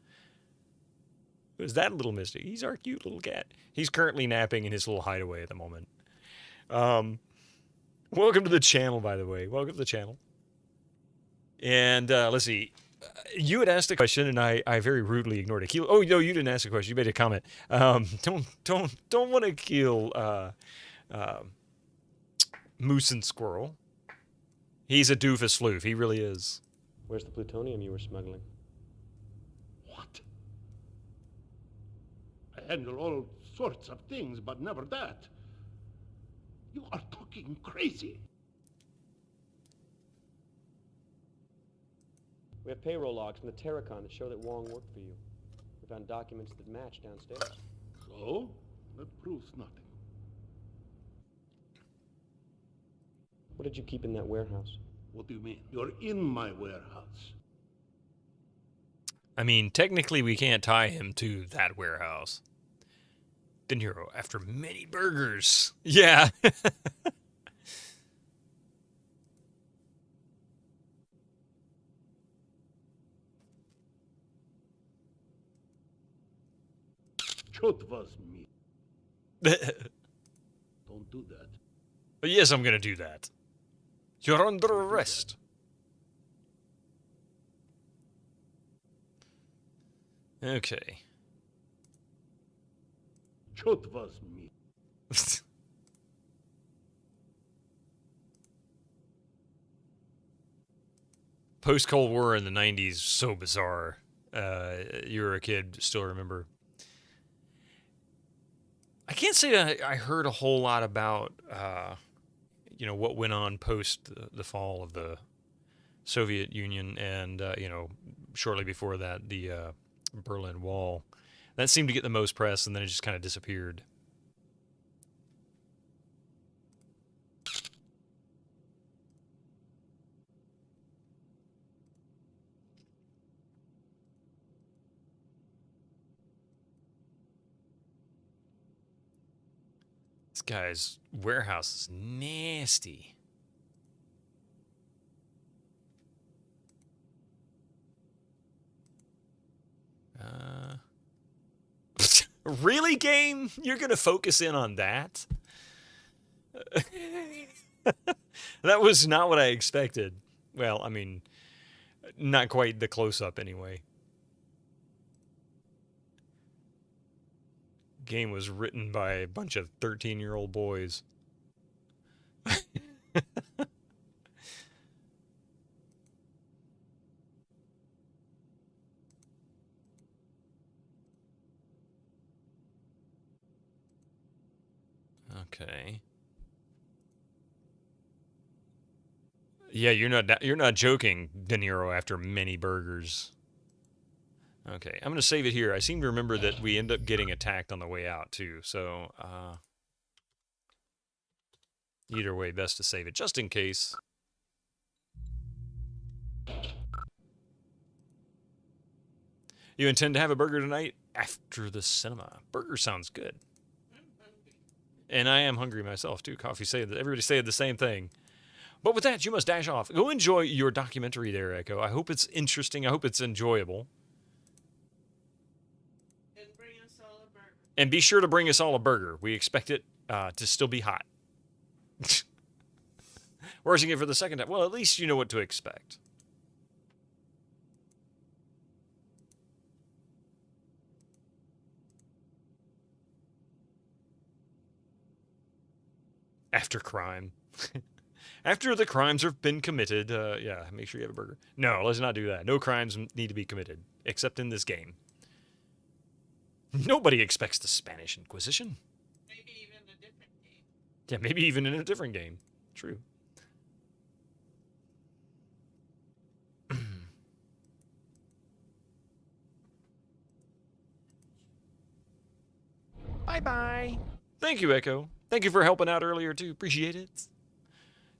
Who's that little Mystic? He's our cute little cat. He's currently napping in his little hideaway at the moment. Welcome to the channel, by the way. Welcome to the channel. And let's see. You had asked a question, and I very rudely ignored it. Oh no, you didn't ask a question. You made a comment. Don't want to kill Moose and Squirrel. He's a doofus floof. He really is. Where's the plutonium you were smuggling? What? I handle all sorts of things, but never that. You are talking crazy. We have payroll logs from the Terracon that show that Wong worked for you. We found documents that match downstairs. So? That proves nothing. What did you keep in that warehouse? What do you mean? You're in my warehouse. I mean, technically we can't tie him to that warehouse. De Niro, after many burgers. Yeah. It was me. Don't do that. But yes, I'm going to do that. You're under arrest. Okay. It was me. Post-Cold War in the 90s, so bizarre. You were a kid, still remember. I can't say that I heard a whole lot about, what went on post the fall of the Soviet Union and, shortly before that, the Berlin Wall. That seemed to get the most press, and then it just kind of disappeared. This guy's warehouse is nasty. Really, game? You're going to focus in on that? That was not what I expected. Well, I mean, not quite the close-up anyway. Game was written by a bunch of 13-year-old boys. Okay. Yeah, you're not joking, De Niro, after many burgers. Okay, I'm gonna save it here. I seem to remember that we end up getting attacked on the way out too. So either way, best to save it just in case. You intend to have a burger tonight after the cinema? Burger sounds good. And I am hungry myself too. Everybody saying the same thing. But with that, you must dash off. Go enjoy your documentary there, Echo. I hope it's interesting. I hope it's enjoyable. And be sure to bring us all a burger. We expect it to still be hot. Where's it for the second time? Well, at least you know what to expect. After crime. After the crimes have been committed, yeah, make sure you have a burger. No, let's not do that. No crimes need to be committed, except in this game. Nobody expects the Spanish Inquisition. Maybe even a different game. Yeah, maybe even in a different game. True. Bye-bye. Thank you, Echo. Thank you for helping out earlier, too. Appreciate it.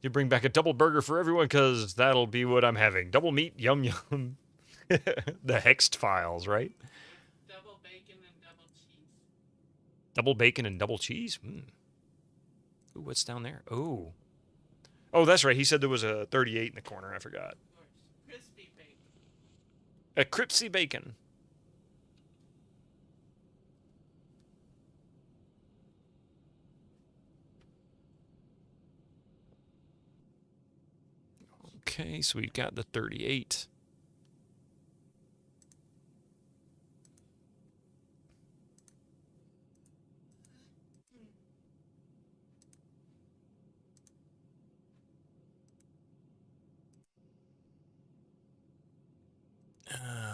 You bring back a double burger for everyone, because that'll be what I'm having. Double meat, yum yum. The Hexed Files, right? Double bacon and double cheese. Double bacon and double cheese? Ooh, what's down there? Oh. Oh, that's right. He said there was a 38 in the corner. I forgot. Crispy bacon. A cripsy bacon. Okay, so we've got the 38.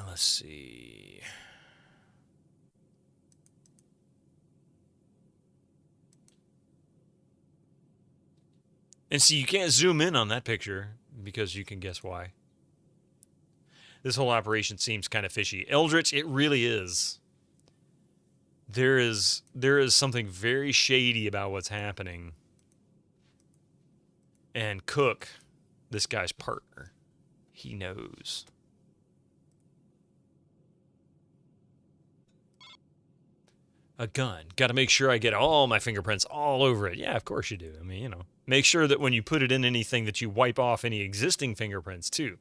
Let's see. And see, you can't zoom in on that picture because you can guess why. This whole operation seems kind of fishy. Eldritch, it really is. There is something very shady about what's happening. And Cook, this guy's partner, he knows. A gun. Got to make sure I get all my fingerprints all over it. Yeah, of course you do. I mean, you know. Make sure that when you put it in anything that you wipe off any existing fingerprints, too.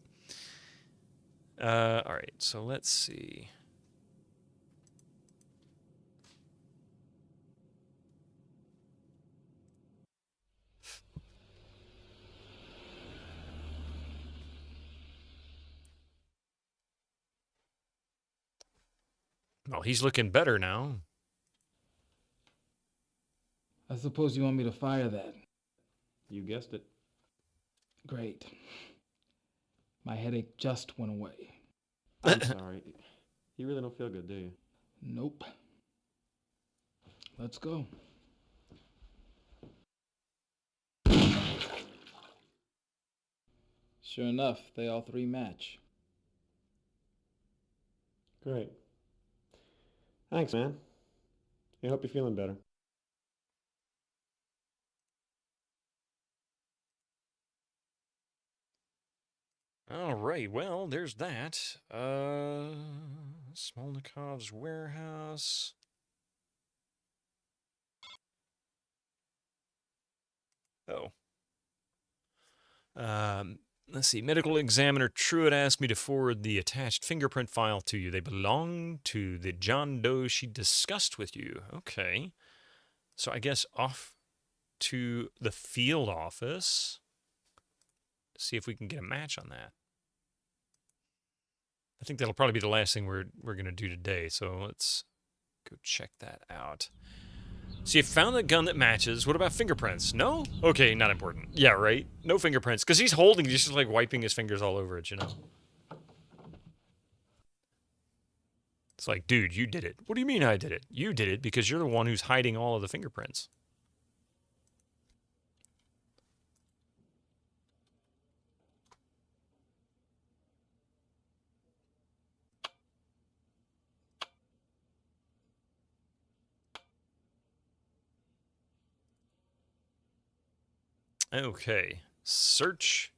All right, so let's see. Well, he's looking better now. I suppose you want me to fire that. You guessed it. Great. My headache just went away. I'm sorry. You really don't feel good, do you? Nope. Let's go. Sure enough, they all three match. Great. Thanks, man. I hope you're feeling better. All right, well, there's that. Smolnikov's warehouse. Oh. Let's see. Medical examiner Truitt asked me to forward the attached fingerprint file to you. They belong to the John Doe she discussed with you. Okay. So I guess off to the field office. See if we can get a match on that. I think that'll probably be the last thing we're going to do today. So let's go check that out. So you found a gun that matches. What about fingerprints? No? Okay, not important. Yeah, right? No fingerprints. Because he's holding, he's just like wiping his fingers all over it, you know? It's like, dude, you did it. What do you mean I did it? You did it because you're the one who's hiding all of the fingerprints. Okay. Search.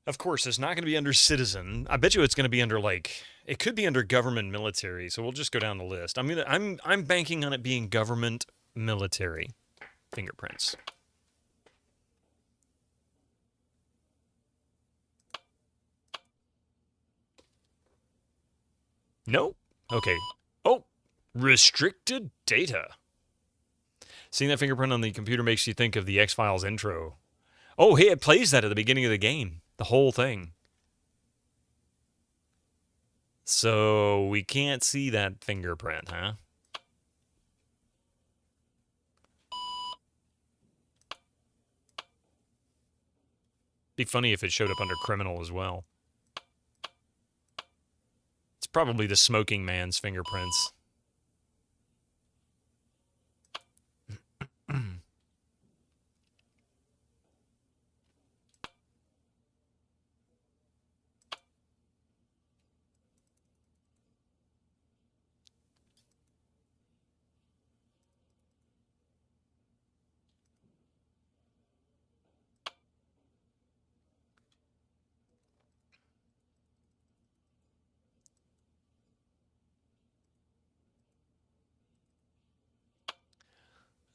Of course, it's not going to be under citizen. I bet you it's going to be under, like, it could be under government military. So we'll just go down the list. I'm banking on it being government military fingerprints. No. Okay. Oh, restricted data. Seeing that fingerprint on the computer makes you think of the X-Files intro. Oh, hey, it plays that at the beginning of the game. The whole thing. So we can't see that fingerprint, huh? Be funny if it showed up under criminal as well. It's probably the smoking man's fingerprints.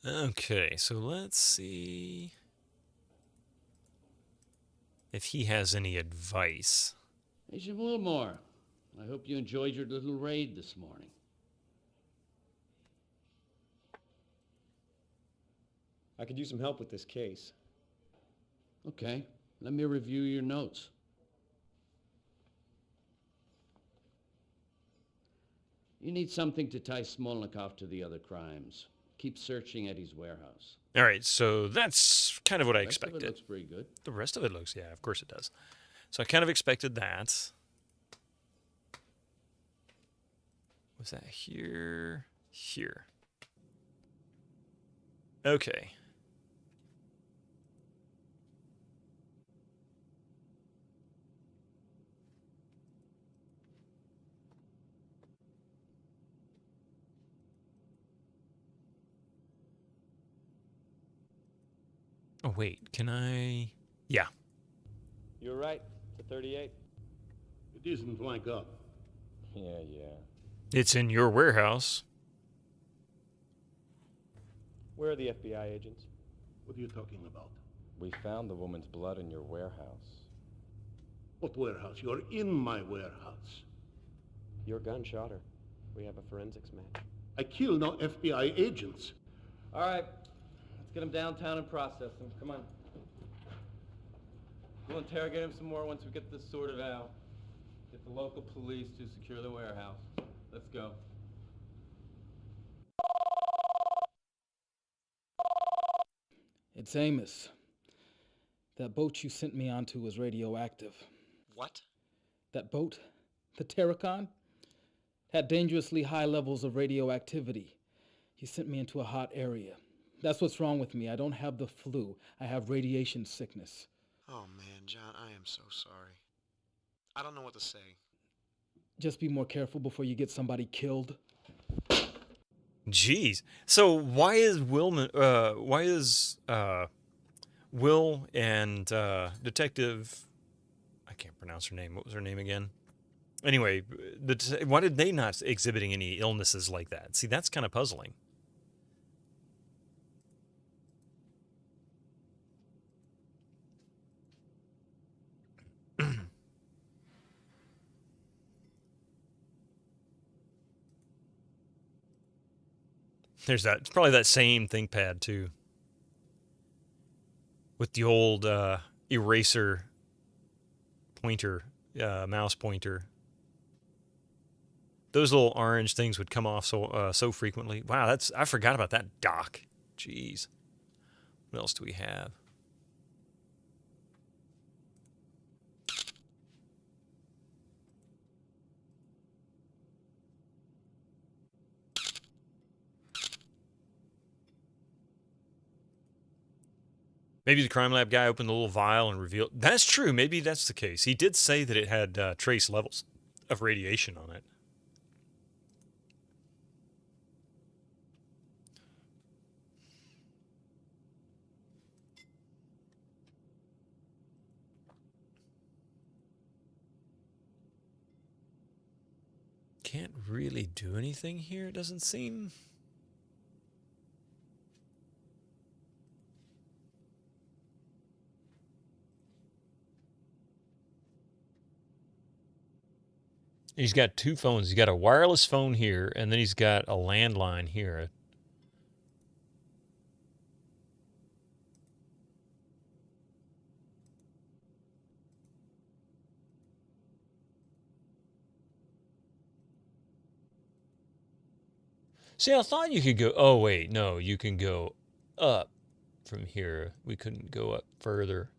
Okay, so let's see if he has any advice. Hey, Jim Wilmore, I hope you enjoyed your little raid this morning. I could use some help with this case. Okay, let me review your notes. You need something to tie Smolnikov to the other crimes. Keep searching Eddie's warehouse. All right, so that's kind of what I The rest of it expected. looks pretty good. The rest of it looks, yeah, of course it does. So I kind of expected that. Was that here? Here. Okay. Oh, wait, can I? Yeah. You're right. It's a 38. It isn't like up. Yeah. It's in your warehouse. Where are the FBI agents? What are you talking about? We found the woman's blood in your warehouse. What warehouse? You're in my warehouse. Your gun shot her. We have a forensics match. I kill no FBI agents. All right. Let's get him downtown and process him. Come on. We'll interrogate him some more once we get this sorted out. Get the local police to secure the warehouse. Let's go. It's Amos. That boat you sent me onto was radioactive. What? That boat, the Terracon, had dangerously high levels of radioactivity. He sent me into a hot area. That's what's wrong with me. I don't have the flu. I have radiation sickness. Oh man, John, I am so sorry. I don't know what to say. Just be more careful before you get somebody killed. Jeez. So why is Will and Detective, I can't pronounce her name. What was her name again? Anyway, why did they not exhibiting any illnesses like that? See, that's kind of puzzling. There's that. It's probably that same ThinkPad too, with the old eraser pointer, mouse pointer. Those little orange things would come off so frequently. Wow, I forgot about that dock. Jeez. What else do we have? Maybe the crime lab guy opened the little vial and revealed. That's true. Maybe that's the case. He did say that it had trace levels of radiation on it. can't really do anything here, it doesn't seem. He's got two phones. He's got a wireless phone here, and then he's got a landline here. See, I thought you could go... Oh, wait. No, you can go up from here. We couldn't go up further.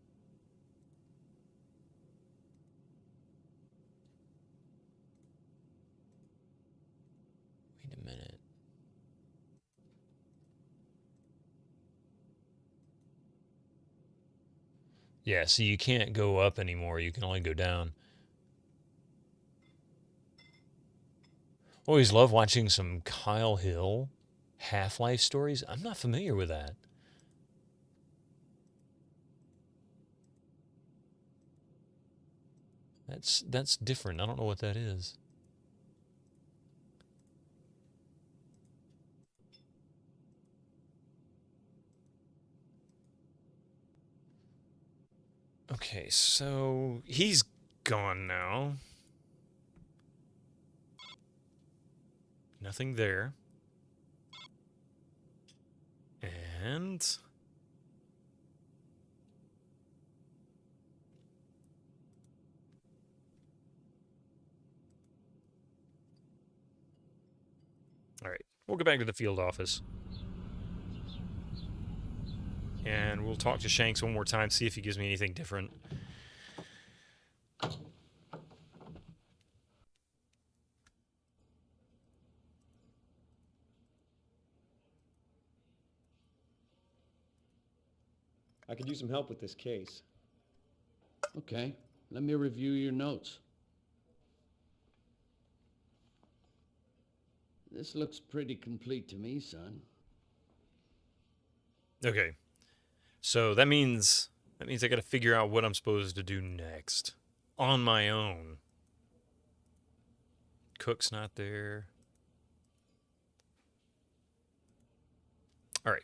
Wait a minute. Yeah, see, you can't go up anymore. You can only go down. Always love watching some Kyle Hill Half-Life stories. I'm not familiar with that. That's different. I don't know what that is. Okay, so he's gone now. Nothing there. And... all right, we'll go back to the field office. And we'll talk to Shanks one more time, see if he gives me anything different. I could use some help with this case. Okay, let me review your notes. This looks pretty complete to me, son. Okay. So that means I got to figure out what I'm supposed to do next on my own. Cook's not there. All right.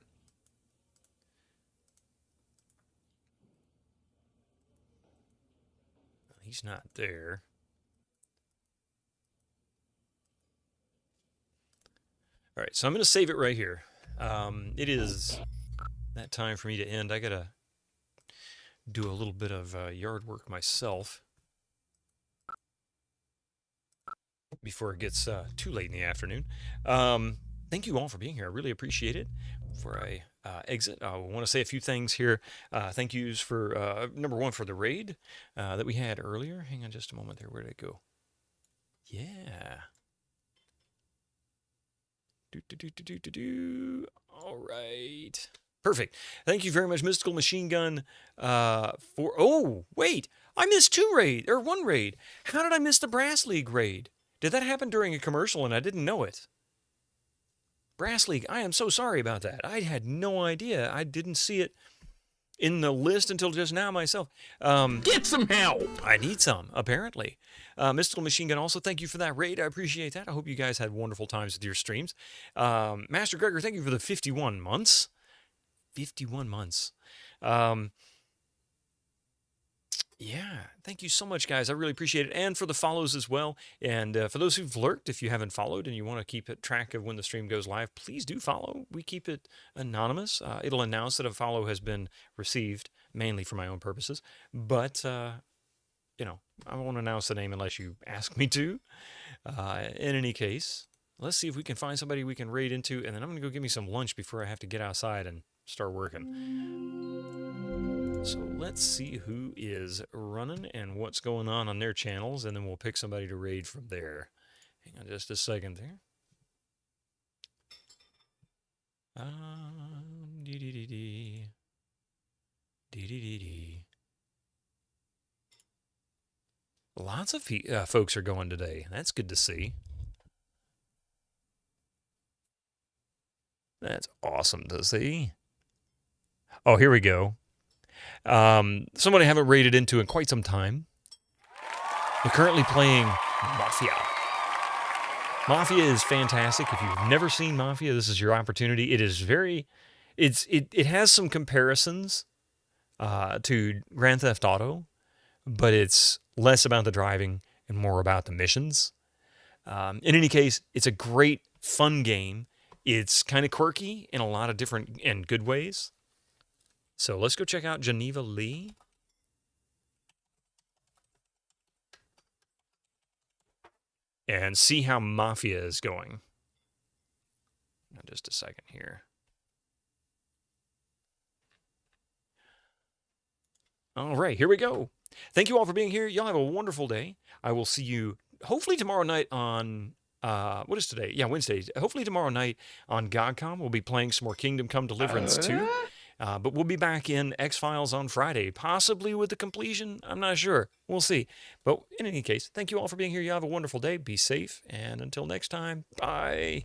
He's not there. All right, so I'm going to save it right here. It is that time for me to end. I got to do a little bit of yard work myself before it gets too late in the afternoon. Thank you all for being here. I really appreciate it. Before I exit, I want to say a few things here. Thank yous for, number one, for the raid that we had earlier. Hang on just a moment there. Where did it go? Yeah. All right. Perfect. Thank you very much, Mystical Machine Gun, for... Oh, wait. I missed one raid. How did I miss the Brass League raid? Did that happen during a commercial and I didn't know it? Brass League, I am so sorry about that. I had no idea. I didn't see it in the list until just now myself. Get some help! I need some, apparently. Mystical Machine Gun, also, thank you for that raid. I appreciate that. I hope you guys had wonderful times with your streams. Master Gregor, thank you for the 51 months. 51 months. Yeah, thank you so much, guys. I really appreciate it. And for the follows as well. And for those who've lurked, if you haven't followed and you want to keep track of when the stream goes live, please do follow. We keep it anonymous. It'll announce that a follow has been received, mainly for my own purposes. But, you know, I won't announce the name unless you ask me to. In any case, let's see if we can find somebody we can raid into. And then I'm going to go get me some lunch before I have to get outside and start working. So let's see who is running and what's going on their channels, and then we'll pick somebody to raid from there. Hang on just a second there. Lots of folks are going today. That's good to see. That's awesome to see. Oh, here we go. Somebody I haven't raided into in quite some time. We're currently playing Mafia. Mafia is fantastic. If you've never seen Mafia, this is your opportunity. It is it has some comparisons to Grand Theft Auto, but it's less about the driving and more about the missions. In any case, it's a great, fun game. It's kind of quirky in a lot of different and good ways. So let's go check out Geneva Lee. And see how Mafia is going. Now, just a second here. All right, here we go. Thank you all for being here. Y'all have a wonderful day. I will see you hopefully tomorrow night on, what is today? Yeah, Wednesday. Hopefully tomorrow night on GOGcom. We'll be playing some more Kingdom Come Deliverance 2. But we'll be back in X-Files on Friday, possibly with the completion. I'm not sure. We'll see. But in any case, thank you all for being here. You have a wonderful day. Be safe. And until next time, bye.